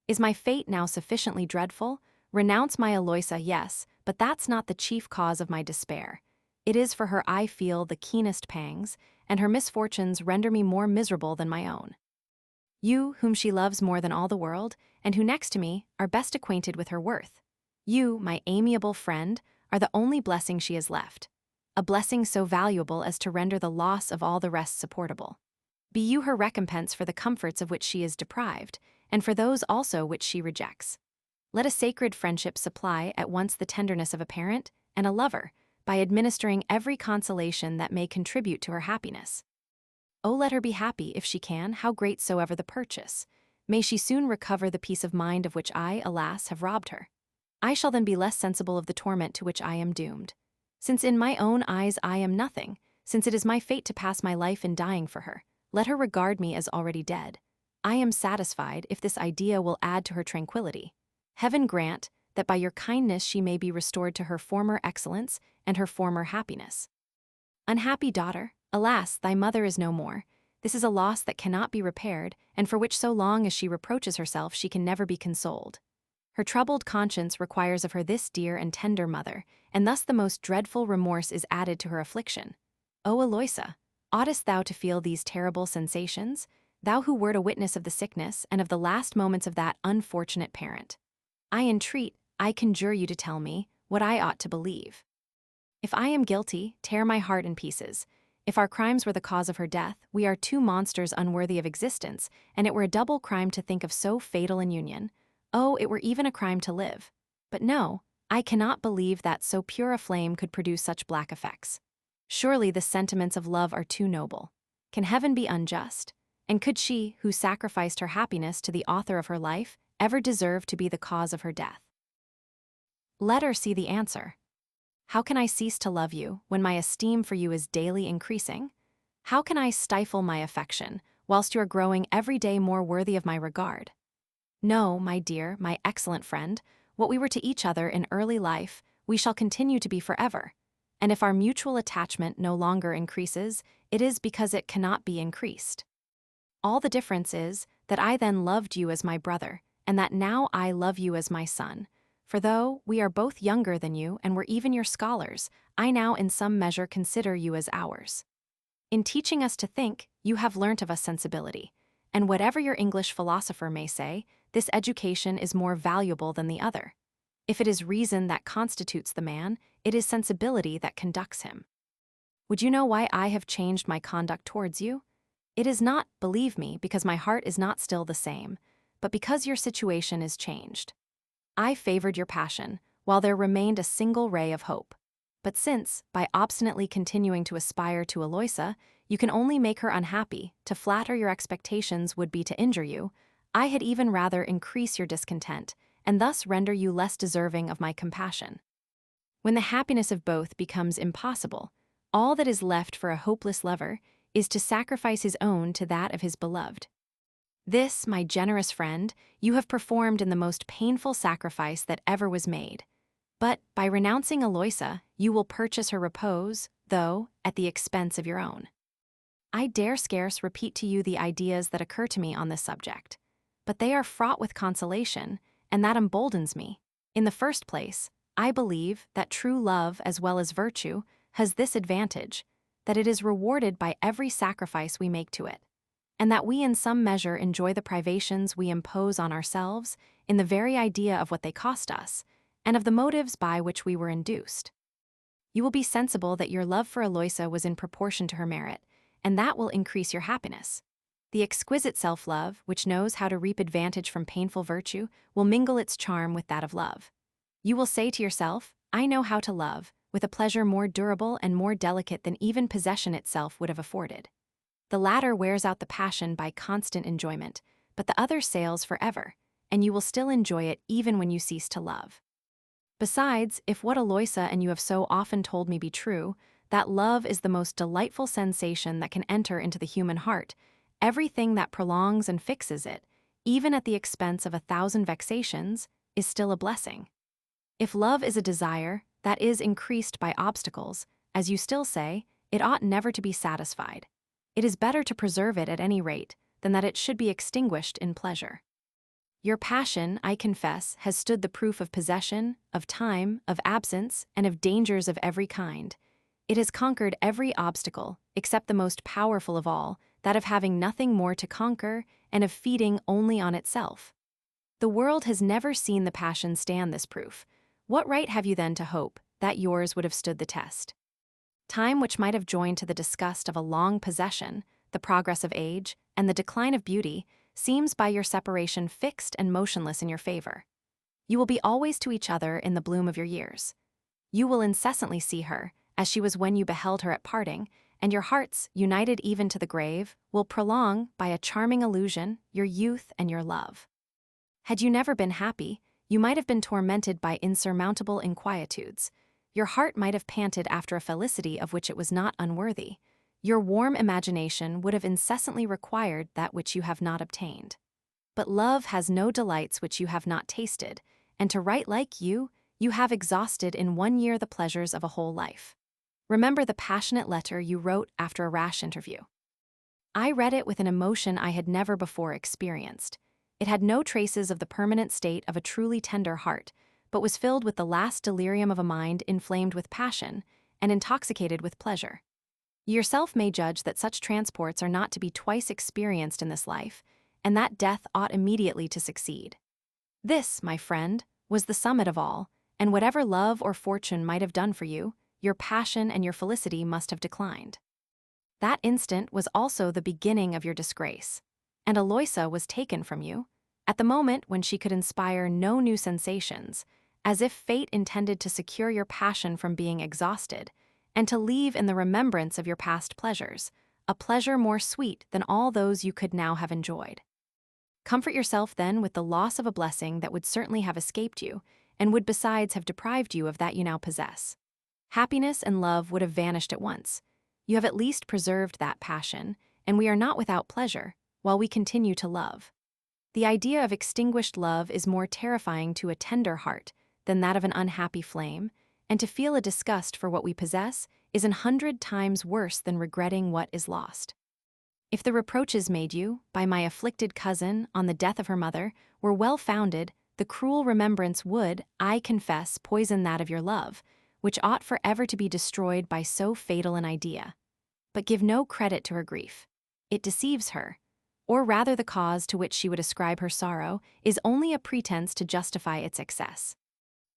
Is my fate now sufficiently dreadful? Renounce my Eloisa, yes, but that's not the chief cause of my despair. It is for her I feel the keenest pangs, and her misfortunes render me more miserable than my own. You, whom she loves more than all the world, and who next to me are best acquainted with her worth. You, my amiable friend, are the only blessing she has left. A blessing so valuable as to render the loss of all the rest supportable. Be you her recompense for the comforts of which she is deprived, and for those also which she rejects. Let a sacred friendship supply at once the tenderness of a parent and a lover, by administering every consolation that may contribute to her happiness. Oh, let her be happy if she can, how great soever the purchase. May she soon recover the peace of mind of which I, alas, have robbed her. I shall then be less sensible of the torment to which I am doomed. Since in my own eyes I am nothing, since it is my fate to pass my life in dying for her, let her regard me as already dead. I am satisfied if this idea will add to her tranquility. Heaven grant that by your kindness she may be restored to her former excellence and her former happiness. Unhappy daughter, alas, thy mother is no more. This is a loss that cannot be repaired, and for which so long as she reproaches herself she can never be consoled. Her troubled conscience requires of her this dear and tender mother, and thus the most dreadful remorse is added to her affliction. O Eloisa, oughtest thou to feel these terrible sensations, thou who wert a witness of the sickness and of the last moments of that unfortunate parent? I entreat, I conjure you to tell me what I ought to believe. If I am guilty, tear my heart in pieces. If our crimes were the cause of her death, we are two monsters unworthy of existence, and it were a double crime to think of so fatal an union. Oh, it were even a crime to live. But no, I cannot believe that so pure a flame could produce such black effects. Surely the sentiments of love are too noble. Can heaven be unjust? And could she, who sacrificed her happiness to the author of her life, ever deserve to be the cause of her death? Let her see the answer. How can I cease to love you when my esteem for you is daily increasing? How can I stifle my affection whilst you are growing every day more worthy of my regard? No, my dear, my excellent friend, what we were to each other in early life, we shall continue to be forever. And if our mutual attachment no longer increases, it is because it cannot be increased. All the difference is that I then loved you as my brother, and that now I love you as my son. For though we are both younger than you and were even your scholars, I now in some measure consider you as ours. In teaching us to think, you have learnt of us sensibility, and whatever your English philosopher may say, this education is more valuable than the other. If it is reason that constitutes the man, it is sensibility that conducts him. Would you know why I have changed my conduct towards you? It is not, believe me, because my heart is not still the same, but because your situation is changed. I favored your passion, while there remained a single ray of hope. But since, by obstinately continuing to aspire to Eloisa, you can only make her unhappy, to flatter your expectations would be to injure you, I had even rather increase your discontent, and thus render you less deserving of my compassion. When the happiness of both becomes impossible, all that is left for a hopeless lover is to sacrifice his own to that of his beloved. This, my generous friend, you have performed in the most painful sacrifice that ever was made. But by renouncing Eloisa, you will purchase her repose, though at the expense of your own. I dare scarce repeat to you the ideas that occur to me on this subject, but they are fraught with consolation, and that emboldens me. In the first place, I believe that true love as well as virtue has this advantage, that it is rewarded by every sacrifice we make to it, and that we in some measure enjoy the privations we impose on ourselves in the very idea of what they cost us, and of the motives by which we were induced. You will be sensible that your love for Eloisa was in proportion to her merit, and that will increase your happiness. The exquisite self-love, which knows how to reap advantage from painful virtue, will mingle its charm with that of love. You will say to yourself, I know how to love, with a pleasure more durable and more delicate than even possession itself would have afforded. The latter wears out the passion by constant enjoyment, but the other sails forever, and you will still enjoy it even when you cease to love. Besides, if what Eloisa and you have so often told me be true, that love is the most delightful sensation that can enter into the human heart, everything that prolongs and fixes it, even at the expense of 1,000 vexations, is still a blessing. If love is a desire that is increased by obstacles, as you still say, it ought never to be satisfied. It is better to preserve it at any rate than that it should be extinguished in pleasure. Your passion, I confess, has stood the proof of possession, of time, of absence, and of dangers of every kind. It has conquered every obstacle, except the most powerful of all, that of having nothing more to conquer and of feeding only on itself. The world has never seen the passion stand this proof. What right have you then to hope that yours would have stood the test? Time, which might have joined to the disgust of a long possession, the progress of age, and the decline of beauty, seems by your separation fixed and motionless in your favor. You will be always to each other in the bloom of your years. You will incessantly see her, as she was when you beheld her at parting, and your hearts, united even to the grave, will prolong, by a charming illusion, your youth and your love. Had you never been happy, you might have been tormented by insurmountable inquietudes. Your heart might have panted after a felicity of which it was not unworthy. Your warm imagination would have incessantly required that which you have not obtained. But love has no delights which you have not tasted, and to write like you have exhausted in 1 year the pleasures of a whole life. Remember the passionate letter you wrote after a rash interview. I read it with an emotion I had never before experienced. It had no traces of the permanent state of a truly tender heart, but was filled with the last delirium of a mind inflamed with passion and intoxicated with pleasure. You yourself may judge that such transports are not to be twice experienced in this life, and that death ought immediately to succeed. This, my friend, was the summit of all, and whatever love or fortune might have done for you, your passion and your felicity must have declined. That instant was also the beginning of your disgrace, and Eloisa was taken from you, at the moment when she could inspire no new sensations, as if fate intended to secure your passion from being exhausted, and to leave in the remembrance of your past pleasures, a pleasure more sweet than all those you could now have enjoyed. Comfort yourself then with the loss of a blessing that would certainly have escaped you, and would besides have deprived you of that you now possess. Happiness and love would have vanished at once. You have at least preserved that passion, and we are not without pleasure, while we continue to love. The idea of extinguished love is more terrifying to a tender heart than that of an unhappy flame, and to feel a disgust for what we possess is 100 times worse than regretting what is lost. If the reproaches made you, by my afflicted cousin, on the death of her mother, were well founded, the cruel remembrance would, I confess, poison that of your love, which ought forever to be destroyed by so fatal an idea. But give no credit to her grief. It deceives her, or rather the cause to which she would ascribe her sorrow is only a pretense to justify its excess.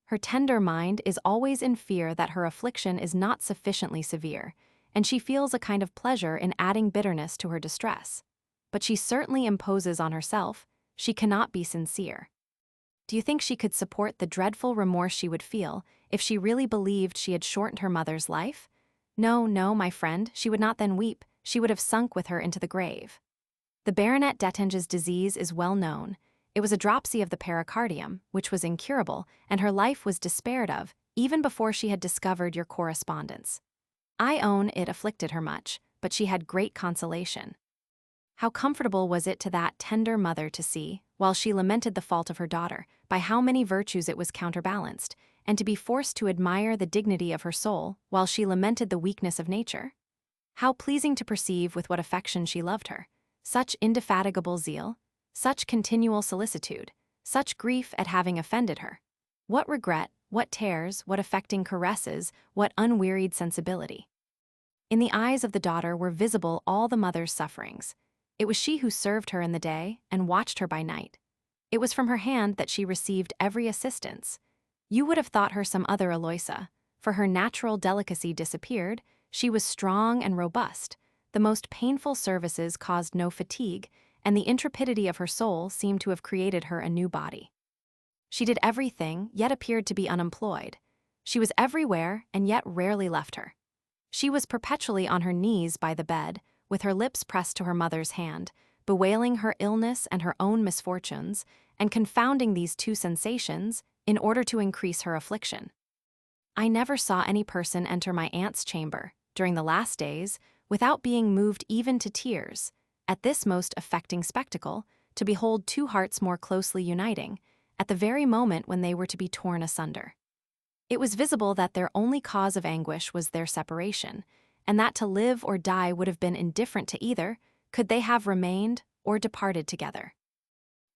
Her tender mind is always in fear that her affliction is not sufficiently severe, and she feels a kind of pleasure in adding bitterness to her distress. But she certainly imposes on herself. She cannot be sincere. Do you think she could support the dreadful remorse she would feel if she really believed she had shortened her mother's life? No, no, my friend, she would not then weep. She would have sunk with her into the grave. The Baronet d'Ettinge's disease is well known. It was a dropsy of the pericardium, which was incurable, and her life was despaired of, even before she had discovered your correspondence. I own it afflicted her much, but she had great consolation. How comfortable was it to that tender mother to see, while she lamented the fault of her daughter, by how many virtues it was counterbalanced, and to be forced to admire the dignity of her soul, while she lamented the weakness of nature? How pleasing to perceive with what affection she loved her! Such indefatigable zeal, such continual solicitude, Such grief at having offended her. What regret, what tears, what affecting caresses, what unwearied sensibility. In the eyes of the daughter were visible all the mother's sufferings. It was she who served her in the day and watched her by night. It was from her hand that she received every assistance. You would have thought her some other Eloisa, for her natural delicacy disappeared. She was strong and robust. The most painful services caused no fatigue, and the intrepidity of her soul seemed to have created her a new body. She did everything, yet appeared to be unemployed. She was everywhere, and yet rarely left her. She was perpetually on her knees by the bed, with her lips pressed to her mother's hand, bewailing her illness and her own misfortunes, and confounding these two sensations in order to increase her affliction. I never saw any person enter my aunt's chamber, during the last days, without being moved even to tears, at this most affecting spectacle, to behold two hearts more closely uniting, at the very moment when they were to be torn asunder. It was visible that their only cause of anguish was their separation, and that to live or die would have been indifferent to either, could they have remained or departed together.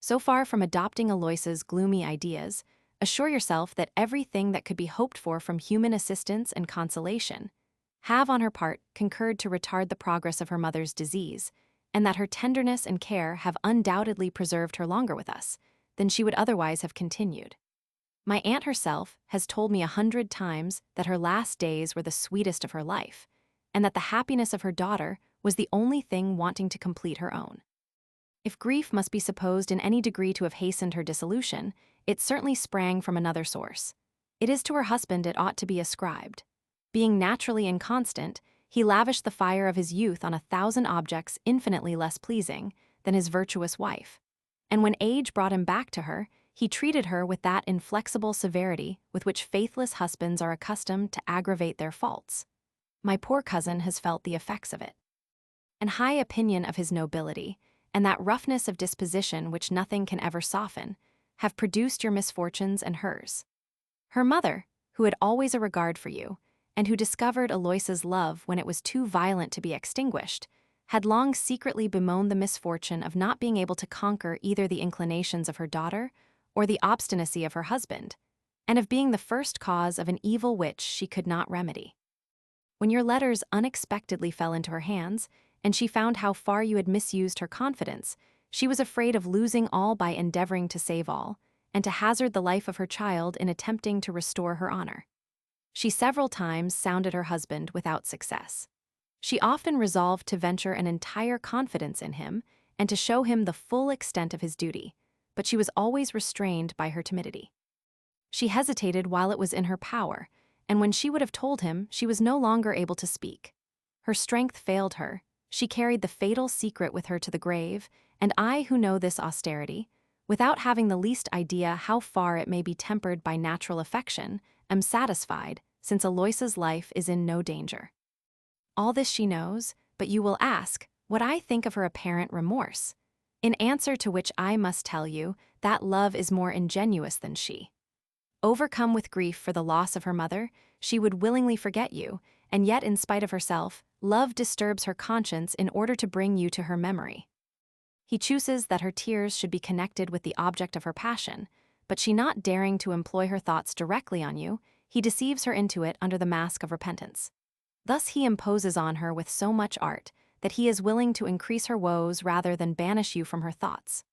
So far from adopting Eloisa's gloomy ideas, assure yourself that everything that could be hoped for from human assistance and consolation have on her part concurred to retard the progress of her mother's disease, and that her tenderness and care have undoubtedly preserved her longer with us than she would otherwise have continued. My aunt herself has told me 100 times that her last days were the sweetest of her life, and that the happiness of her daughter was the only thing wanting to complete her own. If grief must be supposed in any degree to have hastened her dissolution, it certainly sprang from another source. It is to her husband it ought to be ascribed. Being naturally inconstant, he lavished the fire of his youth on 1,000 objects infinitely less pleasing than his virtuous wife, and when age brought him back to her, he treated her with that inflexible severity with which faithless husbands are accustomed to aggravate their faults. My poor cousin has felt the effects of it. An high opinion of his nobility, and that roughness of disposition which nothing can ever soften, have produced your misfortunes and hers. Her mother, who had always a regard for you, and who discovered Eloisa's love when it was too violent to be extinguished, had long secretly bemoaned the misfortune of not being able to conquer either the inclinations of her daughter or the obstinacy of her husband, and of being the first cause of an evil which she could not remedy. When your letters unexpectedly fell into her hands, and she found how far you had misused her confidence, she was afraid of losing all by endeavoring to save all, and to hazard the life of her child in attempting to restore her honor. She several times sounded her husband without success. She often resolved to venture an entire confidence in him and to show him the full extent of his duty, but she was always restrained by her timidity. She hesitated while it was in her power, and when she would have told him, she was no longer able to speak. Her strength failed her. She carried the fatal secret with her to the grave, and I, who know this austerity, without having the least idea how far it may be tempered by natural affection, am satisfied, since Eloisa's life is in no danger. All this she knows, but you will ask what I think of her apparent remorse, in answer to which I must tell you that love is more ingenuous than she. Overcome with grief for the loss of her mother, she would willingly forget you, and yet in spite of herself, love disturbs her conscience in order to bring you to her memory. He chooses that her tears should be connected with the object of her passion, but she not daring to employ her thoughts directly on you, he deceives her into it under the mask of repentance. Thus he imposes on her with so much art that he is willing to increase her woes rather than banish you from her thoughts.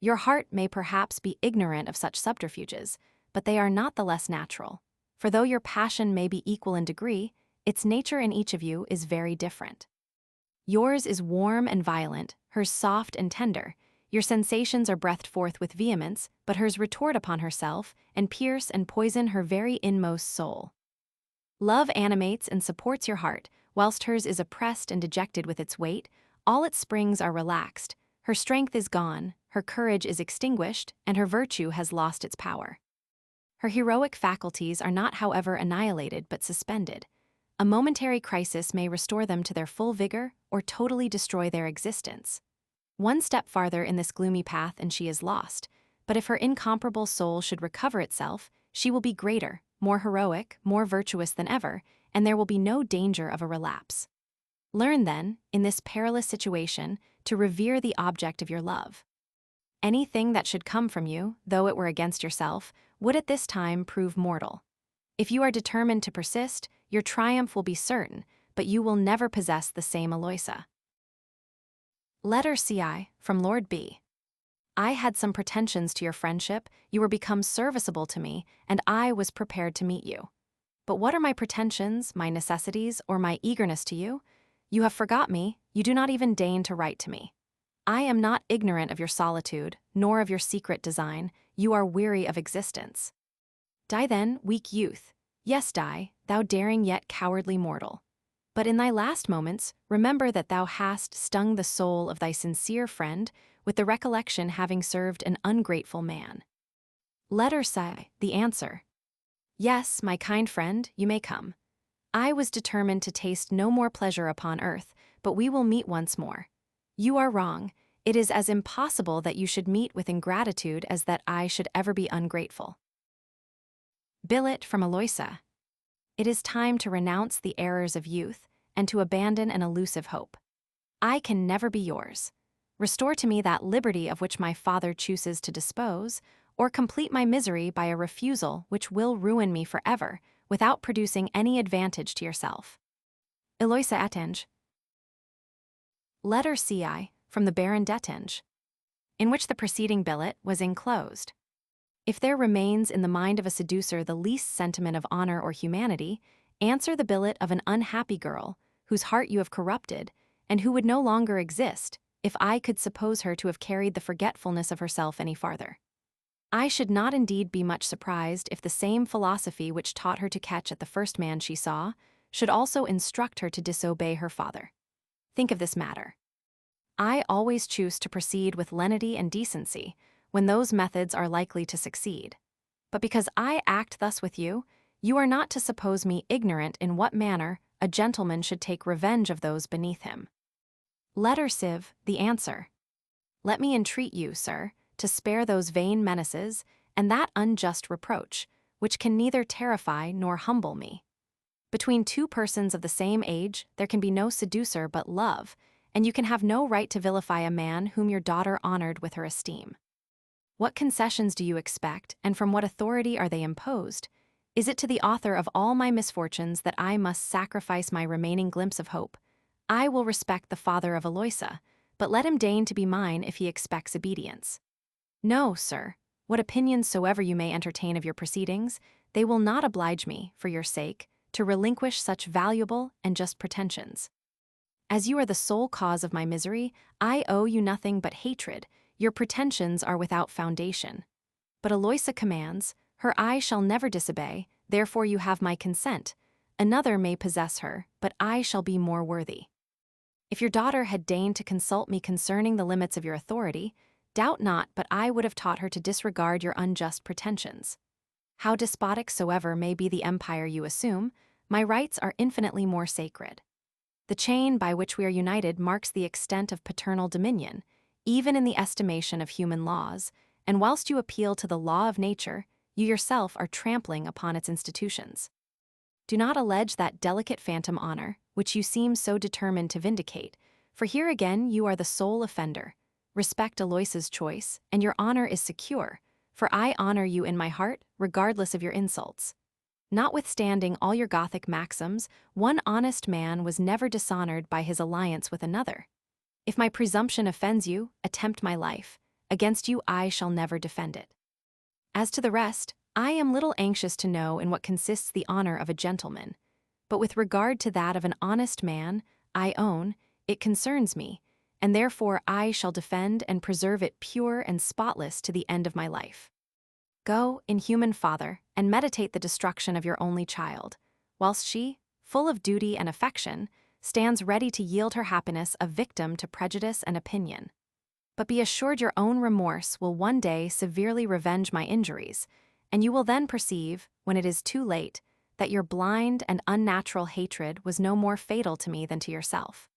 Your heart may perhaps be ignorant of such subterfuges, but they are not the less natural, for though your passion may be equal in degree, its nature in each of you is very different. Yours is warm and violent, hers soft and tender. Your sensations are breathed forth with vehemence, but hers retort upon herself and pierce and poison her very inmost soul. Love animates and supports your heart, whilst hers is oppressed and dejected with its weight. All its springs are relaxed, her strength is gone, her courage is extinguished, and her virtue has lost its power. Her heroic faculties are not, however, annihilated but suspended. A momentary crisis may restore them to their full vigor or totally destroy their existence. One step farther in this gloomy path and she is lost, but if her incomparable soul should recover itself, she will be greater, more heroic, more virtuous than ever, and there will be no danger of a relapse. Learn then, in this perilous situation, to revere the object of your love. Anything that should come from you, though it were against yourself, would at this time prove mortal. If you are determined to persist, your triumph will be certain, but you will never possess the same Eloisa. Letter CI, from Lord B. I had some pretensions to your friendship, you were become serviceable to me, and I was prepared to meet you. But what are my pretensions, my necessities, or my eagerness to you? You have forgot me, you do not even deign to write to me. I am not ignorant of your solitude, nor of your secret design, you are weary of existence. Die then, weak youth, yes die, thou daring yet cowardly mortal. But in thy last moments, remember that thou hast stung the soul of thy sincere friend, with the recollection having served an ungrateful man. Letter CI, the answer. Yes, my kind friend, you may come. I was determined to taste no more pleasure upon earth, but we will meet once more. You are wrong. It is as impossible that you should meet with ingratitude as that I should ever be ungrateful. Billet from Eloisa. It is time to renounce the errors of youth and to abandon an elusive hope. I can never be yours. Restore to me that liberty of which my father chooses to dispose, or complete my misery by a refusal which will ruin me forever, without producing any advantage to yourself. Eloisa Ettinge. Letter CI, from the Baron d'Ettinge, in which the preceding billet was enclosed. If there remains in the mind of a seducer the least sentiment of honor or humanity, answer the billet of an unhappy girl, whose heart you have corrupted, and who would no longer exist, if I could suppose her to have carried the forgetfulness of herself any farther. I should not indeed be much surprised if the same philosophy which taught her to catch at the first man she saw, should also instruct her to disobey her father. Think of this matter. I always choose to proceed with lenity and decency, when those methods are likely to succeed. But because I act thus with you, you are not to suppose me ignorant in what manner a gentleman should take revenge of those beneath him. Letter Civ, the answer. Let me entreat you, sir, to spare those vain menaces, and that unjust reproach, which can neither terrify nor humble me. Between two persons of the same age, there can be no seducer but love, and you can have no right to vilify a man whom your daughter honored with her esteem. What concessions do you expect, and from what authority are they imposed? Is it to the author of all my misfortunes that I must sacrifice my remaining glimpse of hope? I will respect the father of Eloisa, but let him deign to be mine if he expects obedience. No, sir, what opinions soever you may entertain of your proceedings, they will not oblige me, for your sake, to relinquish such valuable and just pretensions. As you are the sole cause of my misery, I owe you nothing but hatred. Your pretensions are without foundation. But Eloisa commands, her eye shall never disobey, therefore you have my consent. Another may possess her, but I shall be more worthy. If your daughter had deigned to consult me concerning the limits of your authority, doubt not but I would have taught her to disregard your unjust pretensions. How despotic soever may be the empire you assume, my rights are infinitely more sacred. The chain by which we are united marks the extent of paternal dominion, even in the estimation of human laws, and whilst you appeal to the law of nature, you yourself are trampling upon its institutions. Do not allege that delicate phantom honor, which you seem so determined to vindicate, for here again you are the sole offender. Respect Eloisa's choice, and your honor is secure, for I honor you in my heart, regardless of your insults. Notwithstanding all your Gothic maxims, one honest man was never dishonored by his alliance with another. If my presumption offends you, attempt my life. Against you I shall never defend it. As to the rest, I am little anxious to know in what consists the honor of a gentleman, but with regard to that of an honest man, I own, it concerns me, and therefore I shall defend and preserve it pure and spotless to the end of my life. Go, inhuman father, and meditate the destruction of your only child, whilst she, full of duty and affection, stands ready to yield her happiness a victim to prejudice and opinion. But be assured your own remorse will one day severely revenge my injuries, and you will then perceive, when it is too late, that your blind and unnatural hatred was no more fatal to me than to yourself.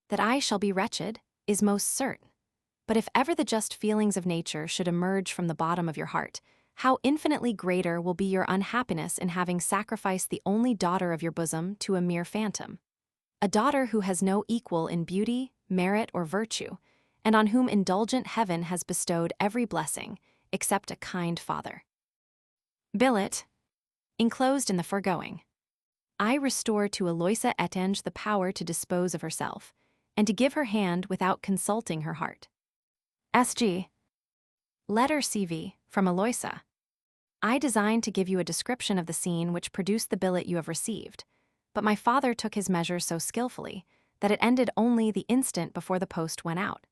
That I shall be wretched is most certain. But if ever the just feelings of nature should emerge from the bottom of your heart, how infinitely greater will be your unhappiness in having sacrificed the only daughter of your bosom to a mere phantom. A daughter who has no equal in beauty, merit, or virtue, and on whom indulgent heaven has bestowed every blessing, except a kind father. Billet, enclosed in the foregoing. I restore to Eloisa the power to dispose of herself, and to give her hand without consulting her heart. S.G. Letter CV, from Eloisa. I designed to give you a description of the scene which produced the billet you have received, but my father took his measures so skillfully that it ended only the instant before the post went out.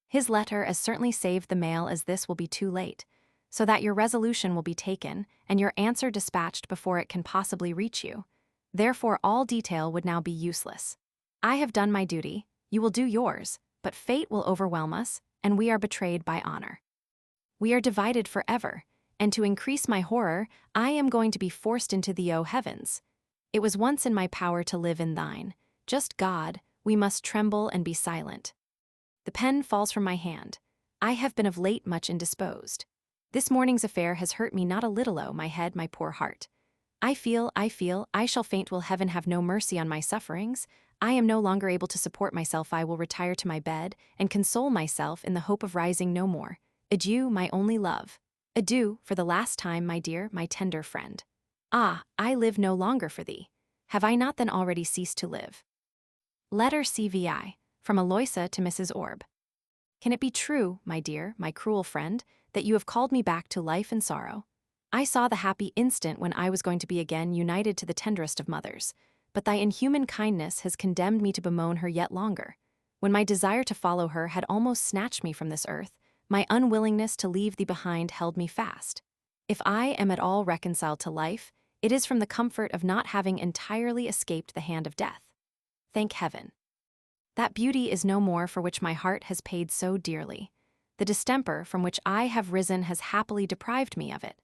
His letter as certainly saved the mail as this will be too late, so that your resolution will be taken and your answer dispatched before it can possibly reach you. Therefore all detail would now be useless. I have done my duty, you will do yours, but fate will overwhelm us, and we are betrayed by honor. We are divided forever, and to increase my horror, I am going to be forced into the heavens. It was once in my power to live in thine. Just God, we must tremble and be silent. The pen falls from my hand. I have been of late much indisposed. This morning's affair has hurt me not a little, my head, my poor heart. I feel, I shall faint. Will heaven have no mercy on my sufferings? I am no longer able to support myself. I will retire to my bed, and console myself in the hope of rising no more. Adieu, my only love. Adieu, for the last time, my dear, my tender friend. Ah, I live no longer for thee. Have I not then already ceased to live? Letter CVI, from Eloisa to Mrs. Orb. Can it be true, my dear, my cruel friend, that you have called me back to life and sorrow? I saw the happy instant when I was going to be again united to the tenderest of mothers, but thy inhuman kindness has condemned me to bemoan her yet longer. When my desire to follow her had almost snatched me from this earth, my unwillingness to leave thee behind held me fast. If I am at all reconciled to life, it is from the comfort of not having entirely escaped the hand of death. Thank heaven. That beauty is no more for which my heart has paid so dearly. The distemper from which I have risen has happily deprived me of it.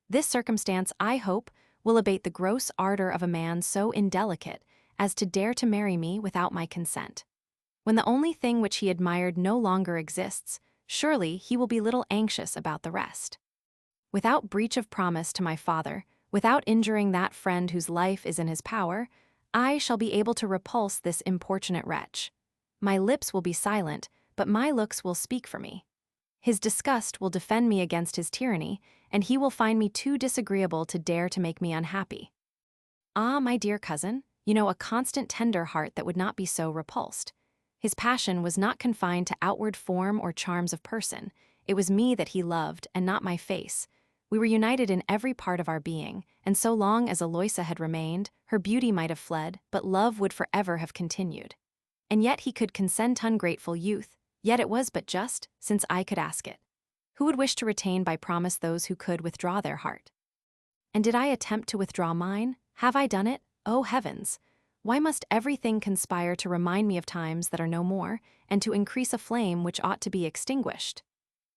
This circumstance, I hope, will abate the gross ardor of a man so indelicate as to dare to marry me without my consent. When the only thing which he admired no longer exists, surely he will be little anxious about the rest. Without breach of promise to my father, without injuring that friend whose life is in his power, I shall be able to repulse this importunate wretch. My lips will be silent, but my looks will speak for me. His disgust will defend me against his tyranny, and he will find me too disagreeable to dare to make me unhappy. Ah, my dear cousin, you know a constant tender heart that would not be so repulsed. His passion was not confined to outward form or charms of person. It was me that he loved, and not my face. We were united in every part of our being, and so long as Eloisa had remained, her beauty might have fled, but love would forever have continued. And yet he could consent ungrateful youth, yet it was but just, since I could ask it. Who would wish to retain by promise those who could withdraw their heart? And did I attempt to withdraw mine? Have I done it? O heavens! Why must everything conspire to remind me of times that are no more, and to increase a flame which ought to be extinguished?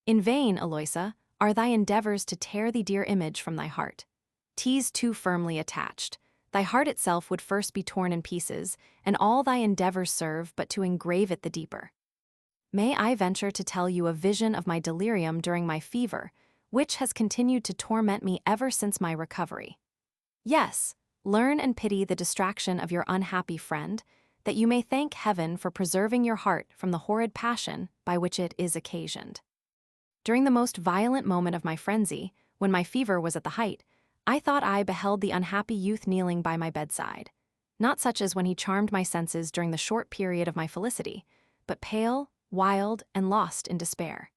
In vain, Eloisa, are thy endeavors to tear the dear image from thy heart. 'Tis too firmly attached. Thy heart itself would first be torn in pieces, and all thy endeavors serve but to engrave it the deeper. May I venture to tell you a vision of my delirium during my fever, which has continued to torment me ever since my recovery? Yes, learn and pity the distraction of your unhappy friend, that you may thank heaven for preserving your heart from the horrid passion by which it is occasioned. During the most violent moment of my frenzy, when my fever was at the height, I thought I beheld the unhappy youth kneeling by my bedside, not such as when he charmed my senses during the short period of my felicity, but pale, wild, and lost in despair.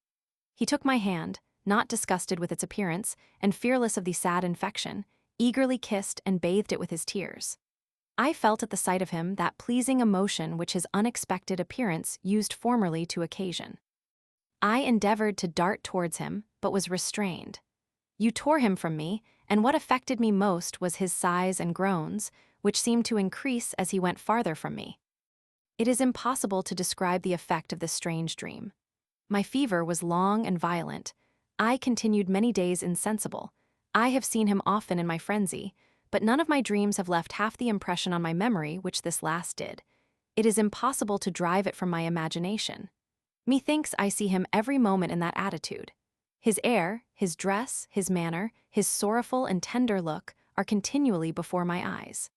He took my hand, not disgusted with its appearance, and fearless of the sad infection, eagerly kissed and bathed it with his tears. I felt at the sight of him that pleasing emotion which his unexpected appearance used formerly to occasion. I endeavored to dart towards him, but was restrained. You tore him from me, and what affected me most was his sighs and groans, which seemed to increase as he went farther from me. It is impossible to describe the effect of this strange dream. My fever was long and violent. I continued many days insensible. I have seen him often in my frenzy, but none of my dreams have left half the impression on my memory which this last did. It is impossible to drive it from my imagination. Methinks I see him every moment in that attitude. His air, his dress, his manner, his sorrowful and tender look are continually before my eyes.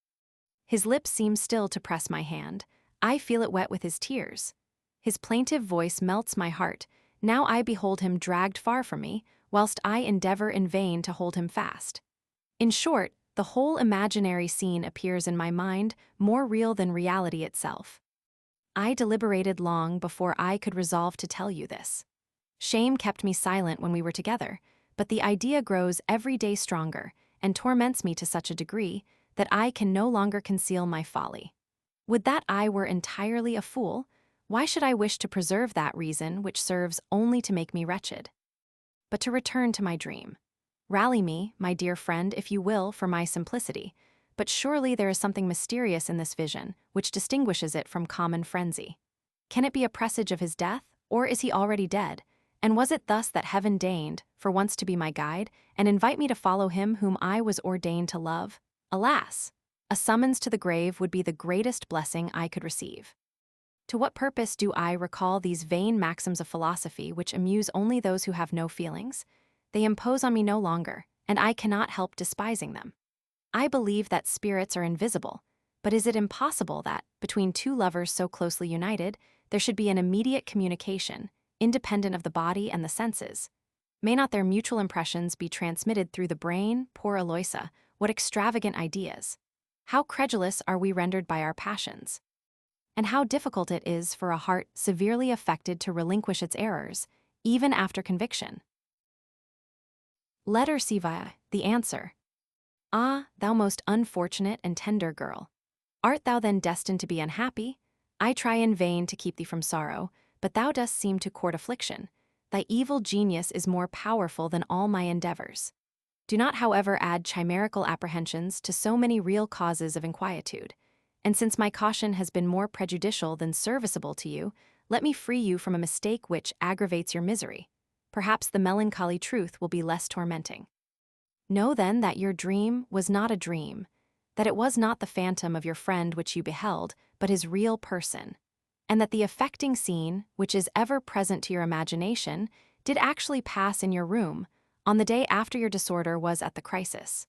His lips seem still to press my hand. I feel it wet with his tears. His plaintive voice melts my heart. Now I behold him dragged far from me, whilst I endeavor in vain to hold him fast. In short, the whole imaginary scene appears in my mind more real than reality itself. I deliberated long before I could resolve to tell you this. Shame kept me silent when we were together, but the idea grows every day stronger and torments me to such a degree that I can no longer conceal my folly. Would that I were entirely a fool? Why should I wish to preserve that reason which serves only to make me wretched? But to return to my dream. Rally me, my dear friend, if you will, for my simplicity, but surely there is something mysterious in this vision which distinguishes it from common frenzy. Can it be a presage of his death, or is he already dead? And was it thus that heaven deigned, for once to be my guide, and invite me to follow him whom I was ordained to love? Alas! A summons to the grave would be the greatest blessing I could receive. To what purpose do I recall these vain maxims of philosophy which amuse only those who have no feelings? They impose on me no longer, and I cannot help despising them. I believe that spirits are invisible, but is it impossible that, between two lovers so closely united, there should be an immediate communication, independent of the body and the senses? May not their mutual impressions be transmitted through the brain? Poor Eloisa, what extravagant ideas! How credulous are we rendered by our passions! And how difficult it is for a heart severely affected to relinquish its errors, even after conviction. Letter Siva, the answer. Ah, thou most unfortunate and tender girl! Art thou then destined to be unhappy? I try in vain to keep thee from sorrow, but thou dost seem to court affliction. Thy evil genius is more powerful than all my endeavors. Do not, however, add chimerical apprehensions to so many real causes of inquietude. And since my caution has been more prejudicial than serviceable to you, let me free you from a mistake which aggravates your misery. Perhaps the melancholy truth will be less tormenting. Know then that your dream was not a dream, that it was not the phantom of your friend which you beheld, but his real person, and that the affecting scene, which is ever present to your imagination, did actually pass in your room, on the day after your disorder was at the crisis.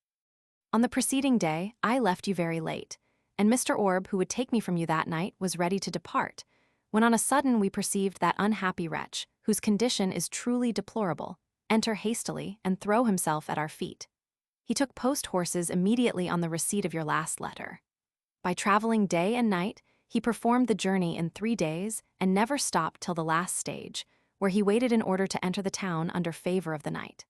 On the preceding day, I left you very late, and Mr. Orb, who would take me from you that night, was ready to depart, when on a sudden we perceived that unhappy wretch, whose condition is truly deplorable, enter hastily and throw himself at our feet. He took post-horses immediately on the receipt of your last letter. By traveling day and night, he performed the journey in 3 days and never stopped till the last stage, where he waited in order to enter the town under favor of the night.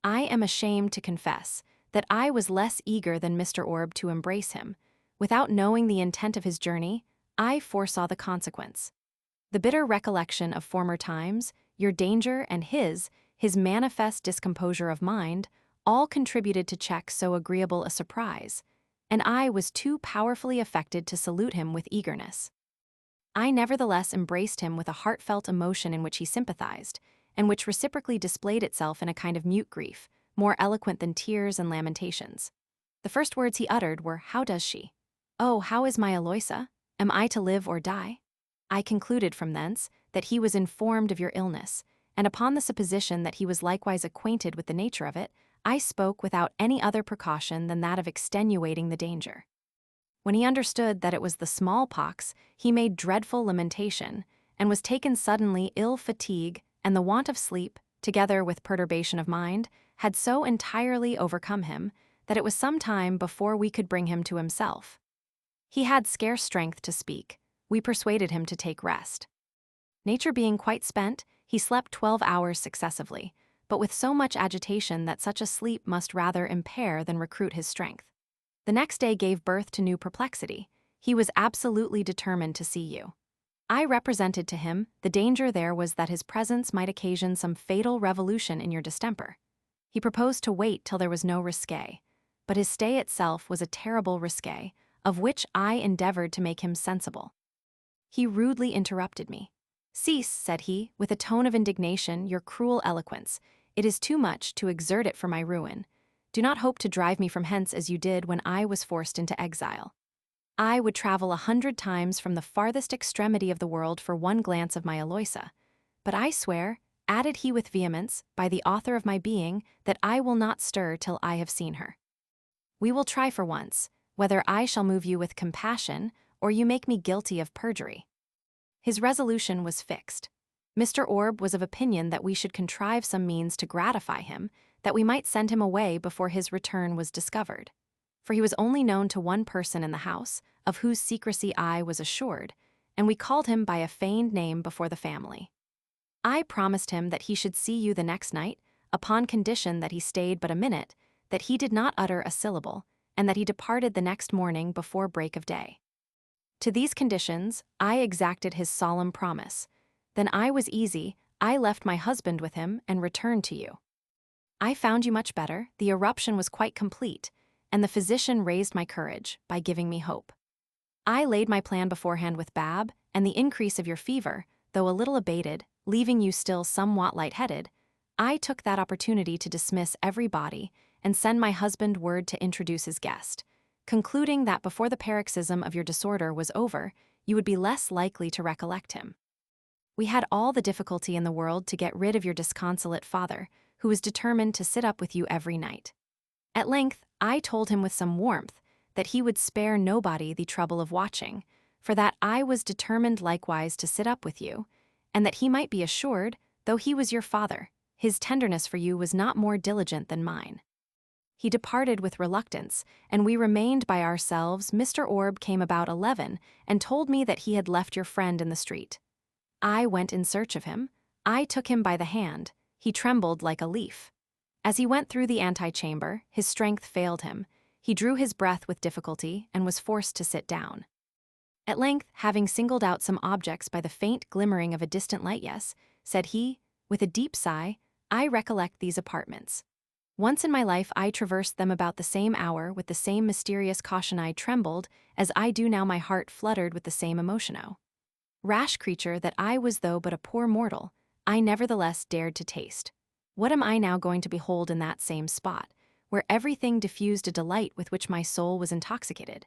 I am ashamed to confess that I was less eager than Mr. Orb to embrace him. Without knowing the intent of his journey, I foresaw the consequence. The bitter recollection of former times, your danger and his manifest discomposure of mind, all contributed to check so agreeable a surprise, and I was too powerfully affected to salute him with eagerness. I nevertheless embraced him with a heartfelt emotion in which he sympathized, and which reciprocally displayed itself in a kind of mute grief, more eloquent than tears and lamentations. The first words he uttered were, "How does she? Oh, how is my Eloisa? Am I to live or die?" I concluded from thence that he was informed of your illness, and upon the supposition that he was likewise acquainted with the nature of it, I spoke without any other precaution than that of extenuating the danger. When he understood that it was the smallpox, he made dreadful lamentation, and was taken suddenly ill. Fatigue and the want of sleep, together with perturbation of mind, had so entirely overcome him that it was some time before we could bring him to himself. He had scarce strength to speak. We persuaded him to take rest. Nature being quite spent, he slept 12 hours successively, but with so much agitation that such a sleep must rather impair than recruit his strength. The next day gave birth to new perplexity. He was absolutely determined to see you. I represented to him the danger there was that his presence might occasion some fatal revolution in your distemper. He proposed to wait till there was no risque, but his stay itself was a terrible risque, of which I endeavored to make him sensible. He rudely interrupted me. "Cease," said he, with a tone of indignation, "your cruel eloquence. It is too much to exert it for my ruin. Do not hope to drive me from hence as you did when I was forced into exile. I would travel 100 times from the farthest extremity of the world for one glance of my Eloisa. But I swear," added he with vehemence, "by the author of my being, that I will not stir till I have seen her. We will try for once, whether I shall move you with compassion, or you make me guilty of perjury." His resolution was fixed. Mr. Orb was of opinion that we should contrive some means to gratify him, that we might send him away before his return was discovered. For he was only known to one person in the house, of whose secrecy I was assured, and we called him by a feigned name before the family. I promised him that he should see you the next night, upon condition that he stayed but a minute, that he did not utter a syllable, and that he departed the next morning before break of day. To these conditions, I exacted his solemn promise. Then I was easy, I left my husband with him and returned to you. I found you much better, the eruption was quite complete, and the physician raised my courage by giving me hope. I laid my plan beforehand with Bab, and the increase of your fever, though a little abated, leaving you still somewhat lightheaded, I took that opportunity to dismiss everybody and send my husband word to introduce his guest, concluding that before the paroxysm of your disorder was over, you would be less likely to recollect him. We had all the difficulty in the world to get rid of your disconsolate father, who was determined to sit up with you every night. At length, I told him with some warmth that he would spare nobody the trouble of watching, for that I was determined likewise to sit up with you, and that he might be assured, though he was your father, his tenderness for you was not more diligent than mine. He departed with reluctance, and we remained by ourselves. Mr. Orb came about 11 and told me that he had left your friend in the street. I went in search of him. I took him by the hand. He trembled like a leaf. As he went through the antechamber, his strength failed him. He drew his breath with difficulty and was forced to sit down. At length, having singled out some objects by the faint glimmering of a distant light, yes, said he, with a deep sigh, I recollect these apartments. Once in my life I traversed them about the same hour with the same mysterious caution. I trembled, as I do now. My heart fluttered with the same emotion. Oh, rash creature that I was, though but a poor mortal, I nevertheless dared to taste. What am I now going to behold in that same spot, where everything diffused a delight with which my soul was intoxicated?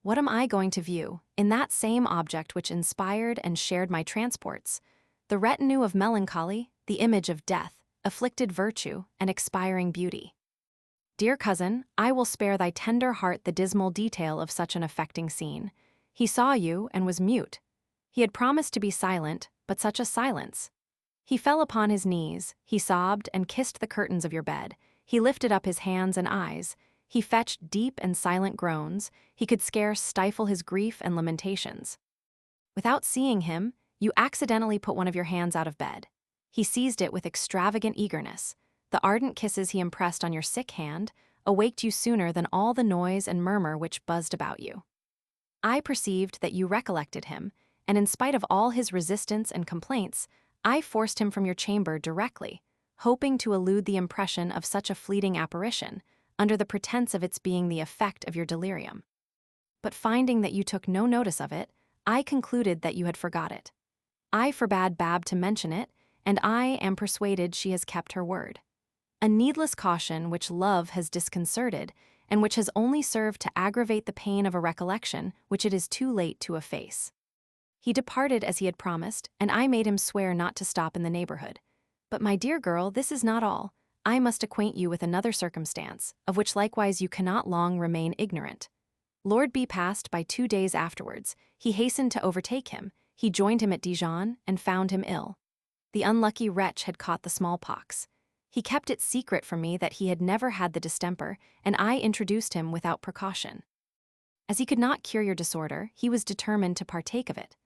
What am I going to view, in that same object which inspired and shared my transports, the retinue of melancholy, the image of death, afflicted virtue, and expiring beauty? Dear cousin, I will spare thy tender heart the dismal detail of such an affecting scene. He saw you and was mute. He had promised to be silent, but such a silence! He fell upon his knees, he sobbed and kissed the curtains of your bed, he lifted up his hands and eyes, he fetched deep and silent groans, he could scarce stifle his grief and lamentations. Without seeing him, you accidentally put one of your hands out of bed. He seized it with extravagant eagerness. The ardent kisses he impressed on your sick hand awaked you sooner than all the noise and murmur which buzzed about you. I perceived that you recollected him, and in spite of all his resistance and complaints, I forced him from your chamber directly, hoping to elude the impression of such a fleeting apparition, under the pretense of its being the effect of your delirium. But finding that you took no notice of it, I concluded that you had forgot it. I forbade Bab to mention it, and I am persuaded she has kept her word. A needless caution which love has disconcerted, and which has only served to aggravate the pain of a recollection which it is too late to efface. He departed as he had promised, and I made him swear not to stop in the neighborhood. But my dear girl, this is not all. I must acquaint you with another circumstance, of which likewise you cannot long remain ignorant. Lord B passed by 2 days afterwards. He hastened to overtake him. He joined him at Dijon, and found him ill. The unlucky wretch had caught the smallpox. He kept it secret from me that he had never had the distemper, and I introduced him without precaution. As he could not cure your disorder, he was determined to partake of it.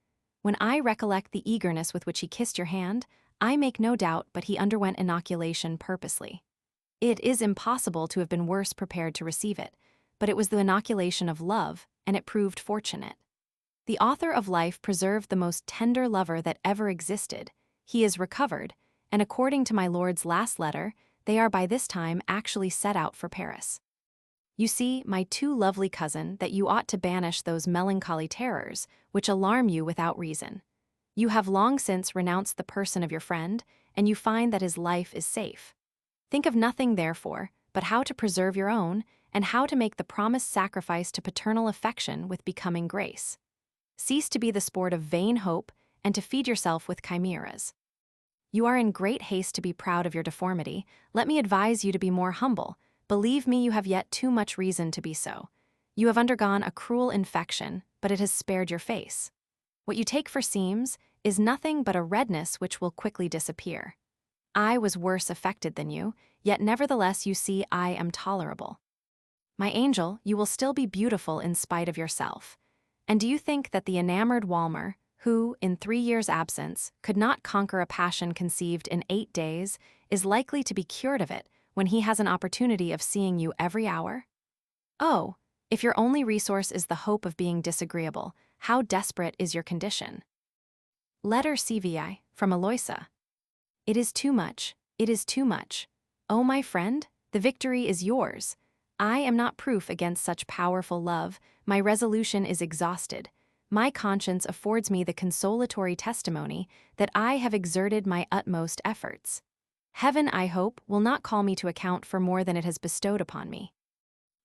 When I recollect the eagerness with which he kissed your hand, I make no doubt but he underwent inoculation purposely. It is impossible to have been worse prepared to receive it, but it was the inoculation of love, and it proved fortunate. The author of life preserved the most tender lover that ever existed. He is recovered, and according to my lord's last letter, they are by this time actually set out for Paris. You see, my too lovely cousin, that you ought to banish those melancholy terrors which alarm you without reason. You have long since renounced the person of your friend, and you find that his life is safe. Think of nothing, therefore, but how to preserve your own, and how to make the promised sacrifice to paternal affection with becoming grace. Cease to be the sport of vain hope, and to feed yourself with chimeras. You are in great haste to be proud of your deformity. Let me advise you to be more humble. Believe me, you have yet too much reason to be so. You have undergone a cruel infection, but it has spared your face. What you take for seems is nothing but a redness which will quickly disappear. I was worse affected than you, yet nevertheless you see I am tolerable. My angel, you will still be beautiful in spite of yourself. And do you think that the enamored Walmer, who, in 3 years' absence, could not conquer a passion conceived in 8 days, is likely to be cured of it when he has an opportunity of seeing you every hour? Oh, if your only resource is the hope of being disagreeable, how desperate is your condition? Letter CVI, from Eloisa. It is too much, it is too much. Oh, my friend, the victory is yours. I am not proof against such powerful love, my resolution is exhausted. My conscience affords me the consolatory testimony that I have exerted my utmost efforts. Heaven, I hope, will not call me to account for more than it has bestowed upon me.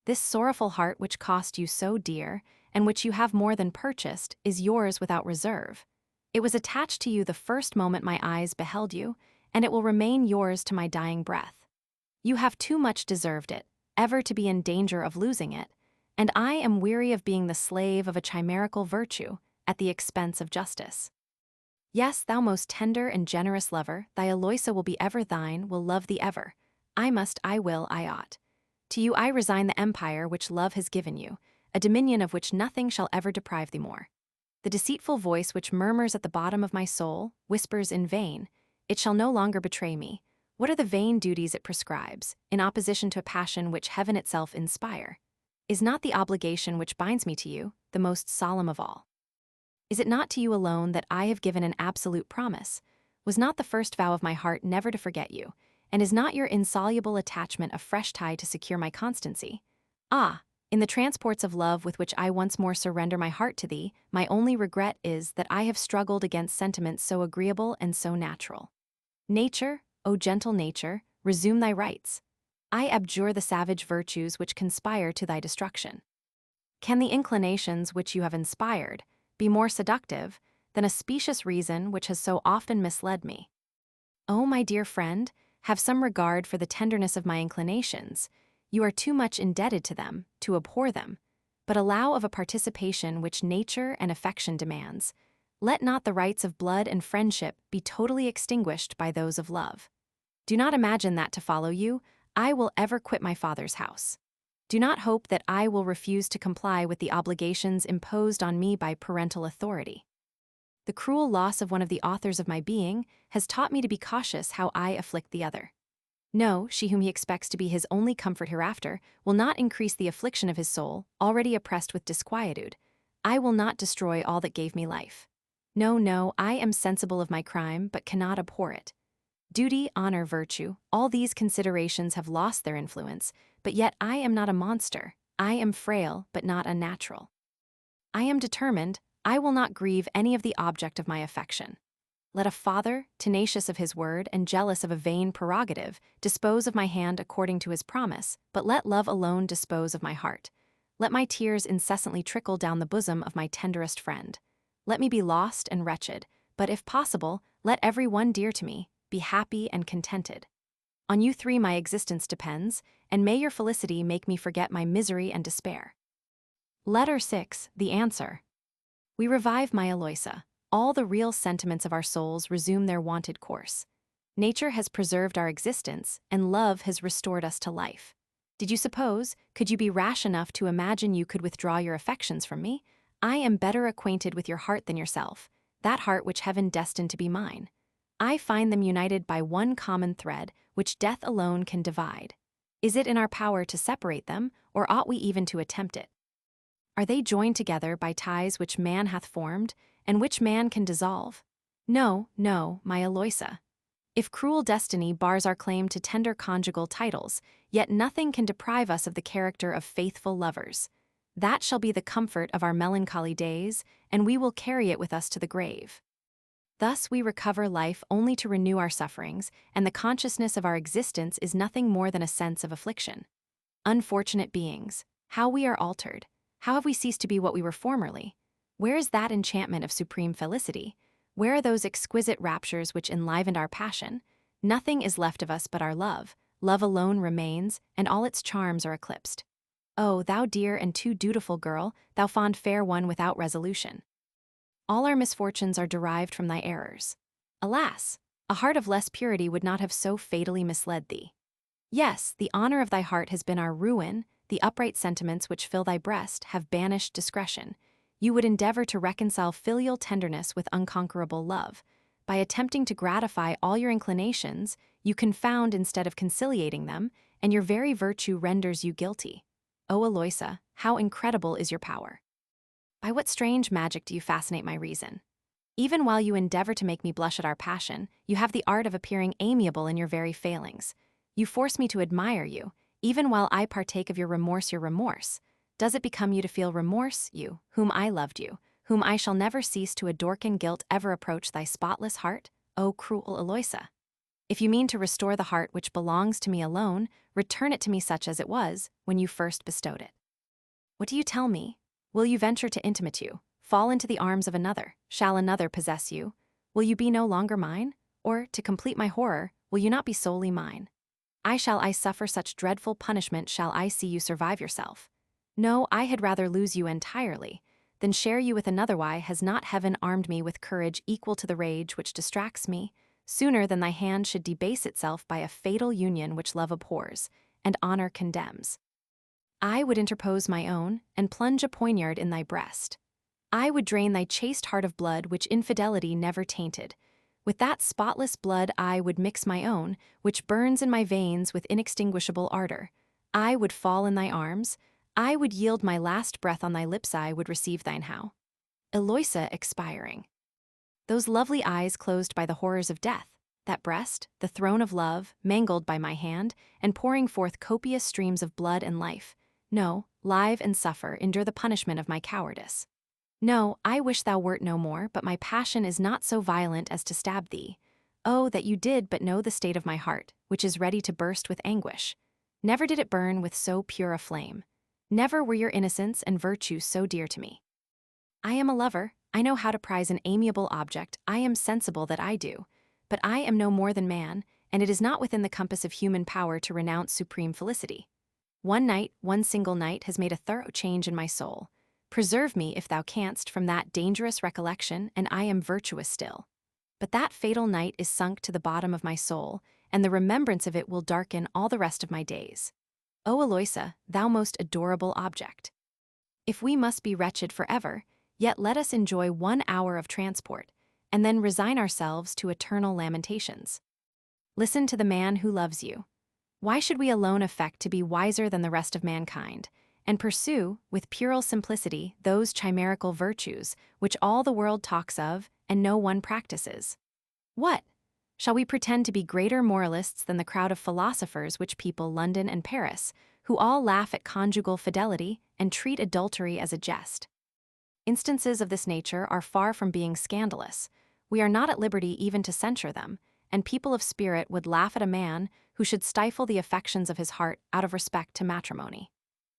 This sorrowful heart which cost you so dear, and which you have more than purchased, is yours without reserve. It was attached to you the first moment my eyes beheld you, and it will remain yours to my dying breath. You have too much deserved it, ever to be in danger of losing it, and I am weary of being the slave of a chimerical virtue at the expense of justice. Yes, thou most tender and generous lover, thy Eloisa will be ever thine, will love thee ever. I must, I will, I ought. To you I resign the empire which love has given you, a dominion of which nothing shall ever deprive thee more. The deceitful voice which murmurs at the bottom of my soul whispers in vain, it shall no longer betray me. What are the vain duties it prescribes, in opposition to a passion which heaven itself inspire? Is not the obligation which binds me to you the most solemn of all? Is it not to you alone that I have given an absolute promise? Was not the first vow of my heart never to forget you? And is not your insoluble attachment a fresh tie to secure my constancy? Ah, in the transports of love with which I once more surrender my heart to thee, my only regret is that I have struggled against sentiments so agreeable and so natural. Nature, O gentle nature, resume thy rights. I abjure the savage virtues which conspire to thy destruction. Can the inclinations which you have inspired be more seductive than a specious reason which has so often misled me? Oh, my dear friend, have some regard for the tenderness of my inclinations. You are too much indebted to them to abhor them, but allow of a participation which nature and affection demands. Let not the rights of blood and friendship be totally extinguished by those of love. Do not imagine that to follow you, I will ever quit my father's house. Do not hope that I will refuse to comply with the obligations imposed on me by parental authority. The cruel loss of one of the authors of my being has taught me to be cautious how I afflict the other. No, she whom he expects to be his only comfort hereafter will not increase the affliction of his soul, already oppressed with disquietude. I will not destroy all that gave me life. No, no, I am sensible of my crime, but cannot abhor it. Duty, honor, virtue, all these considerations have lost their influence, but yet I am not a monster. I am frail, but not unnatural. I am determined, I will not grieve any of the object of my affection. Let a father, tenacious of his word and jealous of a vain prerogative, dispose of my hand according to his promise, but let love alone dispose of my heart. Let my tears incessantly trickle down the bosom of my tenderest friend. Let me be lost and wretched, but if possible, let every one dear to me be happy and contented. On you three my existence depends, and may your felicity make me forget my misery and despair. Letter 6, the answer. We revive my Eloisa. All the real sentiments of our souls resume their wonted course. Nature has preserved our existence, and love has restored us to life. Did you suppose, could you be rash enough to imagine you could withdraw your affections from me? I am better acquainted with your heart than yourself, that heart which heaven destined to be mine. I find them united by one common thread, which death alone can divide. Is it in our power to separate them, or ought we even to attempt it? Are they joined together by ties which man hath formed, and which man can dissolve? No, no, my Eloisa. If cruel destiny bars our claim to tender conjugal titles, yet nothing can deprive us of the character of faithful lovers. That shall be the comfort of our melancholy days, and we will carry it with us to the grave. Thus we recover life only to renew our sufferings, and the consciousness of our existence is nothing more than a sense of affliction. Unfortunate beings, how we are altered! How have we ceased to be what we were formerly? Where is that enchantment of supreme felicity? Where are those exquisite raptures which enlivened our passion? Nothing is left of us but our love. Love alone remains, and all its charms are eclipsed. Oh, thou dear and too dutiful girl, thou fond fair one without resolution. all our misfortunes are derived from thy errors. Alas, a heart of less purity would not have so fatally misled thee. Yes, the honor of thy heart has been our ruin, the upright sentiments which fill thy breast have banished discretion. You would endeavor to reconcile filial tenderness with unconquerable love. By attempting to gratify all your inclinations, you confound instead of conciliating them, and your very virtue renders you guilty. O Eloisa, how incredible is your power! By what strange magic do you fascinate my reason? Even while you endeavor to make me blush at our passion, you have the art of appearing amiable in your very failings. You force me to admire you, even while I partake of your remorse. Does it become you to feel remorse, you, whom I loved you, whom I shall never cease to adore? Can guilt ever approach thy spotless heart, O cruel Eloisa? If you mean to restore the heart which belongs to me alone, return it to me such as it was when you first bestowed it. What do you tell me? Will you venture to intimate you, fall into the arms of another? Shall another possess you? Will you be no longer mine? Or, to complete my horror, will you not be solely mine? I suffer such dreadful punishment shall I see you survive yourself? No, I had rather lose you entirely than share you with another. Why has not heaven armed me with courage equal to the rage which distracts me, sooner than thy hand should debase itself by a fatal union which love abhors, and honor condemns? I would interpose my own, and plunge a poignard in thy breast. I would drain thy chaste heart of blood which infidelity never tainted. With that spotless blood I would mix my own, which burns in my veins with inextinguishable ardor. I would fall in thy arms, I would yield my last breath on thy lips, I would receive thine how. Eloisa expiring. Those lovely eyes closed by the horrors of death, that breast, the throne of love, mangled by my hand, and pouring forth copious streams of blood and life. No, live and suffer, endure the punishment of my cowardice. No, I wish thou wert no more, but my passion is not so violent as to stab thee. Oh, that you did but know the state of my heart, which is ready to burst with anguish. Never did it burn with so pure a flame. Never were your innocence and virtue so dear to me. I am a lover, I know how to prize an amiable object, I am sensible that I do. But I am no more than man, and it is not within the compass of human power to renounce supreme felicity. One single night has made a thorough change in my soul. Preserve me, if thou canst, from that dangerous recollection, and I am virtuous still. But that fatal night is sunk to the bottom of my soul, and the remembrance of it will darken all the rest of my days. O Eloisa, thou most adorable object! If we must be wretched forever, yet let us enjoy 1 hour of transport, and then resign ourselves to eternal lamentations. Listen to the man who loves you. Why should we alone affect to be wiser than the rest of mankind, and pursue, with puerile simplicity, those chimerical virtues which all the world talks of and no one practices? What? Shall we pretend to be greater moralists than the crowd of philosophers which people London and Paris, who all laugh at conjugal fidelity and treat adultery as a jest? Instances of this nature are far from being scandalous. We are not at liberty even to censure them, and people of spirit would laugh at a man who should stifle the affections of his heart out of respect to matrimony.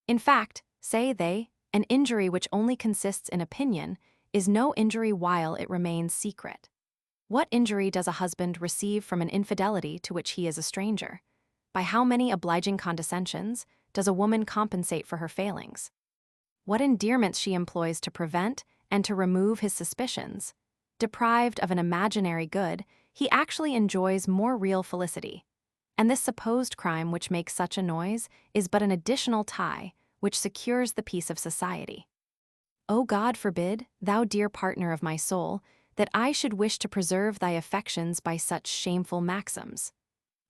In fact, say they, an injury which only consists in opinion is no injury while it remains secret. What injury does a husband receive from an infidelity to which he is a stranger? By how many obliging condescensions does a woman compensate for her failings? What endearments she employs to prevent and to remove his suspicions? Deprived of an imaginary good, he actually enjoys more real felicity. And this supposed crime which makes such a noise is but an additional tie which secures the peace of society. O God forbid, thou dear partner of my soul, that I should wish to preserve thy affections by such shameful maxims.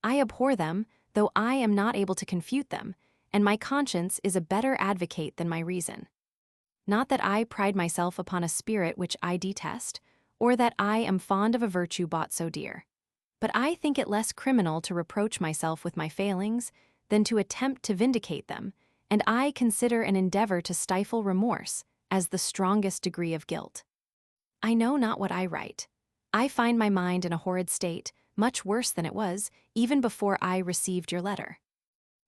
I abhor them, though I am not able to confute them, and my conscience is a better advocate than my reason. Not that I pride myself upon a spirit which I detest, or that I am fond of a virtue bought so dear. But I think it less criminal to reproach myself with my failings than to attempt to vindicate them, and I consider an endeavor to stifle remorse as the strongest degree of guilt. I know not what I write. I find my mind in a horrid state, much worse than it was, even before I received your letter.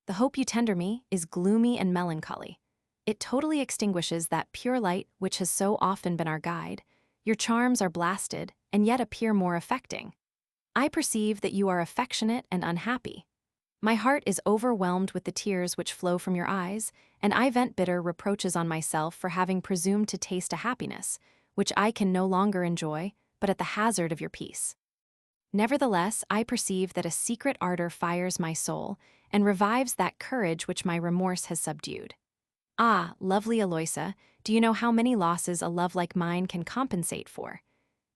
The hope you tender me is gloomy and melancholy. It totally extinguishes that pure light which has so often been our guide. Your charms are blasted, and yet appear more affecting. I perceive that you are affectionate and unhappy. My heart is overwhelmed with the tears which flow from your eyes, and I vent bitter reproaches on myself for having presumed to taste a happiness, which I can no longer enjoy, but at the hazard of your peace. Nevertheless, I perceive that a secret ardor fires my soul and revives that courage which my remorse has subdued. Ah, lovely Eloisa, do you know how many losses a love like mine can compensate for?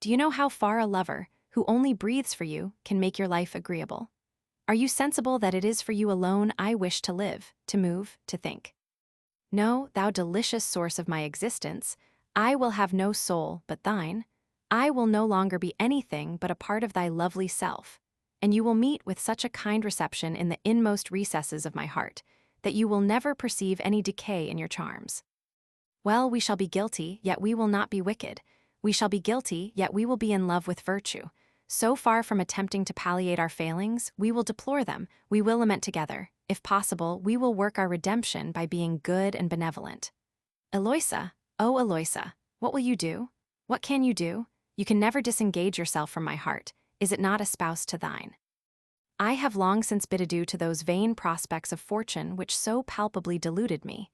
Do you know how far a lover, who only breathes for you, can make your life agreeable? Are you sensible that it is for you alone I wish to live, to move, to think? No, thou delicious source of my existence, I will have no soul but thine. I will no longer be anything but a part of thy lovely self, and you will meet with such a kind reception in the inmost recesses of my heart, that you will never perceive any decay in your charms. Well, we shall be guilty, yet we will not be wicked. We shall be guilty, yet we will be in love with virtue. So far from attempting to palliate our failings, we will deplore them, we will lament together. If possible, we will work our redemption by being good and benevolent. Eloisa, oh Eloisa, what will you do? What can you do? You can never disengage yourself from my heart. Is it not espoused to thine? I have long since bid adieu to those vain prospects of fortune which so palpably deluded me.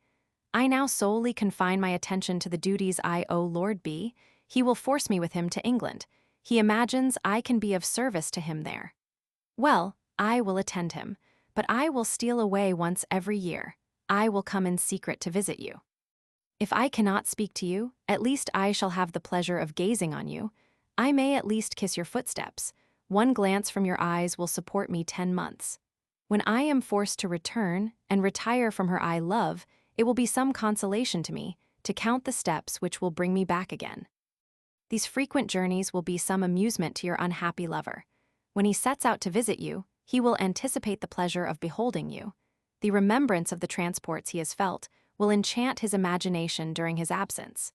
I now solely confine my attention to the duties I owe Lord B. He will force me with him to England. He imagines I can be of service to him there. Well, I will attend him, but I will steal away once every year. I will come in secret to visit you. If I cannot speak to you, at least I shall have the pleasure of gazing on you. I may at least kiss your footsteps. One glance from your eyes will support me 10 months. When I am forced to return and retire from her I love, it will be some consolation to me to count the steps which will bring me back again. These frequent journeys will be some amusement to your unhappy lover. When he sets out to visit you, he will anticipate the pleasure of beholding you. The remembrance of the transports he has felt will enchant his imagination during his absence.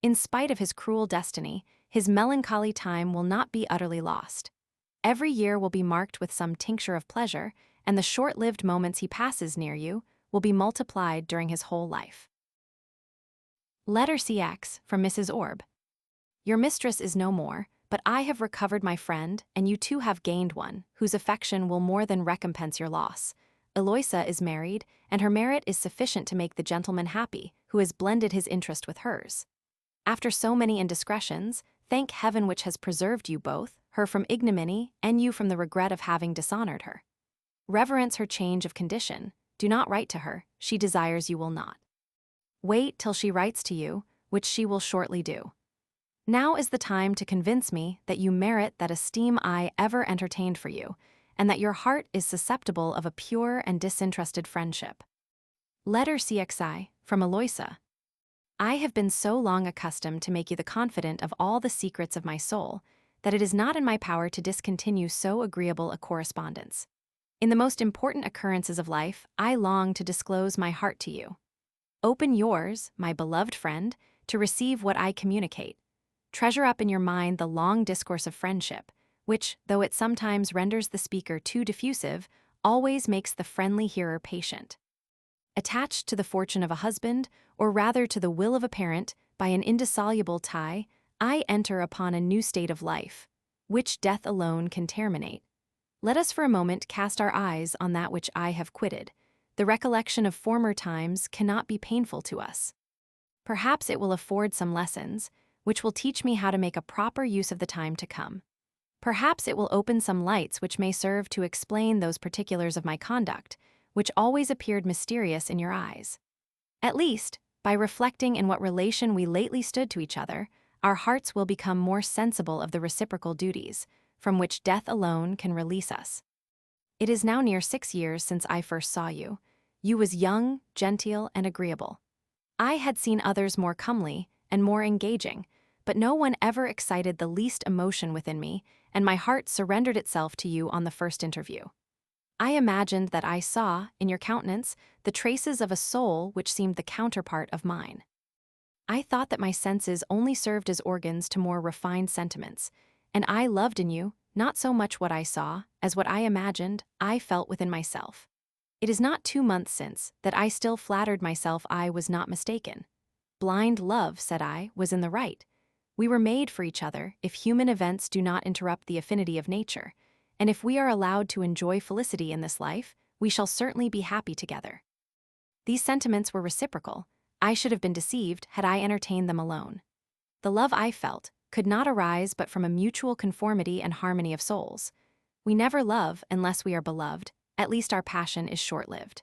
In spite of his cruel destiny, his melancholy time will not be utterly lost. Every year will be marked with some tincture of pleasure, and the short-lived moments he passes near you will be multiplied during his whole life. Letter CX from Mrs. Orb. Your mistress is no more, but I have recovered my friend, and you too have gained one, whose affection will more than recompense your loss. Eloisa is married, and her merit is sufficient to make the gentleman happy, who has blended his interest with hers. After so many indiscretions, thank heaven which has preserved you both, her from ignominy, and you from the regret of having dishonored her. Reverence her change of condition. Do not write to her, she desires you will not. Wait till she writes to you, which she will shortly do. Now is the time to convince me that you merit that esteem I ever entertained for you, and that your heart is susceptible of a pure and disinterested friendship. Letter CXI from Eloisa. I have been so long accustomed to make you the confidant of all the secrets of my soul, that it is not in my power to discontinue so agreeable a correspondence. In the most important occurrences of life, I long to disclose my heart to you. Open yours, my beloved friend, to receive what I communicate. Treasure up in your mind the long discourse of friendship, which, though it sometimes renders the speaker too diffusive, always makes the friendly hearer patient. Attached to the fortune of a husband, or rather to the will of a parent, by an indissoluble tie, I enter upon a new state of life, which death alone can terminate. Let us for a moment cast our eyes on that which I have quitted. The recollection of former times cannot be painful to us. Perhaps it will afford some lessons, which will teach me how to make a proper use of the time to come. Perhaps it will open some lights which may serve to explain those particulars of my conduct, which always appeared mysterious in your eyes. At least, by reflecting in what relation we lately stood to each other, our hearts will become more sensible of the reciprocal duties, from which death alone can release us. It is now near 6 years since I first saw you. You was young, genteel, and agreeable. I had seen others more comely and more engaging, but no one ever excited the least emotion within me, and my heart surrendered itself to you on the first interview. I imagined that I saw, in your countenance, the traces of a soul which seemed the counterpart of mine. I thought that my senses only served as organs to more refined sentiments, and I loved in you not so much what I saw as what I imagined I felt within myself. It is not 2 months since that I still flattered myself I was not mistaken. Blind love, said I, was in the right. We were made for each other if human events do not interrupt the affinity of nature, and if we are allowed to enjoy felicity in this life, we shall certainly be happy together. These sentiments were reciprocal. I should have been deceived had I entertained them alone. The love I felt could not arise but from a mutual conformity and harmony of souls. We never love unless we are beloved, at least our passion is short-lived.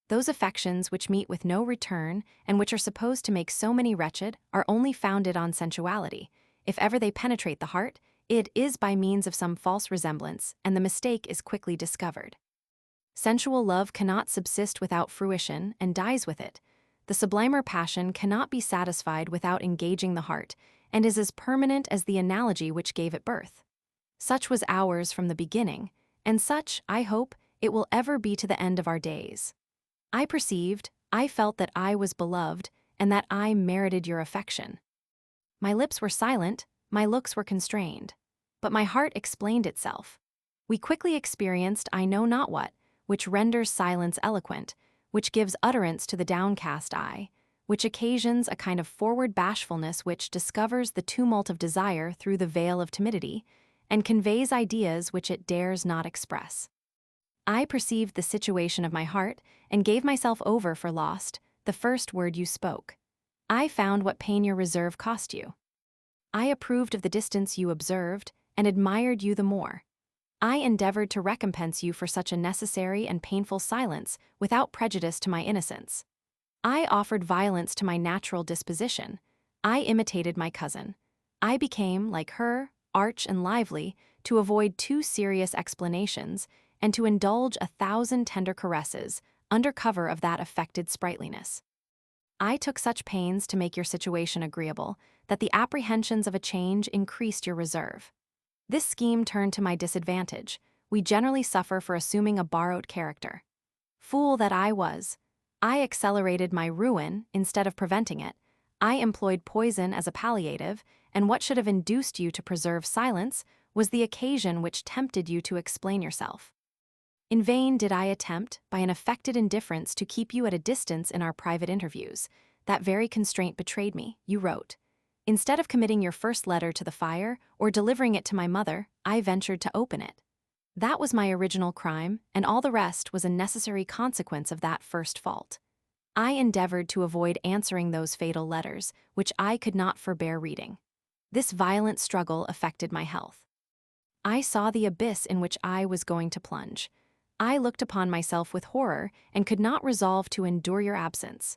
Those affections which meet with no return and which are supposed to make so many wretched are only founded on sensuality. If ever they penetrate the heart, it is by means of some false resemblance, and the mistake is quickly discovered. Sensual love cannot subsist without fruition and dies with it. The sublimer passion cannot be satisfied without engaging the heart, and is as permanent as the analogy which gave it birth. Such was ours from the beginning, and such, I hope, it will ever be to the end of our days. I felt that I was beloved, and that I merited your affection. My lips were silent, my looks were constrained. But my heart explained itself. We quickly experienced I know not what, which renders silence eloquent, which gives utterance to the downcast eye, which occasions a kind of forward bashfulness which discovers the tumult of desire through the veil of timidity, and conveys ideas which it dares not express. I perceived the situation of my heart, and gave myself over for lost, the first word you spoke. I found what pain your reserve cost you. I approved of the distance you observed, and admired you the more. I endeavored to recompense you for such a necessary and painful silence without prejudice to my innocence. I offered violence to my natural disposition. I imitated my cousin. I became, like her, arch and lively, to avoid too serious explanations, and to indulge 1,000 tender caresses, under cover of that affected sprightliness. I took such pains to make your situation agreeable, that the apprehensions of a change increased your reserve. This scheme turned to my disadvantage. We generally suffer for assuming a borrowed character. Fool that I was! I accelerated my ruin instead of preventing it. I employed poison as a palliative, and what should have induced you to preserve silence was the occasion which tempted you to explain yourself. In vain did I attempt, by an affected indifference, to keep you at a distance in our private interviews. That very constraint betrayed me, you wrote. Instead of committing your first letter to the fire, or delivering it to my mother, I ventured to open it. That was my original crime, and all the rest was a necessary consequence of that first fault. I endeavored to avoid answering those fatal letters, which I could not forbear reading. This violent struggle affected my health. I saw the abyss in which I was going to plunge. I looked upon myself with horror, and could not resolve to endure your absence.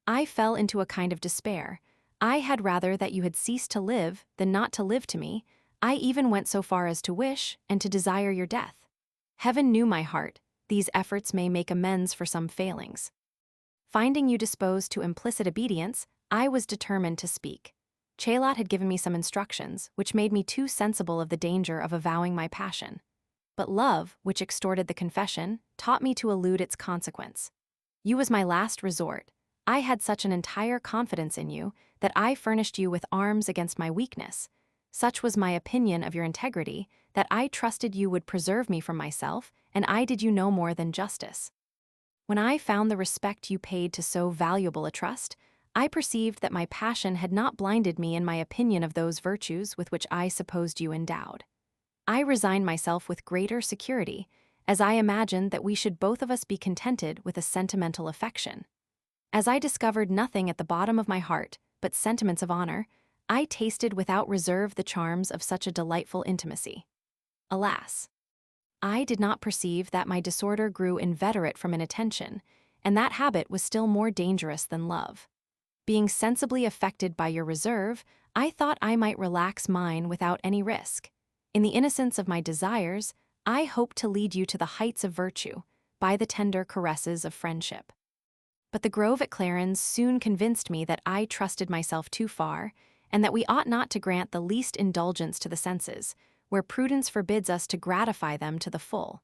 I fell into a kind of despair. I had rather that you had ceased to live than not to live to me. I even went so far as to wish and to desire your death. Heaven knew my heart. These efforts may make amends for some failings. Finding you disposed to implicit obedience, I was determined to speak. Chalot had given me some instructions, which made me too sensible of the danger of avowing my passion. But love, which extorted the confession, taught me to elude its consequence. You was my last resort. I had such an entire confidence in you that I furnished you with arms against my weakness. Such was my opinion of your integrity that I trusted you would preserve me from myself, and I did you no more than justice. When I found the respect you paid to so valuable a trust, I perceived that my passion had not blinded me in my opinion of those virtues with which I supposed you endowed. I resigned myself with greater security, as I imagined that we should both of us be contented with a sentimental affection. As I discovered nothing at the bottom of my heart but sentiments of honor, I tasted without reserve the charms of such a delightful intimacy. Alas! I did not perceive that my disorder grew inveterate from inattention, and that habit was still more dangerous than love. Being sensibly affected by your reserve, I thought I might relax mine without any risk. In the innocence of my desires, I hoped to lead you to the heights of virtue by the tender caresses of friendship. But the grove at Clarens soon convinced me that I trusted myself too far, and that we ought not to grant the least indulgence to the senses, where prudence forbids us to gratify them to the full.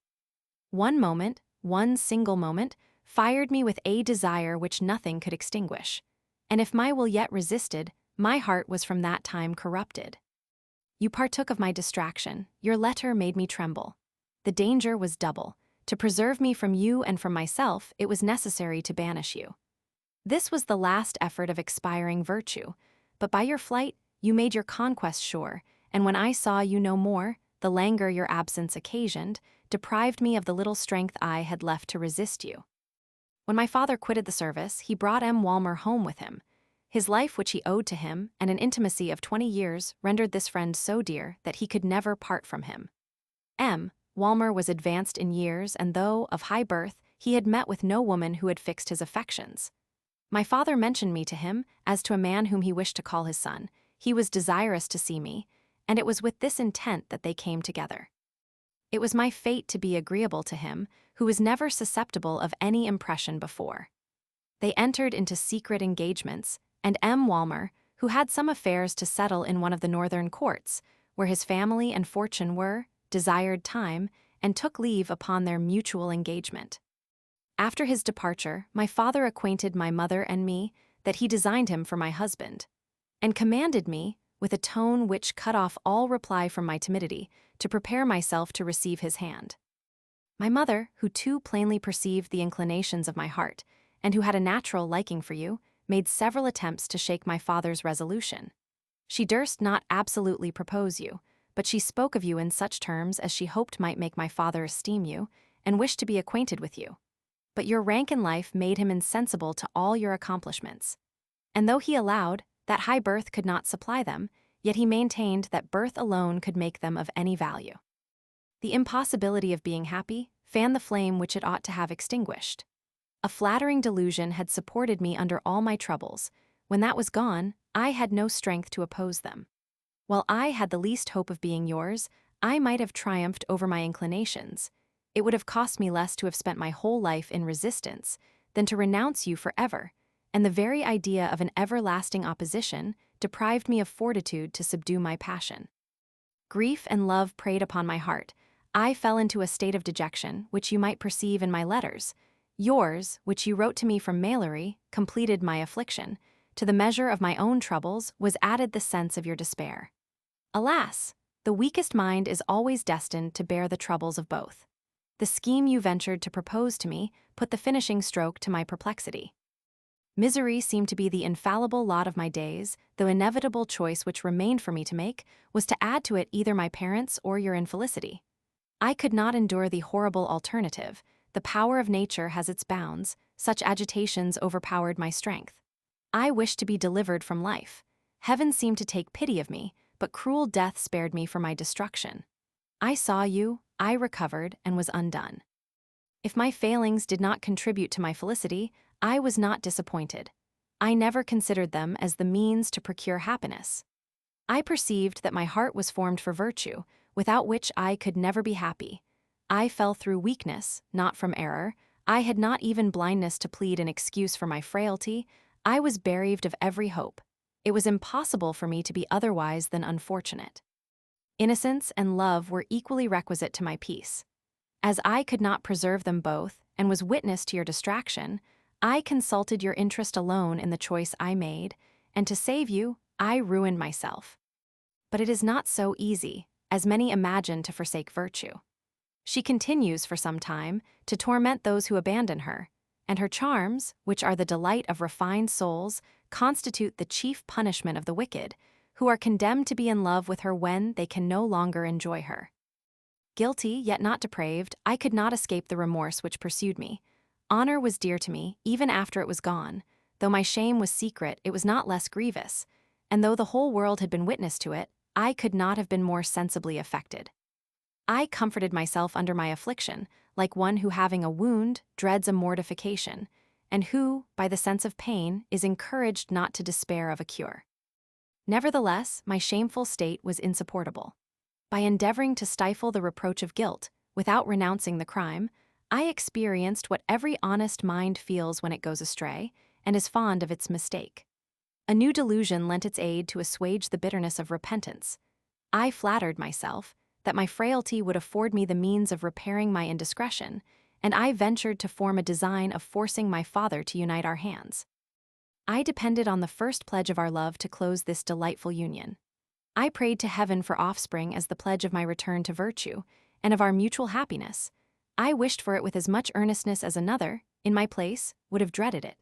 One single moment, fired me with a desire which nothing could extinguish, and if my will yet resisted, my heart was from that time corrupted. You partook of my distraction. Your letter made me tremble. The danger was double. To preserve me from you and from myself, it was necessary to banish you. This was the last effort of expiring virtue, but by your flight, you made your conquest sure, and when I saw you no more, the languor your absence occasioned deprived me of the little strength I had left to resist you. When my father quitted the service, he brought M. Walmer home with him. His life which he owed to him and an intimacy of 20 years rendered this friend so dear that he could never part from him. Walmer was advanced in years, and though of high birth, he had met with no woman who had fixed his affections. My father mentioned me to him as to a man whom he wished to call his son. He was desirous to see me, and it was with this intent that they came together. It was my fate to be agreeable to him, who was never susceptible of any impression before. They entered into secret engagements, and Walmer, who had some affairs to settle in one of the northern courts, where his family and fortune were, desired time, and took leave upon their mutual engagement. After his departure, my father acquainted my mother and me that he designed him for my husband, and commanded me, with a tone which cut off all reply from my timidity, to prepare myself to receive his hand. My mother, who too plainly perceived the inclinations of my heart, and who had a natural liking for you, made several attempts to shake my father's resolution. She durst not absolutely propose you, but she spoke of you in such terms as she hoped might make my father esteem you, and wish to be acquainted with you. But your rank in life made him insensible to all your accomplishments. And though he allowed that high birth could not supply them, yet he maintained that birth alone could make them of any value. The impossibility of being happy fanned the flame which it ought to have extinguished. A flattering delusion had supported me under all my troubles. When that was gone, I had no strength to oppose them. While I had the least hope of being yours, I might have triumphed over my inclinations. It would have cost me less to have spent my whole life in resistance than to renounce you forever, and the very idea of an everlasting opposition deprived me of fortitude to subdue my passion. Grief and love preyed upon my heart. I fell into a state of dejection, which you might perceive in my letters. Yours, which you wrote to me from Mailery, completed my affliction. To the measure of my own troubles was added the sense of your despair. Alas! The weakest mind is always destined to bear the troubles of both. The scheme you ventured to propose to me put the finishing stroke to my perplexity. Misery seemed to be the infallible lot of my days. The inevitable choice which remained for me to make was to add to it either my parents or your infelicity. I could not endure the horrible alternative. The power of nature has its bounds. Such agitations overpowered my strength. I wished to be delivered from life. Heaven seemed to take pity of me, but cruel death spared me from my destruction. I saw you, I recovered, and was undone. If my failings did not contribute to my felicity, I was not disappointed. I never considered them as the means to procure happiness. I perceived that my heart was formed for virtue, without which I could never be happy. I fell through weakness, not from error. I had not even blindness to plead an excuse for my frailty. I was bereaved of every hope. It was impossible for me to be otherwise than unfortunate. Innocence and love were equally requisite to my peace. As I could not preserve them both, and was witness to your distraction, I consulted your interest alone in the choice I made, and to save you, I ruined myself. But it is not so easy, as many imagine, to forsake virtue. She continues for some time to torment those who abandon her, and her charms, which are the delight of refined souls, constitute the chief punishment of the wicked, who are condemned to be in love with her when they can no longer enjoy her. Guilty, yet not depraved, I could not escape the remorse which pursued me. Honor was dear to me, even after it was gone. Though my shame was secret, it was not less grievous, and though the whole world had been witness to it, I could not have been more sensibly affected. I comforted myself under my affliction, like one who, having a wound, dreads a mortification, and who, by the sense of pain, is encouraged not to despair of a cure. Nevertheless, my shameful state was insupportable. By endeavoring to stifle the reproach of guilt, without renouncing the crime, I experienced what every honest mind feels when it goes astray, and is fond of its mistake. A new delusion lent its aid to assuage the bitterness of repentance. I flattered myself that my frailty would afford me the means of repairing my indiscretion, and I ventured to form a design of forcing my father to unite our hands. I depended on the first pledge of our love to close this delightful union. I prayed to heaven for offspring as the pledge of my return to virtue, and of our mutual happiness. I wished for it with as much earnestness as another, in my place, would have dreaded it.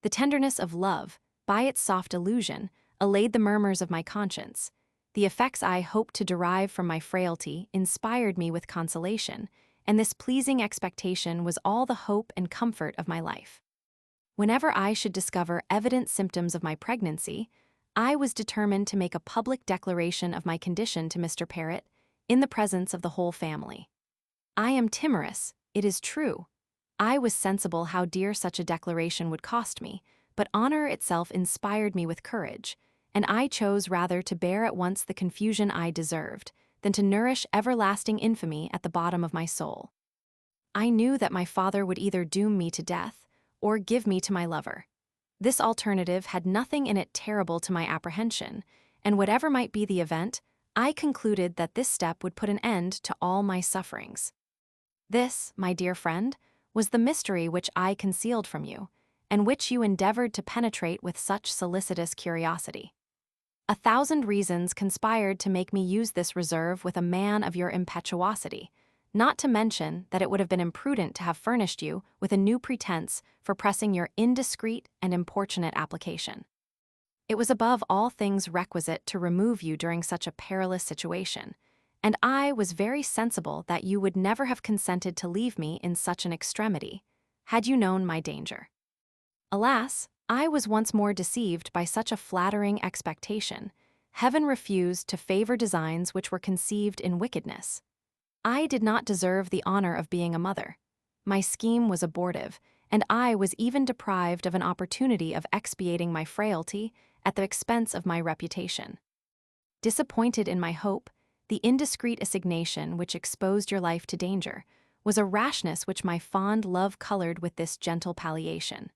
The tenderness of love, by its soft illusion, allayed the murmurs of my conscience. The effects I hoped to derive from my frailty inspired me with consolation, and this pleasing expectation was all the hope and comfort of my life. Whenever I should discover evident symptoms of my pregnancy, I was determined to make a public declaration of my condition to Mr. Parrot, in the presence of the whole family. I am timorous, it is true. I was sensible how dear such a declaration would cost me, but honor itself inspired me with courage, and I chose rather to bear at once the confusion I deserved, than to nourish everlasting infamy at the bottom of my soul. I knew that my father would either doom me to death, or give me to my lover. This alternative had nothing in it terrible to my apprehension, and whatever might be the event, I concluded that this step would put an end to all my sufferings. This, my dear friend, was the mystery which I concealed from you, and which you endeavored to penetrate with such solicitous curiosity. 1,000 reasons conspired to make me use this reserve with a man of your impetuosity, not to mention that it would have been imprudent to have furnished you with a new pretense for pressing your indiscreet and importunate application. It was above all things requisite to remove you during such a perilous situation, and I was very sensible that you would never have consented to leave me in such an extremity, had you known my danger. Alas, I was once more deceived by such a flattering expectation. Heaven refused to favor designs which were conceived in wickedness. I did not deserve the honor of being a mother. My scheme was abortive, and I was even deprived of an opportunity of expiating my frailty at the expense of my reputation. Disappointed in my hope, the indiscreet assignation which exposed your life to danger was a rashness which my fond love colored with this gentle palliation.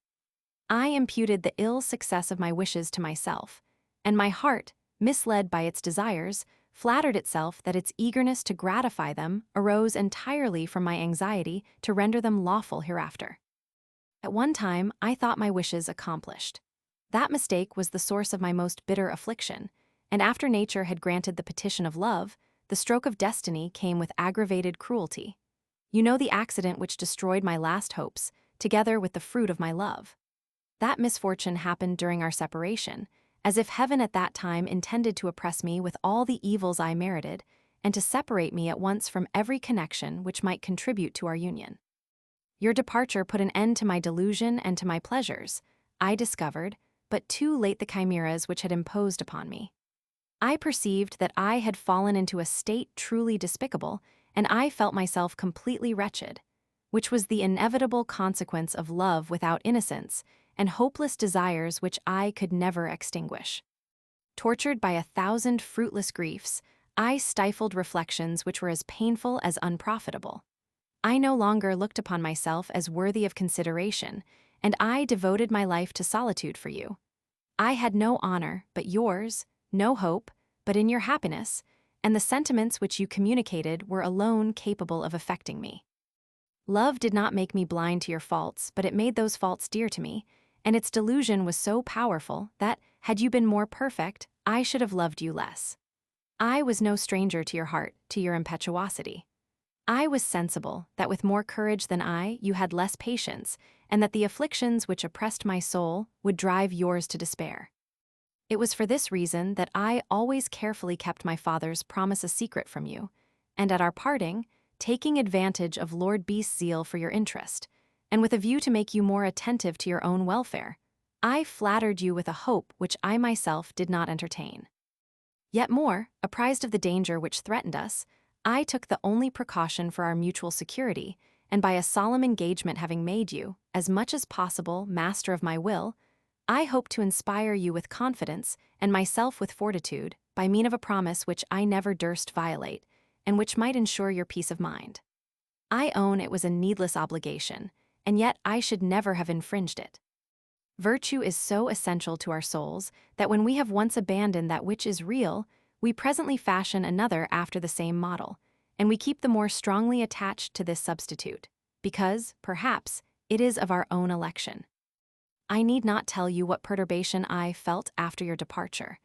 I imputed the ill success of my wishes to myself, and my heart, misled by its desires, flattered itself that its eagerness to gratify them arose entirely from my anxiety to render them lawful hereafter. At one time, I thought my wishes accomplished. That mistake was the source of my most bitter affliction, and after nature had granted the petition of love, the stroke of destiny came with aggravated cruelty. You know the accident which destroyed my last hopes, together with the fruit of my love. That misfortune happened during our separation, as if heaven at that time intended to oppress me with all the evils I merited, and to separate me at once from every connection which might contribute to our union. Your departure put an end to my delusion and to my pleasures, I discovered, but too late the chimeras which had imposed upon me. I perceived that I had fallen into a state truly despicable, and I felt myself completely wretched, which was the inevitable consequence of love without innocence, and hopeless desires which I could never extinguish. Tortured by 1,000 fruitless griefs, I stifled reflections which were as painful as unprofitable. I no longer looked upon myself as worthy of consideration, and I devoted my life to solitude for you. I had no honor but yours, no hope but in your happiness, and the sentiments which you communicated were alone capable of affecting me. Love did not make me blind to your faults, but it made those faults dear to me, and its delusion was so powerful that, had you been more perfect, I should have loved you less. I was no stranger to your heart, to your impetuosity. I was sensible that with more courage than I, you had less patience, and that the afflictions which oppressed my soul would drive yours to despair. It was for this reason that I always carefully kept my father's promise a secret from you, and at our parting, taking advantage of Lord Beast's zeal for your interest, and with a view to make you more attentive to your own welfare, I flattered you with a hope which I myself did not entertain. Yet more, apprised of the danger which threatened us, I took the only precaution for our mutual security, and by a solemn engagement having made you, as much as possible, master of my will, I hoped to inspire you with confidence and myself with fortitude by mean of a promise which I never durst violate, and which might ensure your peace of mind. I own it was a needless obligation, and yet I should never have infringed it. Virtue is so essential to our souls that when we have once abandoned that which is real, we presently fashion another after the same model, and we keep the more strongly attached to this substitute, because, perhaps, it is of our own election. I need not tell you what perturbation I felt after your departure.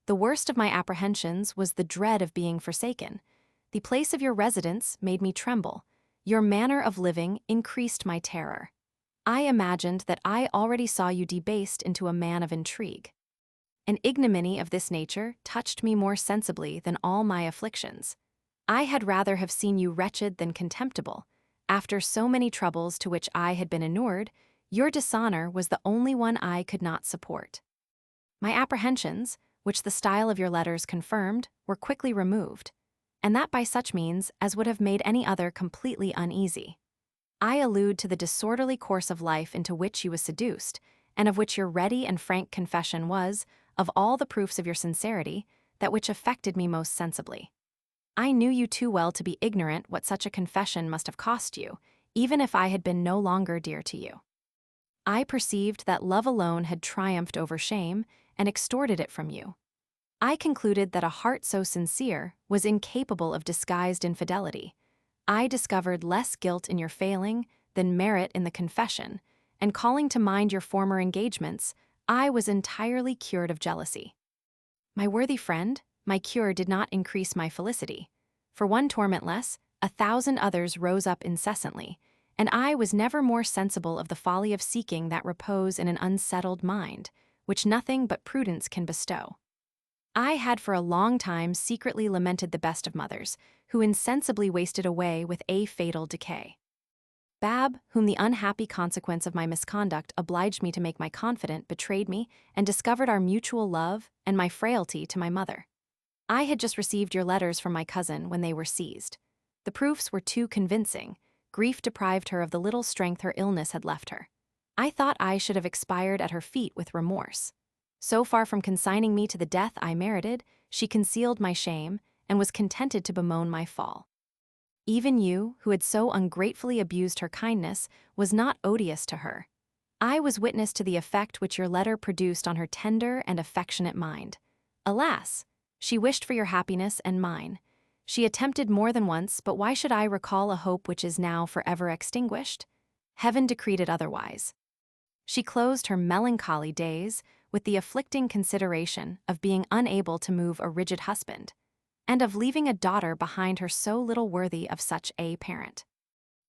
The worst of my apprehensions was the dread of being forsaken. The place of your residence made me tremble. Your manner of living increased my terror. I imagined that I already saw you debased into a man of intrigue. An ignominy of this nature touched me more sensibly than all my afflictions. I had rather have seen you wretched than contemptible. After so many troubles to which I had been inured, Your dishonor was the only one I could not support. My apprehensions, which the style of your letters confirmed, were quickly removed, and that by such means as would have made any other completely uneasy. I allude to the disorderly course of life into which you was seduced, and of which your ready and frank confession was, of all the proofs of your sincerity, that which affected me most sensibly. I knew you too well to be ignorant what such a confession must have cost you, even if I had been no longer dear to you. I perceived that love alone had triumphed over shame and extorted it from you. I concluded that a heart so sincere was incapable of disguised infidelity. I discovered less guilt in your failing than merit in the confession, and calling to mind your former engagements, I was entirely cured of jealousy. My worthy friend, my cure did not increase my felicity. For one torment less, 1,000 others rose up incessantly, and I was never more sensible of the folly of seeking that repose in an unsettled mind, which nothing but prudence can bestow. I had for a long time secretly lamented the best of mothers, who insensibly wasted away with a fatal decay. Bab, whom the unhappy consequence of my misconduct obliged me to make my confidant, betrayed me and discovered our mutual love and my frailty to my mother. I had just received your letters from my cousin when they were seized. The proofs were too convincing. Grief deprived her of the little strength her illness had left her. I thought I should have expired at her feet with remorse. So far from consigning me to the death I merited, she concealed my shame and was contented to bemoan my fall. Even you, who had so ungratefully abused her kindness, was not odious to her. I was witness to the effect which your letter produced on her tender and affectionate mind. Alas! She wished for your happiness and mine. She attempted more than once, but why should I recall a hope which is now forever extinguished? Heaven decreed it otherwise. She closed her melancholy days with the afflicting consideration of being unable to move a rigid husband, and of leaving a daughter behind her so little worthy of such a parent.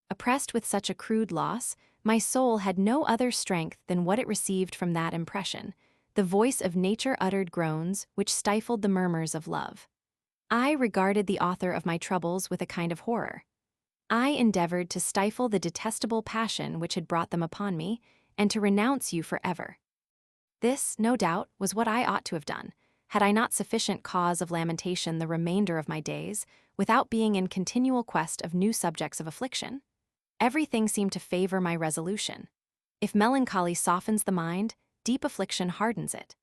Oppressed with such a crude loss, my soul had no other strength than what it received from that impression, the voice of nature uttered groans which stifled the murmurs of love. I regarded the author of my troubles with a kind of horror. I endeavored to stifle the detestable passion which had brought them upon me, and to renounce you forever. This, no doubt, was what I ought to have done, had I not sufficient cause of lamentation the remainder of my days, without being in continual quest of new subjects of affliction. Everything seemed to favor my resolution. If melancholy softens the mind, deep affliction hardens it.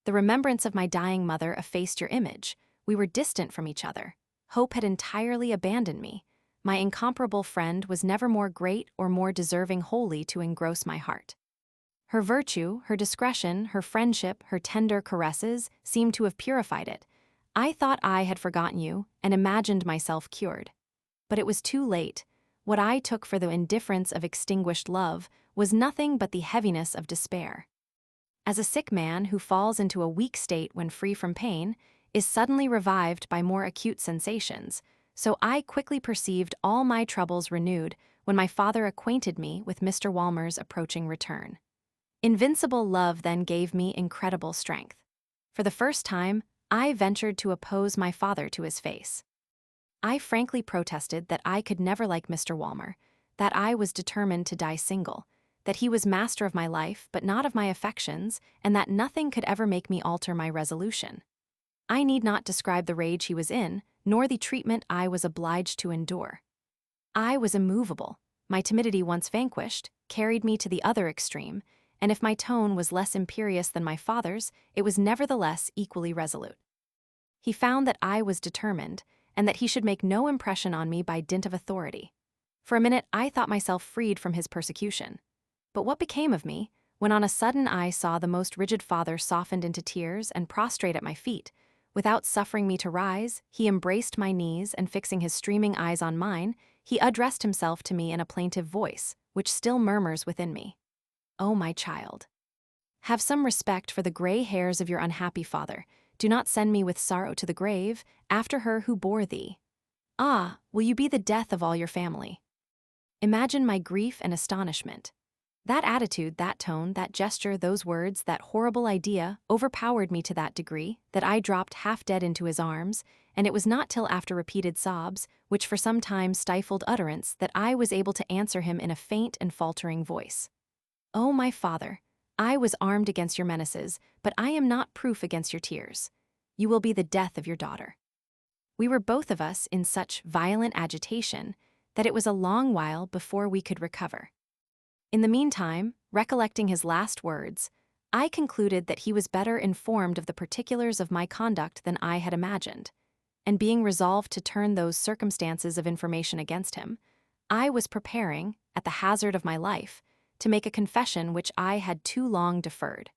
The remembrance of my dying mother effaced your image. We were distant from each other. Hope had entirely abandoned me. My incomparable friend was never more great or more deserving wholly to engross my heart. Her virtue, her discretion, her friendship, her tender caresses seemed to have purified it. I thought I had forgotten you and imagined myself cured. But it was too late. What I took for the indifference of extinguished love was nothing but the heaviness of despair. As a sick man who falls into a weak state when free from pain is suddenly revived by more acute sensations, so I quickly perceived all my troubles renewed when my father acquainted me with Mr. Walmer's approaching return. Invincible love then gave me incredible strength. For the first time, I ventured to oppose my father to his face. I frankly protested that I could never like Mr. Walmer, that I was determined to die single, that he was master of my life but not of my affections, and that nothing could ever make me alter my resolution. I need not describe the rage he was in, nor the treatment I was obliged to endure. I was immovable. My timidity once vanquished, carried me to the other extreme, and if my tone was less imperious than my father's, it was nevertheless equally resolute. He found that I was determined, and that he should make no impression on me by dint of authority. For a minute I thought myself freed from his persecution. But what became of me, when on a sudden I saw the most rigid father softened into tears and prostrate at my feet? Without suffering me to rise, he embraced my knees, and fixing his streaming eyes on mine, he addressed himself to me in a plaintive voice, which still murmurs within me. "Oh, my child, have some respect for the gray hairs of your unhappy father. Do not send me with sorrow to the grave, after her who bore thee. Ah, will you be the death of all your family?" Imagine my grief and astonishment. That attitude, that tone, that gesture, those words, that horrible idea overpowered me to that degree that I dropped half dead into his arms, and it was not till after repeated sobs, which for some time stifled utterance, that I was able to answer him in a faint and faltering voice. "Oh, my father, I was armed against your menaces, but I am not proof against your tears. You will be the death of your daughter." We were both of us in such violent agitation that it was a long while before we could recover. In the meantime, recollecting his last words, I concluded that he was better informed of the particulars of my conduct than I had imagined, and being resolved to turn those circumstances of information against him, I was preparing, at the hazard of my life, to make a confession which I had too long deferred,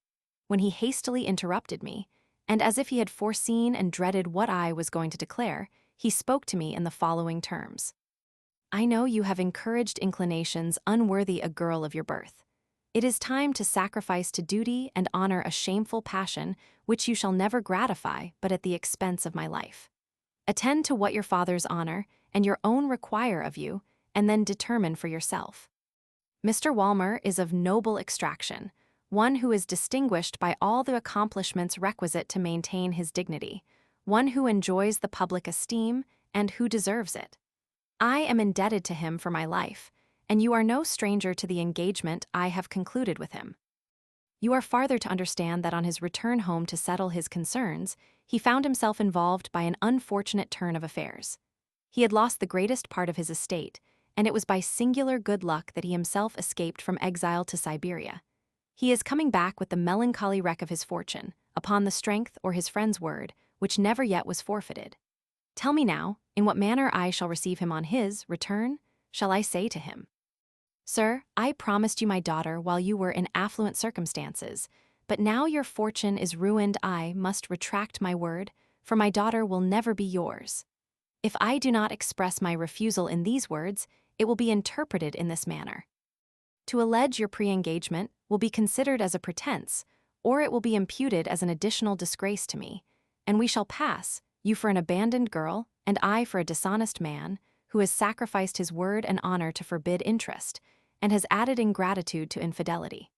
when he hastily interrupted me, and as if he had foreseen and dreaded what I was going to declare, he spoke to me in the following terms. "I know you have encouraged inclinations unworthy a girl of your birth. It is time to sacrifice to duty and honor a shameful passion which you shall never gratify but at the expense of my life. Attend to what your father's honor and your own require of you, and then determine for yourself. Mr. Walmer is of noble extraction, one who is distinguished by all the accomplishments requisite to maintain his dignity, one who enjoys the public esteem and who deserves it. I am indebted to him for my life, and you are no stranger to the engagement I have concluded with him. You are farther to understand that on his return home to settle his concerns, he found himself involved by an unfortunate turn of affairs. He had lost the greatest part of his estate, and it was by singular good luck that he himself escaped from exile to Siberia. He is coming back with the melancholy wreck of his fortune, upon the strength or his friend's word, which never yet was forfeited. Tell me now, in what manner I shall receive him on his return? Shall I say to him, 'Sir, I promised you my daughter while you were in affluent circumstances, but now your fortune is ruined, I must retract my word, for my daughter will never be yours.' If I do not express my refusal in these words, it will be interpreted in this manner. To allege your pre-engagement will be considered as a pretense, or it will be imputed as an additional disgrace to me, and we shall pass, you for an abandoned girl, and I for a dishonest man, who has sacrificed his word and honor to forbid interest, and has added ingratitude to infidelity.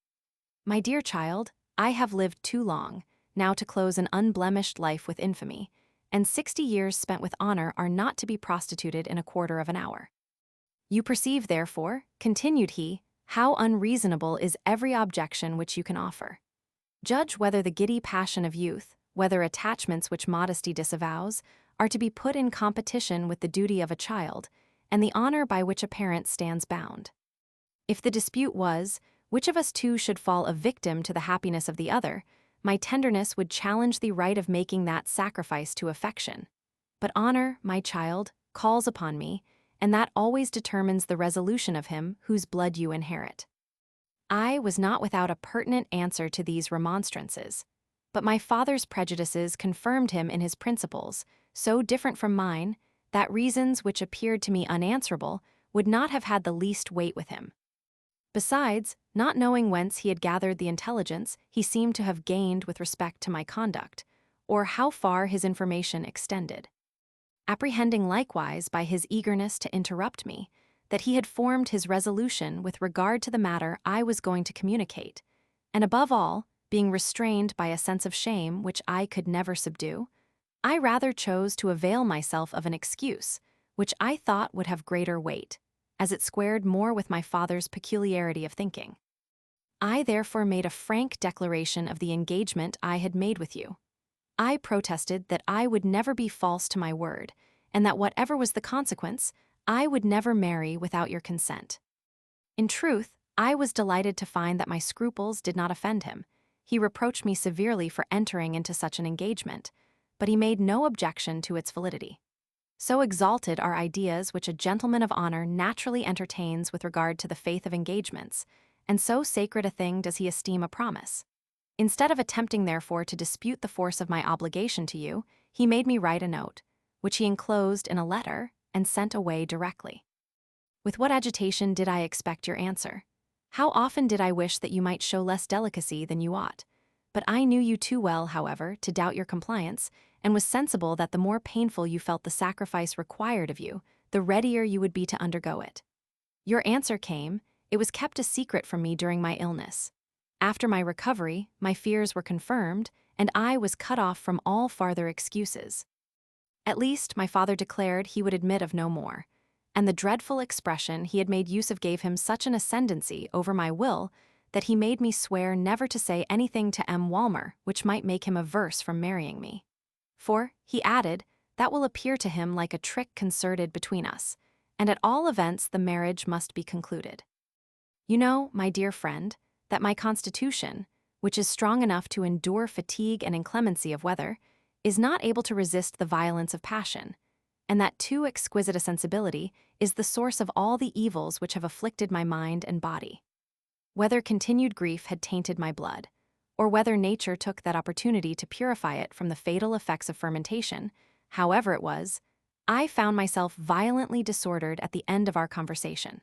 My dear child, I have lived too long, now to close an unblemished life with infamy, and 60 years spent with honor are not to be prostituted in a quarter of an hour. You perceive, therefore, continued he, how unreasonable is every objection which you can offer. Judge whether the giddy passion of youth, whether attachments which modesty disavows, are to be put in competition with the duty of a child, and the honor by which a parent stands bound. If the dispute was, which of us two should fall a victim to the happiness of the other, my tenderness would challenge the right of making that sacrifice to affection. But honor, my child, calls upon me, and that always determines the resolution of him whose blood you inherit." I was not without a pertinent answer to these remonstrances, but my father's prejudices confirmed him in his principles, so different from mine, that reasons which appeared to me unanswerable would not have had the least weight with him. Besides, not knowing whence he had gathered the intelligence he seemed to have gained with respect to my conduct, or how far his information extended. Apprehending likewise by his eagerness to interrupt me, that he had formed his resolution with regard to the matter I was going to communicate, and above all, being restrained by a sense of shame which I could never subdue, I rather chose to avail myself of an excuse, which I thought would have greater weight, as it squared more with my father's peculiarity of thinking. I therefore made a frank declaration of the engagement I had made with you. I protested that I would never be false to my word, and that whatever was the consequence, I would never marry without your consent. In truth, I was delighted to find that my scruples did not offend him. He reproached me severely for entering into such an engagement, but he made no objection to its validity. So exalted are ideas which a gentleman of honor naturally entertains with regard to the faith of engagements, and so sacred a thing does he esteem a promise. Instead of attempting, therefore, to dispute the force of my obligation to you, he made me write a note, which he enclosed in a letter and sent away directly. With what agitation did I expect your answer? How often did I wish that you might show less delicacy than you ought? But I knew you too well, however, to doubt your compliance, and was sensible that the more painful you felt the sacrifice required of you, the readier you would be to undergo it. Your answer came. It was kept a secret from me during my illness. After my recovery, my fears were confirmed, and I was cut off from all farther excuses. At least, my father declared he would admit of no more, and the dreadful expression he had made use of gave him such an ascendancy over my will that he made me swear never to say anything to M. Walmer which might make him averse from marrying me. For, he added, that will appear to him like a trick concerted between us, and at all events the marriage must be concluded. You know, my dear friend, that my constitution, which is strong enough to endure fatigue and inclemency of weather, is not able to resist the violence of passion, and that too exquisite a sensibility is the source of all the evils which have afflicted my mind and body. Whether continued grief had tainted my blood, or whether nature took that opportunity to purify it from the fatal effects of fermentation, however it was, I found myself violently disordered at the end of our conversation.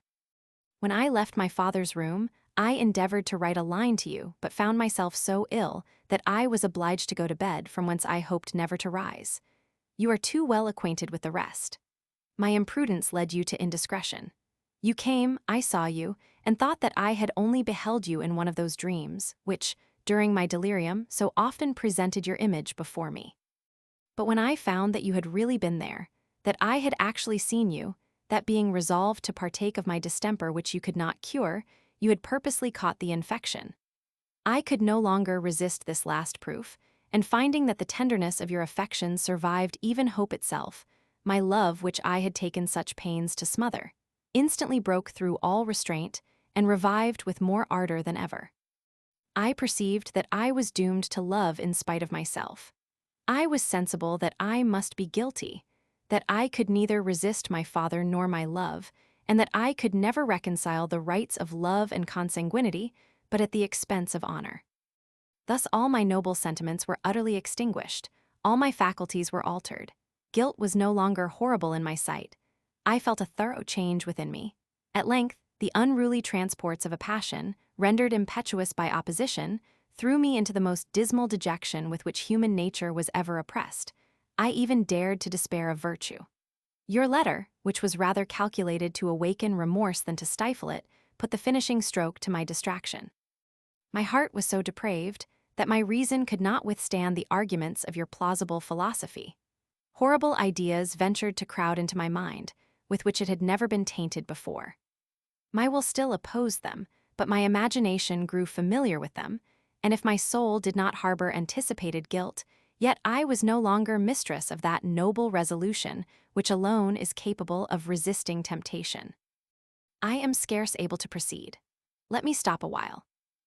When I left my father's room, I endeavored to write a line to you, but found myself so ill that I was obliged to go to bed, from whence I hoped never to rise. You are too well acquainted with the rest. My imprudence led you to indiscretion. You came, I saw you, and thought that I had only beheld you in one of those dreams, which, during my delirium, so often presented your image before me. But when I found that you had really been there, that I had actually seen you, that being resolved to partake of my distemper which you could not cure, you had purposely caught the infection, I could no longer resist this last proof, and finding that the tenderness of your affection survived even hope itself, my love which I had taken such pains to smother, instantly broke through all restraint and revived with more ardor than ever. I perceived that I was doomed to love in spite of myself. I was sensible that I must be guilty, that I could neither resist my father nor my love, and that I could never reconcile the rights of love and consanguinity, but at the expense of honor. Thus all my noble sentiments were utterly extinguished, all my faculties were altered. Guilt was no longer horrible in my sight. I felt a thorough change within me. At length, the unruly transports of a passion, rendered impetuous by opposition, threw me into the most dismal dejection with which human nature was ever oppressed. I even dared to despair of virtue. Your letter, which was rather calculated to awaken remorse than to stifle it, put the finishing stroke to my distraction. My heart was so depraved that my reason could not withstand the arguments of your plausible philosophy. Horrible ideas ventured to crowd into my mind, with which it had never been tainted before. My will still opposed them, but my imagination grew familiar with them, and if my soul did not harbor anticipated guilt, yet I was no longer mistress of that noble resolution which alone is capable of resisting temptation. I am scarce able to proceed. Let me stop a while.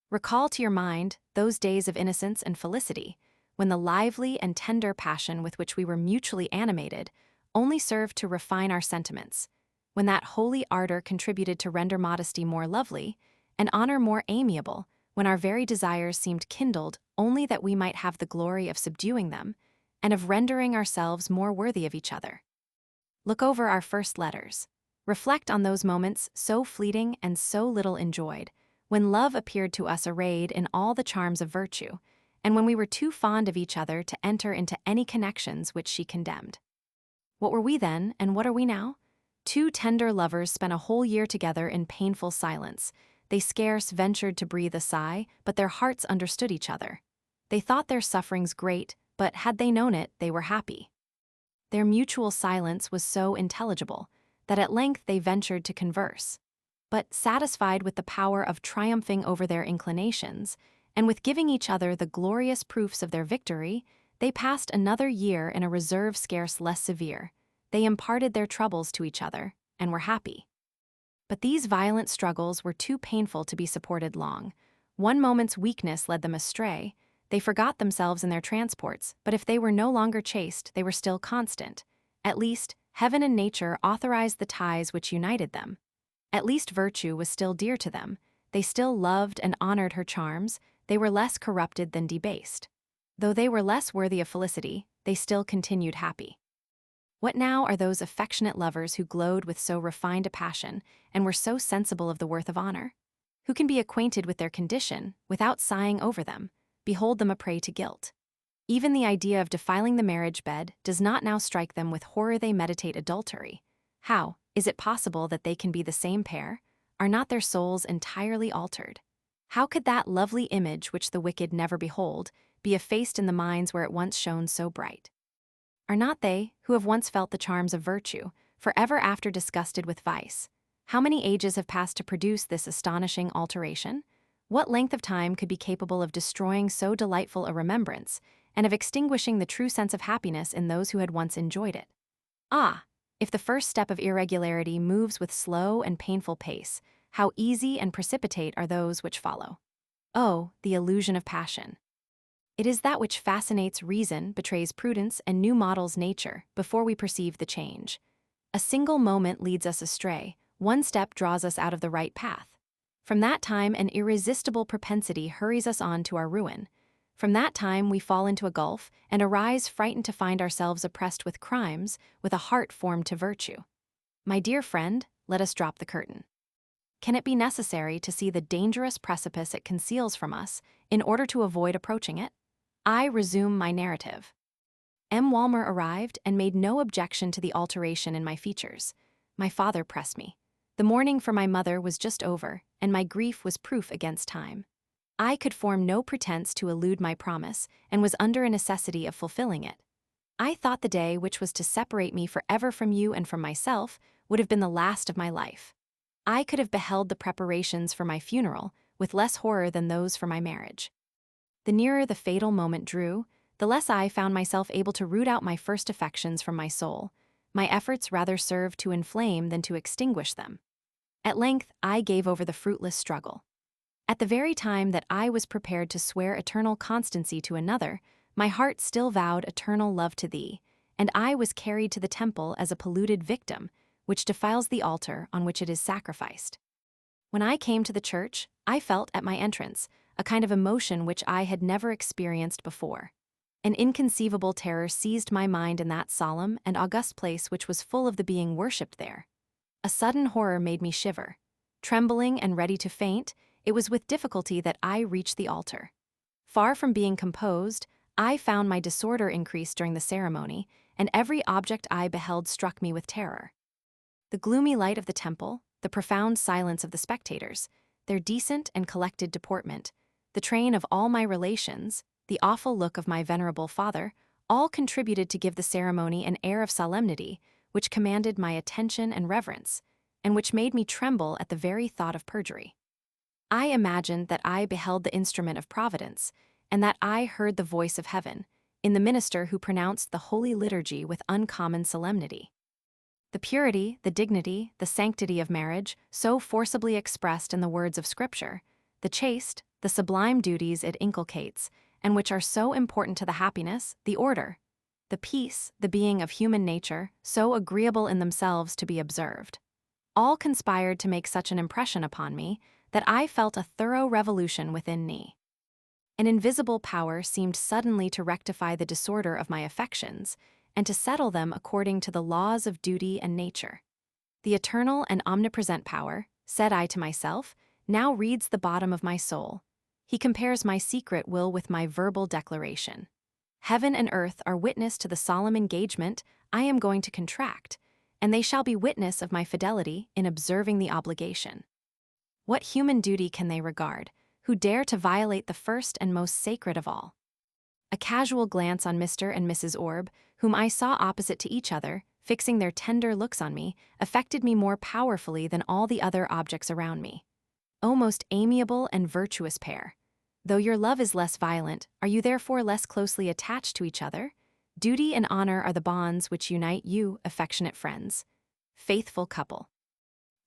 Recall to your mind those days of innocence and felicity, when the lively and tender passion with which we were mutually animated only served to refine our sentiments, when that holy ardor contributed to render modesty more lovely, and honor more amiable, when our very desires seemed kindled only that we might have the glory of subduing them, and of rendering ourselves more worthy of each other. Look over our first letters. Reflect on those moments so fleeting and so little enjoyed, when love appeared to us arrayed in all the charms of virtue, and when we were too fond of each other to enter into any connections which she condemned. What were we then, and what are we now? Two tender lovers spent a whole year together in painful silence. They scarce ventured to breathe a sigh, but their hearts understood each other. They thought their sufferings great, but had they known it, they were happy. Their mutual silence was so intelligible that at length they ventured to converse. But satisfied with the power of triumphing over their inclinations, and with giving each other the glorious proofs of their victory, they passed another year in a reserve scarce less severe. They imparted their troubles to each other, and were happy. But these violent struggles were too painful to be supported long. One moment's weakness led them astray. They forgot themselves in their transports, but if they were no longer chaste, they were still constant. At least, heaven and nature authorized the ties which united them. At least virtue was still dear to them. They still loved and honored her charms. They were less corrupted than debased. Though they were less worthy of felicity, they still continued happy. What now are those affectionate lovers who glowed with so refined a passion, and were so sensible of the worth of honor? Who can be acquainted with their condition, without sighing over them, behold them a prey to guilt? Even the idea of defiling the marriage bed does not now strike them with horror. They meditate adultery. How, is it possible that they can be the same pair? Are not their souls entirely altered? How could that lovely image which the wicked never behold be effaced in the minds where it once shone so bright? Are not they, who have once felt the charms of virtue, forever after disgusted with vice? How many ages have passed to produce this astonishing alteration? What length of time could be capable of destroying so delightful a remembrance, and of extinguishing the true sense of happiness in those who had once enjoyed it? Ah, if the first step of irregularity moves with slow and painful pace, how easy and precipitate are those which follow. Oh, the illusion of passion. It is that which fascinates reason, betrays prudence, and new models nature before we perceive the change. A single moment leads us astray, one step draws us out of the right path. From that time, an irresistible propensity hurries us on to our ruin. From that time, we fall into a gulf and arise frightened to find ourselves oppressed with crimes, with a heart formed to virtue. My dear friend, let us drop the curtain. Can it be necessary to see the dangerous precipice it conceals from us in order to avoid approaching it? I resume my narrative. M. Walmer arrived and made no objection to the alteration in my features. My father pressed me. The mourning for my mother was just over, and my grief was proof against time. I could form no pretense to elude my promise, and was under a necessity of fulfilling it. I thought the day which was to separate me forever from you and from myself would have been the last of my life. I could have beheld the preparations for my funeral with less horror than those for my marriage. The nearer the fatal moment drew, the less I found myself able to root out my first affections from my soul. My efforts rather served to inflame than to extinguish them. At length, I gave over the fruitless struggle. At the very time that I was prepared to swear eternal constancy to another, my heart still vowed eternal love to thee, and I was carried to the temple as a polluted victim, which defiles the altar on which it is sacrificed. When I came to the church, I felt at my entrance a kind of emotion which I had never experienced before. An inconceivable terror seized my mind in that solemn and august place which was full of the being worshipped there. A sudden horror made me shiver. Trembling and ready to faint, it was with difficulty that I reached the altar. Far from being composed, I found my disorder increase during the ceremony, and every object I beheld struck me with terror. The gloomy light of the temple, the profound silence of the spectators, their decent and collected deportment, the train of all my relations, the awful look of my venerable father, all contributed to give the ceremony an air of solemnity which commanded my attention and reverence, and which made me tremble at the very thought of perjury. I imagined that I beheld the instrument of Providence, and that I heard the voice of heaven, in the minister who pronounced the holy liturgy with uncommon solemnity. The purity, the dignity, the sanctity of marriage, so forcibly expressed in the words of Scripture, the chaste, the sublime duties it inculcates, and which are so important to the happiness, the order, the peace, the being of human nature, so agreeable in themselves to be observed, all conspired to make such an impression upon me that I felt a thorough revolution within me. An invisible power seemed suddenly to rectify the disorder of my affections, and to settle them according to the laws of duty and nature. The eternal and omnipresent power, said I to myself, now reads the bottom of my soul. He compares my secret will with my verbal declaration. Heaven and earth are witness to the solemn engagement I am going to contract, and they shall be witness of my fidelity in observing the obligation. What human duty can they regard, who dare to violate the first and most sacred of all? A casual glance on Mr. and Mrs. Orb, whom I saw opposite to each other, fixing their tender looks on me, affected me more powerfully than all the other objects around me. O most amiable and virtuous pair! Though your love is less violent, are you therefore less closely attached to each other? Duty and honor are the bonds which unite you, affectionate friends. Faithful couple.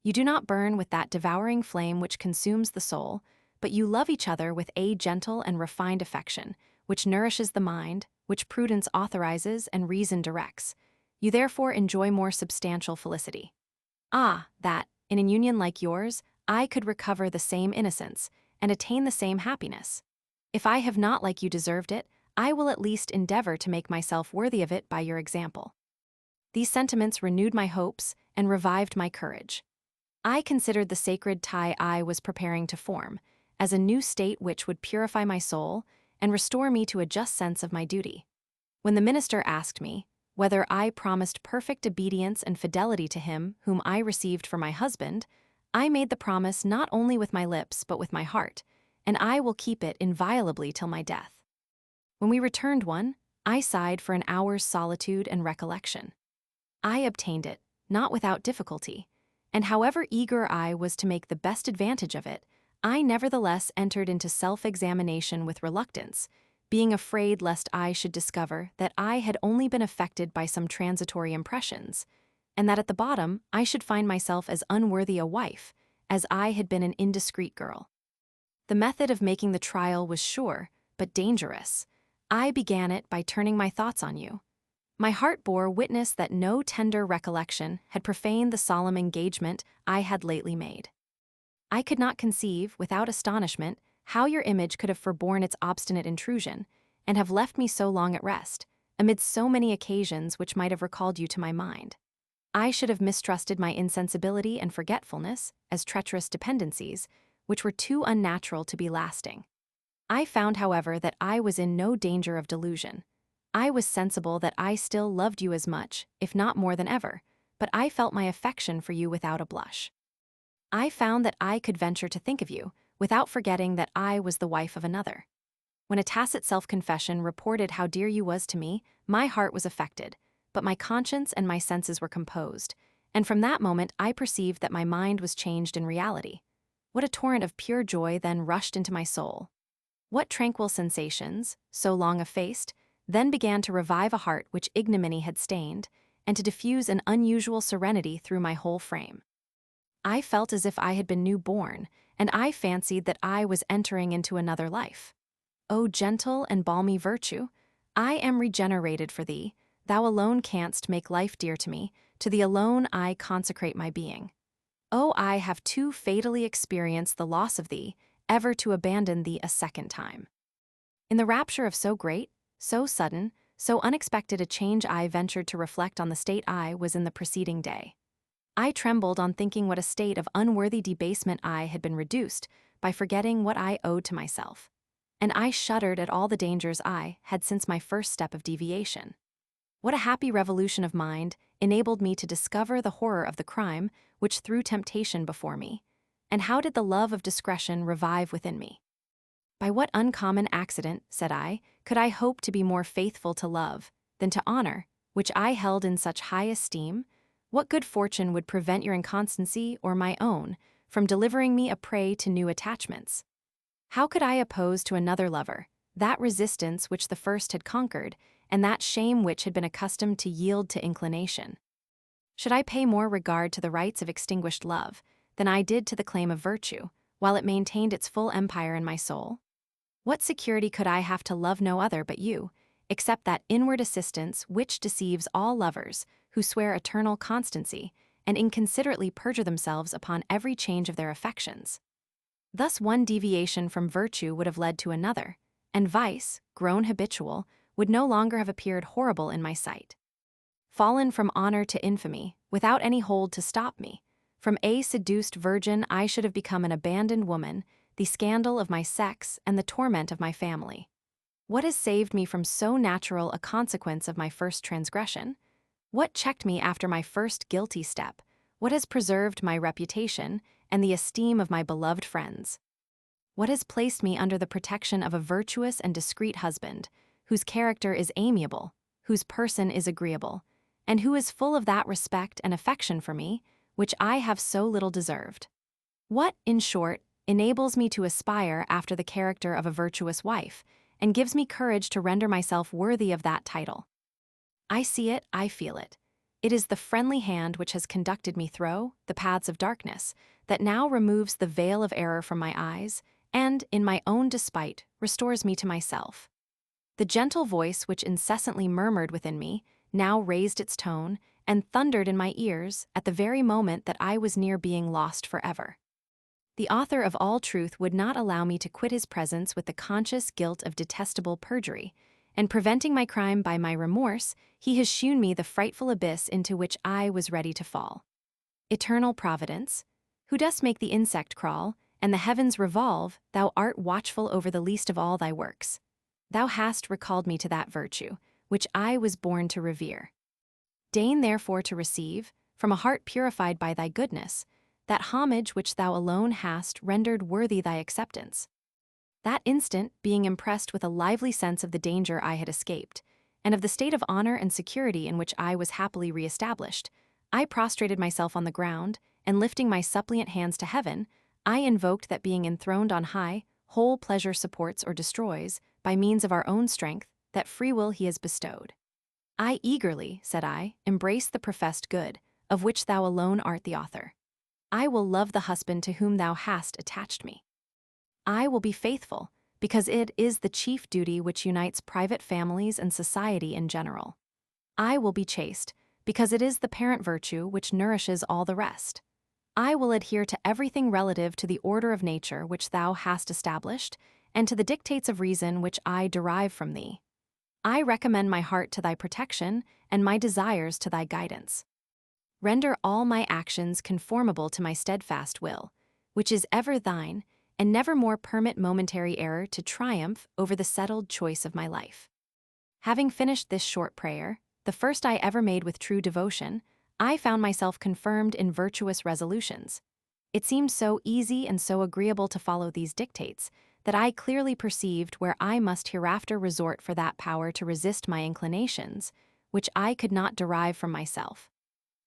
You do not burn with that devouring flame which consumes the soul, but you love each other with a gentle and refined affection, which nourishes the mind, which prudence authorizes and reason directs. You therefore enjoy more substantial felicity. Ah, that, in an union like yours, I could recover the same innocence, and attain the same happiness. If I have not like you deserved it, I will at least endeavor to make myself worthy of it by your example. These sentiments renewed my hopes and revived my courage. I considered the sacred tie I was preparing to form as a new state which would purify my soul and restore me to a just sense of my duty. When the minister asked me whether I promised perfect obedience and fidelity to him whom I received for my husband, I made the promise not only with my lips but with my heart, and I will keep it inviolably till my death. When we returned one, I sighed for an hour's solitude and recollection. I obtained it, not without difficulty, and however eager I was to make the best advantage of it, I nevertheless entered into self-examination with reluctance, being afraid lest I should discover that I had only been affected by some transitory impressions, and that at the bottom I should find myself as unworthy a wife as I had been an indiscreet girl. The method of making the trial was sure, but dangerous. I began it by turning my thoughts on you. My heart bore witness that no tender recollection had profaned the solemn engagement I had lately made. I could not conceive, without astonishment, how your image could have forborne its obstinate intrusion, and have left me so long at rest, amid so many occasions which might have recalled you to my mind. I should have mistrusted my insensibility and forgetfulness as treacherous dependencies, which were too unnatural to be lasting. I found, however, that I was in no danger of delusion. I was sensible that I still loved you as much, if not more than ever, but I felt my affection for you without a blush. I found that I could venture to think of you, without forgetting that I was the wife of another. When a tacit self-confession reported how dear you was to me, my heart was affected, but my conscience and my senses were composed, and from that moment I perceived that my mind was changed in reality. What a torrent of pure joy then rushed into my soul! What tranquil sensations, so long effaced, then began to revive a heart which ignominy had stained, and to diffuse an unusual serenity through my whole frame. I felt as if I had been new-born, and I fancied that I was entering into another life. O gentle and balmy virtue, I am regenerated for thee, thou alone canst make life dear to me, to thee alone I consecrate my being. Oh, I have too fatally experienced the loss of thee, ever to abandon thee a second time. In the rapture of so great, so sudden, so unexpected a change I ventured to reflect on the state I was in the preceding day. I trembled on thinking what a state of unworthy debasement I had been reduced by forgetting what I owed to myself, and I shuddered at all the dangers I had since my first step of deviation. What a happy revolution of mind enabled me to discover the horror of the crime which threw temptation before me, and how did the love of discretion revive within me? By what uncommon accident, said I, could I hope to be more faithful to love than to honor, which I held in such high esteem? What good fortune would prevent your inconstancy or my own from delivering me a prey to new attachments? How could I oppose to another lover that resistance which the first had conquered, and that shame which had been accustomed to yield to inclination? Should I pay more regard to the rights of extinguished love than I did to the claim of virtue, while it maintained its full empire in my soul? What security could I have to love no other but you, except that inward assistance which deceives all lovers, who swear eternal constancy, and inconsiderately perjure themselves upon every change of their affections? Thus one deviation from virtue would have led to another, and vice, grown habitual, would no longer have appeared horrible in my sight. Fallen from honor to infamy, without any hold to stop me, from a seduced virgin I should have become an abandoned woman, the scandal of my sex and the torment of my family. What has saved me from so natural a consequence of my first transgression? What checked me after my first guilty step? What has preserved my reputation and the esteem of my beloved friends? What has placed me under the protection of a virtuous and discreet husband, whose character is amiable, whose person is agreeable, and who is full of that respect and affection for me, which I have so little deserved? What, in short, enables me to aspire after the character of a virtuous wife, and gives me courage to render myself worthy of that title? I see it, I feel it. It is the friendly hand which has conducted me through the paths of darkness, that now removes the veil of error from my eyes, and, in my own despite, restores me to myself. The gentle voice which incessantly murmured within me now raised its tone and thundered in my ears at the very moment that I was near being lost forever. The author of all truth would not allow me to quit his presence with the conscious guilt of detestable perjury, and preventing my crime by my remorse, he has shewn me the frightful abyss into which I was ready to fall. Eternal Providence, who dost make the insect crawl, and the heavens revolve, thou art watchful over the least of all thy works. Thou hast recalled me to that virtue, which I was born to revere. Deign therefore to receive, from a heart purified by thy goodness, that homage which thou alone hast rendered worthy thy acceptance. That instant, being impressed with a lively sense of the danger I had escaped, and of the state of honor and security in which I was happily re-established, I prostrated myself on the ground, and lifting my suppliant hands to heaven, I invoked that being enthroned on high, whole pleasure supports or destroys, by means of our own strength, that free will he has bestowed. I eagerly, said I, embrace the professed good, of which thou alone art the author. I will love the husband to whom thou hast attached me. I will be faithful, because it is the chief duty which unites private families and society in general. I will be chaste, because it is the parent virtue which nourishes all the rest. I will adhere to everything relative to the order of nature which thou hast established, and to the dictates of reason which I derive from thee. I recommend my heart to thy protection, and my desires to thy guidance. Render all my actions conformable to my steadfast will, which is ever thine, and never more permit momentary error to triumph over the settled choice of my life. Having finished this short prayer, the first I ever made with true devotion, I found myself confirmed in virtuous resolutions. It seemed so easy and so agreeable to follow these dictates, that I clearly perceived where I must hereafter resort for that power to resist my inclinations, which I could not derive from myself.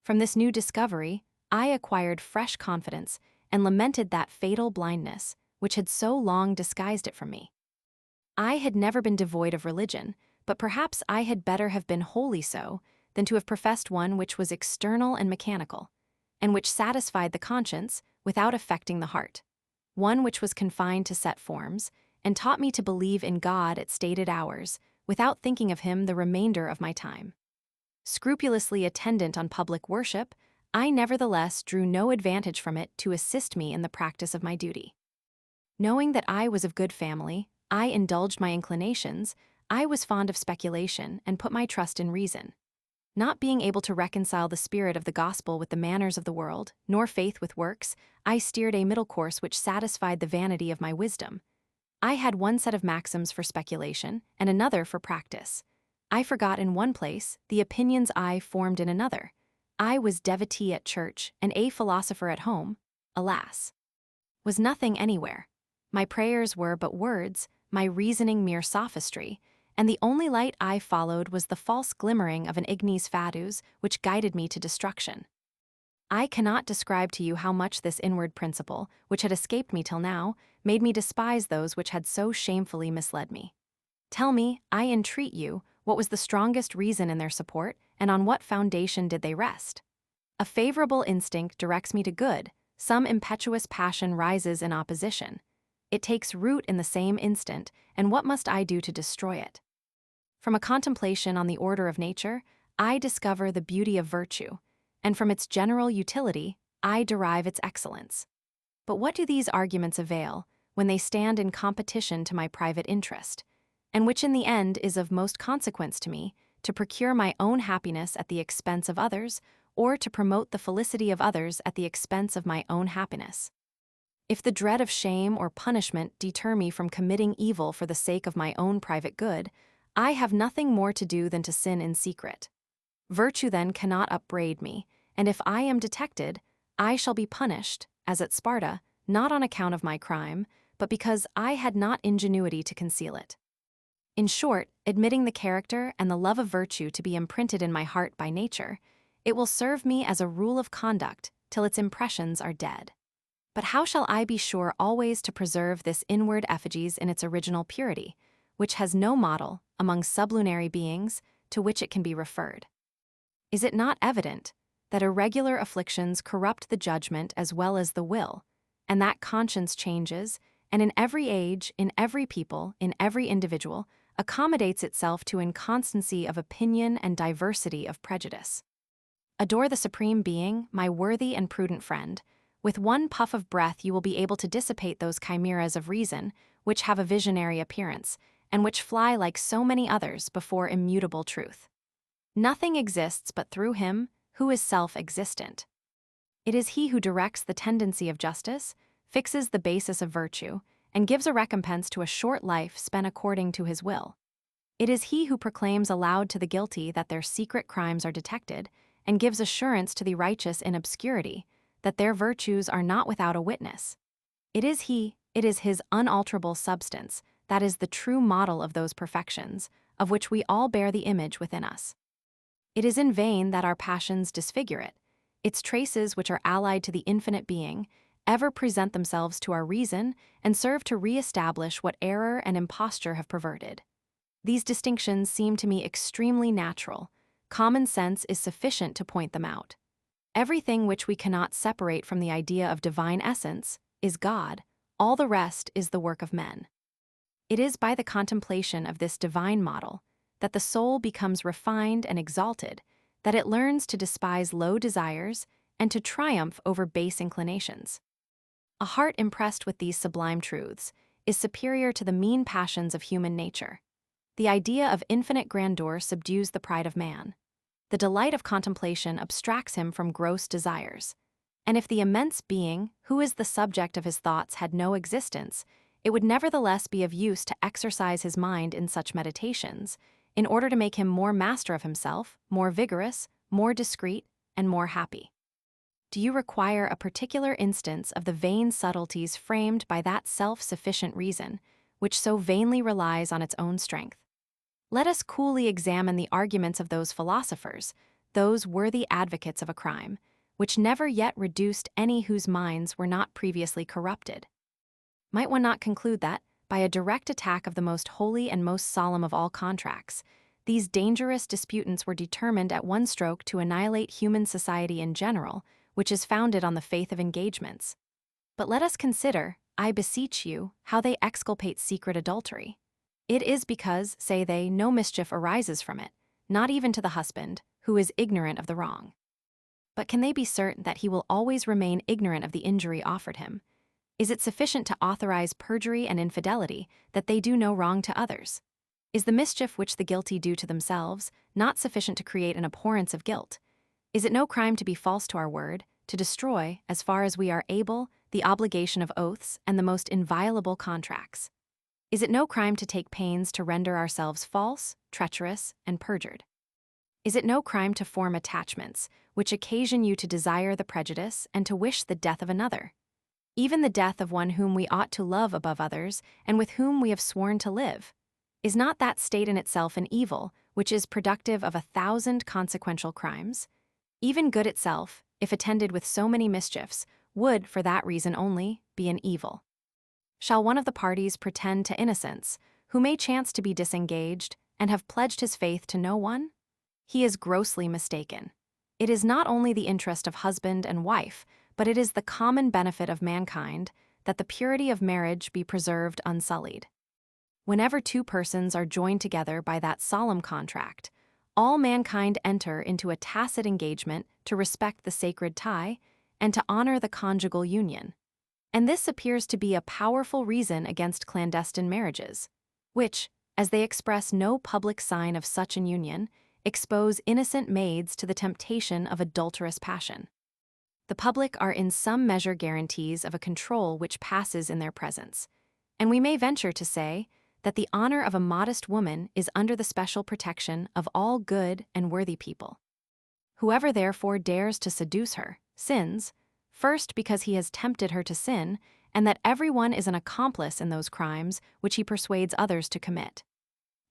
From this new discovery, I acquired fresh confidence and lamented that fatal blindness, which had so long disguised it from me. I had never been devoid of religion, but perhaps I had better have been wholly so than to have professed one which was external and mechanical, and which satisfied the conscience without affecting the heart, one which was confined to set forms, and taught me to believe in God at stated hours, without thinking of him the remainder of my time. Scrupulously attendant on public worship, I nevertheless drew no advantage from it to assist me in the practice of my duty. Knowing that I was of good family, I indulged my inclinations, I was fond of speculation, and put my trust in reason. Not being able to reconcile the spirit of the gospel with the manners of the world, nor faith with works, I steered a middle course which satisfied the vanity of my wisdom. I had one set of maxims for speculation, and another for practice. I forgot in one place the opinions I formed in another. I was devotee at church and a philosopher at home, alas. Was nothing anywhere. My prayers were but words, my reasoning mere sophistry, and the only light I followed was the false glimmering of an ignis fatuus which guided me to destruction. I cannot describe to you how much this inward principle, which had escaped me till now, made me despise those which had so shamefully misled me. Tell me, I entreat you, what was the strongest reason in their support, and on what foundation did they rest? A favorable instinct directs me to good, some impetuous passion rises in opposition. It takes root in the same instant, and what must I do to destroy it? From a contemplation on the order of nature, I discover the beauty of virtue, and from its general utility, I derive its excellence. But what do these arguments avail, when they stand in competition to my private interest, and which in the end is of most consequence to me, to procure my own happiness at the expense of others, or to promote the felicity of others at the expense of my own happiness? If the dread of shame or punishment deter me from committing evil for the sake of my own private good, I have nothing more to do than to sin in secret. Virtue then cannot upbraid me, and if I am detected, I shall be punished, as at Sparta, not on account of my crime, but because I had not ingenuity to conceal it. In short, admitting the character and the love of virtue to be imprinted in my heart by nature, it will serve me as a rule of conduct till its impressions are dead. But how shall I be sure always to preserve this inward effigies in its original purity, which has no model, among sublunary beings, to which it can be referred? Is it not evident that irregular afflictions corrupt the judgment as well as the will, and that conscience changes, and in every age, in every people, in every individual, accommodates itself to inconstancy of opinion and diversity of prejudice? Adore the Supreme Being, my worthy and prudent friend. With one puff of breath you will be able to dissipate those chimeras of reason, which have a visionary appearance, and which fly like so many others before immutable truth. Nothing exists but through him who is self-existent. It is he who directs the tendency of justice, fixes the basis of virtue, and gives a recompense to a short life spent according to his will. It is he who proclaims aloud to the guilty that their secret crimes are detected, and gives assurance to the righteous in obscurity that their virtues are not without a witness. It is his unalterable substance, that is the true model of those perfections, of which we all bear the image within us. It is in vain that our passions disfigure it. Its traces which are allied to the infinite being, ever present themselves to our reason and serve to re-establish what error and imposture have perverted. These distinctions seem to me extremely natural. Common sense is sufficient to point them out. Everything which we cannot separate from the idea of divine essence is God. All the rest is the work of men. It is by the contemplation of this divine model that the soul becomes refined and exalted, that it learns to despise low desires and to triumph over base inclinations. A heart impressed with these sublime truths is superior to the mean passions of human nature. The idea of infinite grandeur subdues the pride of man. The delight of contemplation abstracts him from gross desires. And if the immense being, who is the subject of his thoughts, had no existence, it would nevertheless be of use to exercise his mind in such meditations, in order to make him more master of himself, more vigorous, more discreet, and more happy. Do you require a particular instance of the vain subtleties framed by that self-sufficient reason, which so vainly relies on its own strength? Let us coolly examine the arguments of those philosophers, those worthy advocates of a crime, which never yet reduced any whose minds were not previously corrupted. Might one not conclude that, by a direct attack of the most holy and most solemn of all contracts, these dangerous disputants were determined at one stroke to annihilate human society in general, which is founded on the faith of engagements? But let us consider, I beseech you, how they exculpate secret adultery. It is because, say they, no mischief arises from it, not even to the husband, who is ignorant of the wrong. But can they be certain that he will always remain ignorant of the injury offered him? Is it sufficient to authorize perjury and infidelity that they do no wrong to others? Is the mischief which the guilty do to themselves not sufficient to create an abhorrence of guilt? Is it no crime to be false to our word, to destroy, as far as we are able, the obligation of oaths and the most inviolable contracts? Is it no crime to take pains to render ourselves false, treacherous, and perjured? Is it no crime to form attachments which occasion you to desire the prejudice and to wish the death of another? Even the death of one whom we ought to love above others and with whom we have sworn to live. Is not that state in itself an evil, which is productive of 1,000 consequential crimes? Even good itself, if attended with so many mischiefs, would, for that reason only, be an evil. Shall one of the parties pretend to innocence, who may chance to be disengaged and have pledged his faith to no one? He is grossly mistaken. It is not only the interest of husband and wife, but it is the common benefit of mankind that the purity of marriage be preserved unsullied. Whenever two persons are joined together by that solemn contract, all mankind enter into a tacit engagement to respect the sacred tie and to honor the conjugal union. And this appears to be a powerful reason against clandestine marriages, which, as they express no public sign of such an union, expose innocent maids to the temptation of adulterous passion. The public are in some measure guarantees of a control which passes in their presence, and we may venture to say that the honor of a modest woman is under the special protection of all good and worthy people. Whoever therefore dares to seduce her, sins, first because he has tempted her to sin, and that everyone is an accomplice in those crimes which he persuades others to commit.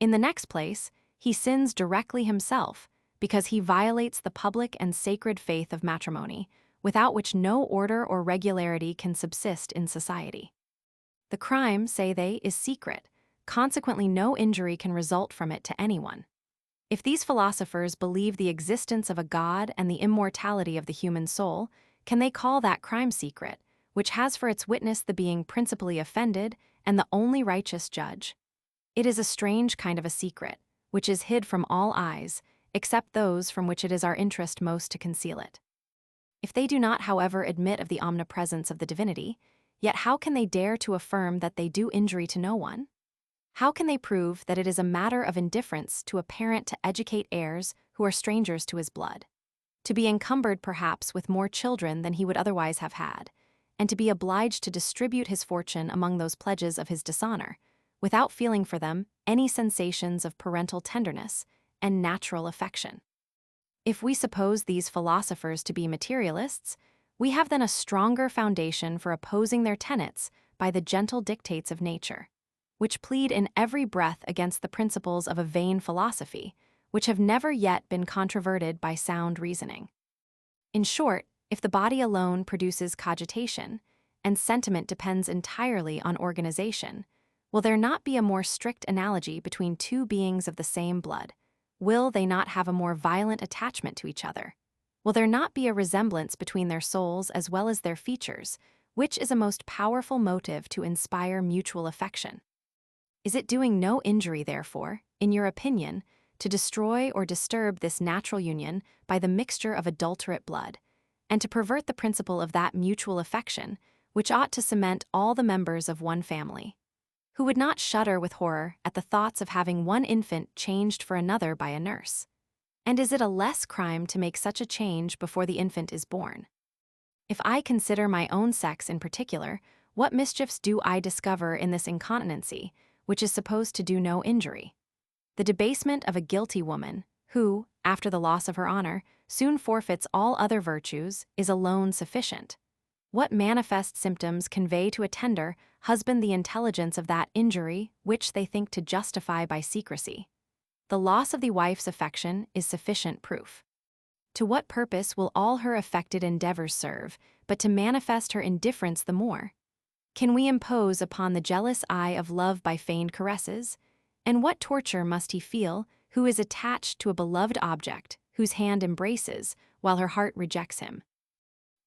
In the next place, he sins directly himself, because he violates the public and sacred faith of matrimony, without which no order or regularity can subsist in society. The crime, say they, is secret, consequently no injury can result from it to anyone. If these philosophers believe the existence of a God and the immortality of the human soul, can they call that crime secret, which has for its witness the being principally offended and the only righteous judge? It is a strange kind of a secret, which is hid from all eyes, except those from which it is our interest most to conceal it. If they do not, however, admit of the omnipresence of the divinity, yet how can they dare to affirm that they do injury to no one? How can they prove that it is a matter of indifference to a parent to educate heirs who are strangers to his blood, to be encumbered perhaps with more children than he would otherwise have had, and to be obliged to distribute his fortune among those pledges of his dishonor, without feeling for them any sensations of parental tenderness and natural affection? If we suppose these philosophers to be materialists, we have then a stronger foundation for opposing their tenets by the gentle dictates of nature, which plead in every breath against the principles of a vain philosophy, which have never yet been controverted by sound reasoning. In short, if the body alone produces cogitation, and sentiment depends entirely on organization, will there not be a more strict analogy between two beings of the same blood? Will they not have a more violent attachment to each other? Will there not be a resemblance between their souls as well as their features, which is a most powerful motive to inspire mutual affection? Is it doing no injury, therefore, in your opinion, to destroy or disturb this natural union by the mixture of adulterate blood, and to pervert the principle of that mutual affection which ought to cement all the members of one family? Who would not shudder with horror at the thoughts of having one infant changed for another by a nurse? And is it a less crime to make such a change before the infant is born? If I consider my own sex in particular, what mischiefs do I discover in this incontinency, which is supposed to do no injury? The debasement of a guilty woman, who, after the loss of her honor, soon forfeits all other virtues, is alone sufficient. What manifest symptoms convey to a tender husband the intelligence of that injury which they think to justify by secrecy? The loss of the wife's affection is sufficient proof. To what purpose will all her affected endeavors serve, but to manifest her indifference the more? Can we impose upon the jealous eye of love by feigned caresses? And what torture must he feel who is attached to a beloved object, whose hand embraces, while her heart rejects him?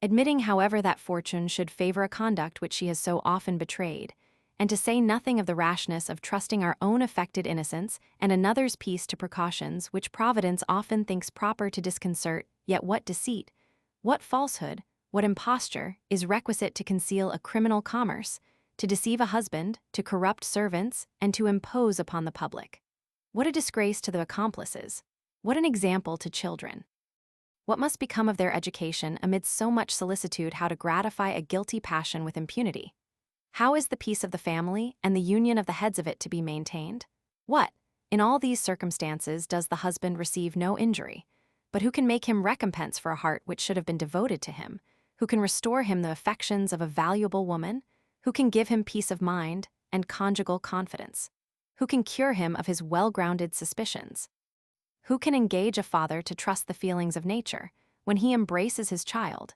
Admitting, however, that fortune should favor a conduct which she has so often betrayed, and to say nothing of the rashness of trusting our own affected innocence and another's peace to precautions which Providence often thinks proper to disconcert, yet what deceit, what falsehood, what imposture is requisite to conceal a criminal commerce, to deceive a husband, to corrupt servants, and to impose upon the public? What a disgrace to the accomplices! What an example to children! What must become of their education amidst so much solicitude how to gratify a guilty passion with impunity? How is the peace of the family and the union of the heads of it to be maintained? What, in all these circumstances, does the husband receive no injury, but who can make him recompense for a heart which should have been devoted to him, who can restore him the affections of a valuable woman, who can give him peace of mind and conjugal confidence, who can cure him of his well-grounded suspicions? Who can engage a father to trust the feelings of nature when he embraces his child?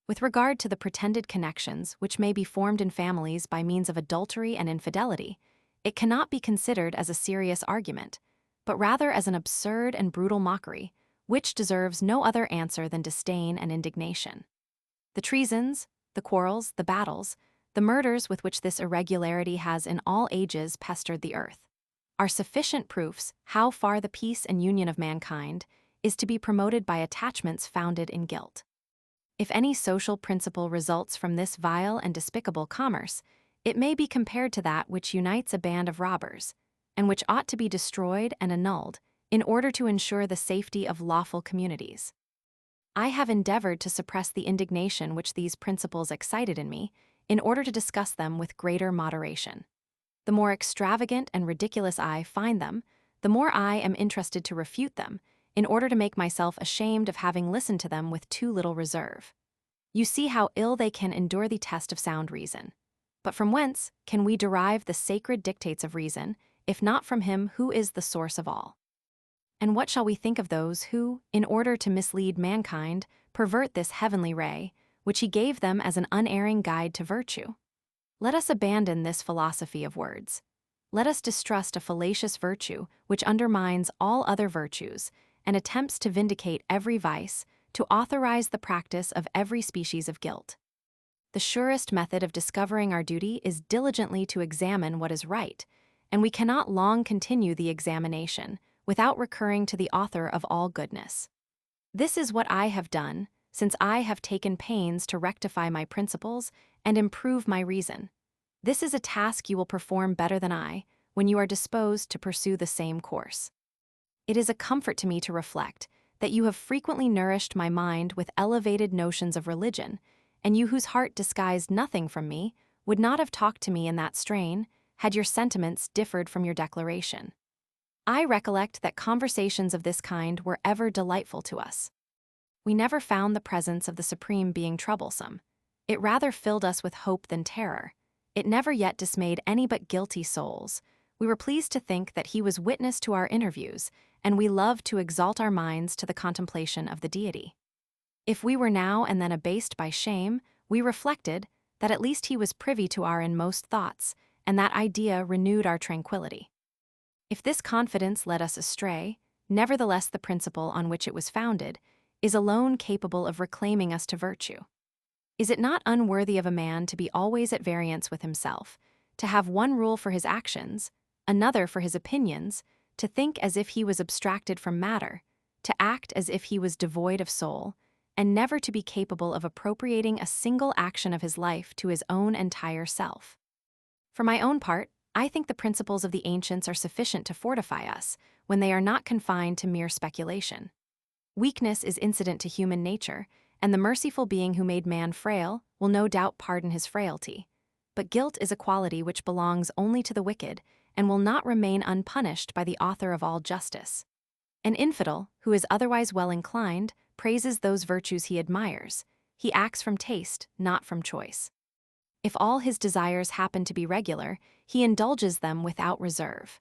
With regard to the pretended connections which may be formed in families by means of adultery and infidelity, it cannot be considered as a serious argument, but rather as an absurd and brutal mockery, which deserves no other answer than disdain and indignation. The treasons, the quarrels, the battles, the murders with which this irregularity has in all ages pestered the earth, are sufficient proofs how far the peace and union of mankind is to be promoted by attachments founded in guilt. If any social principle results from this vile and despicable commerce, it may be compared to that which unites a band of robbers, and which ought to be destroyed and annulled in order to ensure the safety of lawful communities. I have endeavored to suppress the indignation which these principles excited in me, in order to discuss them with greater moderation. The more extravagant and ridiculous I find them, the more I am interested to refute them, in order to make myself ashamed of having listened to them with too little reserve. You see how ill they can endure the test of sound reason. But from whence can we derive the sacred dictates of reason, if not from him who is the source of all? And what shall we think of those who, in order to mislead mankind, pervert this heavenly ray, which he gave them as an unerring guide to virtue? Let us abandon this philosophy of words. Let us distrust a fallacious virtue which undermines all other virtues, and attempts to vindicate every vice, to authorize the practice of every species of guilt. The surest method of discovering our duty is diligently to examine what is right, and we cannot long continue the examination without recurring to the author of all goodness. This is what I have done, since I have taken pains to rectify my principles and improve my reason. This is a task you will perform better than I, when you are disposed to pursue the same course. It is a comfort to me to reflect that you have frequently nourished my mind with elevated notions of religion, and you whose heart disguised nothing from me would not have talked to me in that strain had your sentiments differed from your declaration. I recollect that conversations of this kind were ever delightful to us. We never found the presence of the Supreme Being troublesome. It rather filled us with hope than terror. It never yet dismayed any but guilty souls. We were pleased to think that he was witness to our interviews, and we loved to exalt our minds to the contemplation of the deity. If we were now and then abased by shame, we reflected that at least he was privy to our inmost thoughts, and that idea renewed our tranquility. If this confidence led us astray, nevertheless the principle on which it was founded is alone capable of reclaiming us to virtue. Is it not unworthy of a man to be always at variance with himself, to have one rule for his actions, another for his opinions, to think as if he was abstracted from matter, to act as if he was devoid of soul, and never to be capable of appropriating a single action of his life to his own entire self? For my own part, I think the principles of the ancients are sufficient to fortify us when they are not confined to mere speculation. Weakness is incident to human nature, and the merciful being who made man frail will no doubt pardon his frailty. But guilt is a quality which belongs only to the wicked and will not remain unpunished by the author of all justice. An infidel, who is otherwise well inclined, praises those virtues he admires. He acts from taste, not from choice. If all his desires happen to be regular, he indulges them without reserve.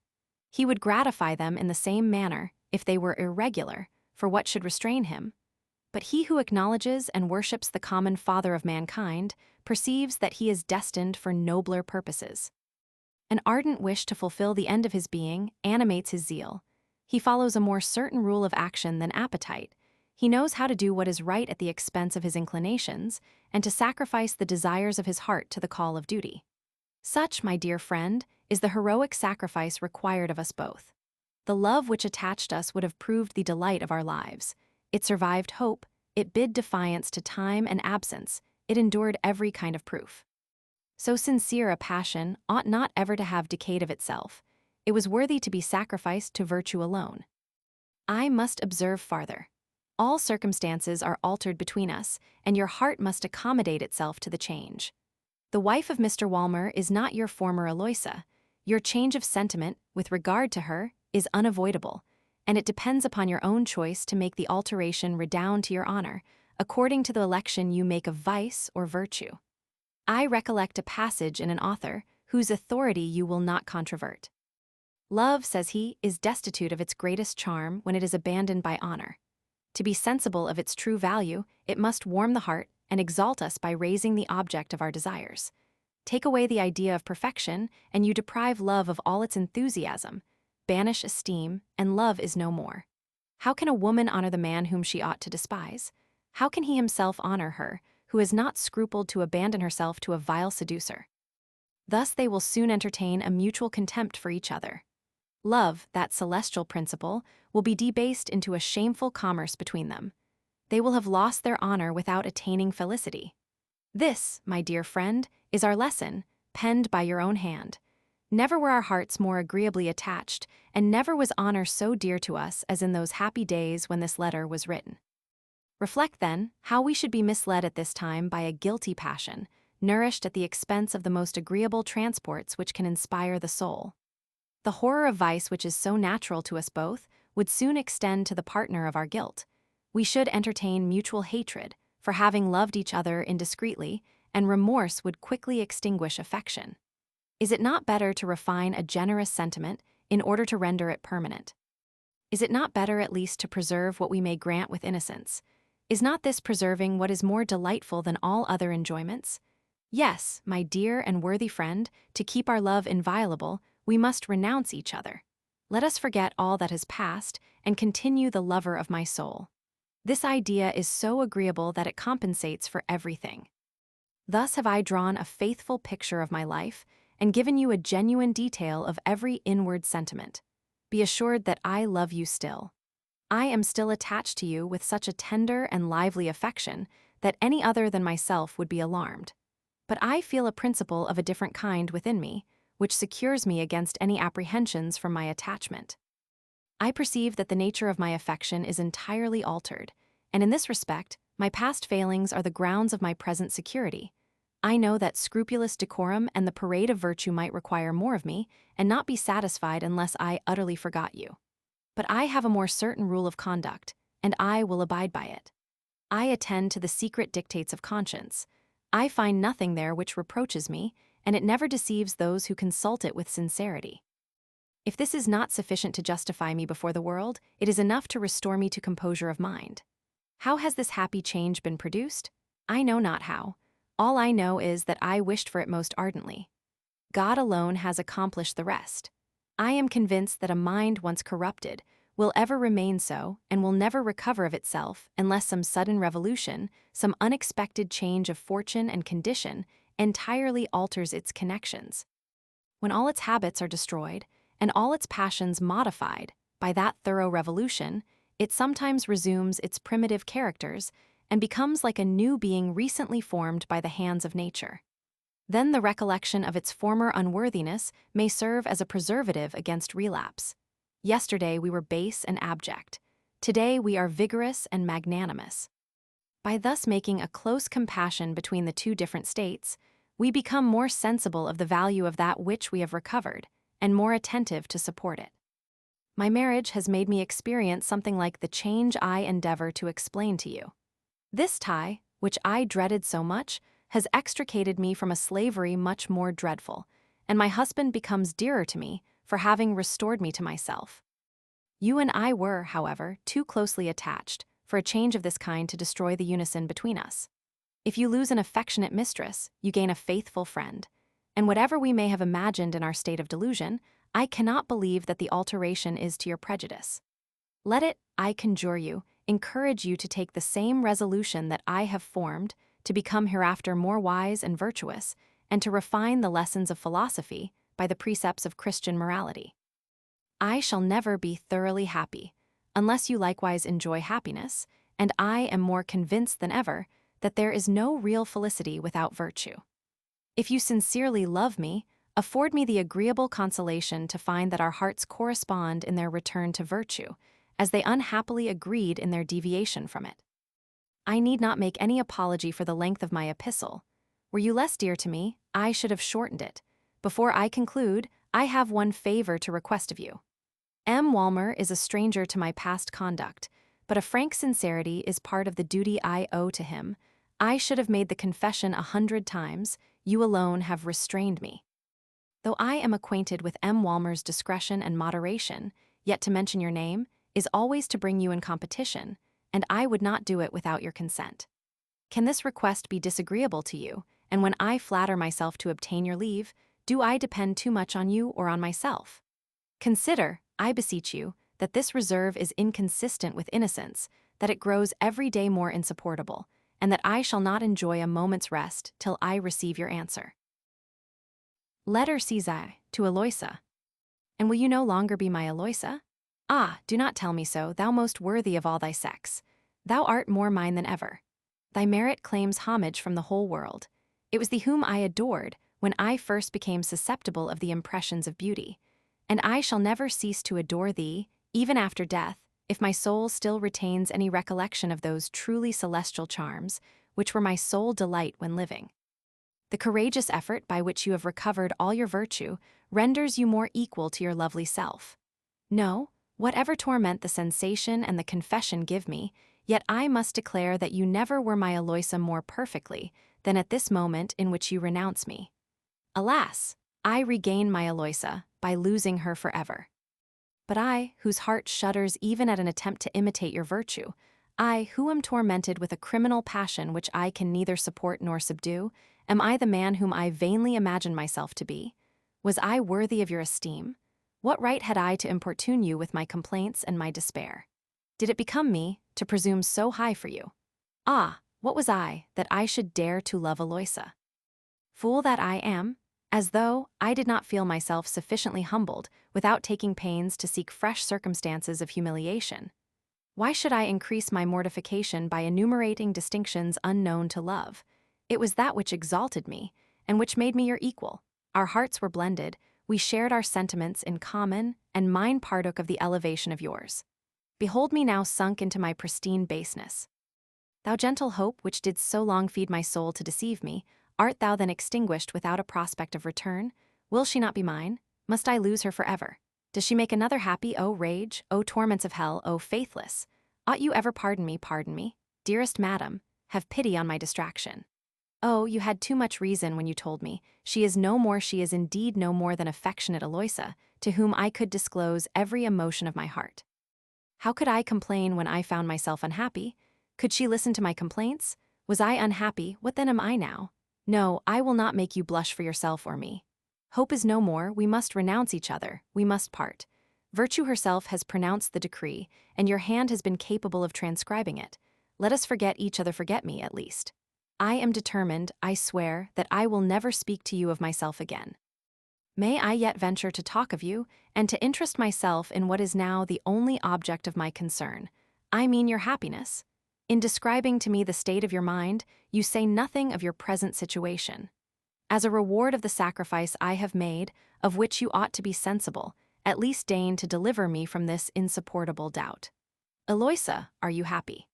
He would gratify them in the same manner if they were irregular, for what should restrain him? But he who acknowledges and worships the common Father of mankind perceives that he is destined for nobler purposes. An ardent wish to fulfill the end of his being animates his zeal. He follows a more certain rule of action than appetite. He knows how to do what is right at the expense of his inclinations, and to sacrifice the desires of his heart to the call of duty. Such, my dear friend, is the heroic sacrifice required of us both. The love which attached us would have proved the delight of our lives. It survived hope, it bid defiance to time and absence, it endured every kind of proof. So sincere a passion ought not ever to have decayed of itself. It was worthy to be sacrificed to virtue alone. I must observe farther. All circumstances are altered between us, and your heart must accommodate itself to the change. The wife of Mr. Walmer is not your former Eloisa. Your change of sentiment, with regard to her, is unavoidable, and it depends upon your own choice to make the alteration redound to your honor, according to the election you make of vice or virtue. I recollect a passage in an author whose authority you will not controvert. Love, says he, is destitute of its greatest charm when it is abandoned by honor. To be sensible of its true value, it must warm the heart and exalt us by raising the object of our desires. Take away the idea of perfection, and you deprive love of all its enthusiasm. Banish esteem, and love is no more. How can a woman honor the man whom she ought to despise? How can he himself honor her, who has not scrupled to abandon herself to a vile seducer? Thus they will soon entertain a mutual contempt for each other. Love, that celestial principle, will be debased into a shameful commerce between them. They will have lost their honor without attaining felicity. This, my dear friend, is our lesson, penned by your own hand. Never were our hearts more agreeably attached, and never was honor so dear to us as in those happy days when this letter was written. Reflect, then, how we should be misled at this time by a guilty passion, nourished at the expense of the most agreeable transports which can inspire the soul. The horror of vice which is so natural to us both would soon extend to the partner of our guilt. We should entertain mutual hatred for having loved each other indiscreetly, and remorse would quickly extinguish affection. Is it not better to refine a generous sentiment in order to render it permanent? Is it not better at least to preserve what we may grant with innocence? Is not this preserving what is more delightful than all other enjoyments? Yes, my dear and worthy friend, to keep our love inviolable, we must renounce each other. Let us forget all that has passed and continue the lover of my soul. This idea is so agreeable that it compensates for everything. Thus have I drawn a faithful picture of my life and given you a genuine detail of every inward sentiment. Be assured that I love you still. I am still attached to you with such a tender and lively affection that any other than myself would be alarmed. But I feel a principle of a different kind within me, which secures me against any apprehensions from my attachment. I perceive that the nature of my affection is entirely altered, and in this respect, my past failings are the grounds of my present security. I know that scrupulous decorum and the parade of virtue might require more of me, and not be satisfied unless I utterly forgot you. But I have a more certain rule of conduct, and I will abide by it. I attend to the secret dictates of conscience. I find nothing there which reproaches me, and it never deceives those who consult it with sincerity. If this is not sufficient to justify me before the world, it is enough to restore me to composure of mind. How has this happy change been produced? I know not how. All I know is that I wished for it most ardently. God alone has accomplished the rest. I am convinced that a mind once corrupted will ever remain so and will never recover of itself unless some sudden revolution, some unexpected change of fortune and condition, entirely alters its connections. When all its habits are destroyed and all its passions modified by that thorough revolution, it sometimes resumes its primitive characters and becomes like a new being recently formed by the hands of nature. Then the recollection of its former unworthiness may serve as a preservative against relapse. Yesterday we were base and abject. Today we are vigorous and magnanimous. By thus making a close compassion between the two different states, we become more sensible of the value of that which we have recovered, and more attentive to support it. My marriage has made me experience something like the change I endeavor to explain to you. This tie, which I dreaded so much, has extricated me from a slavery much more dreadful, and my husband becomes dearer to me for having restored me to myself. You and I were, however, too closely attached for a change of this kind to destroy the unison between us. If you lose an affectionate mistress, you gain a faithful friend, and whatever we may have imagined in our state of delusion, I cannot believe that the alteration is to your prejudice. Let it, I conjure you, encourage you to take the same resolution that I have formed, to become hereafter more wise and virtuous, and to refine the lessons of philosophy by the precepts of Christian morality. I shall never be thoroughly happy, unless you likewise enjoy happiness, and I am more convinced than ever that there is no real felicity without virtue. If you sincerely love me, afford me the agreeable consolation to find that our hearts correspond in their return to virtue, as they unhappily agreed in their deviation from it. I need not make any apology for the length of my epistle. Were you less dear to me, I should have shortened it. Before I conclude, I have one favor to request of you. M. Walmer is a stranger to my past conduct, but a frank sincerity is part of the duty I owe to him. I should have made the confession 100 times, you alone have restrained me. Though I am acquainted with M. Walmer's discretion and moderation, yet to mention your name is always to bring you in competition, and I would not do it without your consent. Can this request be disagreeable to you, and when I flatter myself to obtain your leave, do I depend too much on you or on myself? Consider, I beseech you, that this reserve is inconsistent with innocence, that it grows every day more insupportable, and that I shall not enjoy a moment's rest till I receive your answer. Letter Caesar to Eloisa. And will you no longer be my Eloisa? Ah, do not tell me so, thou most worthy of all thy sex. Thou art more mine than ever. Thy merit claims homage from the whole world. It was thee whom I adored when I first became susceptible of the impressions of beauty, and I shall never cease to adore thee, even after death, if my soul still retains any recollection of those truly celestial charms, which were my sole delight when living. The courageous effort by which you have recovered all your virtue renders you more equal to your lovely self. No, whatever torment the sensation and the confession give me, yet I must declare that you never were my Eloisa more perfectly than at this moment in which you renounce me. Alas, I regain my Eloisa by losing her forever. But I, whose heart shudders even at an attempt to imitate your virtue, I, who am tormented with a criminal passion which I can neither support nor subdue, am I the man whom I vainly imagined myself to be? Was I worthy of your esteem? What right had I to importune you with my complaints and my despair? Did it become me to presume so high for you? Ah, what was I, that I should dare to love Eloisa? Fool that I am, as though I did not feel myself sufficiently humbled without taking pains to seek fresh circumstances of humiliation. Why should I increase my mortification by enumerating distinctions unknown to love? It was that which exalted me, and which made me your equal. Our hearts were blended, we shared our sentiments in common, and mine partook of the elevation of yours. Behold me now sunk into my pristine baseness. Thou gentle hope which didst so long feed my soul to deceive me, art thou then extinguished without a prospect of return? Will she not be mine? Must I lose her forever? Does she make another happy, O rage, O torments of hell, O faithless? Ought you ever pardon me, dearest madam, have pity on my distraction. Oh, you had too much reason when you told me, she is indeed no more than affectionate Eloisa, to whom I could disclose every emotion of my heart. How could I complain when I found myself unhappy? Could she listen to my complaints? Was I unhappy, what then am I now? No, I will not make you blush for yourself or me. Hope is no more, we must renounce each other, we must part. Virtue herself has pronounced the decree, and your hand has been capable of transcribing it. Let us forget each other, forget me, at least. I am determined, I swear, that I will never speak to you of myself again. May I yet venture to talk of you, and to interest myself in what is now the only object of my concern. I mean your happiness. In describing to me the state of your mind, you say nothing of your present situation. As a reward of the sacrifice I have made, of which you ought to be sensible, at least deign to deliver me from this insupportable doubt. Eloisa, are you happy?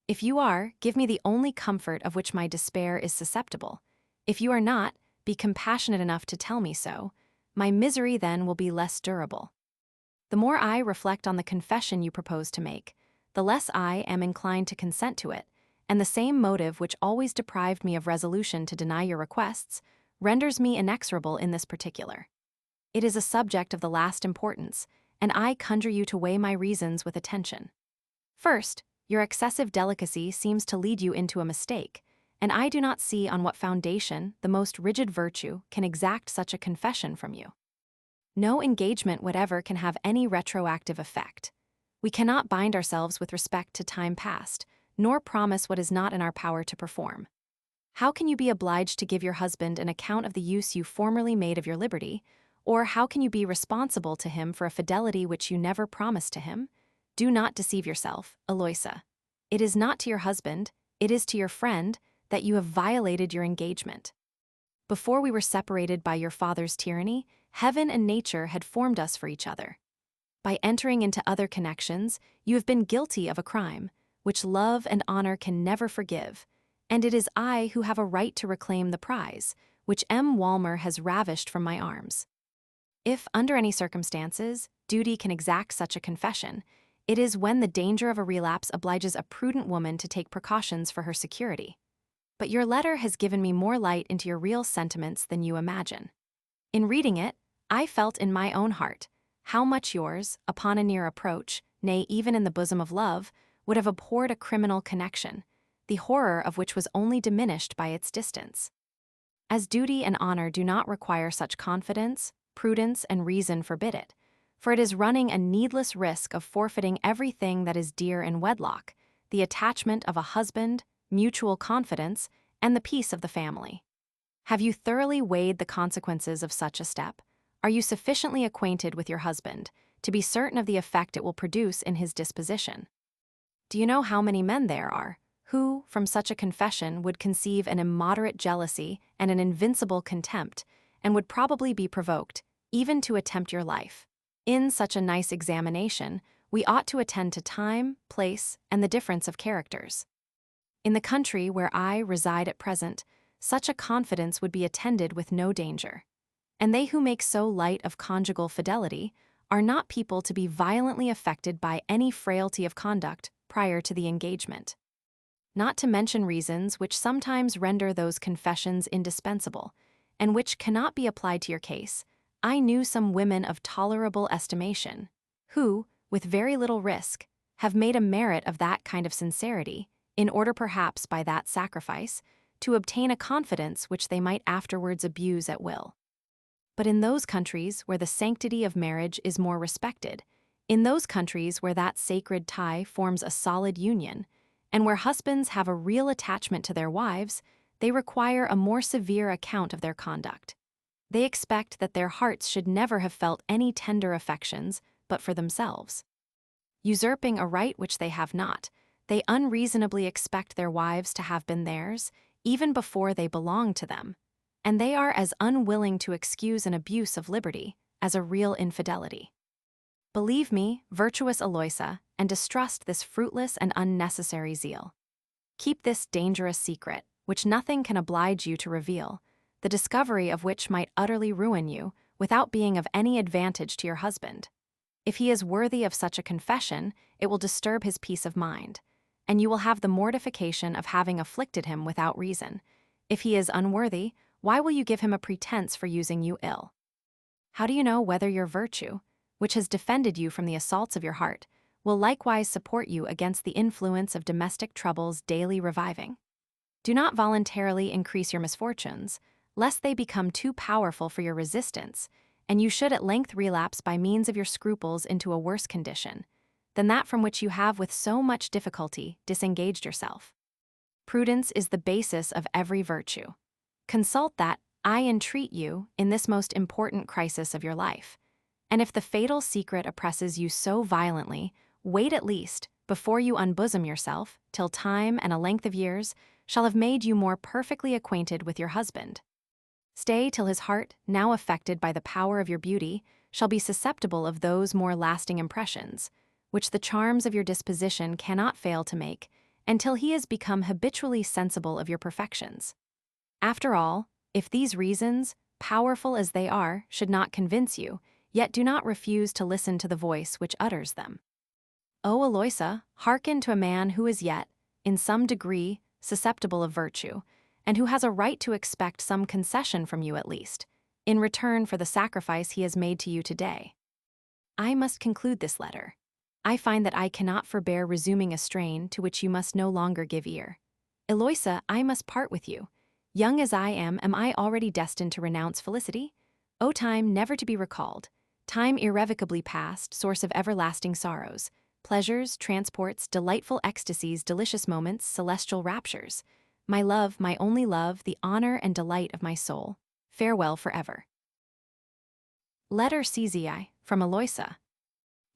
If you are, give me the only comfort of which my despair is susceptible. If you are not, be compassionate enough to tell me so. My misery then will be less durable. The more I reflect on the confession you propose to make, the less I am inclined to consent to it, and the same motive which always deprived me of resolution to deny your requests renders me inexorable in this particular. It is a subject of the last importance, and I conjure you to weigh my reasons with attention. First, your excessive delicacy seems to lead you into a mistake, and I do not see on what foundation the most rigid virtue can exact such a confession from you. No engagement whatever can have any retroactive effect. We cannot bind ourselves with respect to time past, nor promise what is not in our power to perform. How can you be obliged to give your husband an account of the use you formerly made of your liberty, or how can you be responsible to him for a fidelity which you never promised to him? Do not deceive yourself, Eloisa. It is not to your husband, it is to your friend, that you have violated your engagement. Before we were separated by your father's tyranny, heaven and nature had formed us for each other. By entering into other connections, you have been guilty of a crime, which love and honor can never forgive, and it is I who have a right to reclaim the prize, which M. Walmer has ravished from my arms. If, under any circumstances, duty can exact such a confession, it is when the danger of a relapse obliges a prudent woman to take precautions for her security. But your letter has given me more light into your real sentiments than you imagine. In reading it, I felt in my own heart how much yours, upon a near approach, nay, even in the bosom of love, would have abhorred a criminal connection, the horror of which was only diminished by its distance. As duty and honor do not require such confidence, prudence and reason forbid it, for it is running a needless risk of forfeiting everything that is dear in wedlock, the attachment of a husband, mutual confidence, and the peace of the family. Have you thoroughly weighed the consequences of such a step? Are you sufficiently acquainted with your husband to be certain of the effect it will produce in his disposition? Do you know how many men there are who, from such a confession, would conceive an immoderate jealousy and an invincible contempt, and would probably be provoked, even to attempt your life? In such a nice examination, we ought to attend to time, place, and the difference of characters. In the country where I reside at present, such a confidence would be attended with no danger. And they who make so light of conjugal fidelity are not people to be violently affected by any frailty of conduct prior to the engagement. Not to mention reasons which sometimes render those confessions indispensable, and which cannot be applied to your case, I knew some women of tolerable estimation, who, with very little risk, have made a merit of that kind of sincerity, in order perhaps by that sacrifice, to obtain a confidence which they might afterwards abuse at will. But in those countries where the sanctity of marriage is more respected, in those countries where that sacred tie forms a solid union, and where husbands have a real attachment to their wives, they require a more severe account of their conduct. They expect that their hearts should never have felt any tender affections but for themselves. Usurping a right which they have not, they unreasonably expect their wives to have been theirs, even before they belong to them, and they are as unwilling to excuse an abuse of liberty as a real infidelity. Believe me, virtuous Eloisa, and distrust this fruitless and unnecessary zeal. Keep this dangerous secret, which nothing can oblige you to reveal, the discovery of which might utterly ruin you, without being of any advantage to your husband. If he is worthy of such a confession, it will disturb his peace of mind, and you will have the mortification of having afflicted him without reason. If he is unworthy, why will you give him a pretense for using you ill? How do you know whether your virtue, which has defended you from the assaults of your heart, will likewise support you against the influence of domestic troubles daily reviving? Do not voluntarily increase your misfortunes, lest they become too powerful for your resistance, and you should at length relapse by means of your scruples into a worse condition than that from which you have with so much difficulty disengaged yourself. Prudence is the basis of every virtue. Consult that, I entreat you, in this most important crisis of your life. And if the fatal secret oppresses you so violently, wait at least, before you unbosom yourself, till time and a length of years shall have made you more perfectly acquainted with your husband. Stay till his heart, now affected by the power of your beauty, shall be susceptible of those more lasting impressions, which the charms of your disposition cannot fail to make, until he has become habitually sensible of your perfections. After all, if these reasons, powerful as they are, should not convince you, yet do not refuse to listen to the voice which utters them. O Eloisa, hearken to a man who is yet, in some degree, susceptible of virtue, and who has a right to expect some concession from you at least, in return for the sacrifice he has made to you today. I must conclude this letter. I find that I cannot forbear resuming a strain to which you must no longer give ear. Eloisa, I must part with you. Young as I am I already destined to renounce felicity? O time never to be recalled, time irrevocably past, source of everlasting sorrows, pleasures, transports, delightful ecstasies, delicious moments, celestial raptures. My love, my only love, the honor and delight of my soul. Farewell forever. Letter CZI, from Eloisa.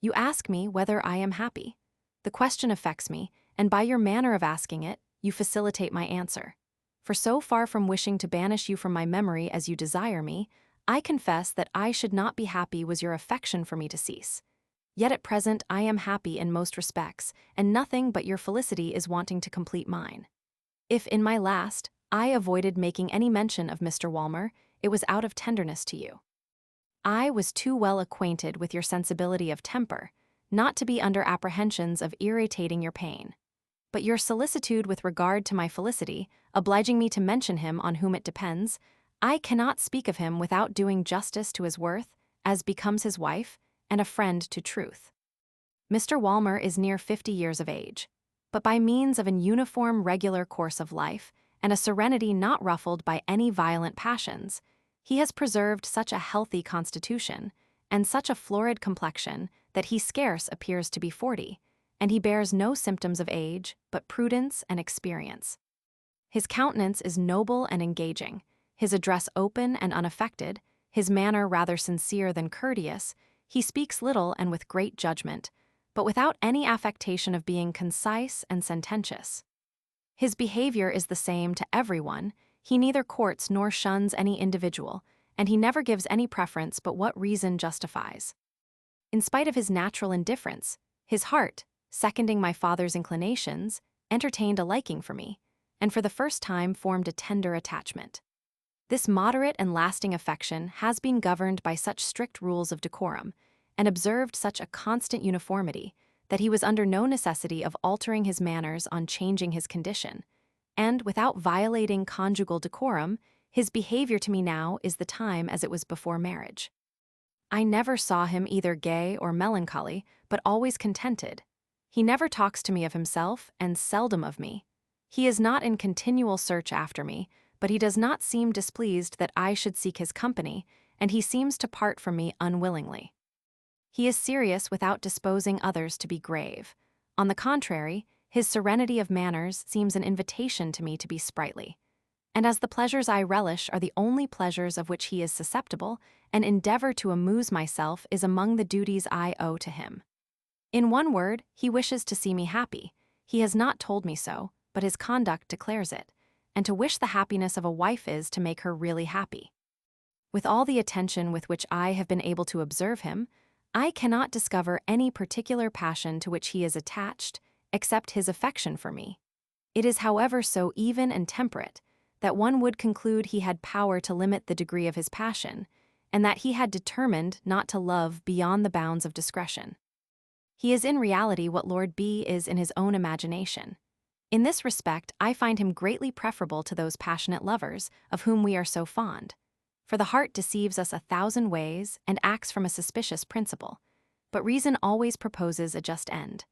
You ask me whether I am happy. The question affects me, and by your manner of asking it, you facilitate my answer. For so far from wishing to banish you from my memory as you desire me, I confess that I should not be happy was your affection for me to cease. Yet at present I am happy in most respects, and nothing but your felicity is wanting to complete mine. If in my last, I avoided making any mention of Mr. Walmer, it was out of tenderness to you. I was too well acquainted with your sensibility of temper, not to be under apprehensions of irritating your pain. But your solicitude with regard to my felicity, obliging me to mention him on whom it depends, I cannot speak of him without doing justice to his worth, as becomes his wife, and a friend to truth. Mr. Walmer is near 50 years of age, but by means of an uniform regular course of life, and a serenity not ruffled by any violent passions, he has preserved such a healthy constitution, and such a florid complexion, that he scarce appears to be 40, and he bears no symptoms of age, but prudence and experience. His countenance is noble and engaging, his address open and unaffected, his manner rather sincere than courteous. He speaks little and with great judgment, but without any affectation of being concise and sententious. His behavior is the same to everyone. He neither courts nor shuns any individual, and he never gives any preference but what reason justifies. In spite of his natural indifference, his heart, seconding my father's inclinations, entertained a liking for me, and for the first time formed a tender attachment. This moderate and lasting affection has been governed by such strict rules of decorum, and observed such a constant uniformity, that he was under no necessity of altering his manners on changing his condition, and without violating conjugal decorum, his behavior to me now is the time as it was before marriage. I never saw him either gay or melancholy, but always contented. He never talks to me of himself, and seldom of me. He is not in continual search after me, but he does not seem displeased that I should seek his company, and he seems to part from me unwillingly. He is serious without disposing others to be grave. On the contrary, his serenity of manners seems an invitation to me to be sprightly. And as the pleasures I relish are the only pleasures of which he is susceptible, an endeavor to amuse myself is among the duties I owe to him. In one word, he wishes to see me happy. He has not told me so, but his conduct declares it, and to wish the happiness of a wife is to make her really happy. With all the attention with which I have been able to observe him, I cannot discover any particular passion to which he is attached, except his affection for me. It is, however, so even and temperate, that one would conclude he had power to limit the degree of his passion, and that he had determined not to love beyond the bounds of discretion. He is in reality what Lord B is in his own imagination. In this respect, I find him greatly preferable to those passionate lovers, of whom we are so fond. For the heart deceives us 1,000 ways, and acts from a suspicious principle, but reason always proposes a just end.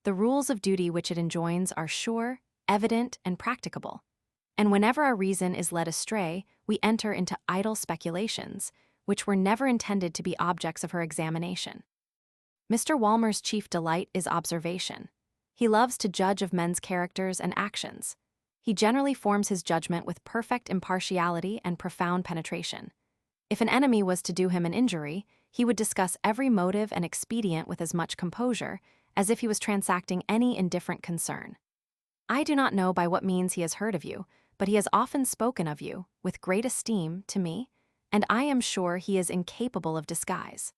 The rules of duty which it enjoins are sure, evident, and practicable. And whenever our reason is led astray, we enter into idle speculations, which were never intended to be objects of her examination. Mr. Walmer's chief delight is observation. He loves to judge of men's characters and actions. He generally forms his judgment with perfect impartiality and profound penetration. If an enemy was to do him an injury, he would discuss every motive and expedient with as much composure as if he was transacting any indifferent concern. I do not know by what means he has heard of you, but he has often spoken of you, with great esteem, to me, and I am sure he is incapable of disguise.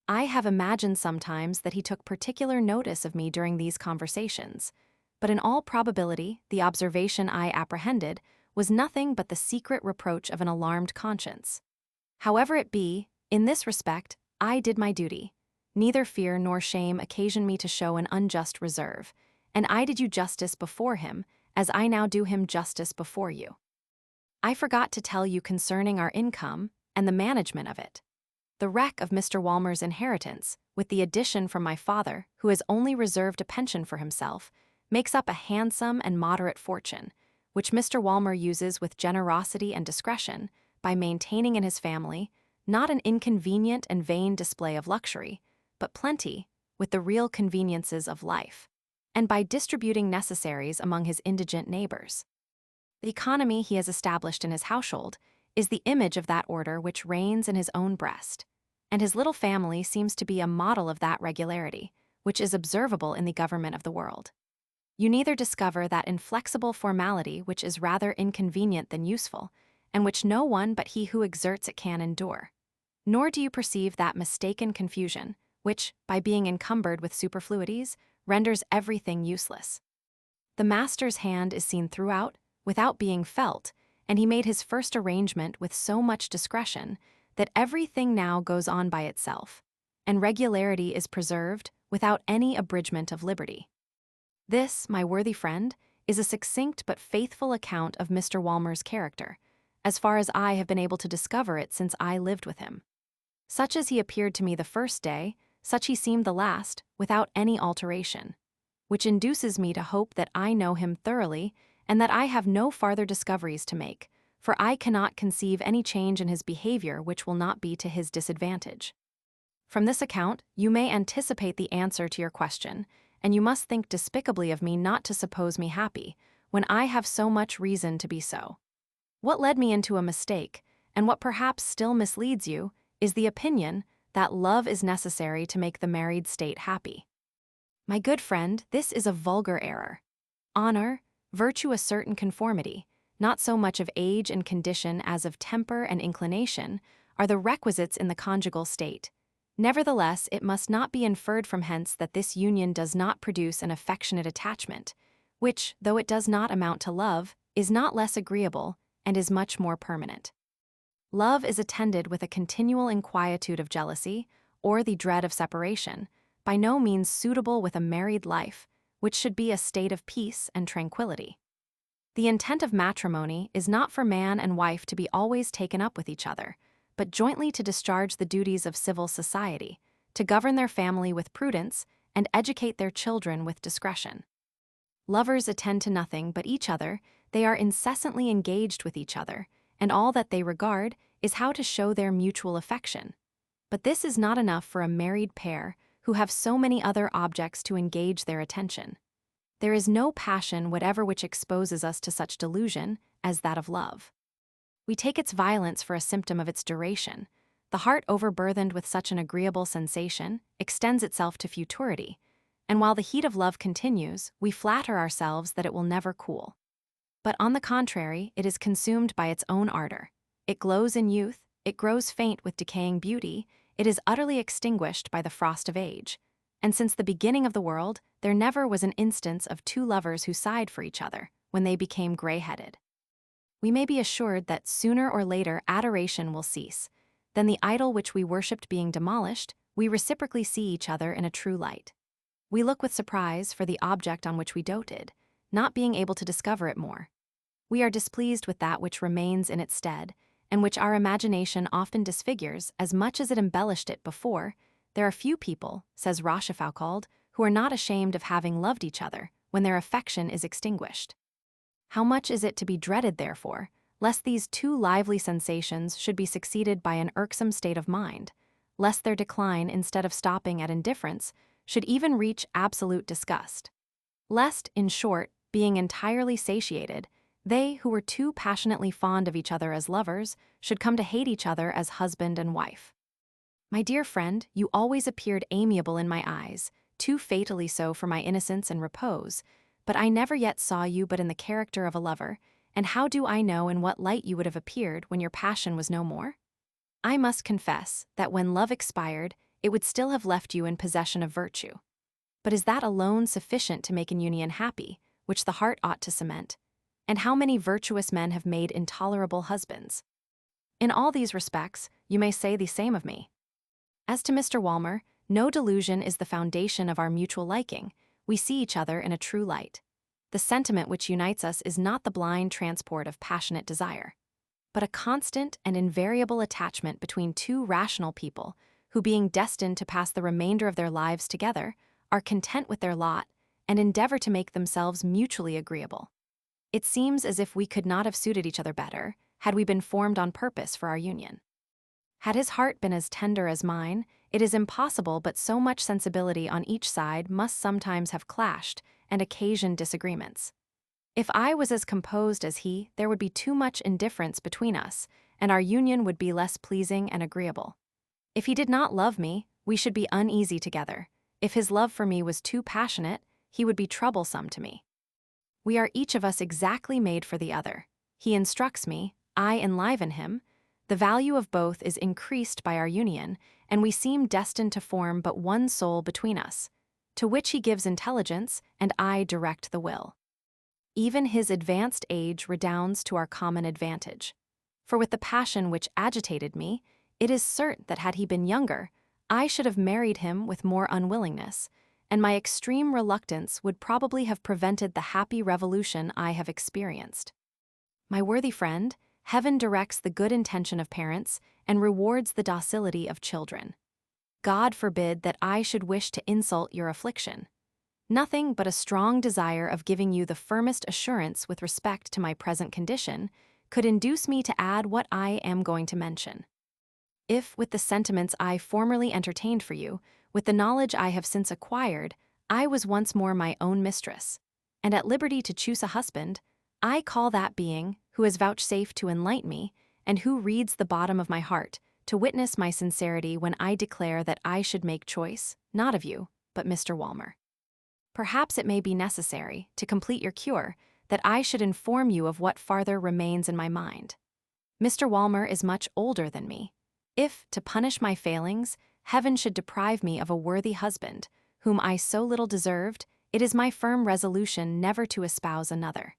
I have imagined sometimes that he took particular notice of me during these conversations, but in all probability the observation I apprehended was nothing but the secret reproach of an alarmed conscience. However it be, in this respect, I did my duty. Neither fear nor shame occasioned me to show an unjust reserve, and I did you justice before him, as I now do him justice before you. I forgot to tell you concerning our income and the management of it. The wreck of Mr. Walmer's inheritance, with the addition from my father, who has only reserved a pension for himself, makes up a handsome and moderate fortune, which Mr. Walmer uses with generosity and discretion, by maintaining in his family not an inconvenient and vain display of luxury, but plenty, with the real conveniences of life, and by distributing necessaries among his indigent neighbors. The economy he has established in his household is the image of that order which reigns in his own breast, and his little family seems to be a model of that regularity which is observable in the government of the world. You neither discover that inflexible formality which is rather inconvenient than useful, and which no one but he who exerts it can endure, nor do you perceive that mistaken confusion which, by being encumbered with superfluities, renders everything useless. The master's hand is seen throughout, without being felt, and he made his first arrangement with so much discretion that everything now goes on by itself, and regularity is preserved without any abridgment of liberty. This, my worthy friend, is a succinct but faithful account of Mr. Walmer's character, as far as I have been able to discover it since I lived with him. Such as he appeared to me the first day, such he seemed the last, without any alteration, which induces me to hope that I know him thoroughly, and that I have no farther discoveries to make, for I cannot conceive any change in his behavior which will not be to his disadvantage. From this account, you may anticipate the answer to your question, and you must think despicably of me not to suppose me happy, when I have so much reason to be so. What led me into a mistake, and what perhaps still misleads you, is the opinion that love is necessary to make the married state happy. My good friend, this is a vulgar error. Honor, virtue, a certain conformity, not so much of age and condition as of temper and inclination, are the requisites in the conjugal state. Nevertheless, it must not be inferred from hence that this union does not produce an affectionate attachment, which, though it does not amount to love, is not less agreeable and is much more permanent. Love is attended with a continual inquietude of jealousy, or the dread of separation, by no means suitable with a married life, which should be a state of peace and tranquility. The intent of matrimony is not for man and wife to be always taken up with each other, but jointly to discharge the duties of civil society, to govern their family with prudence, and educate their children with discretion. Lovers attend to nothing but each other, they are incessantly engaged with each other, and all that they regard is how to show their mutual affection. But this is not enough for a married pair who have so many other objects to engage their attention. There is no passion whatever which exposes us to such delusion as that of love. We take its violence for a symptom of its duration. The heart overburthened with such an agreeable sensation extends itself to futurity, and while the heat of love continues, we flatter ourselves that it will never cool. But on the contrary, it is consumed by its own ardor. It glows in youth, it grows faint with decaying beauty, it is utterly extinguished by the frost of age. And since the beginning of the world, there never was an instance of two lovers who sighed for each other when they became gray-headed. We may be assured that sooner or later adoration will cease. Then the idol which we worshipped being demolished, we reciprocally see each other in a true light. We look with surprise for the object on which we doted, not being able to discover it more. We are displeased with that which remains in its stead, and which our imagination often disfigures as much as it embellished it before. There are few people, says Rochefoucauld, who are not ashamed of having loved each other when their affection is extinguished. How much is it to be dreaded, therefore, lest these two lively sensations should be succeeded by an irksome state of mind, lest their decline, instead of stopping at indifference, should even reach absolute disgust. Lest, in short, being entirely satiated, they who were too passionately fond of each other as lovers should come to hate each other as husband and wife. My dear friend, you always appeared amiable in my eyes, too fatally so for my innocence and repose, but I never yet saw you but in the character of a lover, and how do I know in what light you would have appeared when your passion was no more? I must confess that when love expired, it would still have left you in possession of virtue. But is that alone sufficient to make an union happy, which the heart ought to cement? And how many virtuous men have made intolerable husbands? In all these respects, you may say the same of me. As to Mr. Walmer, no delusion is the foundation of our mutual liking. We see each other in a true light. The sentiment which unites us is not the blind transport of passionate desire, but a constant and invariable attachment between two rational people who, being destined to pass the remainder of their lives together, are content with their lot and endeavor to make themselves mutually agreeable. It seems as if we could not have suited each other better had we been formed on purpose for our union. Had his heart been as tender as mine, it is impossible but so much sensibility on each side must sometimes have clashed and occasioned disagreements. If I was as composed as he, there would be too much indifference between us, and our union would be less pleasing and agreeable. If he did not love me, we should be uneasy together. If his love for me was too passionate, he would be troublesome to me. We are each of us exactly made for the other. He instructs me, I enliven him. The value of both is increased by our union, and we seem destined to form but one soul between us, to which he gives intelligence, and I direct the will. Even his advanced age redounds to our common advantage. For with the passion which agitated me, it is certain that had he been younger, I should have married him with more unwillingness, and my extreme reluctance would probably have prevented the happy revolution I have experienced. My worthy friend, Heaven directs the good intention of parents and rewards the docility of children. God forbid that I should wish to insult your affliction. Nothing but a strong desire of giving you the firmest assurance with respect to my present condition could induce me to add what I am going to mention. If, with the sentiments I formerly entertained for you, with the knowledge I have since acquired, I was once more my own mistress, and at liberty to choose a husband, I call that being who has vouchsafed to enlighten me, and who reads the bottom of my heart, to witness my sincerity when I declare that I should make choice, not of you, but Mr. Walmer. Perhaps it may be necessary, to complete your cure, that I should inform you of what farther remains in my mind. Mr. Walmer is much older than me. If, to punish my failings, Heaven should deprive me of a worthy husband, whom I so little deserved, it is my firm resolution never to espouse another.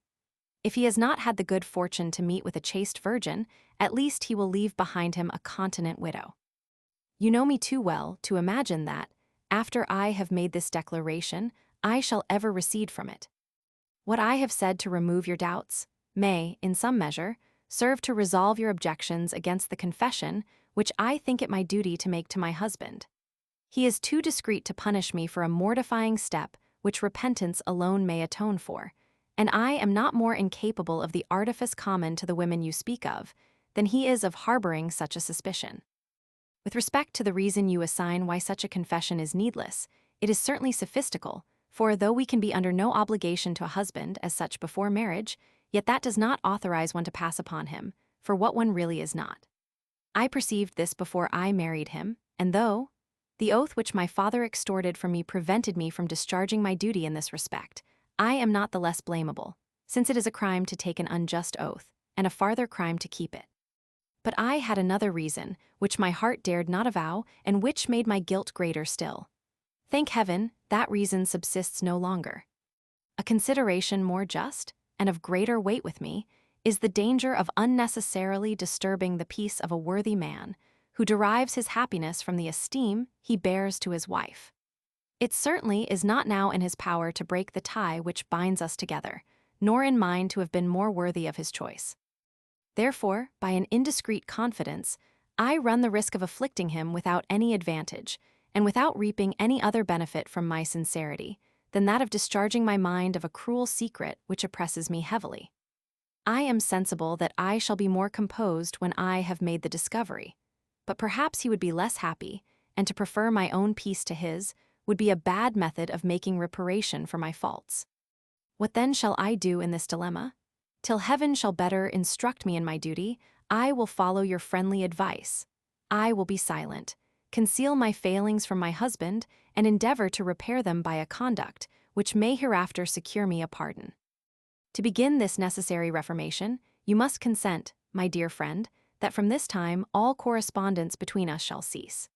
If he has not had the good fortune to meet with a chaste virgin, at least he will leave behind him a continent widow. You know me too well to imagine that, after I have made this declaration, I shall ever recede from it. What I have said to remove your doubts may, in some measure, serve to resolve your objections against the confession which I think it my duty to make to my husband. He is too discreet to punish me for a mortifying step which repentance alone may atone for, and I am not more incapable of the artifice common to the women you speak of than he is of harboring such a suspicion. With respect to the reason you assign why such a confession is needless, it is certainly sophistical, for though we can be under no obligation to a husband as such before marriage, yet that does not authorize one to pass upon him, for what one really is not. I perceived this before I married him, and though the oath which my father extorted from me prevented me from discharging my duty in this respect, I am not the less blamable, since it is a crime to take an unjust oath, and a farther crime to keep it. But I had another reason, which my heart dared not avow, and which made my guilt greater still. Thank Heaven, that reason subsists no longer. A consideration more just, and of greater weight with me, is the danger of unnecessarily disturbing the peace of a worthy man, who derives his happiness from the esteem he bears to his wife. It certainly is not now in his power to break the tie which binds us together, nor in mine to have been more worthy of his choice. Therefore, by an indiscreet confidence, I run the risk of afflicting him without any advantage, and without reaping any other benefit from my sincerity, than that of discharging my mind of a cruel secret which oppresses me heavily. I am sensible that I shall be more composed when I have made the discovery. But perhaps he would be less happy, and to prefer my own peace to his would be a bad method of making reparation for my faults. What then shall I do in this dilemma? Till heaven shall better instruct me in my duty, I will follow your friendly advice. I will be silent, conceal my failings from my husband, and endeavor to repair them by a conduct which may hereafter secure me a pardon. To begin this necessary reformation, you must consent, my dear friend, that from this time all correspondence between us shall cease.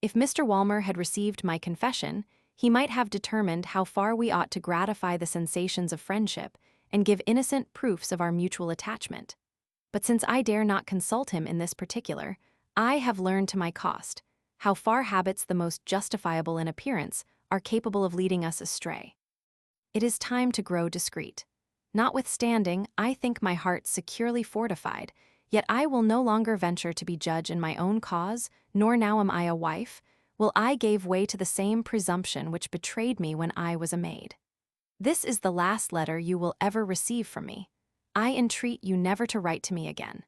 If Mr. Walmer had received my confession, he might have determined how far we ought to gratify the sensations of friendship and give innocent proofs of our mutual attachment. But since I dare not consult him in this particular, I have learned to my cost how far habits the most justifiable in appearance are capable of leading us astray. It is time to grow discreet. Notwithstanding, I think my heart securely fortified, yet I will no longer venture to be judge in my own cause, nor now am I a wife, will I give way to the same presumption which betrayed me when I was a maid. This is the last letter you will ever receive from me. I entreat you never to write to me again.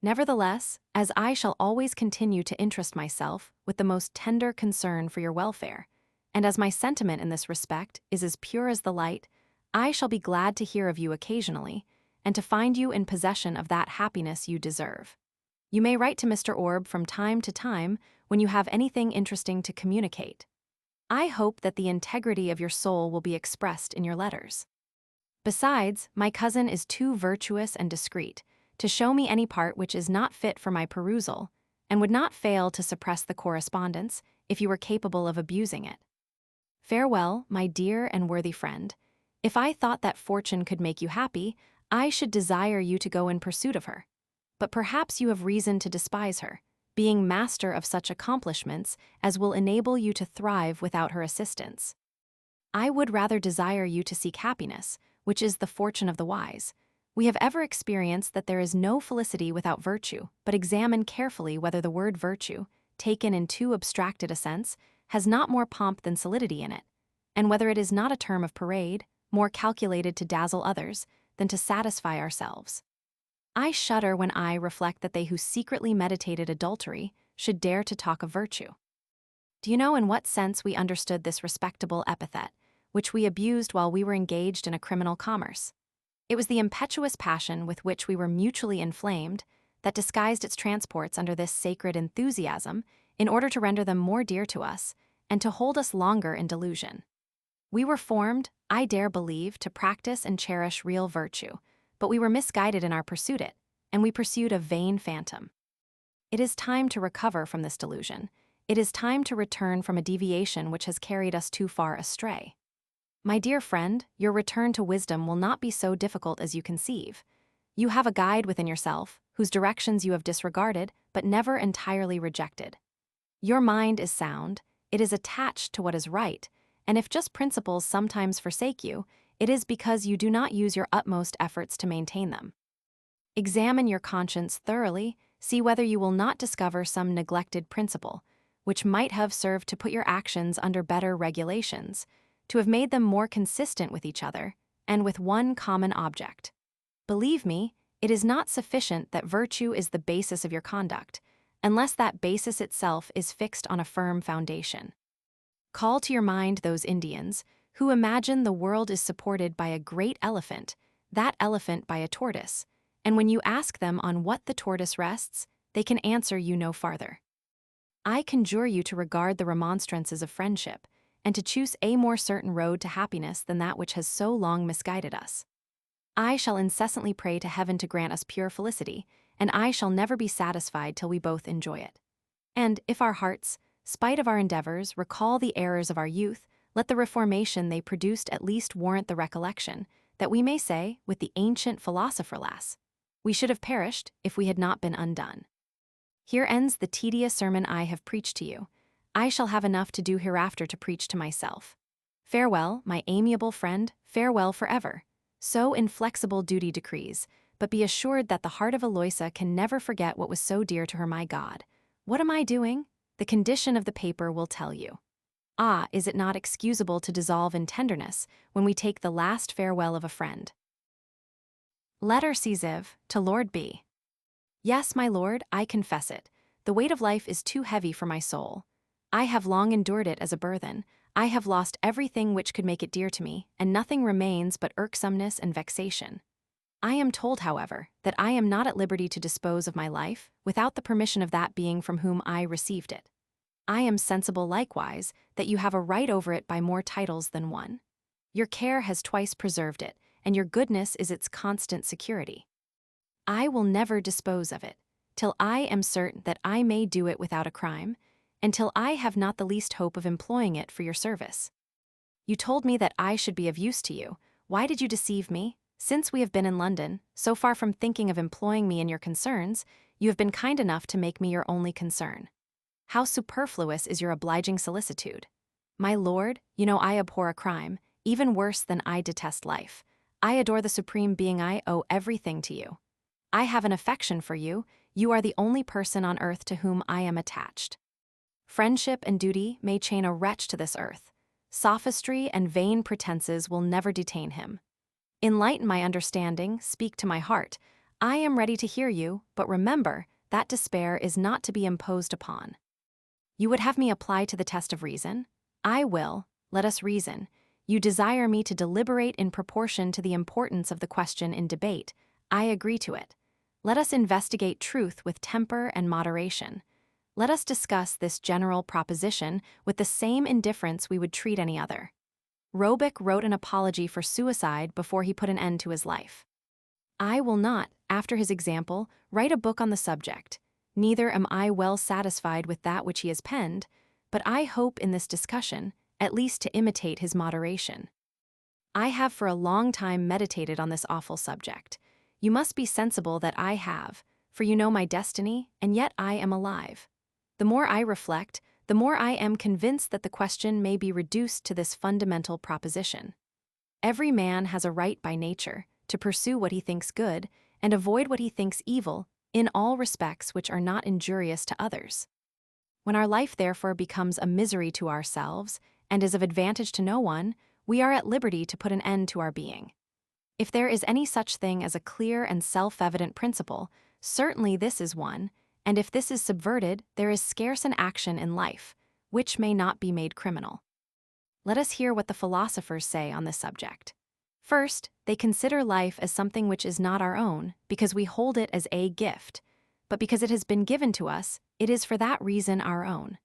Nevertheless, as I shall always continue to interest myself with the most tender concern for your welfare, and as my sentiment in this respect is as pure as the light, I shall be glad to hear of you occasionally, and to find you in possession of that happiness you deserve. You may write to Mr. Orb from time to time when you have anything interesting to communicate. I hope that the integrity of your soul will be expressed in your letters. Besides, my cousin is too virtuous and discreet to show me any part which is not fit for my perusal, and would not fail to suppress the correspondence if you were capable of abusing it. Farewell, my dear and worthy friend. If I thought that fortune could make you happy, I should desire you to go in pursuit of her. But perhaps you have reason to despise her, being master of such accomplishments as will enable you to thrive without her assistance. I would rather desire you to seek happiness, which is the fortune of the wise. We have ever experienced that there is no felicity without virtue, but examine carefully whether the word virtue, taken in too abstracted a sense, has not more pomp than solidity in it, and whether it is not a term of parade, more calculated to dazzle others than to satisfy ourselves. I shudder when I reflect that they who secretly meditated adultery should dare to talk of virtue. Do you know in what sense we understood this respectable epithet, which we abused while we were engaged in a criminal commerce? It was the impetuous passion with which we were mutually inflamed that disguised its transports under this sacred enthusiasm in order to render them more dear to us and to hold us longer in delusion. We were formed, I dare believe, to practice and cherish real virtue, but we were misguided in our pursuit it, and we pursued a vain phantom. It is time to recover from this delusion. It is time to return from a deviation which has carried us too far astray. My dear friend, your return to wisdom will not be so difficult as you conceive. You have a guide within yourself, whose directions you have disregarded, but never entirely rejected. Your mind is sound, it is attached to what is right, and if just principles sometimes forsake you, it is because you do not use your utmost efforts to maintain them. Examine your conscience thoroughly, see whether you will not discover some neglected principle, which might have served to put your actions under better regulations, to have made them more consistent with each other, and with one common object. Believe me, it is not sufficient that virtue is the basis of your conduct, unless that basis itself is fixed on a firm foundation. Call to your mind those Indians who imagine the world is supported by a great elephant, that elephant by a tortoise, and when you ask them on what the tortoise rests, they can answer you no farther. I conjure you to regard the remonstrances of friendship, and to choose a more certain road to happiness than that which has so long misguided us. I shall incessantly pray to heaven to grant us pure felicity, and I shall never be satisfied till we both enjoy it. And if our hearts, spite of our endeavors, recall the errors of our youth, let the reformation they produced at least warrant the recollection, that we may say, with the ancient philosopher lass, we should have perished if we had not been undone. Here ends the tedious sermon I have preached to you. I shall have enough to do hereafter to preach to myself. Farewell, my amiable friend, farewell forever. So inflexible duty decrees, but be assured that the heart of Eloisa can never forget what was so dear to her. My God, what am I doing? The condition of the paper will tell you. Ah, is it not excusable to dissolve in tenderness when we take the last farewell of a friend? Letter Cziv, to Lord B. Yes, my lord, I confess it. The weight of life is too heavy for my soul. I have long endured it as a burthen. I have lost everything which could make it dear to me, and nothing remains but irksomeness and vexation. I am told, however, that I am not at liberty to dispose of my life without the permission of that being from whom I received it. I am sensible likewise that you have a right over it by more titles than one. Your care has twice preserved it, and your goodness is its constant security. I will never dispose of it, till I am certain that I may do it without a crime, and till I have not the least hope of employing it for your service. You told me that I should be of use to you. Why did you deceive me? Since we have been in London, so far from thinking of employing me in your concerns, you have been kind enough to make me your only concern. How superfluous is your obliging solicitude! My lord, you know I abhor a crime, even worse than I detest life. I adore the supreme being. I owe everything to you. I have an affection for you. You are the only person on earth to whom I am attached. Friendship and duty may chain a wretch to this earth. Sophistry and vain pretenses will never detain him. Enlighten my understanding, speak to my heart. I am ready to hear you, but remember that despair is not to be imposed upon. You would have me apply to the test of reason? I will. Let us reason. You desire me to deliberate in proportion to the importance of the question in debate. I agree to it. Let us investigate truth with temper and moderation. Let us discuss this general proposition with the same indifference we would treat any other. Roebuck wrote an apology for suicide before he put an end to his life. I will not, after his example, write a book on the subject. Neither am I well satisfied with that which he has penned, but I hope in this discussion, at least to imitate his moderation. I have for a long time meditated on this awful subject. You must be sensible that I have, for you know my destiny, and yet I am alive. The more I reflect, the more I am convinced that the question may be reduced to this fundamental proposition. Every man has a right by nature to pursue what he thinks good and avoid what he thinks evil in all respects which are not injurious to others. When our life therefore becomes a misery to ourselves and is of advantage to no one, we are at liberty to put an end to our being. If there is any such thing as a clear and self-evident principle, certainly this is one, and if this is subverted, there is scarce an action in life which may not be made criminal. Let us hear what the philosophers say on this subject. First, they consider life as something which is not our own, because we hold it as a gift, but because it has been given to us, it is for that reason our own.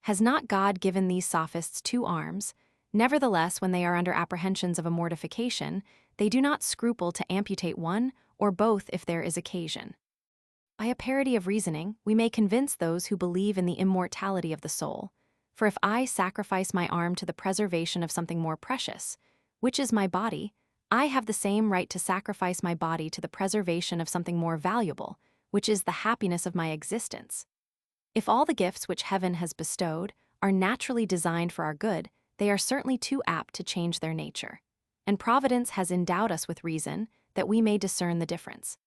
Has not God given these sophists 2 arms? Nevertheless, when they are under apprehensions of a mortification, they do not scruple to amputate one or both if there is occasion. By a parity of reasoning, we may convince those who believe in the immortality of the soul. For if I sacrifice my arm to the preservation of something more precious, which is my body, I have the same right to sacrifice my body to the preservation of something more valuable, which is the happiness of my existence. If all the gifts which heaven has bestowed are naturally designed for our good, they are certainly too apt to change their nature. And Providence has endowed us with reason, that we may discern the difference.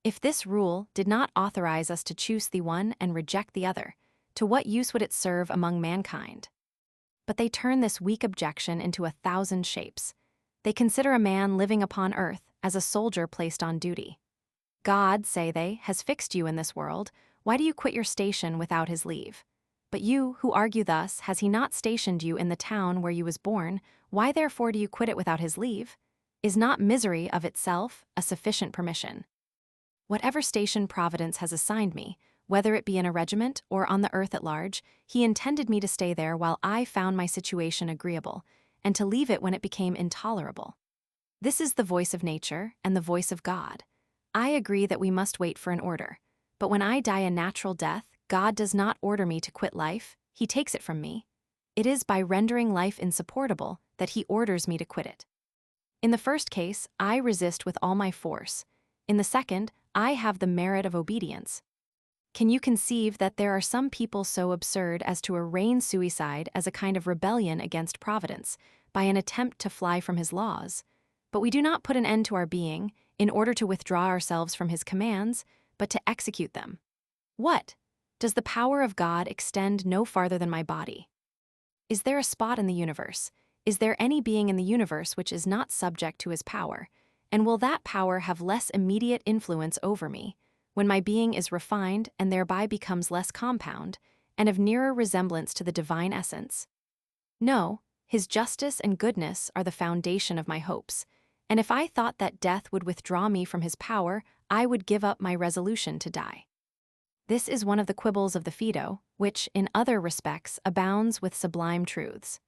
If this rule did not authorize us to choose the one and reject the other, to what use would it serve among mankind? But they turn this weak objection into 1,000 shapes. They consider a man living upon earth as a soldier placed on duty. God, say they, has fixed you in this world. Why do you quit your station without his leave? But you, who argue thus, has he not stationed you in the town where you was born? Why therefore do you quit it without his leave? Is not misery of itself a sufficient permission? Whatever station Providence has assigned me, whether it be in a regiment or on the earth at large, he intended me to stay there while I found my situation agreeable, and to leave it when it became intolerable. This is the voice of nature and the voice of God. I agree that we must wait for an order, but when I die a natural death, God does not order me to quit life, he takes it from me. It is by rendering life insupportable that he orders me to quit it. In the first case, I resist with all my force. In the second, I have the merit of obedience. Can you conceive that there are some people so absurd as to arraign suicide as a kind of rebellion against Providence, by an attempt to fly from his laws? But we do not put an end to our being, in order to withdraw ourselves from his commands, but to execute them. What? Does the power of God extend no farther than my body? Is there a spot in the universe? Is there any being in the universe which is not subject to his power? And will that power have less immediate influence over me, when my being is refined and thereby becomes less compound, and of nearer resemblance to the divine essence? No, his justice and goodness are the foundation of my hopes, and if I thought that death would withdraw me from his power, I would give up my resolution to die. This is one of the quibbles of the Phaedo, which, in other respects, abounds with sublime truths.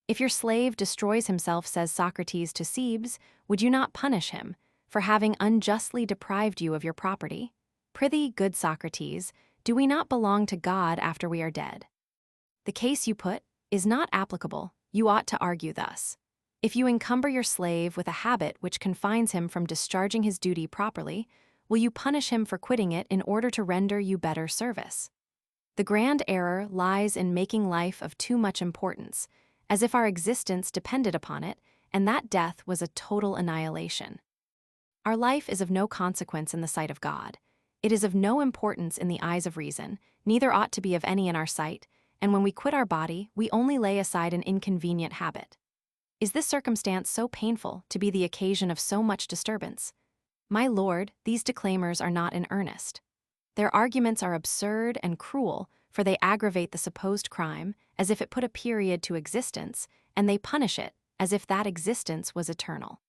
If your slave destroys himself, says Socrates to Cebes, would you not punish him for having unjustly deprived you of your property? Prithee, good Socrates, do we not belong to God after we are dead? The case you put is not applicable. You ought to argue thus. If you encumber your slave with a habit which confines him from discharging his duty properly, will you punish him for quitting it in order to render you better service? The grand error lies in making life of too much importance, as if our existence depended upon it, and that death was a total annihilation. Our life is of no consequence in the sight of God. It is of no importance in the eyes of reason, neither ought to be of any in our sight, and when we quit our body, we only lay aside an inconvenient habit. Is this circumstance so painful to be the occasion of so much disturbance? My lord, these declaimers are not in earnest. Their arguments are absurd and cruel, for they aggravate the supposed crime as if it put a period to existence, and they punish it as if that existence was eternal.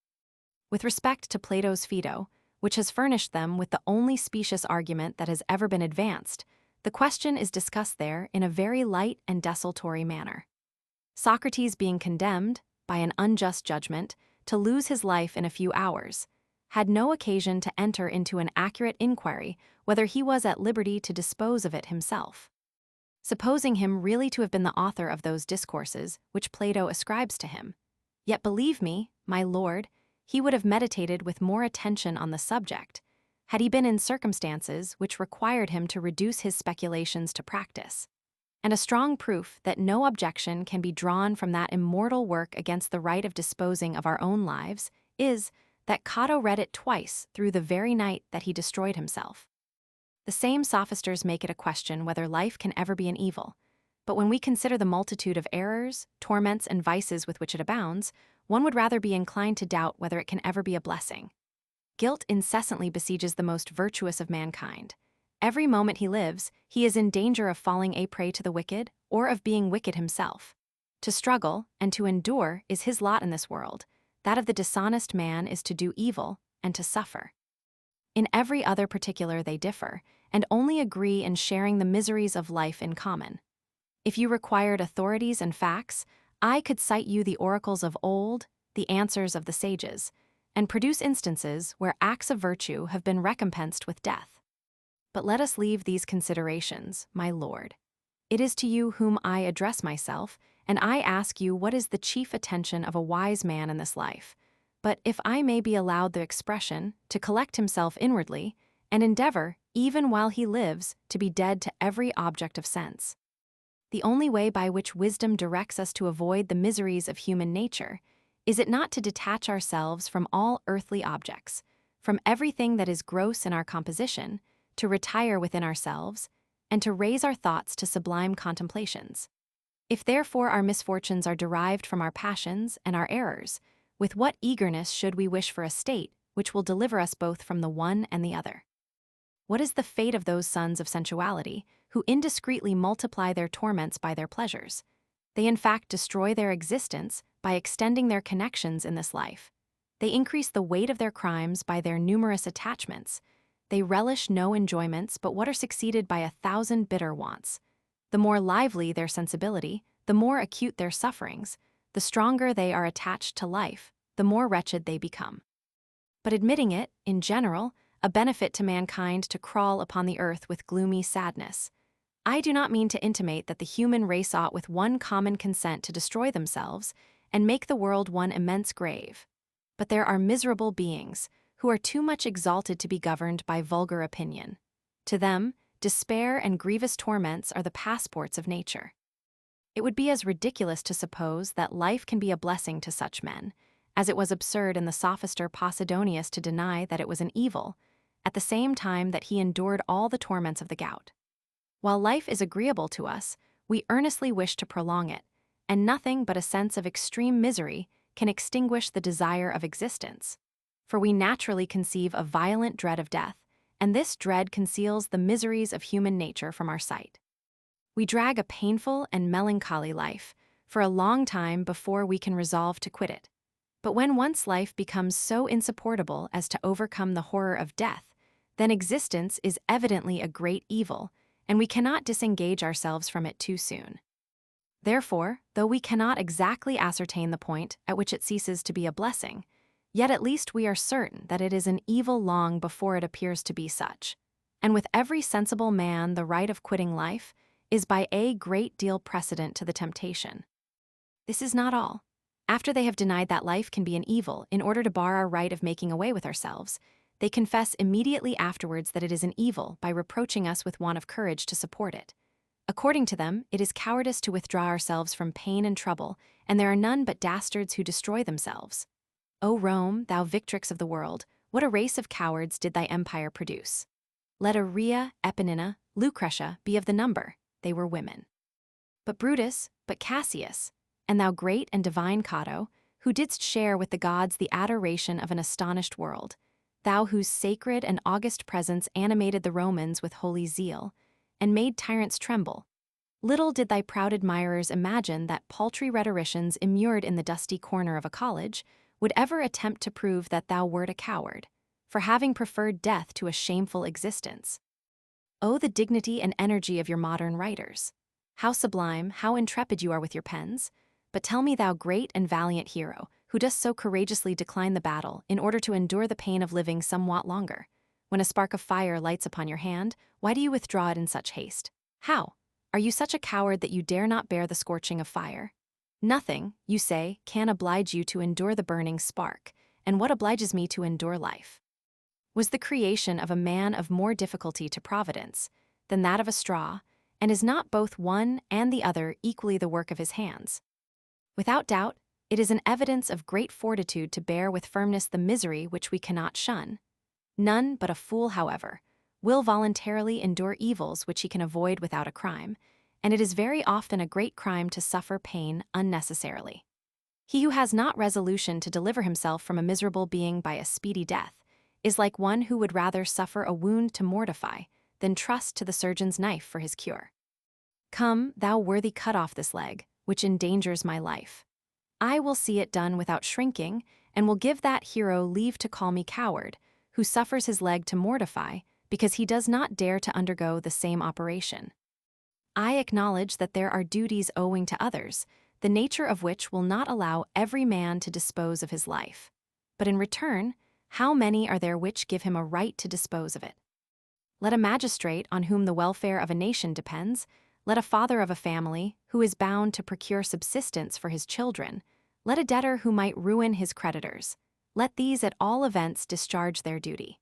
With respect to Plato's Phaedo, which has furnished them with the only specious argument that has ever been advanced, the question is discussed there in a very light and desultory manner. Socrates being condemned, by an unjust judgment, to lose his life in a few hours, had no occasion to enter into an accurate inquiry whether he was at liberty to dispose of it himself. Supposing him really to have been the author of those discourses which Plato ascribes to him, yet believe me, my lord, he would have meditated with more attention on the subject, had he been in circumstances which required him to reduce his speculations to practice. And a strong proof that no objection can be drawn from that immortal work against the right of disposing of our own lives is that Cato read it twice through the very night that he destroyed himself. The same sophisters make it a question whether life can ever be an evil, but when we consider the multitude of errors, torments, and vices with which it abounds, one would rather be inclined to doubt whether it can ever be a blessing. Guilt incessantly besieges the most virtuous of mankind. Every moment he lives, he is in danger of falling a prey to the wicked, or of being wicked himself. To struggle and to endure is his lot in this world. That of the dishonest man is to do evil and to suffer. In every other particular they differ, and only agree in sharing the miseries of life in common. If you required authorities and facts, I could cite you the oracles of old, the answers of the sages, and produce instances where acts of virtue have been recompensed with death. But let us leave these considerations, my lord. It is to you whom I address myself, and I ask you what is the chief attention of a wise man in this life, but if I may be allowed the expression, to collect himself inwardly, and endeavor, even while he lives, to be dead to every object of sense. The only way by which wisdom directs us to avoid the miseries of human nature, is it not to detach ourselves from all earthly objects, from everything that is gross in our composition, to retire within ourselves, and to raise our thoughts to sublime contemplations? If therefore our misfortunes are derived from our passions and our errors, with what eagerness should we wish for a state which will deliver us both from the one and the other? What is the fate of those sons of sensuality, who indiscreetly multiply their torments by their pleasures? They in fact destroy their existence by extending their connections in this life. They increase the weight of their crimes by their numerous attachments. They relish no enjoyments but what are succeeded by 1,000 bitter wants. The more lively their sensibility, the more acute their sufferings, the stronger they are attached to life, the more wretched they become. But admitting it, in general, a benefit to mankind to crawl upon the earth with gloomy sadness, I do not mean to intimate that the human race ought with one common consent to destroy themselves and make the world one immense grave. But there are miserable beings who are too much exalted to be governed by vulgar opinion. To them, despair and grievous torments are the passports of nature. It would be as ridiculous to suppose that life can be a blessing to such men, as it was absurd in the sophister Posidonius to deny that it was an evil, at the same time that he endured all the torments of the gout. While life is agreeable to us, we earnestly wish to prolong it, and nothing but a sense of extreme misery can extinguish the desire of existence. for we naturally conceive a violent dread of death, and this dread conceals the miseries of human nature from our sight. We drag a painful and melancholy life for a long time before we can resolve to quit it. But when once life becomes so insupportable as to overcome the horror of death, then existence is evidently a great evil, and we cannot disengage ourselves from it too soon. Therefore, though we cannot exactly ascertain the point at which it ceases to be a blessing, yet at least we are certain that it is an evil long before it appears to be such. And with every sensible man the right of quitting life is by a great deal precedent to the temptation. This is not all. After they have denied that life can be an evil in order to bar our right of making away with ourselves, they confess immediately afterwards that it is an evil by reproaching us with want of courage to support it. According to them, it is cowardice to withdraw ourselves from pain and trouble, and there are none but dastards who destroy themselves. O Rome, thou victrix of the world, what a race of cowards did thy empire produce! Let Rhea, Eponina, Lucretia be of the number, they were women. But Brutus, but Cassius, and thou great and divine Cato, who didst share with the gods the adoration of an astonished world, thou whose sacred and august presence animated the Romans with holy zeal, and made tyrants tremble, little did thy proud admirers imagine that paltry rhetoricians immured in the dusty corner of a college would ever attempt to prove that thou wert a coward, for having preferred death to a shameful existence. O the dignity and energy of your modern writers! How sublime, how intrepid you are with your pens! But tell me, thou great and valiant hero, who dost so courageously decline the battle in order to endure the pain of living somewhat longer. When a spark of fire lights upon your hand, why do you withdraw it in such haste? How? Are you such a coward that you dare not bear the scorching of fire? Nothing, you say, can oblige you to endure the burning spark, and what obliges me to endure life? Was the creation of a man of more difficulty to Providence than that of a straw, and is not both one and the other equally the work of his hands? Without doubt, it is an evidence of great fortitude to bear with firmness the misery which we cannot shun. None but a fool, however, will voluntarily endure evils which he can avoid without a crime, and it is very often a great crime to suffer pain unnecessarily. He who has not resolution to deliver himself from a miserable being by a speedy death is like one who would rather suffer a wound to mortify than trust to the surgeon's knife for his cure. Come, thou worthy, cut off this leg, which endangers my life. I will see it done without shrinking, and will give that hero leave to call me coward, who suffers his leg to mortify, because he does not dare to undergo the same operation. I acknowledge that there are duties owing to others, the nature of which will not allow every man to dispose of his life. But in return, how many are there which give him a right to dispose of it? Let a magistrate on whom the welfare of a nation depends, let a father of a family who is bound to procure subsistence for his children, let a debtor who might ruin his creditors, let these at all events discharge their duty.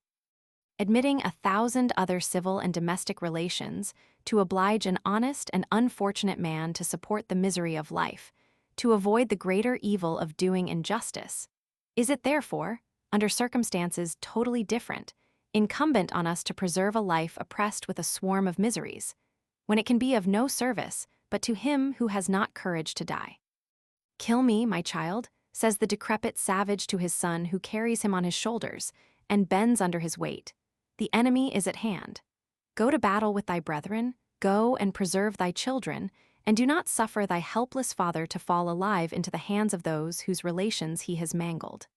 Admitting 1,000 other civil and domestic relations to oblige an honest and unfortunate man to support the misery of life, to avoid the greater evil of doing injustice, is it therefore, under circumstances totally different, incumbent on us to preserve a life oppressed with a swarm of miseries, when it can be of no service but to him who has not courage to die? Kill me, my child, says the decrepit savage to his son who carries him on his shoulders and bends under his weight. The enemy is at hand. Go to battle with thy brethren, go and preserve thy children, and do not suffer thy helpless father to fall alive into the hands of those whose relations he has mangled.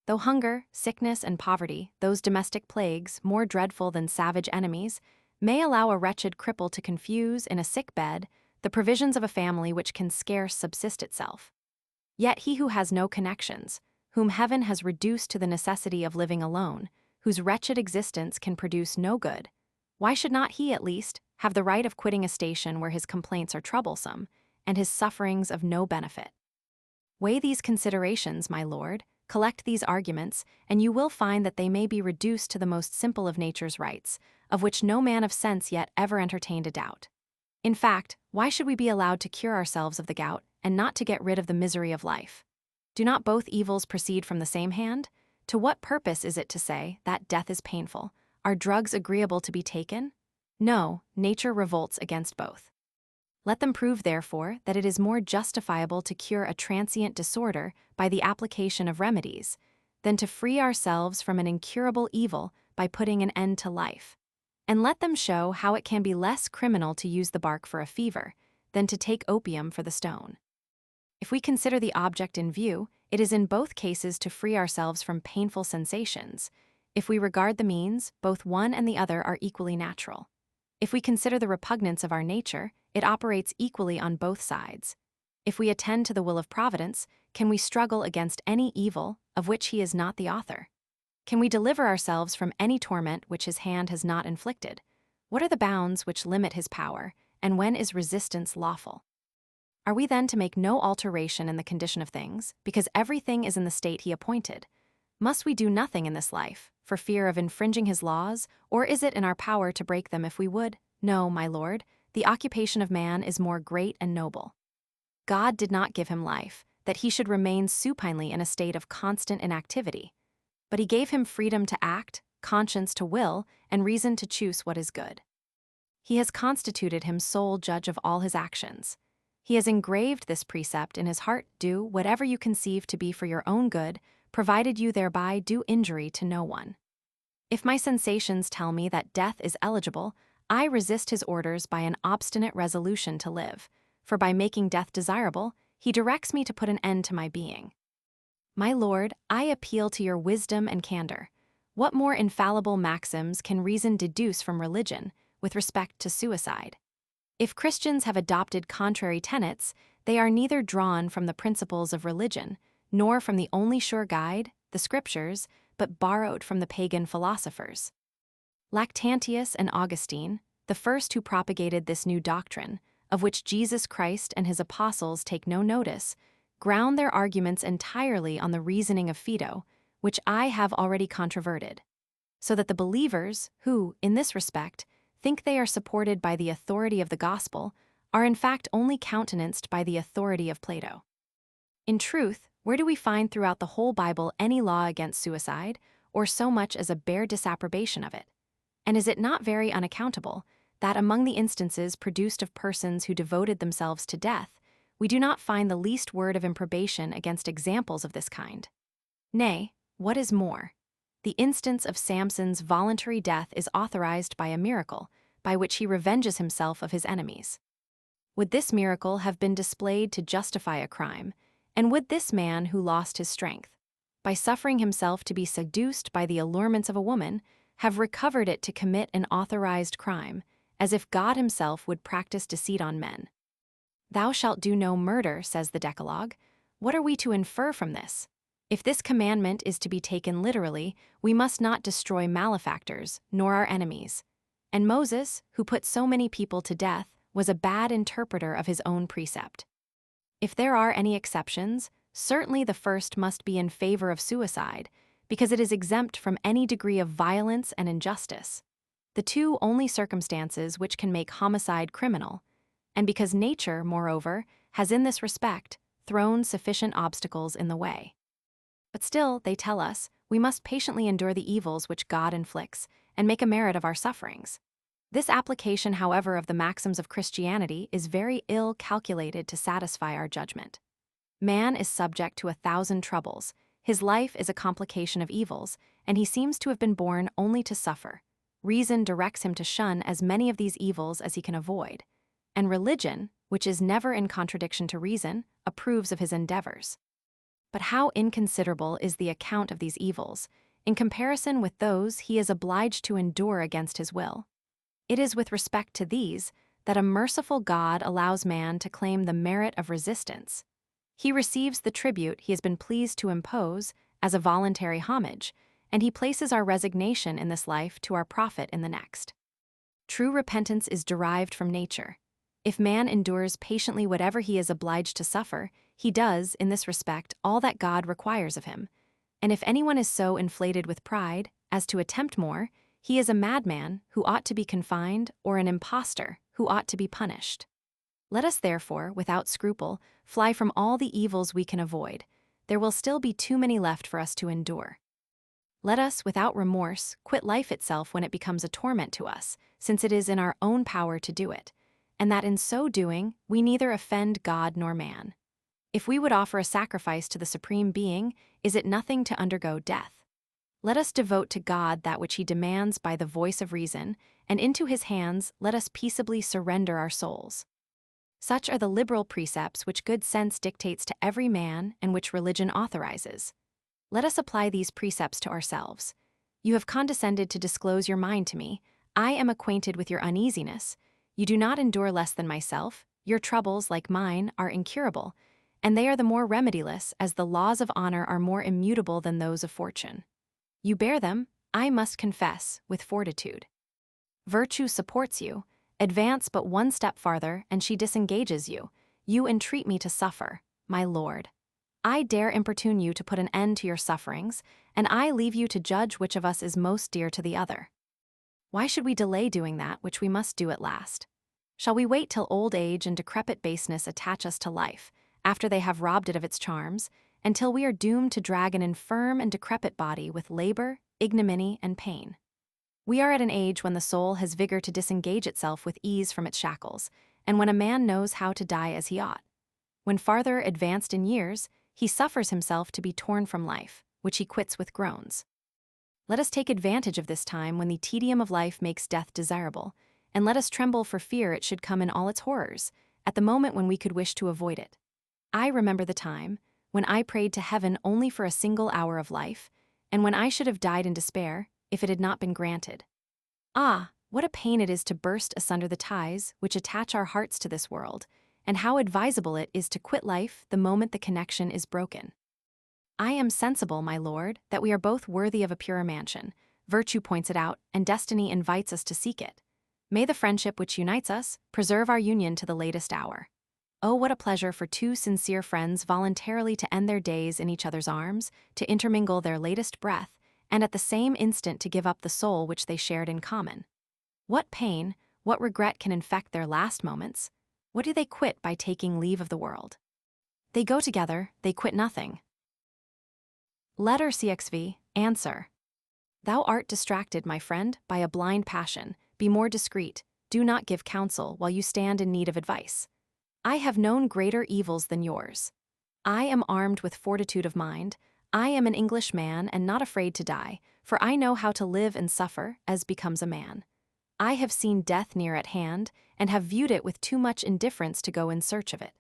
Though hunger, sickness, and poverty, those domestic plagues, more dreadful than savage enemies, may allow a wretched cripple to confuse, in a sick bed, the provisions of a family which can scarce subsist itself. Yet he who has no connections, whom heaven has reduced to the necessity of living alone, whose wretched existence can produce no good, why should not he, at least, have the right of quitting a station where his complaints are troublesome, and his sufferings of no benefit? Weigh these considerations, my lord, collect these arguments, and you will find that they may be reduced to the most simple of nature's rights, of which no man of sense yet ever entertained a doubt. In fact, why should we be allowed to cure ourselves of the gout, and not to get rid of the misery of life? Do not both evils proceed from the same hand? To what purpose is it to say that death is painful? Are drugs agreeable to be taken? No, nature revolts against both. Let them prove, therefore, that it is more justifiable to cure a transient disorder by the application of remedies, than to free ourselves from an incurable evil by putting an end to life. And let them show how it can be less criminal to use the bark for a fever than to take opium for the stone. If we consider the object in view, it is in both cases to free ourselves from painful sensations. If we regard the means, both one and the other are equally natural. If we consider the repugnance of our nature, it operates equally on both sides. If we attend to the will of Providence, can we struggle against any evil of which he is not the author? Can we deliver ourselves from any torment which his hand has not inflicted? What are the bounds which limit his power, and when is resistance lawful? Are we then to make no alteration in the condition of things, because everything is in the state he appointed? Must we do nothing in this life, for fear of infringing his laws, or is it in our power to break them if we would? No, my lord, the occupation of man is more great and noble. God did not give him life, that he should remain supinely in a state of constant inactivity. But he gave him freedom to act, conscience to will, and reason to choose what is good. He has constituted him sole judge of all his actions. He has engraved this precept in his heart: do whatever you conceive to be for your own good, provided you thereby do injury to no one. If my sensations tell me that death is eligible, I resist his orders by an obstinate resolution to live, for by making death desirable, he directs me to put an end to my being. My lord, I appeal to your wisdom and candor. What more infallible maxims can reason deduce from religion with respect to suicide? If Christians have adopted contrary tenets, they are neither drawn from the principles of religion, nor from the only sure guide, the Scriptures, but borrowed from the pagan philosophers. Lactantius and Augustine, the first who propagated this new doctrine, of which Jesus Christ and his apostles take no notice, ground their arguments entirely on the reasoning of Phaedo, which I have already controverted, so that the believers, who, in this respect, think they are supported by the authority of the gospel, are in fact only countenanced by the authority of Plato. In truth, where do we find throughout the whole Bible any law against suicide, or so much as a bare disapprobation of it? And is it not very unaccountable that among the instances produced of persons who devoted themselves to death, we do not find the least word of improbation against examples of this kind? Nay, what is more, the instance of Samson's voluntary death is authorized by a miracle, by which he revenges himself of his enemies. Would this miracle have been displayed to justify a crime, and would this man who lost his strength, by suffering himself to be seduced by the allurements of a woman, have recovered it to commit an authorized crime, as if God himself would practice deceit on men? Thou shalt do no murder, says the Decalogue. What are we to infer from this? If this commandment is to be taken literally, we must not destroy malefactors, nor our enemies. And Moses, who put so many people to death, was a bad interpreter of his own precept. If there are any exceptions, certainly the first must be in favor of suicide, because it is exempt from any degree of violence and injustice, the two only circumstances which can make homicide criminal, and because nature, moreover, has in this respect thrown sufficient obstacles in the way. But still, they tell us, we must patiently endure the evils which God inflicts, and make a merit of our sufferings. This application, however, of the maxims of Christianity is very ill calculated to satisfy our judgment. Man is subject to 1,000 troubles, his life is a complication of evils, and he seems to have been born only to suffer. Reason directs him to shun as many of these evils as he can avoid, and religion, which is never in contradiction to reason, approves of his endeavors. But how inconsiderable is the account of these evils, in comparison with those he is obliged to endure against his will. It is with respect to these that a merciful God allows man to claim the merit of resistance. He receives the tribute he has been pleased to impose as a voluntary homage, and he places our resignation in this life to our profit in the next. True repentance is derived from nature. If man endures patiently whatever he is obliged to suffer, he does, in this respect, all that God requires of him. And if anyone is so inflated with pride as to attempt more, he is a madman who ought to be confined, or an impostor who ought to be punished. Let us therefore, without scruple, fly from all the evils we can avoid. There will still be too many left for us to endure. Let us, without remorse, quit life itself when it becomes a torment to us, since it is in our own power to do it, and that in so doing we neither offend God nor man. If we would offer a sacrifice to the Supreme Being, is it nothing to undergo death? Let us devote to God that which he demands by the voice of reason, and into his hands let us peaceably surrender our souls. Such are the liberal precepts which good sense dictates to every man and which religion authorizes. Let us apply these precepts to ourselves. You have condescended to disclose your mind to me. I am acquainted with your uneasiness. You do not endure less than myself. Your troubles, like mine, are incurable, and they are the more remediless as the laws of honor are more immutable than those of fortune. You bear them, I must confess, with fortitude. Virtue supports you. Advance but one step farther, and she disengages you. You entreat me to suffer, my lord. I dare importune you to put an end to your sufferings, and I leave you to judge which of us is most dear to the other. Why should we delay doing that which we must do at last? Shall we wait till old age and decrepit baseness attach us to life, after they have robbed it of its charms, until we are doomed to drag an infirm and decrepit body with labor, ignominy, and pain? We are at an age when the soul has vigor to disengage itself with ease from its shackles, and when a man knows how to die as he ought. When farther advanced in years, he suffers himself to be torn from life, which he quits with groans. Let us take advantage of this time when the tedium of life makes death desirable, and let us tremble for fear it should come in all its horrors, at the moment when we could wish to avoid it. I remember the time when I prayed to heaven only for a single hour of life, and when I should have died in despair, if it had not been granted. Ah, what a pain it is to burst asunder the ties which attach our hearts to this world, and how advisable it is to quit life the moment the connection is broken. I am sensible, my lord, that we are both worthy of a purer mansion. Virtue points it out, and destiny invites us to seek it. May the friendship which unites us preserve our union to the latest hour. Oh, what a pleasure for two sincere friends voluntarily to end their days in each other's arms, to intermingle their latest breath, and at the same instant to give up the soul which they shared in common. What pain, what regret can infect their last moments? What do they quit by taking leave of the world? They go together, they quit nothing. Letter CXV, answer. Thou art distracted, my friend, by a blind passion. Be more discreet. Do not give counsel while you stand in need of advice. I have known greater evils than yours. I am armed with fortitude of mind. I am an English man and not afraid to die, for I know how to live and suffer as becomes a man. I have seen death near at hand, and have viewed it with too much indifference to go in search of it.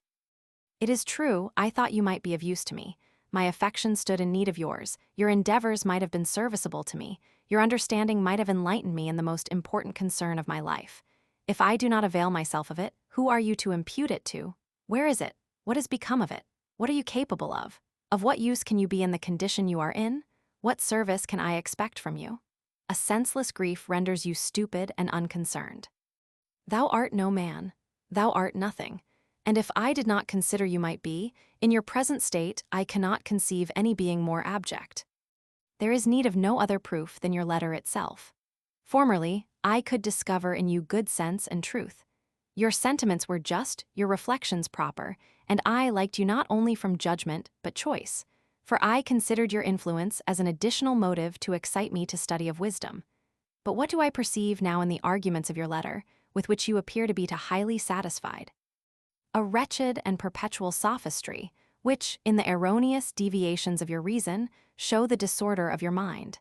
It is true, I thought you might be of use to me. My affection stood in need of yours. Your endeavors might have been serviceable to me. Your understanding might have enlightened me in the most important concern of my life. If I do not avail myself of it, who are you to impute it to? Where is it? What has become of it? What are you capable of? Of what use can you be in the condition you are in? What service can I expect from you? A senseless grief renders you stupid and unconcerned. Thou art no man. Thou art nothing. And if I did not consider you might be, in your present state I cannot conceive any being more abject. There is need of no other proof than your letter itself. Formerly, I could discover in you good sense and truth. Your sentiments were just, your reflections proper, and I liked you not only from judgment, but choice, for I considered your influence as an additional motive to excite me to study of wisdom. But what do I perceive now in the arguments of your letter, with which you appear to be highly satisfied? A wretched and perpetual sophistry, which, in the erroneous deviations of your reason, show the disorder of your mind,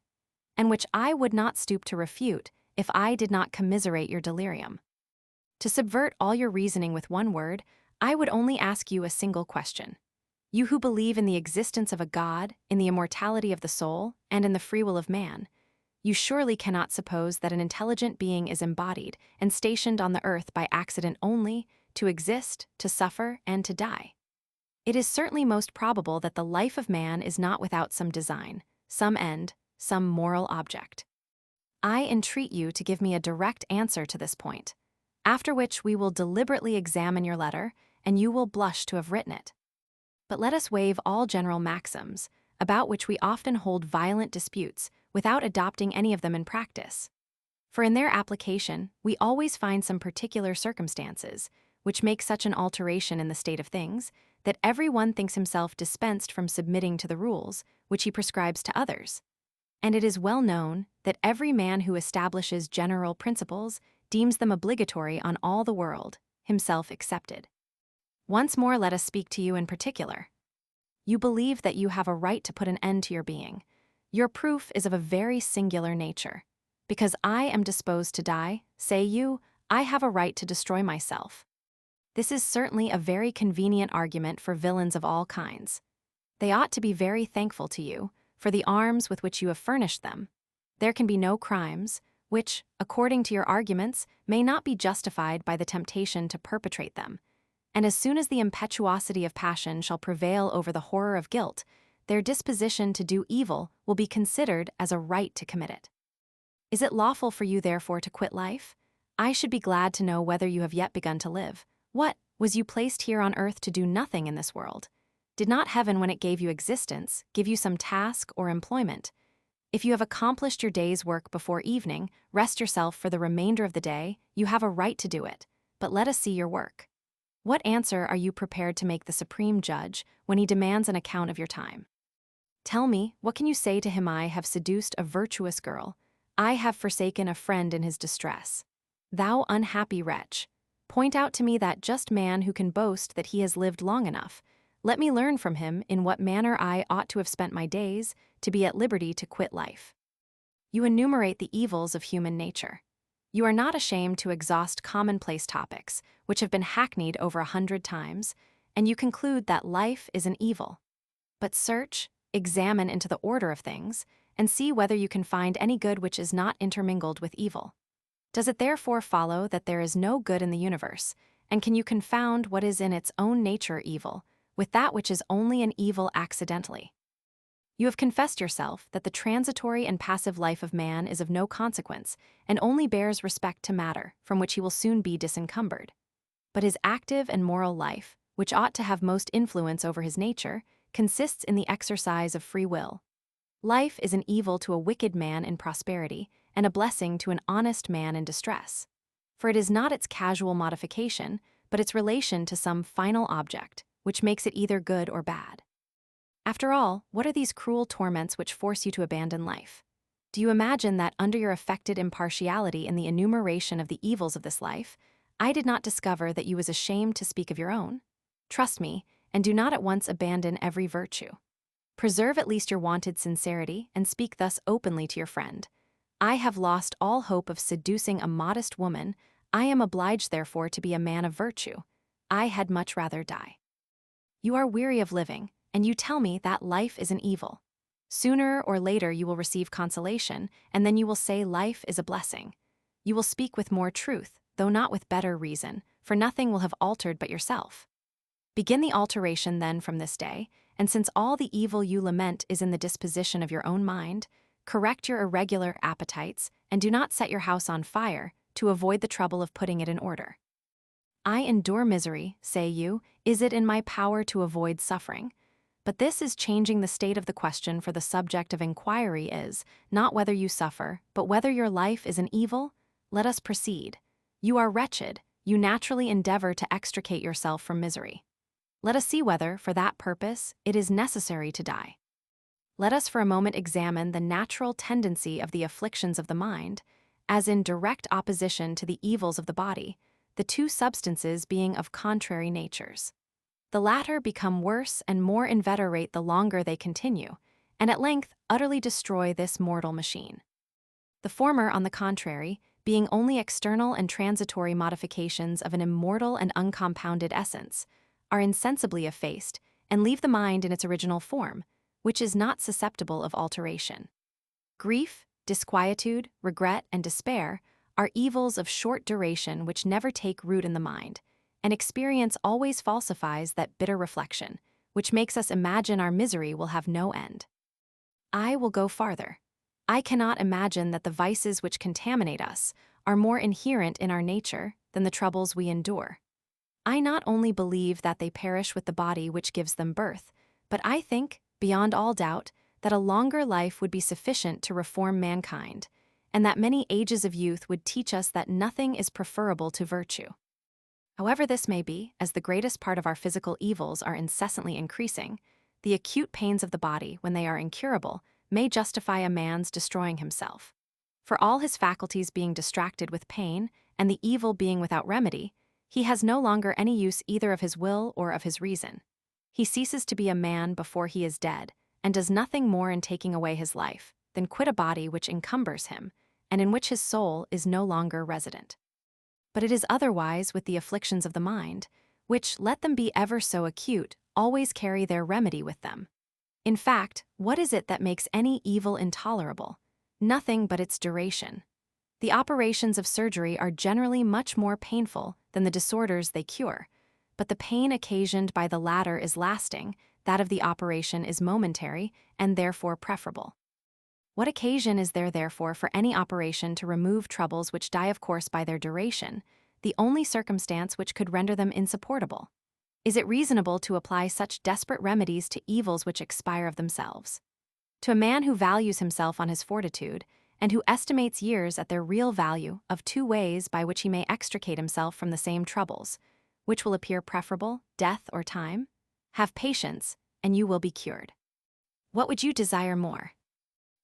and which I would not stoop to refute if I did not commiserate your delirium. To subvert all your reasoning with one word, I would only ask you a single question. You who believe in the existence of a God, in the immortality of the soul, and in the free will of man, you surely cannot suppose that an intelligent being is embodied and stationed on the earth by accident only, to exist, to suffer, and to die. It is certainly most probable that the life of man is not without some design, some end, some moral object. I entreat you to give me a direct answer to this point, after which we will deliberately examine your letter, and you will blush to have written it. But let us waive all general maxims, about which we often hold violent disputes, without adopting any of them in practice. For in their application, we always find some particular circumstances, which make such an alteration in the state of things, that every one thinks himself dispensed from submitting to the rules which he prescribes to others. And it is well known that every man who establishes general principles deems them obligatory on all the world, himself excepted. Once more let us speak to you in particular. You believe that you have a right to put an end to your being. Your proof is of a very singular nature. Because I am disposed to die, say you, I have a right to destroy myself. This is certainly a very convenient argument for villains of all kinds. They ought to be very thankful to you for the arms with which you have furnished them. There can be no crimes, which, according to your arguments, may not be justified by the temptation to perpetrate them. And as soon as the impetuosity of passion shall prevail over the horror of guilt, their disposition to do evil will be considered as a right to commit it. Is it lawful for you therefore to quit life? I should be glad to know whether you have yet begun to live. What, was you placed here on earth to do nothing in this world? Did not heaven, when it gave you existence, give you some task or employment? If you have accomplished your day's work before evening, rest yourself for the remainder of the day, you have a right to do it. But let us see your work. What answer are you prepared to make the supreme judge when he demands an account of your time? Tell me, what can you say to him? I have seduced a virtuous girl. I have forsaken a friend in his distress. Thou unhappy wretch, point out to me that just man who can boast that he has lived long enough. Let me learn from him in what manner I ought to have spent my days to be at liberty to quit life. You enumerate the evils of human nature. You are not ashamed to exhaust commonplace topics, which have been hackneyed over 100 times, and you conclude that life is an evil. But search, examine into the order of things, and see whether you can find any good which is not intermingled with evil. Does it therefore follow that there is no good in the universe, and can you confound what is in its own nature evil with that which is only an evil accidentally? You have confessed yourself that the transitory and passive life of man is of no consequence and only bears respect to matter, from which he will soon be disencumbered. But his active and moral life, which ought to have most influence over his nature, consists in the exercise of free will. Life is an evil to a wicked man in prosperity and a blessing to an honest man in distress. For it is not its casual modification, but its relation to some final object, which makes it either good or bad. After all, what are these cruel torments which force you to abandon life? Do you imagine that under your affected impartiality in the enumeration of the evils of this life, I did not discover that you was ashamed to speak of your own? Trust me, and do not at once abandon every virtue. Preserve at least your wonted sincerity, and speak thus openly to your friend. I have lost all hope of seducing a modest woman. I am obliged therefore to be a man of virtue. I had much rather die. You are weary of living, and you tell me that life is an evil. Sooner or later you will receive consolation, and then you will say life is a blessing. You will speak with more truth, though not with better reason, for nothing will have altered but yourself. Begin the alteration then from this day, and since all the evil you lament is in the disposition of your own mind, correct your irregular appetites, and do not set your house on fire to avoid the trouble of putting it in order. I endure misery, say you, is it in my power to avoid suffering? But this is changing the state of the question, for the subject of inquiry is not whether you suffer, but whether your life is an evil. Let us proceed. You are wretched, you naturally endeavor to extricate yourself from misery. Let us see whether, for that purpose, it is necessary to die. Let us for a moment examine the natural tendency of the afflictions of the mind, as in direct opposition to the evils of the body, the two substances being of contrary natures. The latter become worse and more inveterate the longer they continue, and at length utterly destroy this mortal machine. The former, on the contrary, being only external and transitory modifications of an immortal and uncompounded essence, are insensibly effaced and leave the mind in its original form, which is not susceptible of alteration. Grief, disquietude, regret, and despair are evils of short duration which never take root in the mind, and experience always falsifies that bitter reflection, which makes us imagine our misery will have no end. I will go farther. I cannot imagine that the vices which contaminate us are more inherent in our nature than the troubles we endure. I not only believe that they perish with the body which gives them birth, but I think, beyond all doubt, that a longer life would be sufficient to reform mankind, and that many ages of youth would teach us that nothing is preferable to virtue. However this may be, as the greatest part of our physical evils are incessantly increasing, the acute pains of the body, when they are incurable, may justify a man's destroying himself. For all his faculties being distracted with pain, and the evil being without remedy, He has no longer any use either of his will or of his reason. He ceases to be a man before he is dead, and does nothing more in taking away his life than quit a body which encumbers him, and in which his soul is no longer resident. But it is otherwise with the afflictions of the mind, which, let them be ever so acute, always carry their remedy with them. In fact, what is it that makes any evil intolerable? Nothing but its duration. The operations of surgery are generally much more painful than the disorders they cure, but the pain occasioned by the latter is lasting, that of the operation is momentary, and therefore preferable. What occasion is there therefore for any operation to remove troubles which die of course by their duration, the only circumstance which could render them insupportable? Is it reasonable to apply such desperate remedies to evils which expire of themselves? To a man who values himself on his fortitude, and who estimates years at their real value, of two ways by which he may extricate himself from the same troubles, which will appear preferable, death or time? Have patience, and you will be cured. What would you desire more?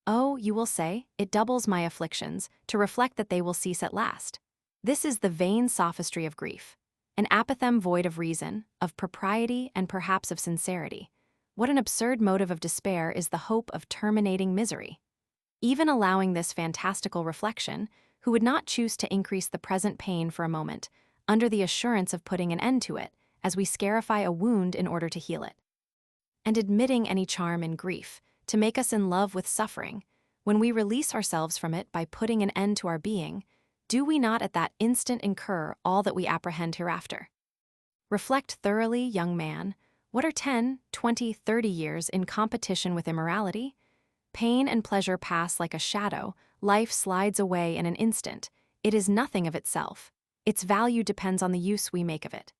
Oh, you will say, it doubles my afflictions, to reflect that they will cease at last. This is the vain sophistry of grief, an apothegm void of reason, of propriety, and perhaps of sincerity. What an absurd motive of despair is the hope of terminating misery! Even allowing this fantastical reflection, who would not choose to increase the present pain for a moment, under the assurance of putting an end to it, as we scarify a wound in order to heal it? And admitting any charm in grief, to make us in love with suffering, when we release ourselves from it by putting an end to our being, do we not at that instant incur all that we apprehend hereafter? Reflect thoroughly, young man. What are 10, 20, 30 years in competition with immorality? Pain and pleasure pass like a shadow, life slides away in an instant. It is nothing of itself. Its value depends on the use we make of it.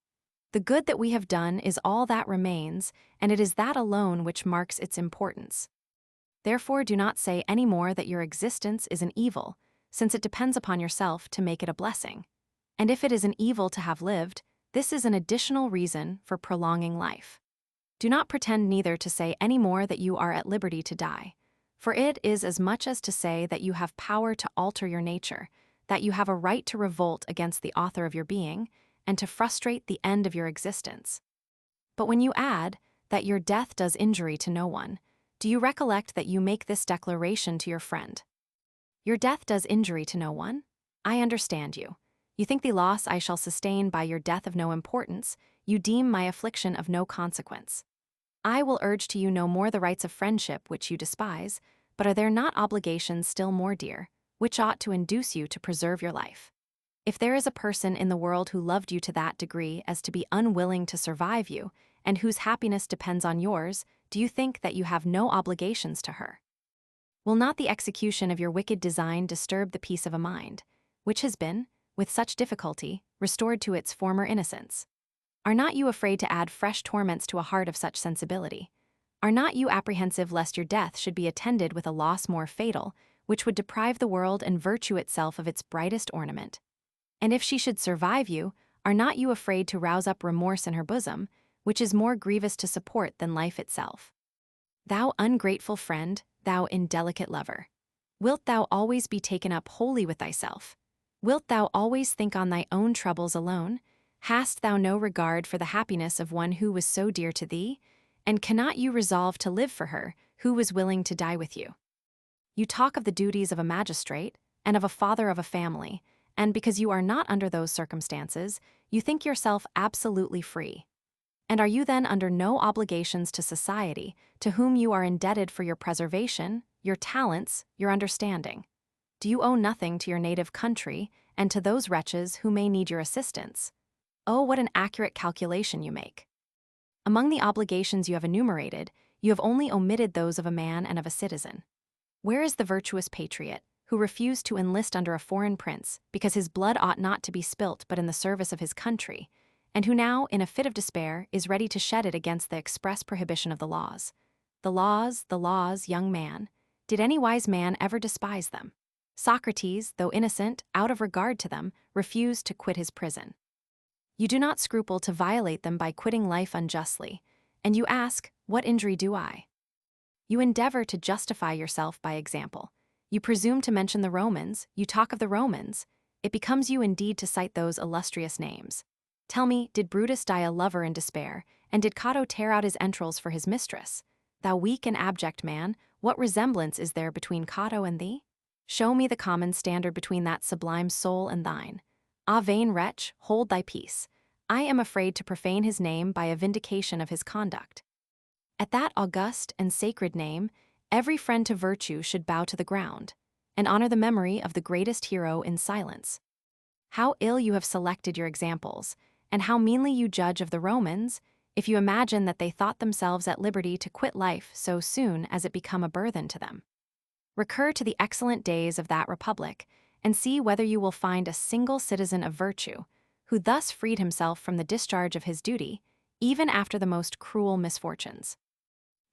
The good that we have done is all that remains, and it is that alone which marks its importance. Therefore, do not say any more that your existence is an evil, since it depends upon yourself to make it a blessing. And if it is an evil to have lived, this is an additional reason for prolonging life. Do not pretend neither to say any more that you are at liberty to die, for it is as much as to say that you have power to alter your nature, that you have a right to revolt against the author of your being, and to frustrate the end of your existence. But when you add that your death does injury to no one, do you recollect that you make this declaration to your friend? Your death does injury to no one? I understand you. You think the loss I shall sustain by your death of no importance, you deem my affliction of no consequence. I will urge to you no more the rights of friendship which you despise, but are there not obligations still more dear, which ought to induce you to preserve your life? If there is a person in the world who loved you to that degree as to be unwilling to survive you, and whose happiness depends on yours, do you think that you have no obligations to her? Will not the execution of your wicked design disturb the peace of a mind, which has been, with such difficulty, restored to its former innocence? Are not you afraid to add fresh torments to a heart of such sensibility? Are not you apprehensive lest your death should be attended with a loss more fatal, which would deprive the world and virtue itself of its brightest ornament? And if she should survive you, are not you afraid to rouse up remorse in her bosom, which is more grievous to support than life itself? Thou ungrateful friend, thou indelicate lover! Wilt thou always be taken up wholly with thyself? Wilt thou always think on thy own troubles alone? Hast thou no regard for the happiness of one who was so dear to thee? And cannot you resolve to live for her, who was willing to die with you? You talk of the duties of a magistrate, and of a father of a family, and because you are not under those circumstances, you think yourself absolutely free. And are you then under no obligations to society, to whom you are indebted for your preservation, your talents, your understanding? Do you owe nothing to your native country, and to those wretches who may need your assistance? Oh, what an accurate calculation you make! Among the obligations you have enumerated, you have only omitted those of a man and of a citizen. Where is the virtuous patriot, who refused to enlist under a foreign prince, because his blood ought not to be spilt but in the service of his country, and who now, in a fit of despair, is ready to shed it against the express prohibition of the laws? The laws, young man. Did any wise man ever despise them? Socrates, though innocent, out of regard to them, refused to quit his prison. You do not scruple to violate them by quitting life unjustly, and you ask, what injury do I? You endeavor to justify yourself by example. You presume to mention the Romans, you talk of the Romans. It becomes you indeed to cite those illustrious names. Tell me, did Brutus die a lover in despair, and did Cato tear out his entrails for his mistress? Thou weak and abject man, what resemblance is there between Cato and thee? Show me the common standard between that sublime soul and thine. Ah, vain wretch, hold thy peace. I am afraid to profane his name by a vindication of his conduct. At that august and sacred name, every friend to virtue should bow to the ground, and honor the memory of the greatest hero in silence. How ill you have selected your examples, and how meanly you judge of the Romans, if you imagine that they thought themselves at liberty to quit life so soon as it become a burthen to them. Recur to the excellent days of that republic, and see whether you will find a single citizen of virtue, who thus freed himself from the discharge of his duty, even after the most cruel misfortunes.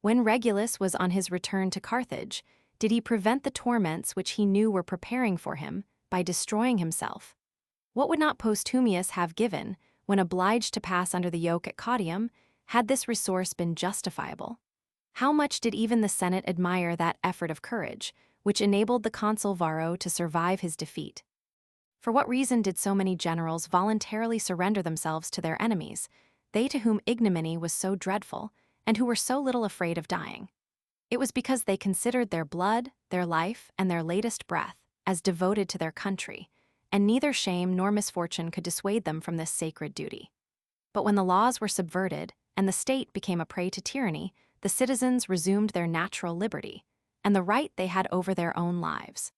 When Regulus was on his return to Carthage, did he prevent the torments which he knew were preparing for him by destroying himself? What would not Postumius have given, when obliged to pass under the yoke at Caudium, had this resource been justifiable? How much did even the Senate admire that effort of courage, which enabled the consul Varro to survive his defeat? For what reason did so many generals voluntarily surrender themselves to their enemies, they to whom ignominy was so dreadful, and who were so little afraid of dying? It was because they considered their blood, their life, and their latest breath as devoted to their country, and neither shame nor misfortune could dissuade them from this sacred duty. But when the laws were subverted, and the state became a prey to tyranny, the citizens resumed their natural liberty, and the right they had over their own lives.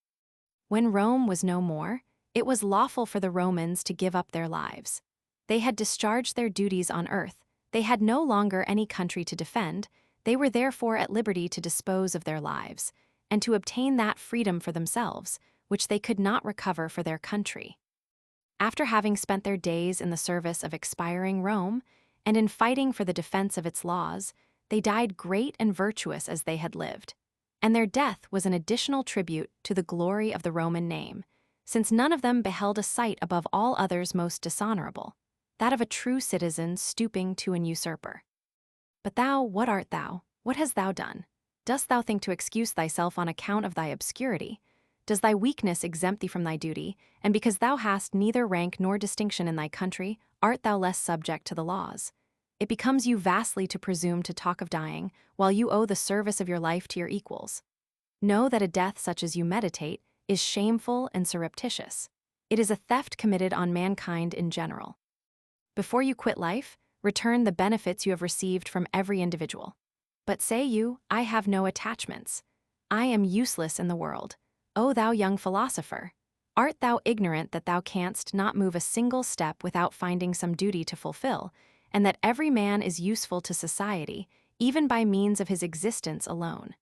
When Rome was no more, it was lawful for the Romans to give up their lives. They had discharged their duties on earth, they had no longer any country to defend, they were therefore at liberty to dispose of their lives, and to obtain that freedom for themselves, which they could not recover for their country. After having spent their days in the service of expiring Rome, and in fighting for the defense of its laws, they died great and virtuous as they had lived. And their death was an additional tribute to the glory of the Roman name, since none of them beheld a sight above all others most dishonorable, that of a true citizen stooping to an usurper. But thou, what art thou? What hast thou done? Dost thou think to excuse thyself on account of thy obscurity? Does thy weakness exempt thee from thy duty, and because thou hast neither rank nor distinction in thy country, art thou less subject to the laws? It becomes you vastly to presume to talk of dying, while you owe the service of your life to your equals. Know that a death such as you meditate is shameful and surreptitious. It is a theft committed on mankind in general. Before you quit life, return the benefits you have received from every individual. But say you, I have no attachments. I am useless in the world. O thou young philosopher, art thou ignorant that thou canst not move a single step without finding some duty to fulfill, and that every man is useful to society, even by means of his existence alone?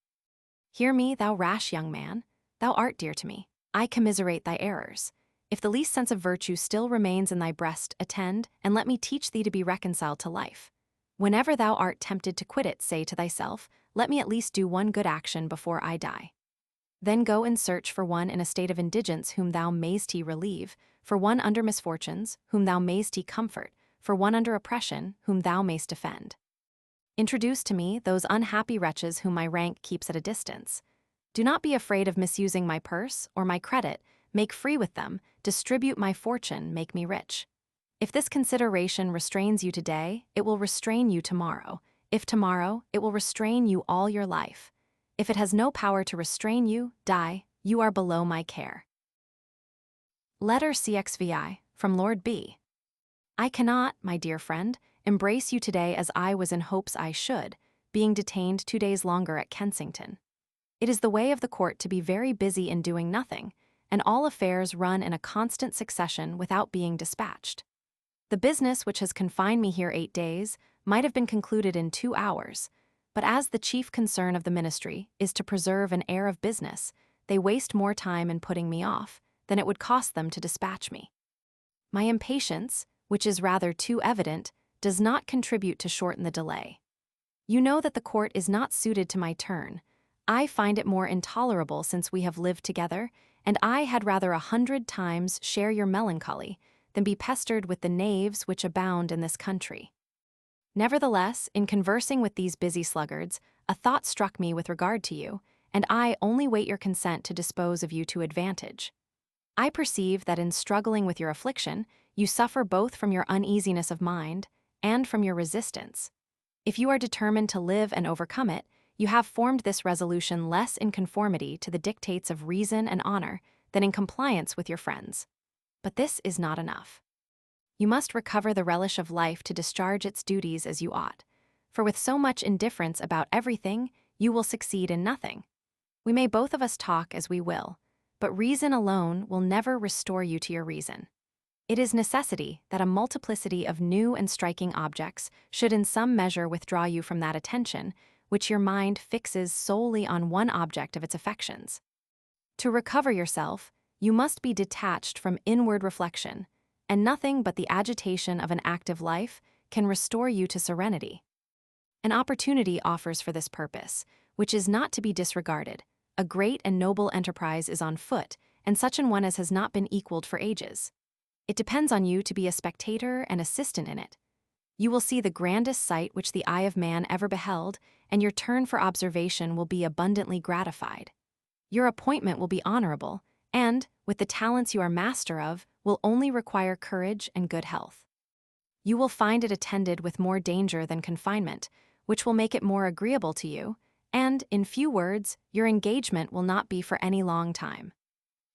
Hear me, thou rash young man. Thou art dear to me. I commiserate thy errors. If the least sense of virtue still remains in thy breast, attend, and let me teach thee to be reconciled to life. Whenever thou art tempted to quit it, say to thyself, let me at least do one good action before I die. Then go and search for one in a state of indigence whom thou mayst he relieve, for one under misfortunes, whom thou mayst he comfort, for one under oppression, whom thou mayst defend. Introduce to me those unhappy wretches whom my rank keeps at a distance. Do not be afraid of misusing my purse or my credit, make free with them, distribute my fortune, make me rich. If this consideration restrains you today, it will restrain you tomorrow. If tomorrow, it will restrain you all your life. If it has no power to restrain you, die, you are below my care. Letter CXVI, from Lord B. I cannot, my dear friend, embrace you today as I was in hopes I should, being detained 2 days longer at Kensington. It is the way of the court to be very busy in doing nothing, and all affairs run in a constant succession without being dispatched. The business which has confined me here 8 days might have been concluded in 2 hours, but as the chief concern of the ministry is to preserve an air of business, they waste more time in putting me off than it would cost them to dispatch me. My impatience, which is rather too evident, does not contribute to shorten the delay. You know that the court is not suited to my turn. I find it more intolerable since we have lived together, and I had rather 100 times share your melancholy than be pestered with the knaves which abound in this country. Nevertheless, in conversing with these busy sluggards, a thought struck me with regard to you, and I only wait your consent to dispose of you to advantage. I perceive that in struggling with your affliction, you suffer both from your uneasiness of mind and from your resistance. If you are determined to live and overcome it, you have formed this resolution less in conformity to the dictates of reason and honor than in compliance with your friends. But this is not enough. You must recover the relish of life to discharge its duties as you ought, for with so much indifference about everything, you will succeed in nothing. We may both of us talk as we will, but reason alone will never restore you to your reason. It is necessity that a multiplicity of new and striking objects should in some measure withdraw you from that attention which your mind fixes solely on one object of its affections. To recover yourself, you must be detached from inward reflection, and nothing but the agitation of an active life can restore you to serenity. An opportunity offers for this purpose, which is not to be disregarded. A great and noble enterprise is on foot, and such an one as has not been equaled for ages. It depends on you to be a spectator and assistant in it. You will see the grandest sight which the eye of man ever beheld, and your turn for observation will be abundantly gratified. Your appointment will be honorable, and, with the talents you are master of, will only require courage and good health. You will find it attended with more danger than confinement, which will make it more agreeable to you, and, in few words, your engagement will not be for any long time.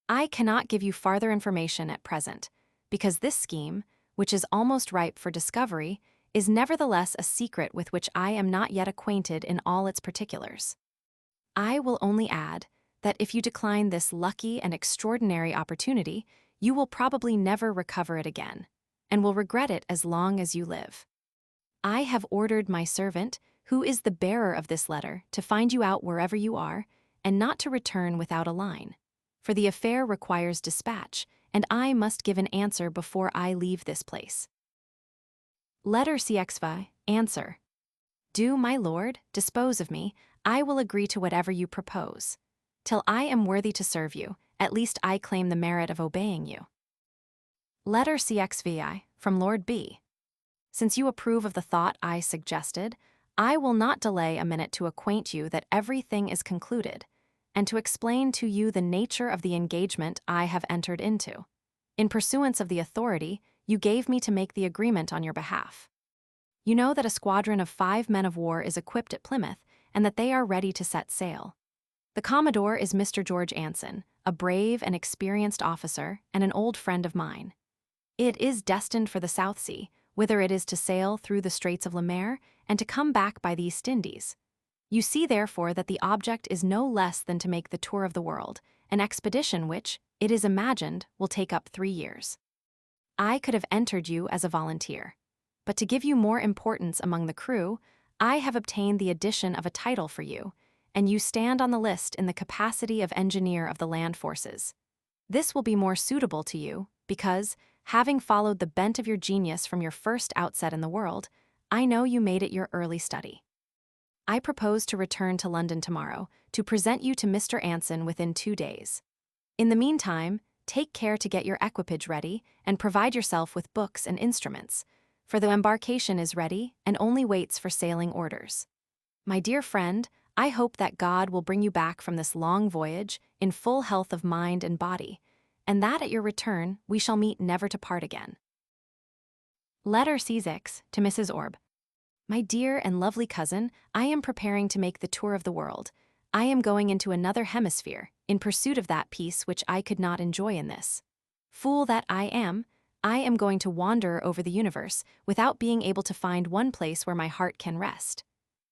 I cannot give you farther information at present, because this scheme, which is almost ripe for discovery, is nevertheless a secret with which I am not yet acquainted in all its particulars. I will only add that if you decline this lucky and extraordinary opportunity, you will probably never recover it again, and will regret it as long as you live. I have ordered my servant, who is the bearer of this letter, to find you out wherever you are, and not to return without a line. For the affair requires dispatch, and I must give an answer before I leave this place. Letter CXV, answer. Do, my lord, dispose of me, I will agree to whatever you propose. Till I am worthy to serve you, at least I claim the merit of obeying you. Letter CXVI, from Lord B. Since you approve of the thought I suggested, I will not delay a minute to acquaint you that everything is concluded, and to explain to you the nature of the engagement I have entered into, in pursuance of the authority you gave me to make the agreement on your behalf. You know that a squadron of 5 men of war is equipped at Plymouth, and that they are ready to set sail. The Commodore is Mr. George Anson, a brave and experienced officer and an old friend of mine. It is destined for the South Sea, whither it is to sail through the Straits of Le Maire and to come back by the East Indies. You see, therefore, that the object is no less than to make the tour of the world, an expedition which, it is imagined, will take up 3 years. I could have entered you as a volunteer, but to give you more importance among the crew, I have obtained the addition of a title for you, and you stand on the list in the capacity of engineer of the land forces. This will be more suitable to you, because, having followed the bent of your genius from your first outset in the world, I know you made it your early study. I propose to return to London tomorrow, to present you to Mr. Anson within 2 days. In the meantime, take care to get your equipage ready, and provide yourself with books and instruments, for the embarkation is ready and only waits for sailing orders. My dear friend, I hope that God will bring you back from this long voyage in full health of mind and body, and that at your return we shall meet never to part again. Letter C6 to Mrs. Orbe. My dear and lovely cousin, I am preparing to make the tour of the world. I am going into another hemisphere, in pursuit of that peace which I could not enjoy in this. Fool that I am going to wander over the universe without being able to find one place where my heart can rest.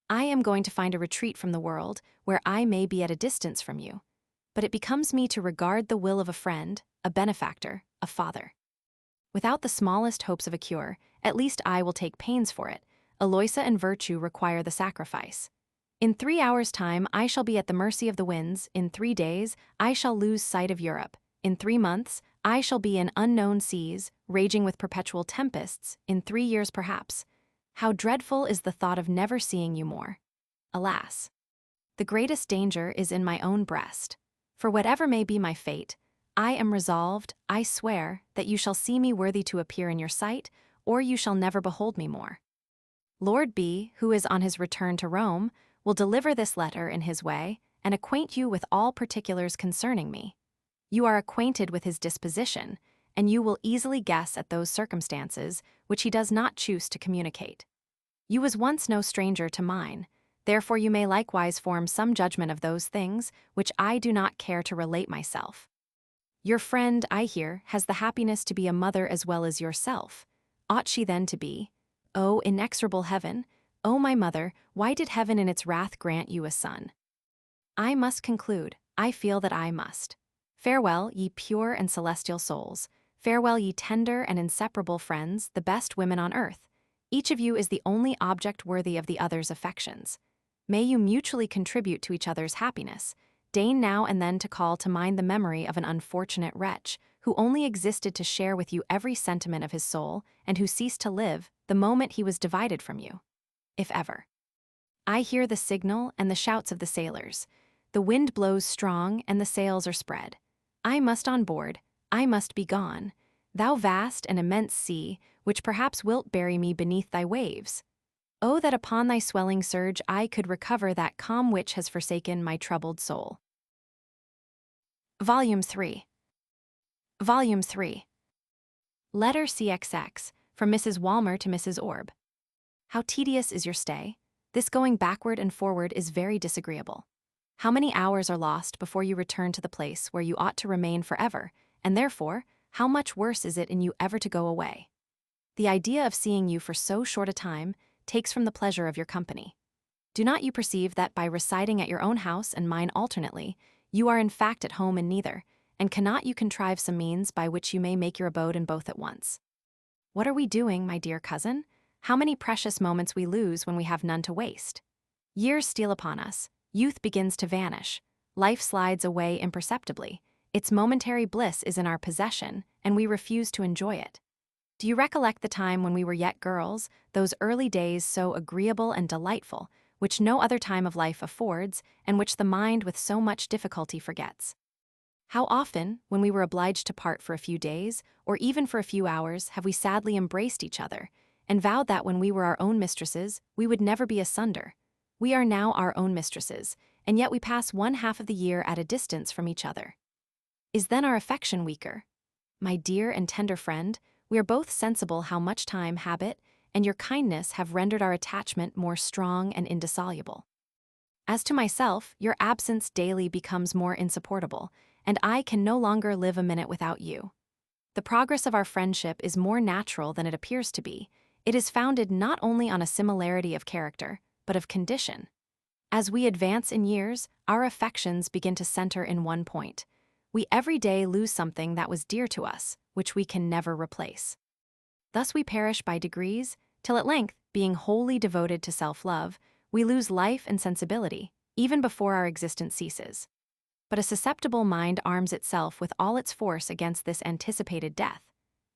I am going to find a retreat from the world where I may be at a distance from you. But it becomes me to regard the will of a friend, a benefactor, a father. Without the smallest hopes of a cure, at least I will take pains for it. Eloisa and virtue require the sacrifice. In 3 hours' time I shall be at the mercy of the winds, in 3 days I shall lose sight of Europe, in 3 months I shall be in unknown seas, raging with perpetual tempests, in 3 years perhaps. How dreadful is the thought of never seeing you more. Alas! The greatest danger is in my own breast. For whatever may be my fate, I am resolved, I swear, that you shall see me worthy to appear in your sight, or you shall never behold me more. Lord B., who is on his return to Rome, will deliver this letter in his way, and acquaint you with all particulars concerning me. You are acquainted with his disposition, and you will easily guess at those circumstances which he does not choose to communicate. You was once no stranger to mine, therefore you may likewise form some judgment of those things which I do not care to relate myself. Your friend, I hear, has the happiness to be a mother as well as yourself. Ought she then to be? O inexorable heaven! O my mother, why did heaven in its wrath grant you a son? I must conclude, I feel that I must. Farewell, ye pure and celestial souls. Farewell, ye tender and inseparable friends, the best women on earth. Each of you is the only object worthy of the other's affections. May you mutually contribute to each other's happiness. Deign now and then to call to mind the memory of an unfortunate wretch, who only existed to share with you every sentiment of his soul, and who ceased to live the moment he was divided from you, if ever. I hear the signal and the shouts of the sailors. The wind blows strong and the sails are spread. I must on board, I must be gone. Thou vast and immense sea, which perhaps wilt bury me beneath thy waves. Oh, that upon thy swelling surge I could recover that calm which has forsaken my troubled soul. Volume 3. Volume 3. Letter CXX, from Mrs. Walmer to Mrs. Orb. How tedious is your stay? This going backward and forward is very disagreeable. How many hours are lost before you return to the place where you ought to remain forever, and therefore, how much worse is it in you ever to go away? The idea of seeing you for so short a time takes from the pleasure of your company. Do not you perceive that by residing at your own house and mine alternately, you are in fact at home in neither, and cannot you contrive some means by which you may make your abode in both at once? What are we doing, my dear cousin? How many precious moments we lose when we have none to waste. Years steal upon us, youth begins to vanish, life slides away imperceptibly, its momentary bliss is in our possession, and we refuse to enjoy it. Do you recollect the time when we were yet girls, those early days so agreeable and delightful, which no other time of life affords, and which the mind with so much difficulty forgets? How often, when we were obliged to part for a few days, or even for a few hours, have we sadly embraced each other, and vowed that when we were our own mistresses, we would never be asunder. We are now our own mistresses, and yet we pass one half of the year at a distance from each other. Is then our affection weaker? My dear and tender friend, we are both sensible how much time, habit, and your kindness have rendered our attachment more strong and indissoluble. As to myself, your absence daily becomes more insupportable, and I can no longer live a minute without you. The progress of our friendship is more natural than it appears to be. It is founded not only on a similarity of character, but of condition. As we advance in years, our affections begin to center in one point. We every day lose something that was dear to us, which we can never replace. Thus we perish by degrees, till at length, being wholly devoted to self-love, we lose life and sensibility, even before our existence ceases. But a susceptible mind arms itself with all its force against this anticipated death.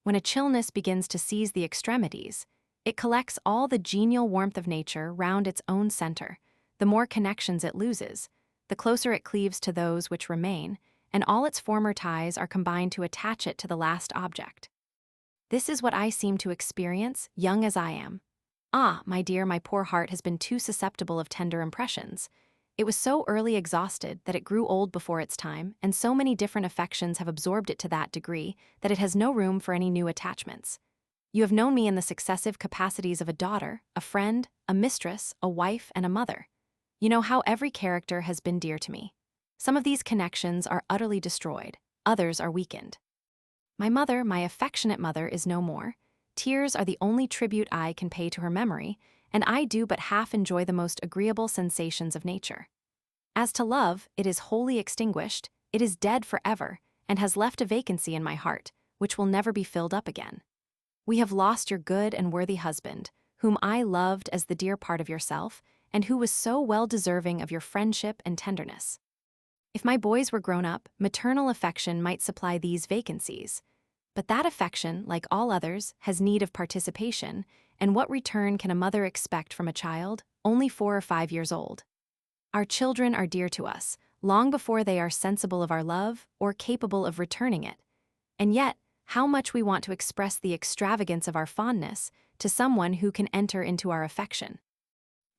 When a chillness begins to seize the extremities, it collects all the genial warmth of nature round its own center. The more connections it loses, the closer it cleaves to those which remain, and all its former ties are combined to attach it to the last object. This is what I seem to experience, young as I am. Ah, my dear, my poor heart has been too susceptible of tender impressions. It was so early exhausted that it grew old before its time, and so many different affections have absorbed it to that degree that it has no room for any new attachments. You have known me in the successive capacities of a daughter, a friend, a mistress, a wife, and a mother. You know how every character has been dear to me. Some of these connections are utterly destroyed, others are weakened. My mother, my affectionate mother, is no more. Tears are the only tribute I can pay to her memory, and I do but half enjoy the most agreeable sensations of nature. As to love, it is wholly extinguished, it is dead forever, and has left a vacancy in my heart, which will never be filled up again. We have lost your good and worthy husband, whom I loved as the dear part of yourself, and who was so well deserving of your friendship and tenderness. If my boys were grown up, maternal affection might supply these vacancies. But that affection, like all others, has need of participation, and what return can a mother expect from a child, only 4 or 5 years old? Our children are dear to us, long before they are sensible of our love or capable of returning it. And yet, how much we want to express the extravagance of our fondness to someone who can enter into our affection.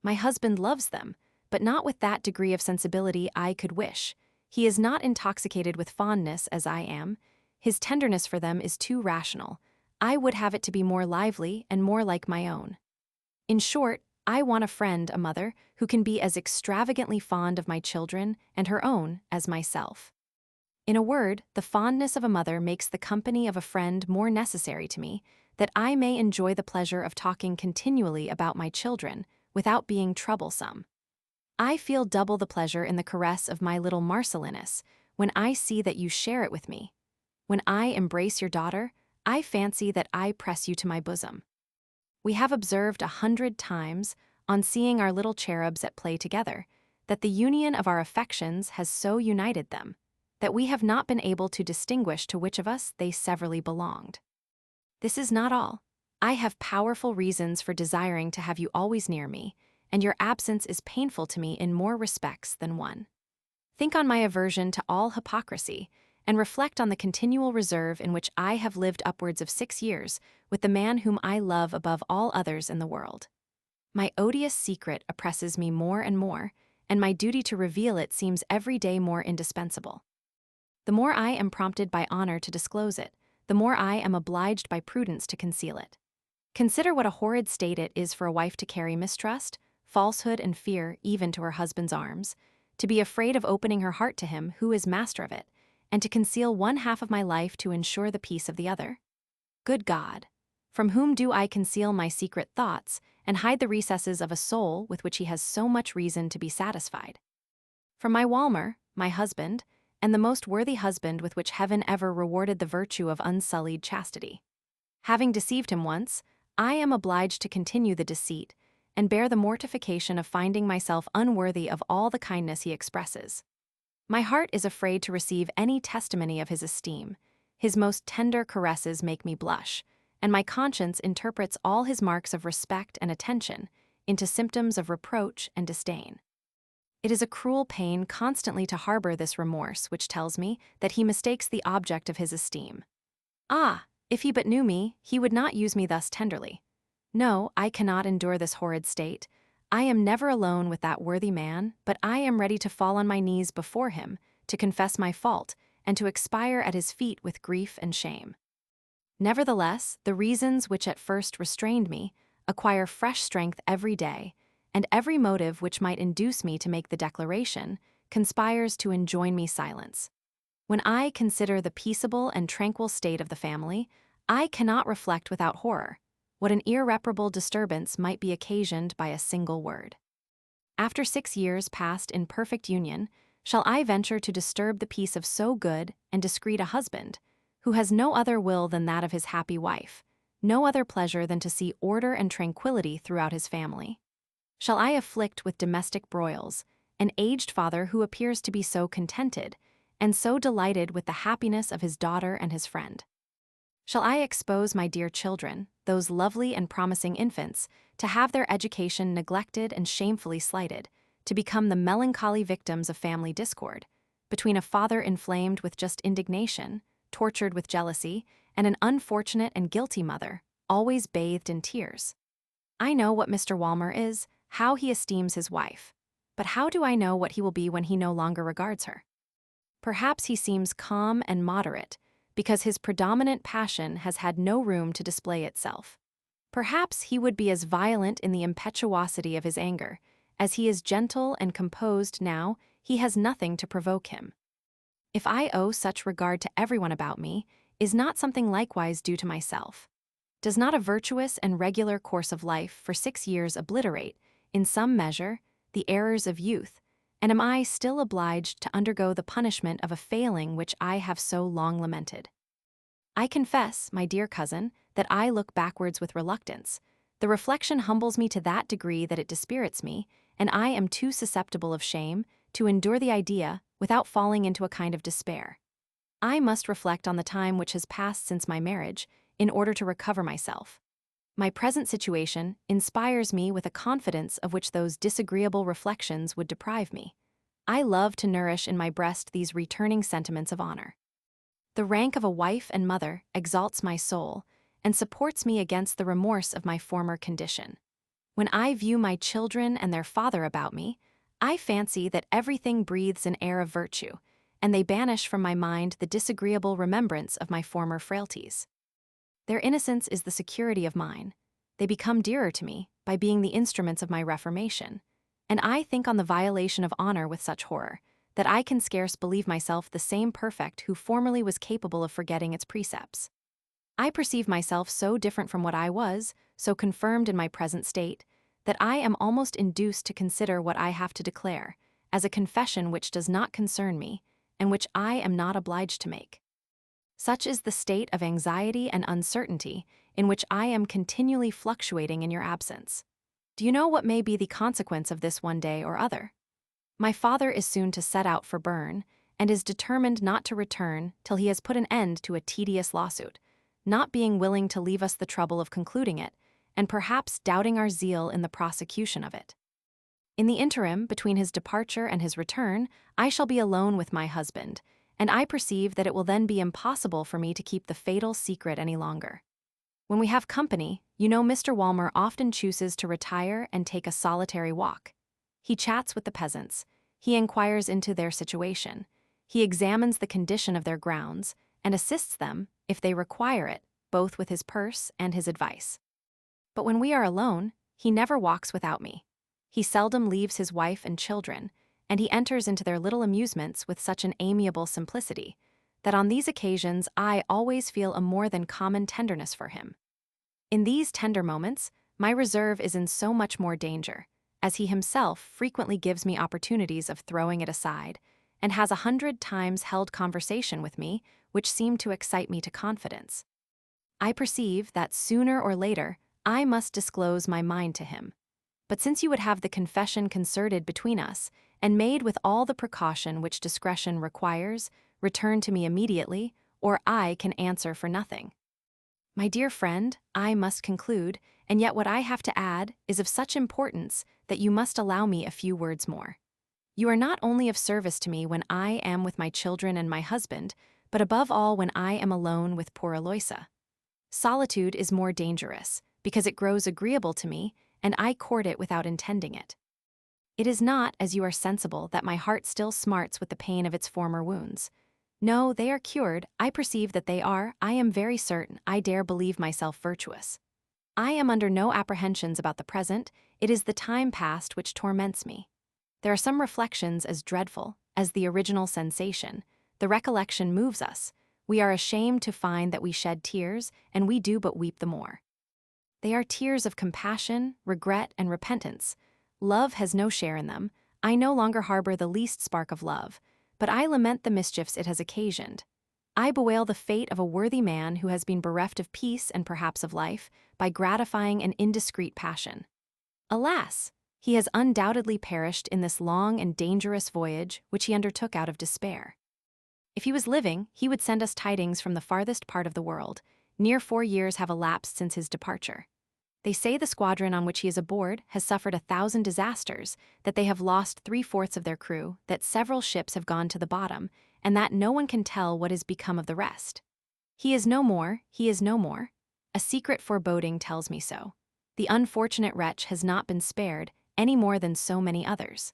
My husband loves them, but not with that degree of sensibility I could wish. He is not intoxicated with fondness as I am. His tenderness for them is too rational. I would have it to be more lively and more like my own. In short, I want a friend, a mother, who can be as extravagantly fond of my children and her own as myself. In a word, the fondness of a mother makes the company of a friend more necessary to me, that I may enjoy the pleasure of talking continually about my children without being troublesome. I feel double the pleasure in the caress of my little Marcellinus when I see that you share it with me. When I embrace your daughter, I fancy that I press you to my bosom. We have observed 100 times, on seeing our little cherubs at play together, that the union of our affections has so united them, that we have not been able to distinguish to which of us they severally belonged. This is not all. I have powerful reasons for desiring to have you always near me, and your absence is painful to me in more respects than one. Think on my aversion to all hypocrisy, and reflect on the continual reserve in which I have lived upwards of 6 years with the man whom I love above all others in the world. My odious secret oppresses me more and more, and my duty to reveal it seems every day more indispensable. The more I am prompted by honor to disclose it, the more I am obliged by prudence to conceal it. Consider what a horrid state it is for a wife to carry mistrust, falsehood, and fear even to her husband's arms, to be afraid of opening her heart to him who is master of it, and to conceal one half of my life to ensure the peace of the other. Good God! From whom do I conceal my secret thoughts, and hide the recesses of a soul with which he has so much reason to be satisfied? From my Walmer, my husband, and the most worthy husband with which heaven ever rewarded the virtue of unsullied chastity. Having deceived him once, I am obliged to continue the deceit, and bear the mortification of finding myself unworthy of all the kindness he expresses. My heart is afraid to receive any testimony of his esteem. His most tender caresses make me blush, and my conscience interprets all his marks of respect and attention into symptoms of reproach and disdain. It is a cruel pain constantly to harbor this remorse which tells me that he mistakes the object of his esteem. Ah, if he but knew me, he would not use me thus tenderly. No, I cannot endure this horrid state. I am never alone with that worthy man, but I am ready to fall on my knees before him, to confess my fault, and to expire at his feet with grief and shame. Nevertheless, the reasons which at first restrained me acquire fresh strength every day, and every motive which might induce me to make the declaration conspires to enjoin me silence. When I consider the peaceable and tranquil state of the family, I cannot reflect without horror what an irreparable disturbance might be occasioned by a single word. After 6 years passed in perfect union, shall I venture to disturb the peace of so good and discreet a husband, who has no other will than that of his happy wife, no other pleasure than to see order and tranquility throughout his family? Shall I afflict with domestic broils an aged father who appears to be so contented, and so delighted with the happiness of his daughter and his friend? Shall I expose my dear children, those lovely and promising infants, to have their education neglected and shamefully slighted, to become the melancholy victims of family discord, between a father inflamed with just indignation, tortured with jealousy, and an unfortunate and guilty mother, always bathed in tears? I know what Mr. Walmer is, how he esteems his wife, but how do I know what he will be when he no longer regards her? Perhaps he seems calm and moderate, because his predominant passion has had no room to display itself. Perhaps he would be as violent in the impetuosity of his anger, as he is gentle and composed now he has nothing to provoke him. If I owe such regard to everyone about me, is not something likewise due to myself? Does not a virtuous and regular course of life for 6 years obliterate, in some measure, the errors of youth, and am I still obliged to undergo the punishment of a failing which I have so long lamented? I confess, my dear cousin, that I look backwards with reluctance. The reflection humbles me to that degree that it dispirits me, and I am too susceptible of shame to endure the idea without falling into a kind of despair. I must reflect on the time which has passed since my marriage, in order to recover myself. My present situation inspires me with a confidence of which those disagreeable reflections would deprive me. I love to nourish in my breast these returning sentiments of honor. The rank of a wife and mother exalts my soul, and supports me against the remorse of my former condition. When I view my children and their father about me, I fancy that everything breathes an air of virtue, and they banish from my mind the disagreeable remembrance of my former frailties. Their innocence is the security of mine. They become dearer to me by being the instruments of my reformation, and I think on the violation of honor with such horror that I can scarce believe myself the same perfect who formerly was capable of forgetting its precepts. I perceive myself so different from what I was, so confirmed in my present state, that I am almost induced to consider what I have to declare as a confession which does not concern me, and which I am not obliged to make. Such is the state of anxiety and uncertainty in which I am continually fluctuating in your absence. Do you know what may be the consequence of this one day or other? My father is soon to set out for Bern, and is determined not to return till he has put an end to a tedious lawsuit, not being willing to leave us the trouble of concluding it, and perhaps doubting our zeal in the prosecution of it. In the interim, between his departure and his return, I shall be alone with my husband, and I perceive that it will then be impossible for me to keep the fatal secret any longer. When we have company, you know Mr. Walmer often chooses to retire and take a solitary walk. He chats with the peasants, he inquires into their situation, he examines the condition of their grounds, and assists them, if they require it, both with his purse and his advice. But when we are alone, he never walks without me. He seldom leaves his wife and children, and he enters into their little amusements with such an amiable simplicity, that on these occasions I always feel a more than common tenderness for him. In these tender moments, my reserve is in so much more danger, as he himself frequently gives me opportunities of throwing it aside, and has 100 times held conversation with me which seemed to excite me to confidence. I perceive that sooner or later I must disclose my mind to him. But since you would have the confession concerted between us, and made with all the precaution which discretion requires, return to me immediately, or I can answer for nothing. My dear friend, I must conclude, and yet what I have to add is of such importance that you must allow me a few words more. You are not only of service to me when I am with my children and my husband, but above all when I am alone with poor Eloisa. Solitude is more dangerous, because it grows agreeable to me, and I court it without intending it. It is not, as you are sensible, that my heart still smarts with the pain of its former wounds. No, they are cured, I perceive that they are, I am very certain, I dare believe myself virtuous. I am under no apprehensions about the present, it is the time past which torments me. There are some reflections as dreadful as the original sensation. The recollection moves us. We are ashamed to find that we shed tears, and we do but weep the more. They are tears of compassion, regret, and repentance. Love has no share in them. I no longer harbor the least spark of love, but I lament the mischiefs it has occasioned. I bewail the fate of a worthy man who has been bereft of peace and perhaps of life by gratifying an indiscreet passion. Alas! He has undoubtedly perished in this long and dangerous voyage which he undertook out of despair. If he was living, he would send us tidings from the farthest part of the world. Near 4 years have elapsed since his departure. They say the squadron on which he is aboard has suffered 1,000 disasters, that they have lost 3/4 of their crew, that several ships have gone to the bottom, and that no one can tell what has become of the rest. He is no more, he is no more. A secret foreboding tells me so. The unfortunate wretch has not been spared, any more than so many others.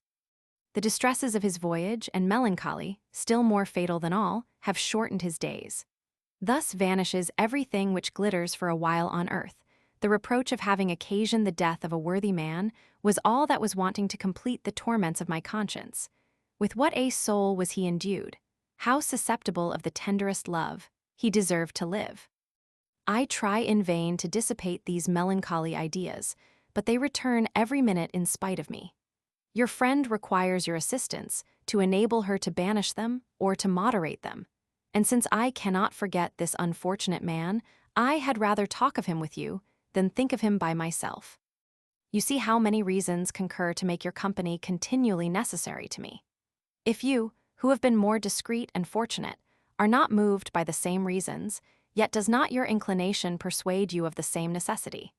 The distresses of his voyage and melancholy, still more fatal than all, have shortened his days. Thus vanishes everything which glitters for a while on earth. The reproach of having occasioned the death of a worthy man was all that was wanting to complete the torments of my conscience. With what a soul was he endued! How susceptible of the tenderest love! He deserved to live. I try in vain to dissipate these melancholy ideas, but they return every minute in spite of me. Your friend requires your assistance to enable her to banish them or to moderate them, and since I cannot forget this unfortunate man, I had rather talk of him with you than think of him by myself. You see how many reasons concur to make your company continually necessary to me. If you, who have been more discreet and fortunate, are not moved by the same reasons, yet does not your inclination persuade you of the same necessity?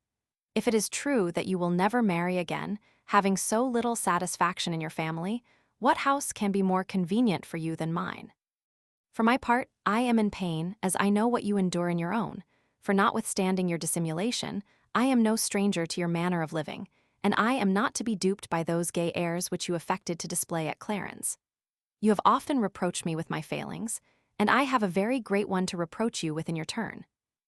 If it is true that you will never marry again, having so little satisfaction in your family, what house can be more convenient for you than mine? For my part, I am in pain, as I know what you endure in your own, for notwithstanding your dissimulation, I am no stranger to your manner of living, and I am not to be duped by those gay airs which you affected to display at Clarens. You have often reproached me with my failings, and I have a very great one to reproach you with in your turn,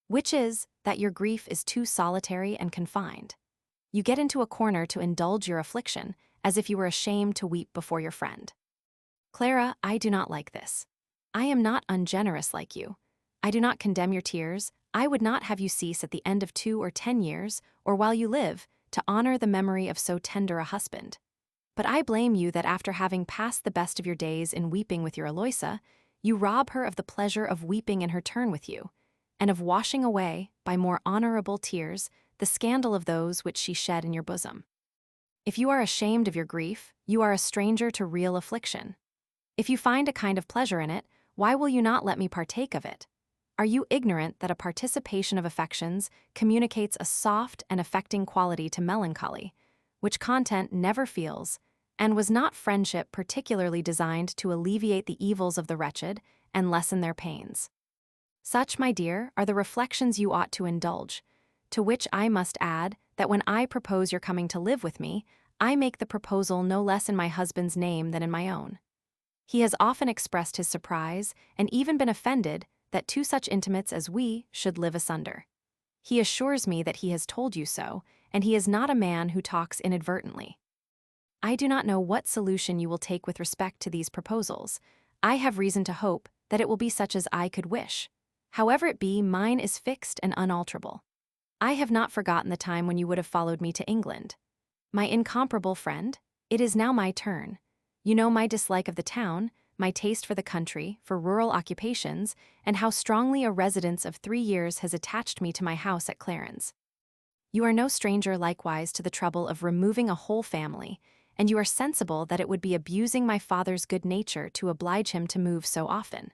which is that your grief is too solitary and confined. You get into a corner to indulge your affliction, as if you were ashamed to weep before your friend. Clara, I do not like this. I am not ungenerous like you. I do not condemn your tears. I would not have you cease at the end of 2 or 10 years, or while you live, to honor the memory of so tender a husband. But I blame you that after having passed the best of your days in weeping with your Eloisa, you rob her of the pleasure of weeping in her turn with you, and of washing away, by more honorable tears, the scandal of those which she shed in your bosom. If you are ashamed of your grief, you are a stranger to real affliction. If you find a kind of pleasure in it, why will you not let me partake of it? Are you ignorant that a participation of affections communicates a soft and affecting quality to melancholy, which content never feels, and was not friendship particularly designed to alleviate the evils of the wretched and lessen their pains? Such, my dear, are the reflections you ought to indulge, to which I must add that when I propose your coming to live with me, I make the proposal no less in my husband's name than in my own. He has often expressed his surprise and even been offended that 2 such intimates as we should live asunder. He assures me that he has told you so, and he is not a man who talks inadvertently. I do not know what solution you will take with respect to these proposals. I have reason to hope that it will be such as I could wish. However it be, mine is fixed and unalterable. I have not forgotten the time when you would have followed me to England. My incomparable friend, it is now my turn. You know my dislike of the town, my taste for the country, for rural occupations, and how strongly a residence of 3 years has attached me to my house at Clarens. You are no stranger likewise to the trouble of removing a whole family, and you are sensible that it would be abusing my father's good nature to oblige him to move so often.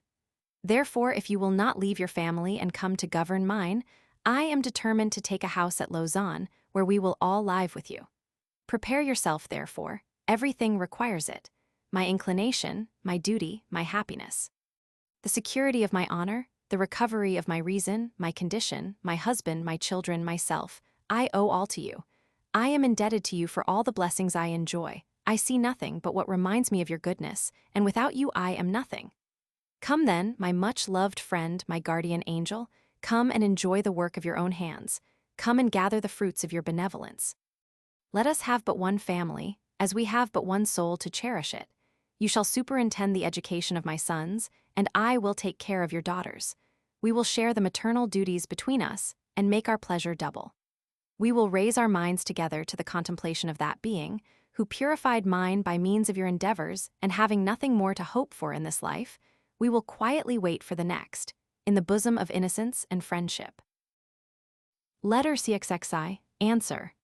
Therefore, if you will not leave your family and come to govern mine, I am determined to take a house at Lausanne, where we will all live with you. Prepare yourself, therefore. Everything requires it. My inclination, my duty, my happiness. The security of my honor, the recovery of my reason, my condition, my husband, my children, myself, I owe all to you. I am indebted to you for all the blessings I enjoy. I see nothing but what reminds me of your goodness, and without you I am nothing. Come then, my much-loved friend, my guardian angel, come and enjoy the work of your own hands. Come and gather the fruits of your benevolence. Let us have but one family, as we have but one soul to cherish it. You shall superintend the education of my sons, and I will take care of your daughters. We will share the maternal duties between us, and make our pleasure double. We will raise our minds together to the contemplation of that being, who purified mine by means of your endeavors, and having nothing more to hope for in this life, we will quietly wait for the next, in the bosom of innocence and friendship. Letter CXXI, answer.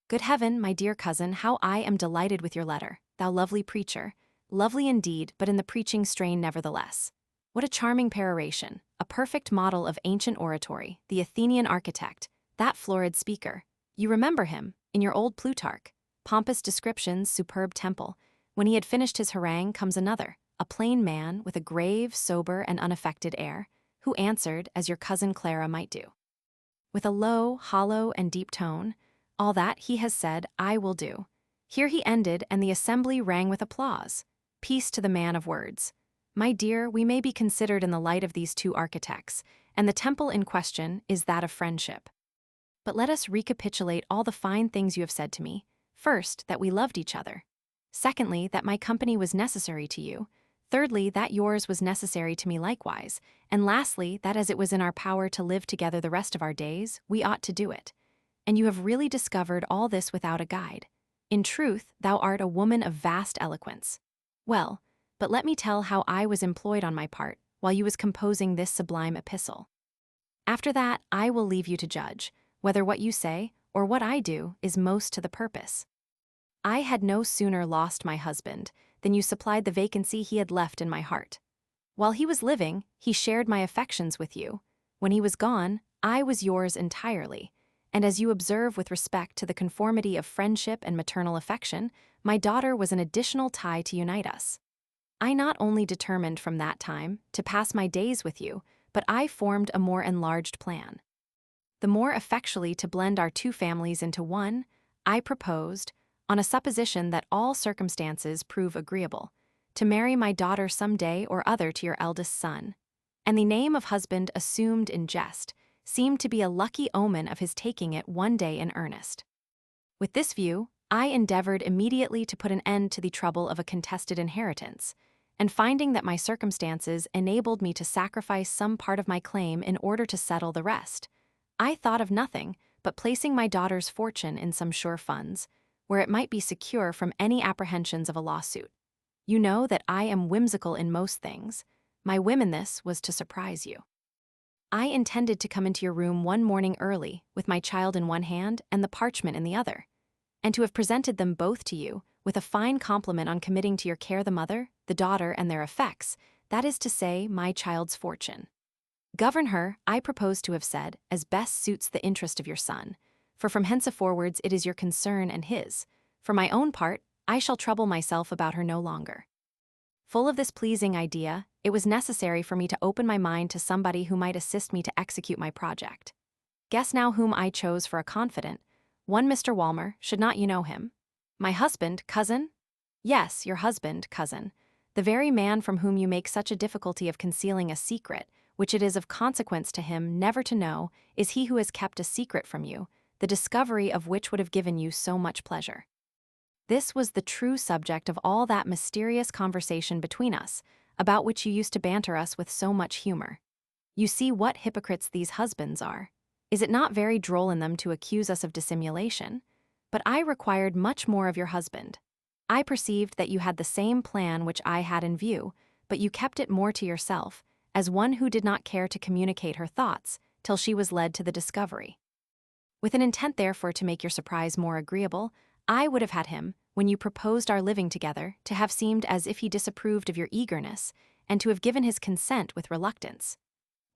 Good heaven, my dear cousin, how I am delighted with your letter, thou lovely preacher, lovely indeed, but in the preaching strain nevertheless. What a charming peroration, a perfect model of ancient oratory, the Athenian architect, that florid speaker. You remember him, in your old Plutarch. Pompous descriptions, superb temple. When he had finished his harangue comes another, a plain man with a grave, sober, and unaffected air, who answered as your cousin Clara might do. With a low, hollow, and deep tone, all that he has said I will do. Here he ended, and the assembly rang with applause. Peace to the man of words. My dear, we may be considered in the light of these 2 architects, and the temple in question is that of friendship. But let us recapitulate all the fine things you have said to me. First, that we loved each other. Secondly, that my company was necessary to you. Thirdly, that yours was necessary to me likewise. And lastly, that as it was in our power to live together the rest of our days, we ought to do it. And you have really discovered all this without a guide. In truth, thou art a woman of vast eloquence. Well, but let me tell how I was employed on my part, while you was composing this sublime epistle. After that, I will leave you to judge, whether what you say, or what I do, is most to the purpose. I had no sooner lost my husband than you supplied the vacancy he had left in my heart. While he was living, he shared my affections with you. When he was gone, I was yours entirely. And as you observe with respect to the conformity of friendship and maternal affection, my daughter was an additional tie to unite us. I not only determined from that time to pass my days with you, but I formed a more enlarged plan. The more effectually to blend our 2 families into one, I proposed, on a supposition that all circumstances prove agreeable, to marry my daughter some day or other to your eldest son. And the name of husband assumed in jest seemed to be a lucky omen of his taking it one day in earnest. With this view, I endeavored immediately to put an end to the trouble of a contested inheritance, and finding that my circumstances enabled me to sacrifice some part of my claim in order to settle the rest, I thought of nothing but placing my daughter's fortune in some sure funds, where it might be secure from any apprehensions of a lawsuit. You know that I am whimsical in most things. My whim in this was to surprise you. I intended to come into your room one morning early, with my child in one hand and the parchment in the other, and to have presented them both to you, with a fine compliment on committing to your care the mother, the daughter, and their effects, that is to say, my child's fortune. Govern her, I propose to have said, as best suits the interest of your son, for from henceforwards it is your concern and his. For my own part, I shall trouble myself about her no longer. Full of this pleasing idea, it was necessary for me to open my mind to somebody who might assist me to execute my project. Guess now whom I chose for a confidant. One Mr. Walmer, should not you know him? My husband, cousin? Yes, your husband, cousin. The very man from whom you make such a difficulty of concealing a secret, which it is of consequence to him never to know, is he who has kept a secret from you, the discovery of which would have given you so much pleasure. This was the true subject of all that mysterious conversation between us, about which you used to banter us with so much humor. You see what hypocrites these husbands are. Is it not very droll in them to accuse us of dissimulation? But I required much more of your husband. I perceived that you had the same plan which I had in view, but you kept it more to yourself, as one who did not care to communicate her thoughts till she was led to the discovery. With an intent therefore to make your surprise more agreeable, I would have had him, when you proposed our living together, to have seemed as if he disapproved of your eagerness, and to have given his consent with reluctance.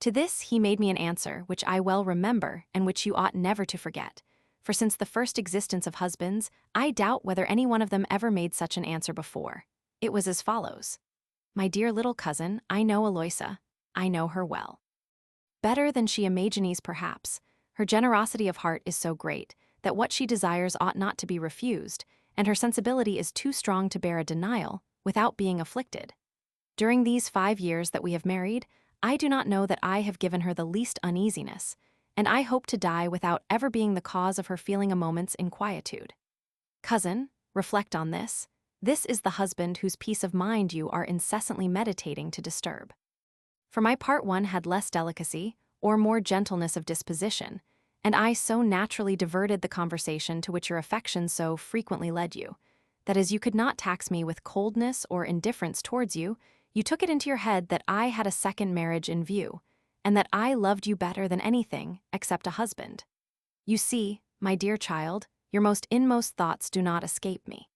To this he made me an answer which I well remember and which you ought never to forget, for since the first existence of husbands, I doubt whether any one of them ever made such an answer before. It was as follows. My dear little cousin, I know Eloisa. I know her well. Better than she imagines perhaps. Her generosity of heart is so great that what she desires ought not to be refused, and her sensibility is too strong to bear a denial without being afflicted. During these 5 years that we have married, I do not know that I have given her the least uneasiness, and I hope to die without ever being the cause of her feeling a moment's inquietude. Cousin, reflect on this. This is the husband whose peace of mind you are incessantly meditating to disturb. For my part, one had less delicacy, or more gentleness of disposition, and I so naturally diverted the conversation to which your affection so frequently led you, that as you could not tax me with coldness or indifference towards you, you took it into your head that I had a second marriage in view, and that I loved you better than anything except a husband. You see, my dear child, your most inmost thoughts do not escape me.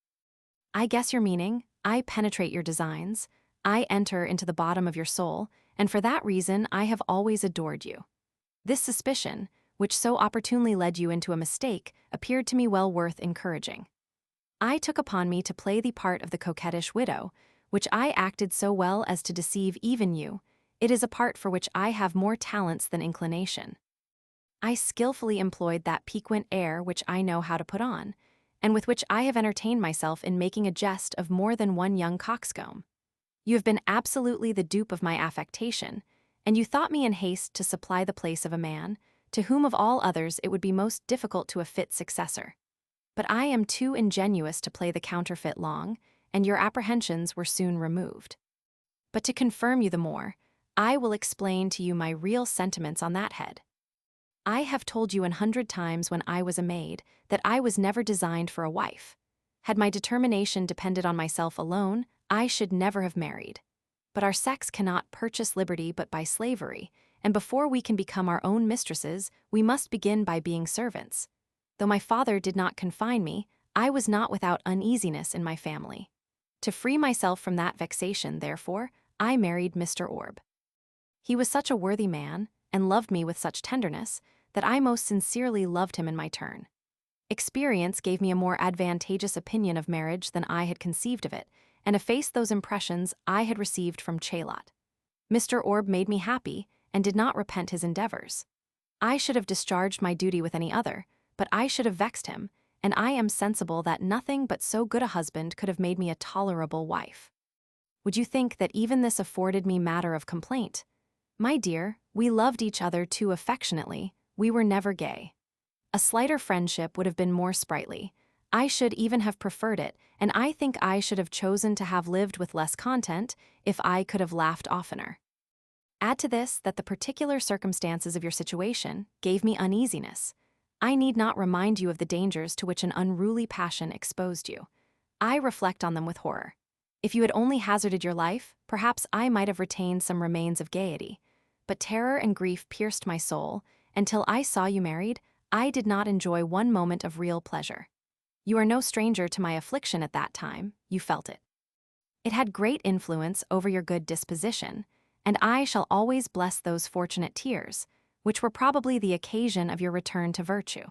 I guess your meaning, I penetrate your designs, I enter into the bottom of your soul, and for that reason I have always adored you. This suspicion, which so opportunely led you into a mistake, appeared to me well worth encouraging. I took upon me to play the part of the coquettish widow, which I acted so well as to deceive even you. It is a part for which I have more talents than inclination. I skillfully employed that piquant air which I know how to put on, and with which I have entertained myself in making a jest of more than one young coxcomb. You have been absolutely the dupe of my affectation, and you thought me in haste to supply the place of a man, to whom of all others it would be most difficult to a fit successor. But I am too ingenuous to play the counterfeit long, and your apprehensions were soon removed. But to confirm you the more, I will explain to you my real sentiments on that head. I have told you 100 times when I was a maid that I was never designed for a wife. Had my determination depended on myself alone, I should never have married. But our sex cannot purchase liberty but by slavery, and before we can become our own mistresses, we must begin by being servants. Though my father did not confine me, I was not without uneasiness in my family. To free myself from that vexation, therefore, I married Mr. Orb. He was such a worthy man, and loved me with such tenderness, that I most sincerely loved him in my turn. Experience gave me a more advantageous opinion of marriage than I had conceived of it, and effaced those impressions I had received from Chalot. Mr. Orb made me happy, and did not repent his endeavors. I should have discharged my duty with any other, but I should have vexed him, and I am sensible that nothing but so good a husband could have made me a tolerable wife. would you think that even this afforded me matter of complaint? My dear, we loved each other too affectionately, we were never gay. A slighter friendship would have been more sprightly. I should even have preferred it, and I think I should have chosen to have lived with less content if I could have laughed oftener. Add to this that the particular circumstances of your situation gave me uneasiness. I need not remind you of the dangers to which an unruly passion exposed you. I reflect on them with horror. If you had only hazarded your life, perhaps I might have retained some remains of gaiety. But terror and grief pierced my soul, and till I saw you married, I did not enjoy one moment of real pleasure. You are no stranger to my affliction at that time, you felt it. It had great influence over your good disposition, and I shall always bless those fortunate tears, which were probably the occasion of your return to virtue.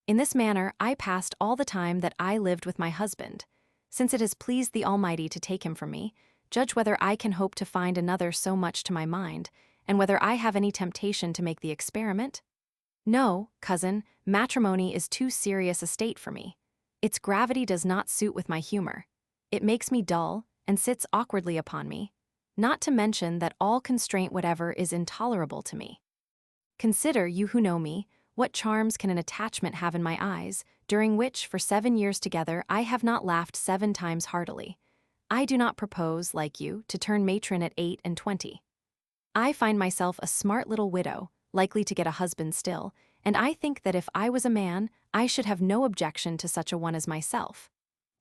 In this manner I passed all the time that I lived with my husband. Since it has pleased the Almighty to take him from me, judge whether I can hope to find another so much to my mind, and whether I have any temptation to make the experiment? No, cousin, matrimony is too serious a state for me. Its gravity does not suit with my humor. It makes me dull, and sits awkwardly upon me, not to mention that all constraint whatever is intolerable to me. Consider, you who know me, what charms can an attachment have in my eyes, during which, for 7 years together, I have not laughed 7 times heartily. I do not propose, like you, to turn matron at 28. I find myself a smart little widow, likely to get a husband still, and I think that if I was a man, I should have no objection to such a one as myself.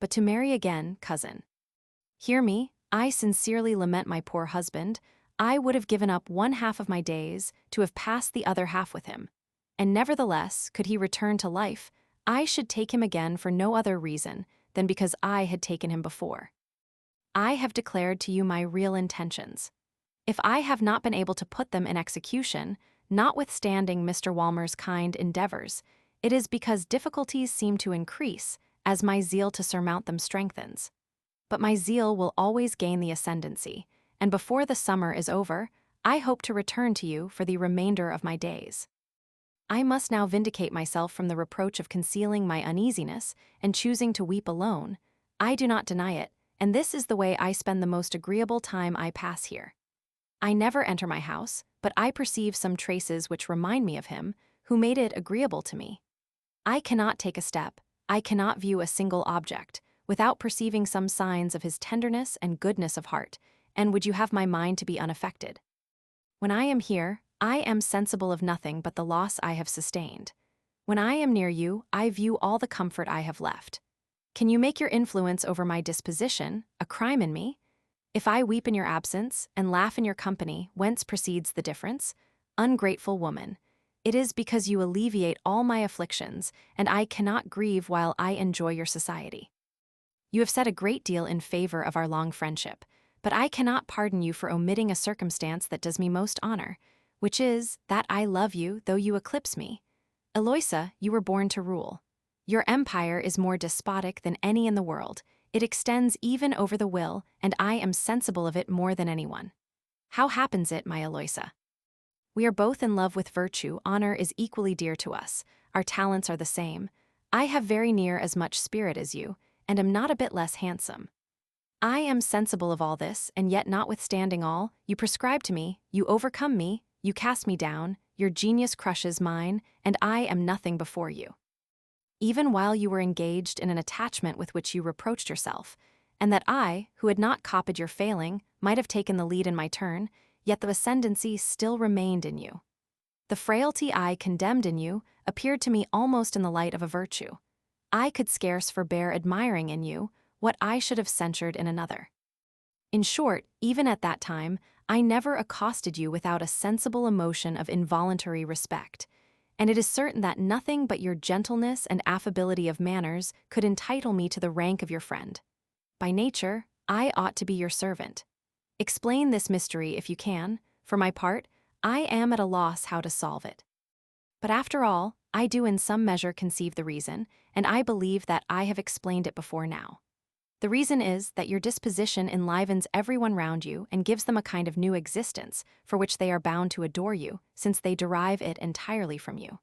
But to marry again, cousin. Hear me, I sincerely lament my poor husband. I would have given up 1/2 of my days to have passed the other half with him. And nevertheless, could he return to life, I should take him again for no other reason than because I had taken him before. I have declared to you my real intentions. If I have not been able to put them in execution, notwithstanding Mr. Walmer's kind endeavors, it is because difficulties seem to increase as my zeal to surmount them strengthens. But my zeal will always gain the ascendancy, and before the summer is over, I hope to return to you for the remainder of my days. I must now vindicate myself from the reproach of concealing my uneasiness and choosing to weep alone. I do not deny it, and this is the way I spend the most agreeable time I pass here. I never enter my house, but I perceive some traces which remind me of him, who made it agreeable to me. I cannot take a step, I cannot view a single object, without perceiving some signs of his tenderness and goodness of heart, and would you have my mind to be unaffected? When I am here, I am sensible of nothing but the loss I have sustained. When I am near you, I view all the comfort I have left. Can you make your influence over my disposition a crime in me? If I weep in your absence and laugh in your company, whence proceeds the difference? Ungrateful woman, it is because you alleviate all my afflictions, and I cannot grieve while I enjoy your society. You have said a great deal in favor of our long friendship, but I cannot pardon you for omitting a circumstance that does me most honor, which is that I love you though you eclipse me. Eloisa, you were born to rule. Your empire is more despotic than any in the world. It extends even over the will, and I am sensible of it more than anyone. How happens it, my Eloisa? We are both in love with virtue, honor is equally dear to us, our talents are the same. I have very near as much spirit as you, and am not a bit less handsome. I am sensible of all this, and yet notwithstanding all, you prescribe to me, you overcome me, you cast me down, your genius crushes mine, and I am nothing before you. Even while you were engaged in an attachment with which you reproached yourself, and that I, who had not copied your failing, might have taken the lead in my turn, yet the ascendancy still remained in you. The frailty I condemned in you appeared to me almost in the light of a virtue. I could scarce forbear admiring in you what I should have censured in another. In short, even at that time, I never accosted you without a sensible emotion of involuntary respect, and it is certain that nothing but your gentleness and affability of manners could entitle me to the rank of your friend. By nature, I ought to be your servant. Explain this mystery if you can. For my part, I am at a loss how to solve it. But after all, I do in some measure conceive the reason, and I believe that I have explained it before now. The reason is that your disposition enlivens everyone round you and gives them a kind of new existence, for which they are bound to adore you, since they derive it entirely from you.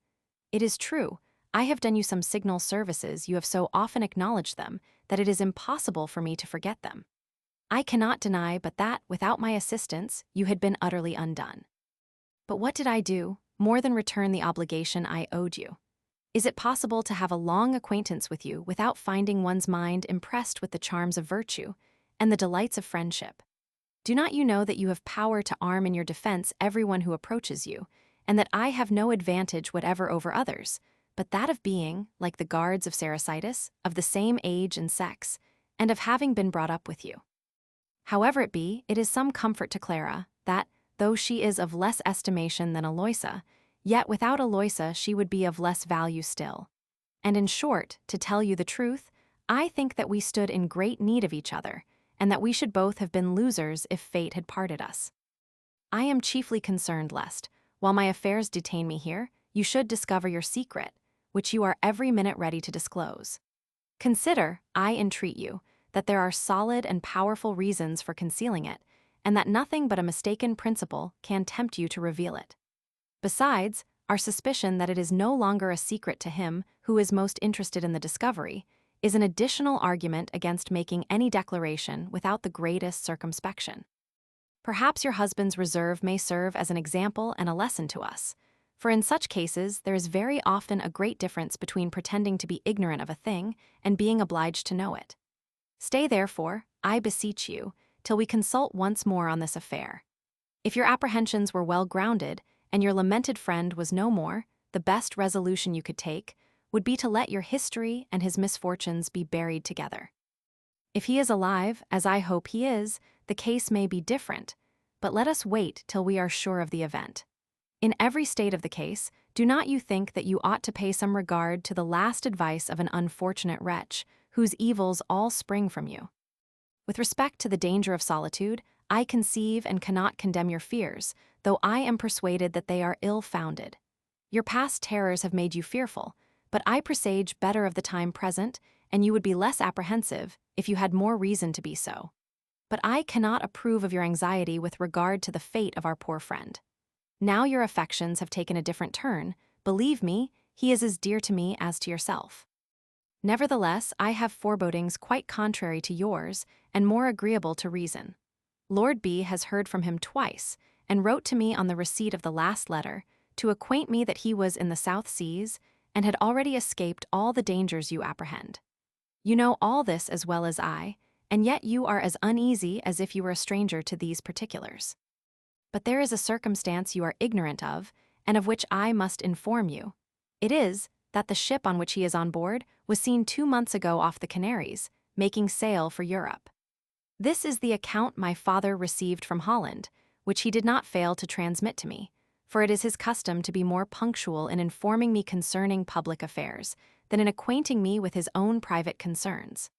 It is true, I have done you some signal services, you have so often acknowledged them, that it is impossible for me to forget them. I cannot deny but that, without my assistance, you had been utterly undone. But what did I do, more than return the obligation I owed you? Is it possible to have a long acquaintance with you without finding one's mind impressed with the charms of virtue and the delights of friendship? Do not you know that you have power to arm in your defense everyone who approaches you, and that I have no advantage whatever over others, but that of being, like the guards of Saracitus, of the same age and sex, and of having been brought up with you? However it be, it is some comfort to Clara, that, though she is of less estimation than Eloisa, yet without Eloisa she would be of less value still. And in short, to tell you the truth, I think that we stood in great need of each other, and that we should both have been losers if fate had parted us. I am chiefly concerned lest, while my affairs detain me here, you should discover your secret, which you are every minute ready to disclose. Consider, I entreat you, that there are solid and powerful reasons for concealing it, and that nothing but a mistaken principle can tempt you to reveal it. Besides, our suspicion that it is no longer a secret to him who is most interested in the discovery is an additional argument against making any declaration without the greatest circumspection. Perhaps your husband's reserve may serve as an example and a lesson to us, for in such cases there is very often a great difference between pretending to be ignorant of a thing and being obliged to know it. Stay, therefore, I beseech you, till we consult once more on this affair. If your apprehensions were well grounded, and your lamented friend was no more, the best resolution you could take would be to let your history and his misfortunes be buried together. If he is alive, as I hope he is, the case may be different, but let us wait till we are sure of the event. In every state of the case, do not you think that you ought to pay some regard to the last advice of an unfortunate wretch, whose evils all spring from you? With respect to the danger of solitude, I conceive and cannot condemn your fears, though I am persuaded that they are ill-founded. Your past terrors have made you fearful, but I presage better of the time present, and you would be less apprehensive if you had more reason to be so. But I cannot approve of your anxiety with regard to the fate of our poor friend. Now your affections have taken a different turn, believe me, he is as dear to me as to yourself. Nevertheless, I have forebodings quite contrary to yours, and more agreeable to reason. Lord B. has heard from him twice, and wrote to me on the receipt of the last letter, to acquaint me that he was in the South Seas, and had already escaped all the dangers you apprehend. You know all this as well as I, and yet you are as uneasy as if you were a stranger to these particulars. But there is a circumstance you are ignorant of, and of which I must inform you. It is, that the ship on which he is on board was seen 2 months ago off the Canaries, making sail for Europe. This is the account my father received from Holland, which he did not fail to transmit to me, for it is his custom to be more punctual in informing me concerning public affairs than in acquainting me with his own private concerns.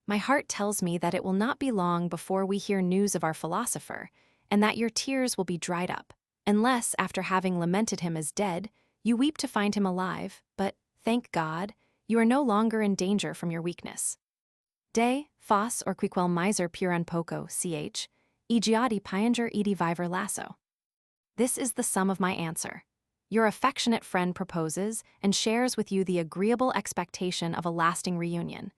My heart tells me that it will not be long before we hear news of our philosopher, and that your tears will be dried up, unless, after having lamented him as dead, you weep to find him alive, but, thank God, you are no longer in danger from your weakness. De, fos or quiquel miser puran poco, ch, egiati pienger edi viver lasso. This is the sum of my answer. Your affectionate friend proposes and shares with you the agreeable expectation of a lasting reunion.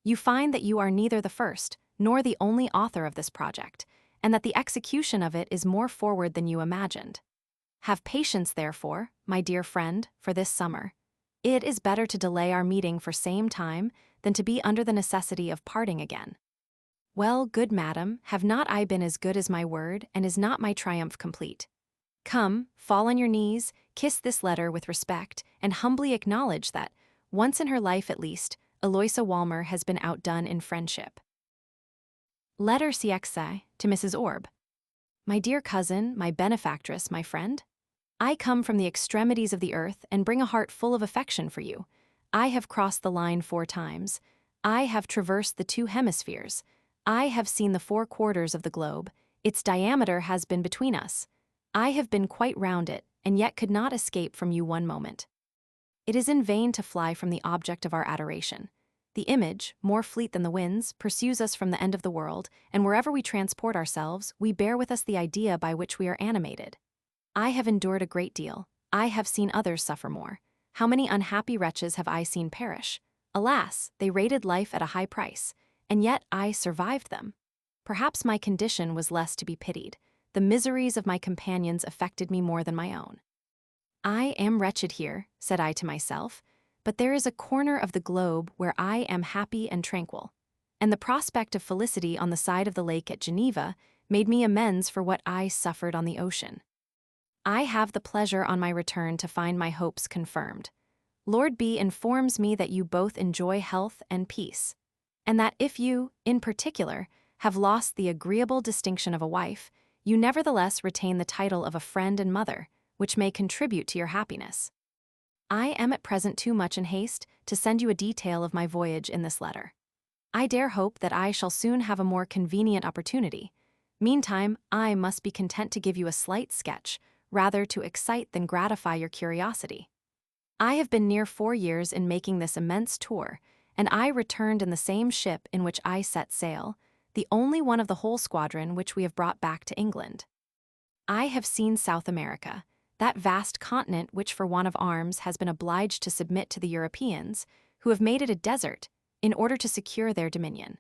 You find that you are neither the first nor the only author of this project, and that the execution of it is more forward than you imagined. Have patience, therefore, my dear friend, for this summer. It is better to delay our meeting for same time than to be under the necessity of parting again. Well, good madam, have not I been as good as my word, and is not my triumph complete? Come, fall on your knees, kiss this letter with respect, and humbly acknowledge that, once in her life at least, Eloisa Walmer has been outdone in friendship. Letter CXI to Mrs. Orb. My dear cousin, my benefactress, my friend, I come from the extremities of the earth and bring a heart full of affection for you. I have crossed the line 4 times. I have traversed the 2 hemispheres. I have seen the 4 quarters of the globe. Its diameter has been between us. I have been quite round it, and yet could not escape from you one moment. It is in vain to fly from the object of our adoration. The image, more fleet than the winds, pursues us from the end of the world, and wherever we transport ourselves, we bear with us the idea by which we are animated. I have endured a great deal. I have seen others suffer more. How many unhappy wretches have I seen perish? Alas, they rated life at a high price, and yet I survived them. Perhaps my condition was less to be pitied. The miseries of my companions affected me more than my own. I am wretched here, said I to myself, but there is a corner of the globe where I am happy and tranquil, and the prospect of felicity on the side of the lake at Geneva made me amends for what I suffered on the ocean. I have the pleasure on my return to find my hopes confirmed. Lord B informs me that you both enjoy health and peace, and that if you, in particular, have lost the agreeable distinction of a wife, you nevertheless retain the title of a friend and mother, which may contribute to your happiness. I am at present too much in haste to send you a detail of my voyage in this letter. I dare hope that I shall soon have a more convenient opportunity. Meantime, I must be content to give you a slight sketch, rather to excite than gratify your curiosity. I have been near 4 years in making this immense tour, and I returned in the same ship in which I set sail, the only one of the whole squadron which we have brought back to England. I have seen South America, that vast continent which for want of arms has been obliged to submit to the Europeans, who have made it a desert, in order to secure their dominion.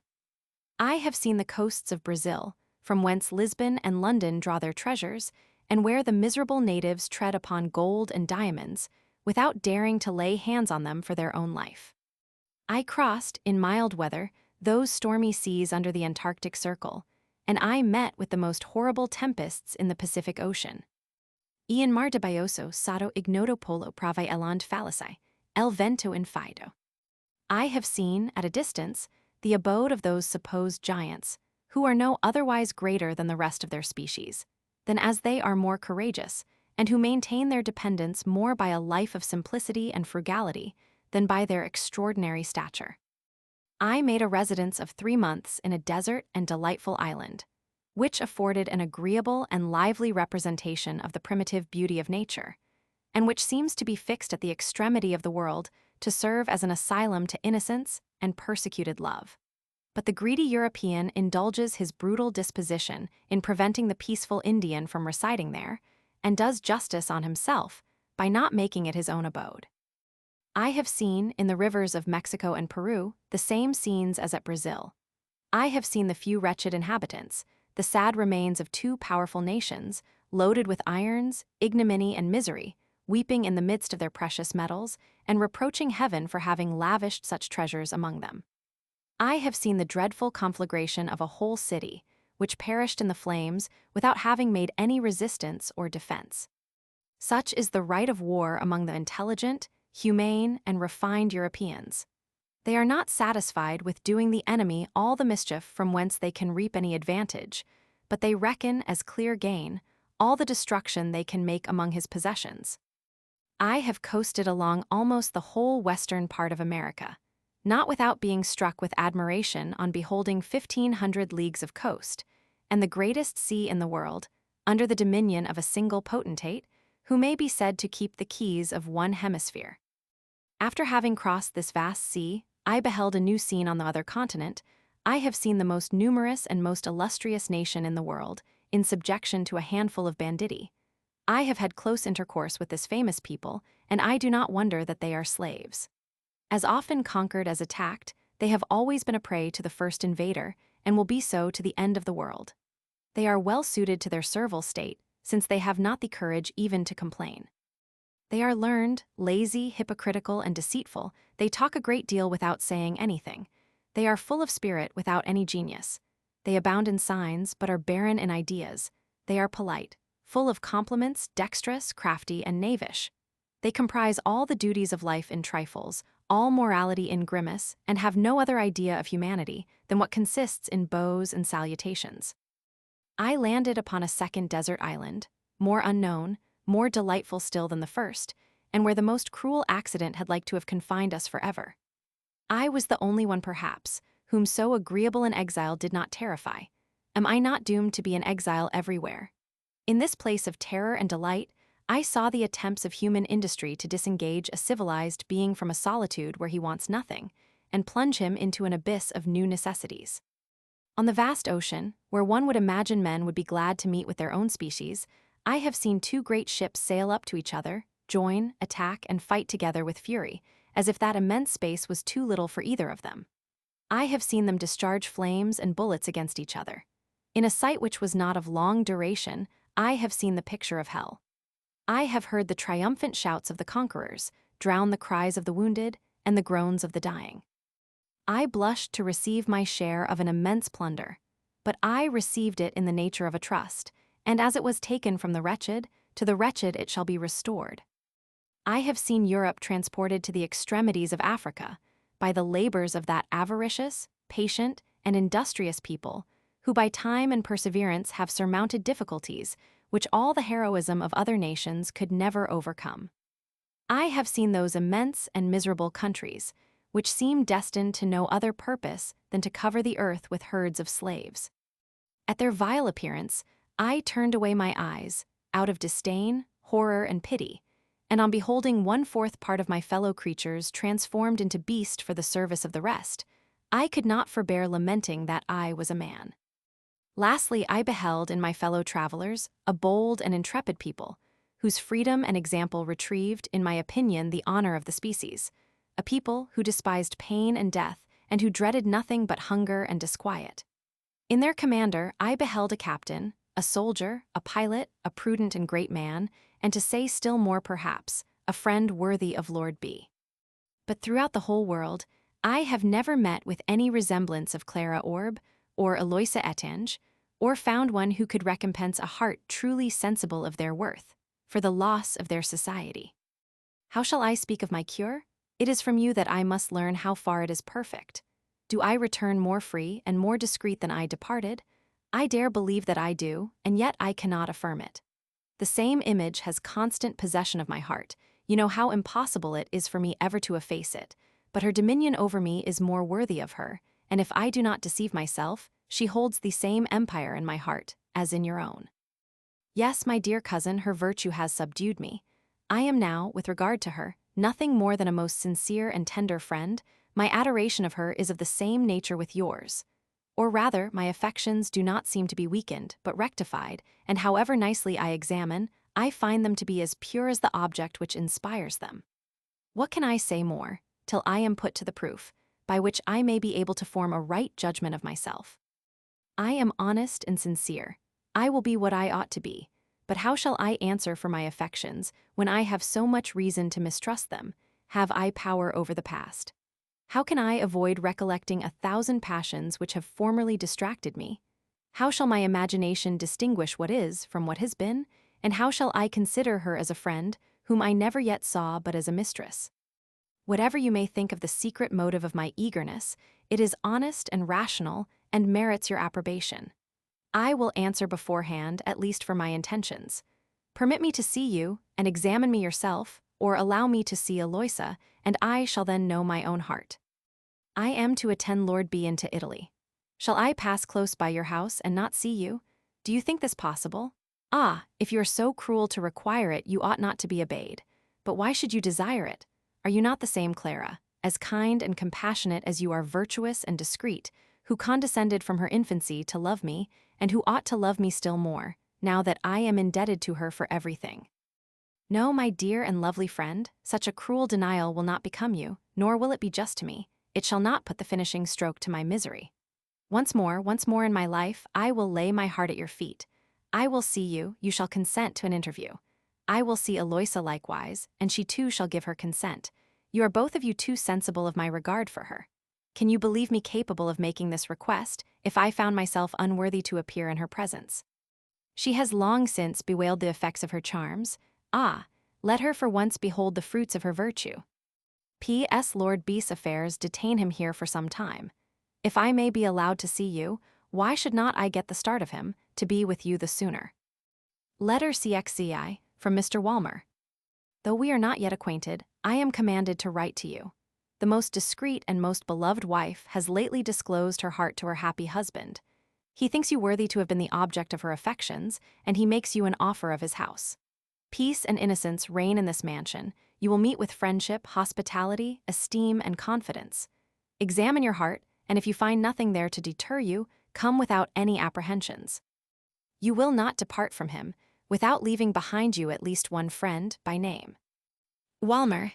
I have seen the coasts of Brazil, from whence Lisbon and London draw their treasures, and where the miserable natives tread upon gold and diamonds, without daring to lay hands on them for their own life. I crossed, in mild weather, those stormy seas under the Antarctic Circle, and I met with the most horrible tempests in the Pacific Ocean. Ian mar debioso sato ignoto polo pravi eland fallaci, el vento in fido. I have seen, at a distance, the abode of those supposed giants, who are no otherwise greater than the rest of their species, than as they are more courageous, and who maintain their dependence more by a life of simplicity and frugality than by their extraordinary stature. I made a residence of 3 months in a desert and delightful island, which afforded an agreeable and lively representation of the primitive beauty of nature, and which seems to be fixed at the extremity of the world to serve as an asylum to innocence and persecuted love. But the greedy European indulges his brutal disposition in preventing the peaceful Indian from residing there, and does justice on himself by not making it his own abode. I have seen, in the rivers of Mexico and Peru, the same scenes as at Brazil. I have seen the few wretched inhabitants, the sad remains of 2 powerful nations, loaded with irons, ignominy, and misery, weeping in the midst of their precious metals, and reproaching heaven for having lavished such treasures among them. I have seen the dreadful conflagration of a whole city, which perished in the flames without having made any resistance or defense. Such is the right of war among the intelligent, humane, and refined Europeans. They are not satisfied with doing the enemy all the mischief from whence they can reap any advantage, but they reckon as clear gain all the destruction they can make among his possessions. I have coasted along almost the whole western part of America, not without being struck with admiration on beholding 1,500 leagues of coast, and the greatest sea in the world, under the dominion of a single potentate, who may be said to keep the keys of one hemisphere. After having crossed this vast sea, I beheld a new scene on the other continent. I have seen the most numerous and most illustrious nation in the world, in subjection to a handful of banditti. I have had close intercourse with this famous people, and I do not wonder that they are slaves. As often conquered as attacked, they have always been a prey to the first invader, and will be so to the end of the world. They are well suited to their servile state, since they have not the courage even to complain. They are learned, lazy, hypocritical, and deceitful. They talk a great deal without saying anything. They are full of spirit without any genius. They abound in signs, but are barren in ideas. They are polite, full of compliments, dexterous, crafty, and knavish. They comprise all the duties of life in trifles, all morality in grimace, and have no other idea of humanity than what consists in bows and salutations. I landed upon a second desert island, more unknown, more delightful still than the first, and where the most cruel accident had like to have confined us forever. I was the only one perhaps, whom so agreeable an exile did not terrify. Am I not doomed to be an exile everywhere? In this place of terror and delight, I saw the attempts of human industry to disengage a civilized being from a solitude where he wants nothing, and plunge him into an abyss of new necessities. On the vast ocean, where one would imagine men would be glad to meet with their own species, I have seen 2 great ships sail up to each other, join, attack, and fight together with fury, as if that immense space was too little for either of them. I have seen them discharge flames and bullets against each other. In a sight which was not of long duration, I have seen the picture of hell. I have heard the triumphant shouts of the conquerors, drown the cries of the wounded, and the groans of the dying. I blushed to receive my share of an immense plunder, but I received it in the nature of a trust, and as it was taken from the wretched, to the wretched it shall be restored. I have seen Europe transported to the extremities of Africa by the labors of that avaricious, patient, and industrious people, who by time and perseverance have surmounted difficulties which all the heroism of other nations could never overcome. I have seen those immense and miserable countries, which seem destined to no other purpose than to cover the earth with herds of slaves. At their vile appearance, I turned away my eyes, out of disdain, horror, and pity, and on beholding 1/4 part of my fellow creatures transformed into beast for the service of the rest, I could not forbear lamenting that I was a man. Lastly, I beheld in my fellow travelers a bold and intrepid people, whose freedom and example retrieved, in my opinion, the honor of the species, a people who despised pain and death, and who dreaded nothing but hunger and disquiet. In their commander, I beheld a captain, a soldier, a pilot, a prudent and great man, and to say still more perhaps, a friend worthy of Lord B. But throughout the whole world, I have never met with any resemblance of Clara Orbe, or Eloisa Etange, or found one who could recompense a heart truly sensible of their worth, for the loss of their society. How shall I speak of my cure? It is from you that I must learn how far it is perfect. Do I return more free and more discreet than I departed? I dare believe that I do, and yet I cannot affirm it. The same image has constant possession of my heart. You know how impossible it is for me ever to efface it, but her dominion over me is more worthy of her, and if I do not deceive myself, she holds the same empire in my heart as in your own. Yes, my dear cousin, her virtue has subdued me. I am now, with regard to her, nothing more than a most sincere and tender friend. My adoration of her is of the same nature with yours. Or rather, my affections do not seem to be weakened, but rectified, and however nicely I examine, I find them to be as pure as the object which inspires them. What can I say more, till I am put to the proof, by which I may be able to form a right judgment of myself? I am honest and sincere. I will be what I ought to be, but how shall I answer for my affections when I have so much reason to mistrust them? Have I power over the past? How can I avoid recollecting 1,000 passions which have formerly distracted me? How shall my imagination distinguish what is from what has been? And how shall I consider her as a friend, whom I never yet saw but as a mistress? Whatever you may think of the secret motive of my eagerness, it is honest and rational and merits your approbation. I will answer beforehand, at least for my intentions. Permit me to see you, and examine me yourself, or allow me to see Eloisa, and I shall then know my own heart. I am to attend Lord B into Italy. Shall I pass close by your house and not see you? Do you think this possible? Ah, if you are so cruel to require it, you ought not to be obeyed. But why should you desire it? Are you not the same Clara, as kind and compassionate as you are virtuous and discreet, who condescended from her infancy to love me, and who ought to love me still more, now that I am indebted to her for everything? No, my dear and lovely friend, such a cruel denial will not become you, nor will it be just to me. It shall not put the finishing stroke to my misery. Once more in my life, I will lay my heart at your feet. I will see you, you shall consent to an interview. I will see Eloisa likewise, and she too shall give her consent. You are both of you too sensible of my regard for her. Can you believe me capable of making this request, if I found myself unworthy to appear in her presence? She has long since bewailed the effects of her charms. Ah, let her for once behold the fruits of her virtue. P.S. Lord B.'s affairs detain him here for some time. If I may be allowed to see you, why should not I get the start of him, to be with you the sooner? Letter CXCI, from Mr. Walmer. Though we are not yet acquainted, I am commanded to write to you. The most discreet and most beloved wife has lately disclosed her heart to her happy husband. He thinks you worthy to have been the object of her affections, and he makes you an offer of his house. Peace and innocence reign in this mansion. You will meet with friendship, hospitality, esteem, and confidence. Examine your heart, and if you find nothing there to deter you, come without any apprehensions. You will not depart from him, without leaving behind you at least one friend by name. Walmer.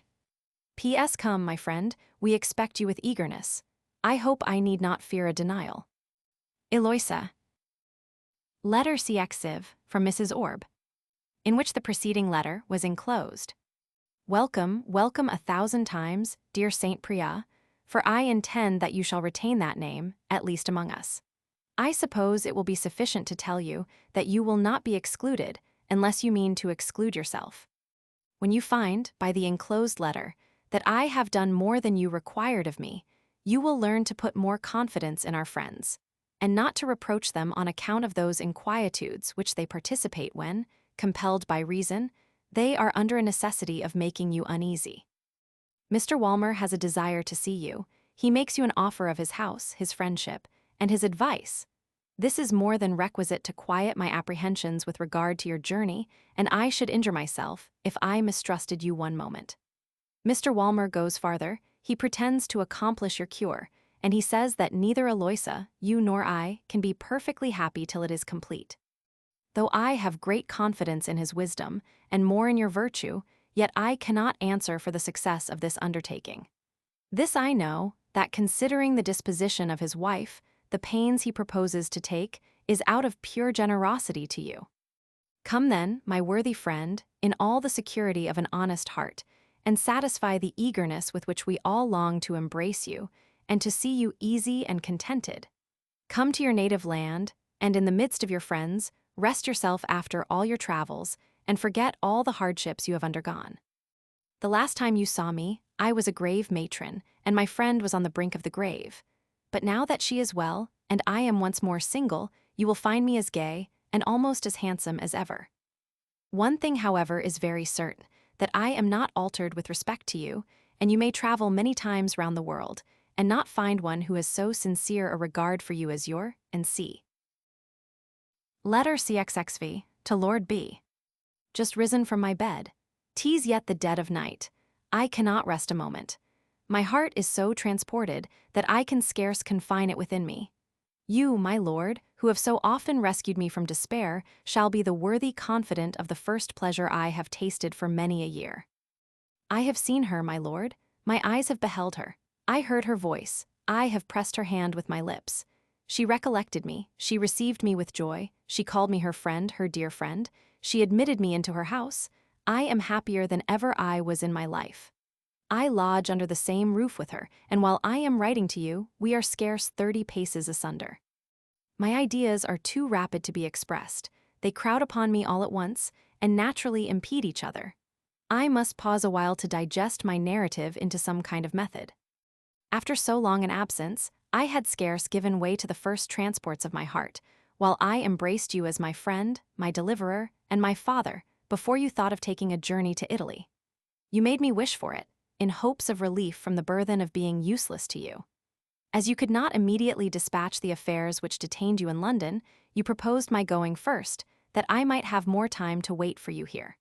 P.S. Come, my friend, we expect you with eagerness. I hope I need not fear a denial. Eloisa. Letter CXIV from Mrs. Orb, in which the preceding letter was enclosed. Welcome, welcome 1,000 times, dear Saint Preux, for I intend that you shall retain that name, at least among us. I suppose it will be sufficient to tell you that you will not be excluded unless you mean to exclude yourself. When you find, by the enclosed letter, that I have done more than you required of me, you will learn to put more confidence in our friends, and not to reproach them on account of those inquietudes which they participate when, compelled by reason, they are under a necessity of making you uneasy. Mr. Walmer has a desire to see you. He makes you an offer of his house, his friendship, and his advice. This is more than requisite to quiet my apprehensions with regard to your journey, and I should injure myself if I mistrusted you one moment. Mr. Walmer goes farther. He pretends to accomplish your cure, and he says that neither Eloisa, you nor I, can be perfectly happy till it is complete. Though I have great confidence in his wisdom, and more in your virtue, yet I cannot answer for the success of this undertaking. This I know, that considering the disposition of his wife, the pains he proposes to take is out of pure generosity to you. Come then, my worthy friend, in all the security of an honest heart, and satisfy the eagerness with which we all long to embrace you, and to see you easy and contented. Come to your native land, and in the midst of your friends, rest yourself after all your travels, and forget all the hardships you have undergone. The last time you saw me, I was a grave matron, and my friend was on the brink of the grave. But now that she is well, and I am once more single, you will find me as gay, and almost as handsome as ever. One thing, however, is very certain, that I am not altered with respect to you, and you may travel many times round the world, and not find one who has so sincere a regard for you as your, and C. Letter CXXV, to Lord B. Just risen from my bed. 'Tis yet the dead of night. I cannot rest a moment. My heart is so transported that I can scarce confine it within me. You, my lord, who have so often rescued me from despair, shall be the worthy confidant of the first pleasure I have tasted for many a year. I have seen her, my lord. My eyes have beheld her. I heard her voice. I have pressed her hand with my lips. She recollected me. She received me with joy. She called me her friend, her dear friend. She admitted me into her house. I am happier than ever I was in my life. I lodge under the same roof with her, and while I am writing to you, we are scarce 30 paces asunder. My ideas are too rapid to be expressed. They crowd upon me all at once, and naturally impede each other. I must pause a while to digest my narrative into some kind of method. After so long an absence, I had scarce given way to the first transports of my heart, while I embraced you as my friend, my deliverer, and my father, before you thought of taking a journey to Italy. You made me wish for it, in hopes of relief from the burthen of being useless to you. As you could not immediately dispatch the affairs which detained you in London, you proposed my going first, that I might have more time to wait for you here.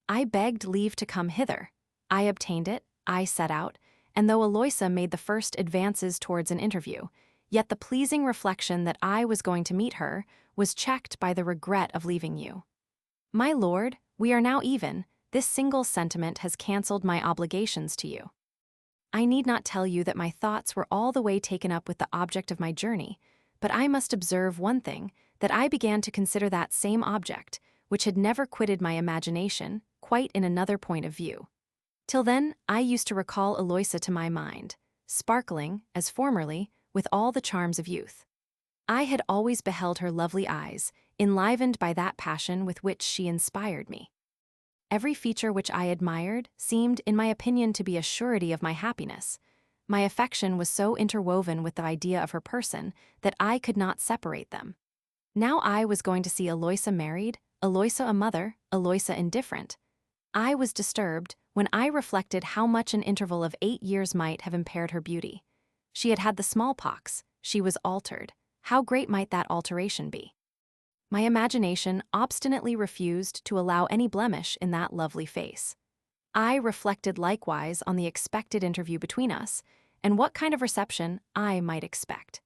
I begged leave to come hither. I obtained it, I set out, and though Eloisa made the first advances towards an interview, yet the pleasing reflection that I was going to meet her was checked by the regret of leaving you. My lord, we are now even. This single sentiment has cancelled my obligations to you. I need not tell you that my thoughts were all the way taken up with the object of my journey, but I must observe one thing, that I began to consider that same object, which had never quitted my imagination, quite in another point of view. Till then, I used to recall Eloisa to my mind, sparkling, as formerly, with all the charms of youth. I had always beheld her lovely eyes, enlivened by that passion with which she inspired me. Every feature which I admired seemed, in my opinion, to be a surety of my happiness. My affection was so interwoven with the idea of her person that I could not separate them. Now I was going to see Eloisa married, Eloisa a mother, Eloisa indifferent. I was disturbed when I reflected how much an interval of 8 years might have impaired her beauty. She had had the smallpox, she was altered. How great might that alteration be? My imagination obstinately refused to allow any blemish in that lovely face. I reflected likewise on the expected interview between us, and what kind of reception I might expect.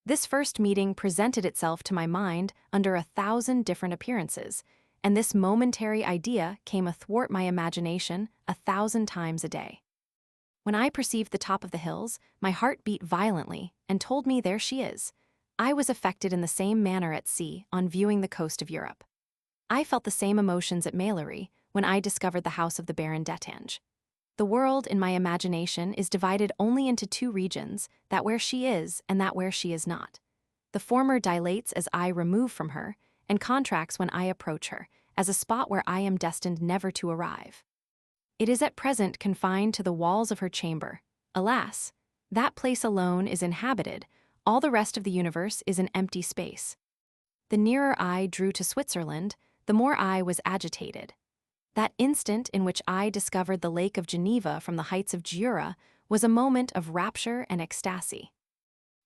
This first meeting presented itself to my mind under 1,000 different appearances, and this momentary idea came athwart my imagination 1,000 times a day. When I perceived the top of the hills, my heart beat violently and told me there she is. I was affected in the same manner at sea on viewing the coast of Europe. I felt the same emotions at Mailerie when I discovered the house of the Baron d'Etange. The world, in my imagination, is divided only into two regions, that where she is and that where she is not. The former dilates as I remove from her, and contracts when I approach her, as a spot where I am destined never to arrive. It is at present confined to the walls of her chamber. Alas, that place alone is inhabited, all the rest of the universe is an empty space. The nearer I drew to Switzerland, the more I was agitated. That instant in which I discovered the Lake of Geneva from the heights of Jura was a moment of rapture and ecstasy.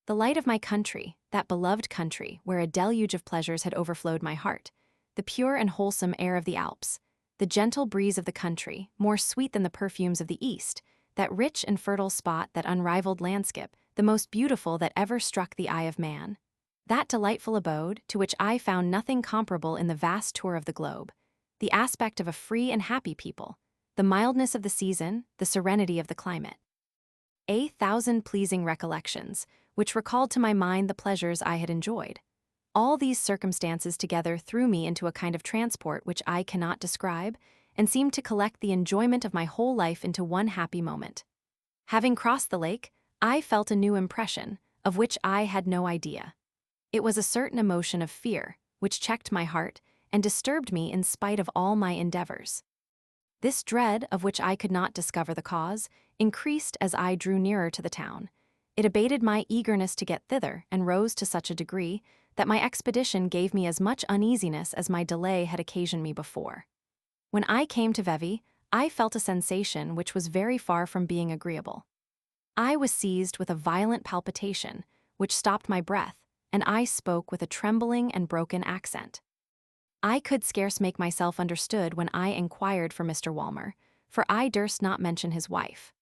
The light of my country, that beloved country where a deluge of pleasures had overflowed my heart, the pure and wholesome air of the Alps, the gentle breeze of the country, more sweet than the perfumes of the East, that rich and fertile spot, that unrivaled landscape, the most beautiful that ever struck the eye of man. That delightful abode, to which I found nothing comparable in the vast tour of the globe, the aspect of a free and happy people, the mildness of the season, the serenity of the climate. 1,000 pleasing recollections, which recalled to my mind the pleasures I had enjoyed. All these circumstances together threw me into a kind of transport which I cannot describe, and seemed to collect the enjoyment of my whole life into one happy moment. Having crossed the lake, I felt a new impression, of which I had no idea. It was a certain emotion of fear, which checked my heart, and disturbed me in spite of all my endeavors. This dread, of which I could not discover the cause, increased as I drew nearer to the town. It abated my eagerness to get thither, and rose to such a degree that my expedition gave me as much uneasiness as my delay had occasioned me before. When I came to Vevey, I felt a sensation which was very far from being agreeable. I was seized with a violent palpitation, which stopped my breath, and I spoke with a trembling and broken accent. I could scarce make myself understood when I inquired for Mr. Walmer, for I durst not mention his wife.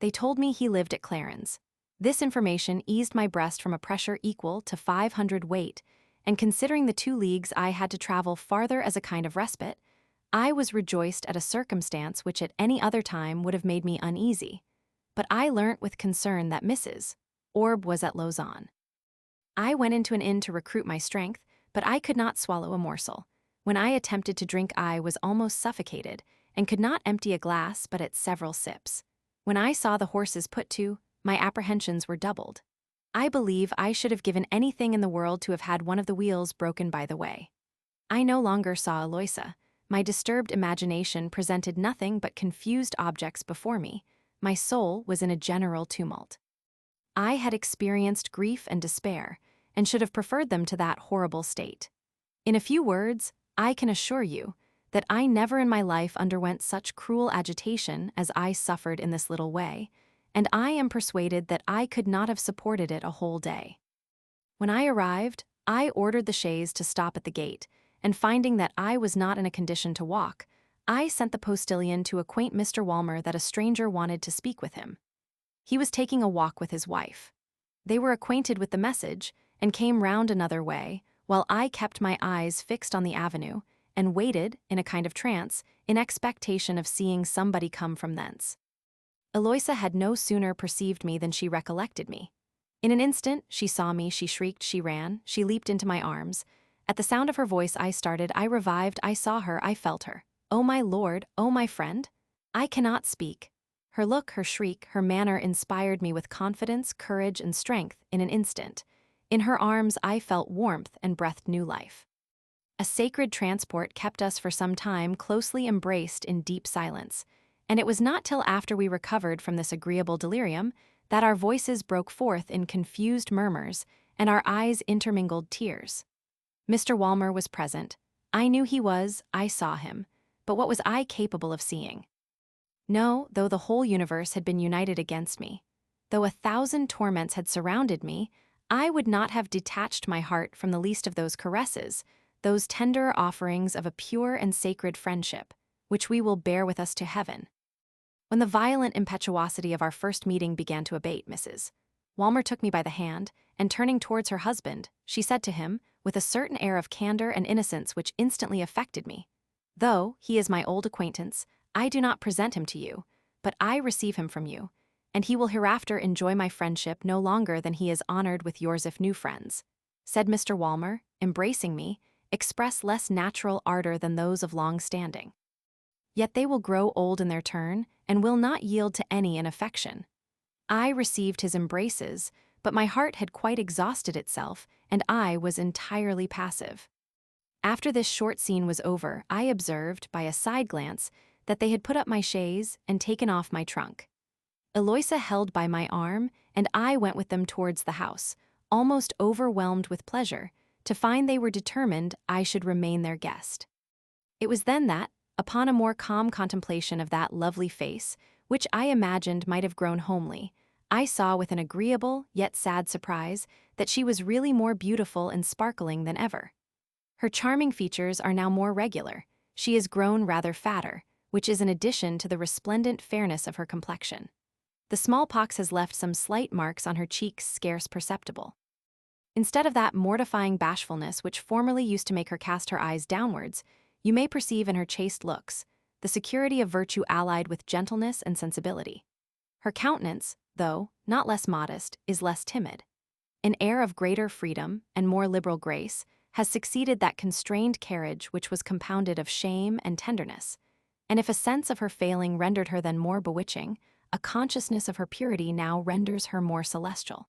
They told me he lived at Clarens. This information eased my breast from a pressure equal to 500 weight, and considering the 2 leagues I had to travel farther as a kind of respite, I was rejoiced at a circumstance which at any other time would have made me uneasy. But I learnt with concern that Mrs. Orb was at Lausanne. I went into an inn to recruit my strength, but I could not swallow a morsel. When I attempted to drink, I was almost suffocated, and could not empty a glass but at several sips. When I saw the horses put to, my apprehensions were doubled. I believe I should have given anything in the world to have had one of the wheels broken by the way. I no longer saw Eloisa. My disturbed imagination presented nothing but confused objects before me. My soul was in a general tumult. I had experienced grief and despair, and should have preferred them to that horrible state. In a few words, I can assure you that I never in my life underwent such cruel agitation as I suffered in this little way, and I am persuaded that I could not have supported it a whole day. When I arrived, I ordered the chaise to stop at the gate, and finding that I was not in a condition to walk, I sent the postilion to acquaint Mr. Walmer that a stranger wanted to speak with him. He was taking a walk with his wife. They were acquainted with the message, and came round another way, while I kept my eyes fixed on the avenue, and waited, in a kind of trance, in expectation of seeing somebody come from thence. Eloisa had no sooner perceived me than she recollected me. In an instant, she saw me, she shrieked, she ran, she leaped into my arms. At the sound of her voice I started, I revived, I saw her, I felt her. Oh my lord, oh my friend! I cannot speak. Her look, her shriek, her manner inspired me with confidence, courage, and strength in an instant. In her arms I felt warmth and breathed new life. A sacred transport kept us for some time closely embraced in deep silence, and it was not till after we recovered from this agreeable delirium that our voices broke forth in confused murmurs and our eyes intermingled tears. Mr. Walmer was present. I knew he was, I saw him, but what was I capable of seeing? No, though the whole universe had been united against me, though 1,000 torments had surrounded me, I would not have detached my heart from the least of those caresses, those tender offerings of a pure and sacred friendship, which we will bear with us to heaven. When the violent impetuosity of our first meeting began to abate, Mrs. Walmer took me by the hand, and turning towards her husband, she said to him, with a certain air of candor and innocence which instantly affected me, "Though he is my old acquaintance, I do not present him to you, but I receive him from you, and he will hereafter enjoy my friendship no longer than he is honored with yours if new friends. said Mr. Walmer, embracing me, express less natural ardor than those of long standing. Yet they will grow old in their turn, and will not yield to any in affection. I received his embraces, but my heart had quite exhausted itself, and I was entirely passive. After this short scene was over, I observed, by a side glance, that they had put up my chaise and taken off my trunk. Eloisa held by my arm, and I went with them towards the house, almost overwhelmed with pleasure, to find they were determined I should remain their guest. It was then that, upon a more calm contemplation of that lovely face, which I imagined might have grown homely, I saw with an agreeable yet sad surprise that she was really more beautiful and sparkling than ever. Her charming features are now more regular. She is grown rather fatter, which is an addition to the resplendent fairness of her complexion. The smallpox has left some slight marks on her cheeks scarce perceptible. Instead of that mortifying bashfulness which formerly used to make her cast her eyes downwards, you may perceive in her chaste looks the security of virtue allied with gentleness and sensibility. Her countenance, though not less modest, is less timid. An air of greater freedom and more liberal grace has succeeded that constrained carriage which was compounded of shame and tenderness, and if a sense of her failing rendered her then more bewitching, a consciousness of her purity now renders her more celestial.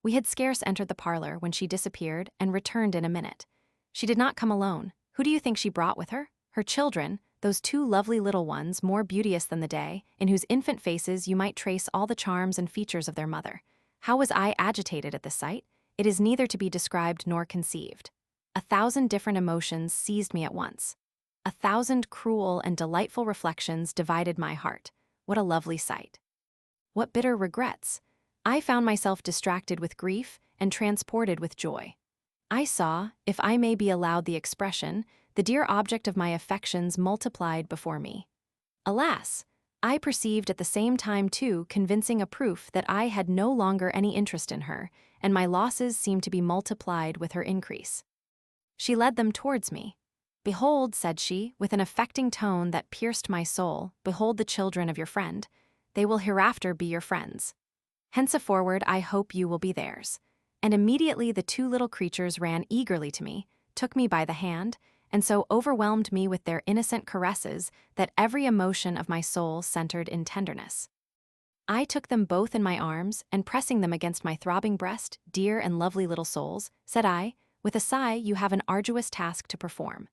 We had scarce entered the parlor when she disappeared and returned in a minute. She did not come alone. Who do you think she brought with her? Her children, those two lovely little ones, more beauteous than the day, in whose infant faces you might trace all the charms and features of their mother. How was I agitated at the sight? It is neither to be described nor conceived. 1,000 different emotions seized me at once. 1,000 cruel and delightful reflections divided my heart. What a lovely sight! What bitter regrets! I found myself distracted with grief and transported with joy. I saw, if I may be allowed the expression, the dear object of my affections multiplied before me. Alas! I perceived at the same time too convincing a proof that I had no longer any interest in her, and my losses seemed to be multiplied with her increase. She led them towards me. "Behold," said she, with an affecting tone that pierced my soul, "behold the children of your friend. They will hereafter be your friends. Henceforward I hope you will be theirs." And immediately the two little creatures ran eagerly to me, took me by the hand, and so overwhelmed me with their innocent caresses that every emotion of my soul centered in tenderness. I took them both in my arms, and pressing them against my throbbing breast, "Dear and lovely little souls," said I, "with a sigh, you have an arduous task to perform.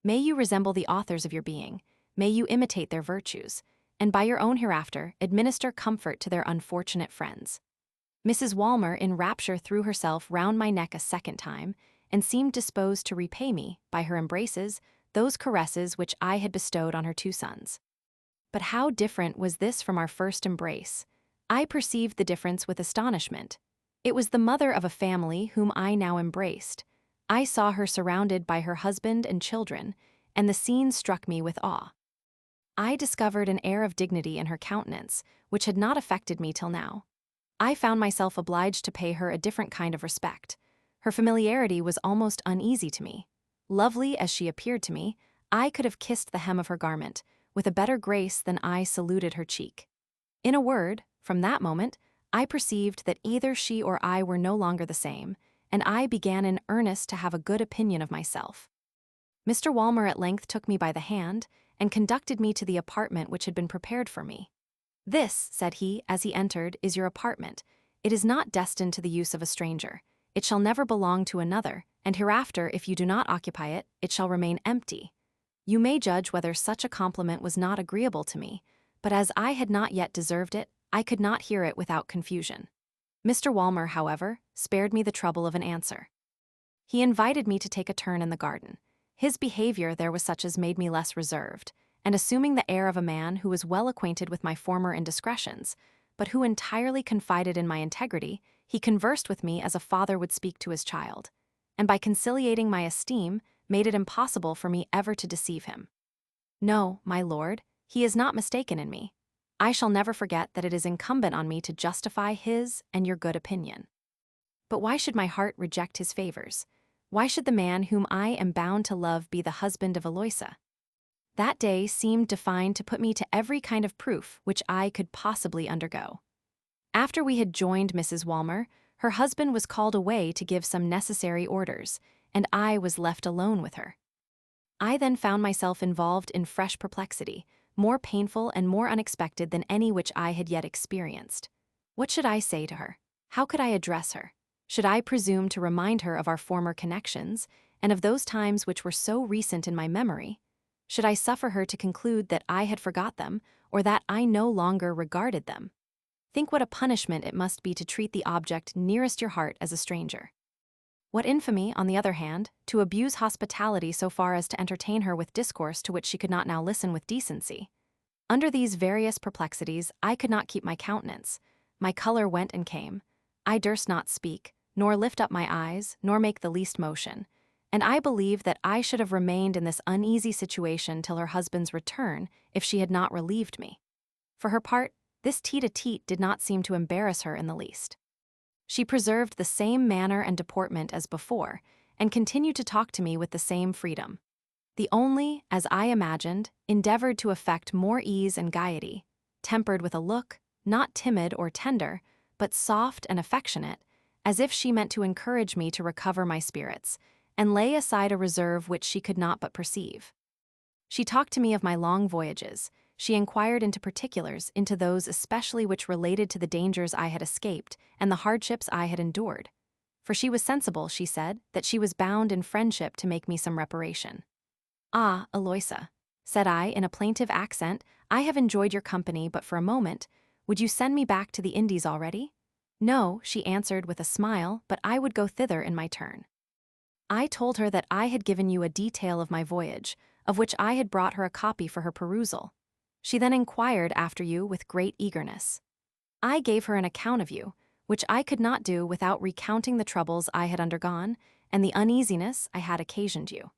May you resemble the authors of your being, may you imitate their virtues, and by your own hereafter administer comfort to their unfortunate friends." Mrs. Walmer in rapture threw herself round my neck a second time, and seemed disposed to repay me, by her embraces, those caresses which I had bestowed on her two sons. But how different was this from our first embrace! I perceived the difference with astonishment. It was the mother of a family whom I now embraced. I saw her surrounded by her husband and children, and the scene struck me with awe. I discovered an air of dignity in her countenance, which had not affected me till now. I found myself obliged to pay her a different kind of respect. Her familiarity was almost uneasy to me. Lovely as she appeared to me, I could have kissed the hem of her garment, with a better grace than I saluted her cheek. In a word, from that moment, I perceived that either she or I were no longer the same, and I began in earnest to have a good opinion of myself. Mr. Walmer at length took me by the hand, and conducted me to the apartment which had been prepared for me. "This," said he, as he entered, "is your apartment. It is not destined to the use of a stranger. It shall never belong to another, and hereafter, if you do not occupy it, it shall remain empty." You may judge whether such a compliment was not agreeable to me, but as I had not yet deserved it, I could not hear it without confusion. Mr. Walmer, however, spared me the trouble of an answer. He invited me to take a turn in the garden. His behavior there was such as made me less reserved, and assuming the air of a man who was well acquainted with my former indiscretions, but who entirely confided in my integrity, he conversed with me as a father would speak to his child, and by conciliating my esteem, made it impossible for me ever to deceive him. "No, my lord, he is not mistaken in me. I shall never forget that it is incumbent on me to justify his and your good opinion. But why should my heart reject his favors? Why should the man whom I am bound to love be the husband of Eloisa?" That day seemed defined to put me to every kind of proof which I could possibly undergo. After we had joined Mrs. Walmer, her husband was called away to give some necessary orders, and I was left alone with her. I then found myself involved in fresh perplexity, more painful and more unexpected than any which I had yet experienced. What should I say to her? How could I address her? Should I presume to remind her of our former connections, and of those times which were so recent in my memory? Should I suffer her to conclude that I had forgot them, or that I no longer regarded them? Think what a punishment it must be to treat the object nearest your heart as a stranger. What infamy, on the other hand, to abuse hospitality so far as to entertain her with discourse to which she could not now listen with decency. Under these various perplexities, I could not keep my countenance. My color went and came. I durst not speak, nor lift up my eyes, nor make the least motion. And I believe that I should have remained in this uneasy situation till her husband's return if she had not relieved me. For her part, this tete-a-tete did not seem to embarrass her in the least. She preserved the same manner and deportment as before, and continued to talk to me with the same freedom. The only, as I imagined, endeavored to affect more ease and gaiety, tempered with a look, not timid or tender, but soft and affectionate, as if she meant to encourage me to recover my spirits, and lay aside a reserve which she could not but perceive. She talked to me of my long voyages. She inquired into particulars, into those especially which related to the dangers I had escaped and the hardships I had endured. For she was sensible, she said, that she was bound in friendship to make me some reparation. "Ah, Eloisa," said I in a plaintive accent, "I have enjoyed your company but for a moment. Would you send me back to the Indies already?" "No," she answered with a smile, "but I would go thither in my turn." I told her that I had given you a detail of my voyage, of which I had brought her a copy for her perusal. She then inquired after you with great eagerness. I gave her an account of you, which I could not do without recounting the troubles I had undergone and the uneasiness I had occasioned you.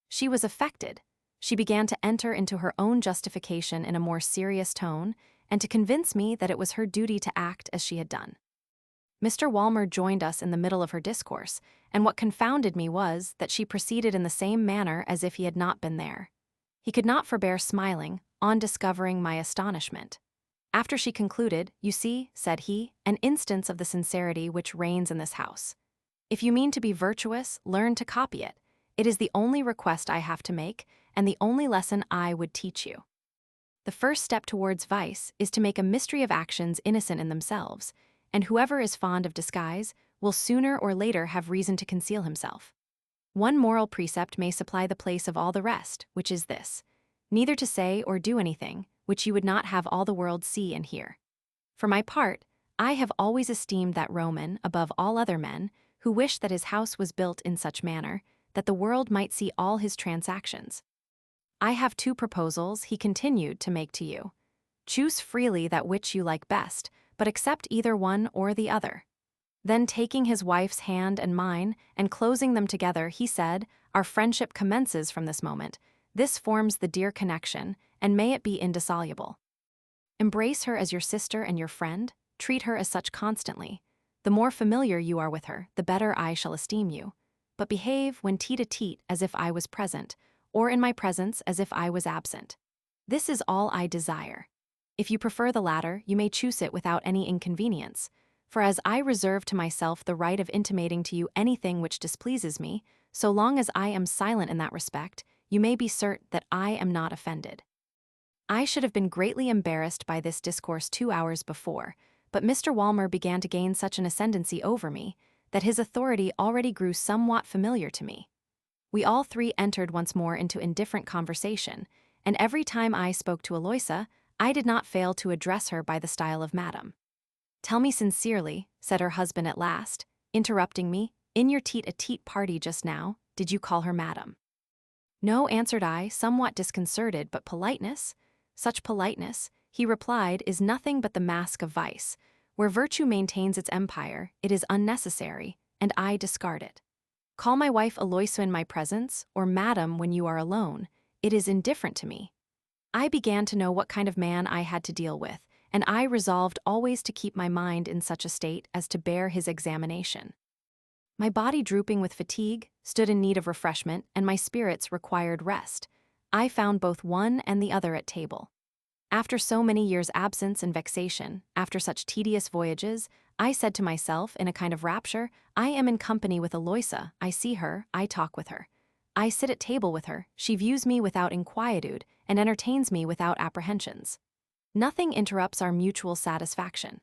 She was affected. She began to enter into her own justification in a more serious tone, and to convince me that it was her duty to act as she had done. Mr. Walmer joined us in the middle of her discourse, and what confounded me was that she proceeded in the same manner as if he had not been there. He could not forbear smiling on discovering my astonishment. After she concluded, "You see," said he, "an instance of the sincerity which reigns in this house. If you mean to be virtuous, learn to copy it. It is the only request I have to make, and the only lesson I would teach you. The first step towards vice is to make a mystery of actions innocent in themselves, and whoever is fond of disguise will sooner or later have reason to conceal himself. One moral precept may supply the place of all the rest, which is this: neither to say or do anything which you would not have all the world see and hear. For my part, I have always esteemed that Roman above all other men who wished that his house was built in such manner that the world might see all his transactions. I have two proposals," he continued, "to make to you. Choose freely that which you like best, but accept either one or the other." Then taking his wife's hand and mine, and closing them together, he said, "Our friendship commences from this moment. This forms the dear connection, and may it be indissoluble. Embrace her as your sister and your friend, treat her as such constantly. The more familiar you are with her, the better I shall esteem you. But behave when tete-a-tete as if I was present, or in my presence as if I was absent. This is all I desire. If you prefer the latter, you may choose it without any inconvenience, for as I reserve to myself the right of intimating to you anything which displeases me, so long as I am silent in that respect, you may be certain that I am not offended." I should have been greatly embarrassed by this discourse 2 hours before, but Mr. Walmer began to gain such an ascendancy over me that his authority already grew somewhat familiar to me. We all three entered once more into indifferent conversation, and every time I spoke to Eloisa, I did not fail to address her by the style of madam. "Tell me sincerely," said her husband at last, interrupting me, "in your tete-a-tete party just now, did you call her madam?" "No," answered I, somewhat disconcerted, "but politeness? Such politeness," he replied, "is nothing but the mask of vice. Where virtue maintains its empire, it is unnecessary, and I discard it. Call my wife Eloisa in my presence, or madam when you are alone. It is indifferent to me." I began to know what kind of man I had to deal with, and I resolved always to keep my mind in such a state as to bear his examination. My body, drooping with fatigue, stood in need of refreshment, and my spirits required rest. I found both one and the other at table. After so many years' absence and vexation, after such tedious voyages, I said to myself in a kind of rapture, I am in company with Eloisa, I see her, I talk with her. I sit at table with her, she views me without inquietude, and entertains me without apprehensions. Nothing interrupts our mutual satisfaction.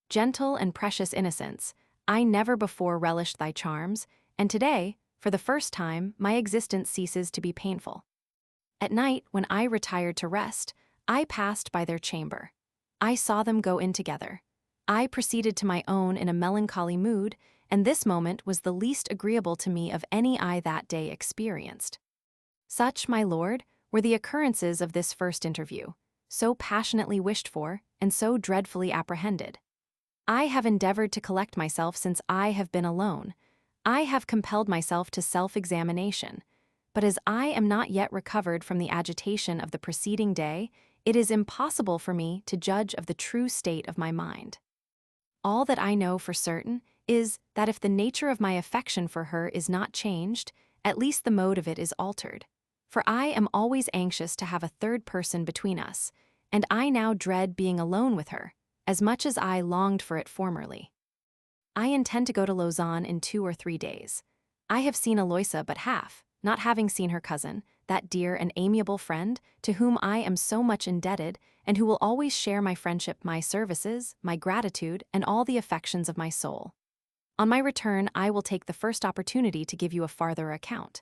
Gentle and precious innocence, I never before relished thy charms, and today, for the first time, my existence ceases to be painful. At night, when I retired to rest, I passed by their chamber. I saw them go in together. I proceeded to my own in a melancholy mood, and this moment was the least agreeable to me of any I that day experienced. Such, my lord, were the occurrences of this first interview, so passionately wished for, and so dreadfully apprehended. I have endeavored to collect myself since I have been alone. I have compelled myself to self-examination, but as I am not yet recovered from the agitation of the preceding day, it is impossible for me to judge of the true state of my mind. All that I know for certain is that if the nature of my affection for her is not changed, at least the mode of it is altered. For I am always anxious to have a third person between us, and I now dread being alone with her, as much as I longed for it formerly. I intend to go to Lausanne in 2 or 3 days. I have seen Eloisa but half, not having seen her cousin, that dear and amiable friend to whom I am so much indebted and who will always share my friendship, my services, my gratitude, and all the affections of my soul. On my return, I will take the first opportunity to give you a farther account.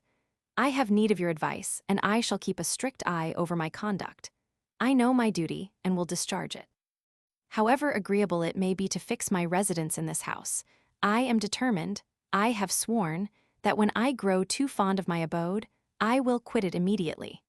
I have need of your advice, and I shall keep a strict eye over my conduct. I know my duty and will discharge it. However agreeable it may be to fix my residence in this house, I am determined, I have sworn, that when I grow too fond of my abode, I will quit it immediately.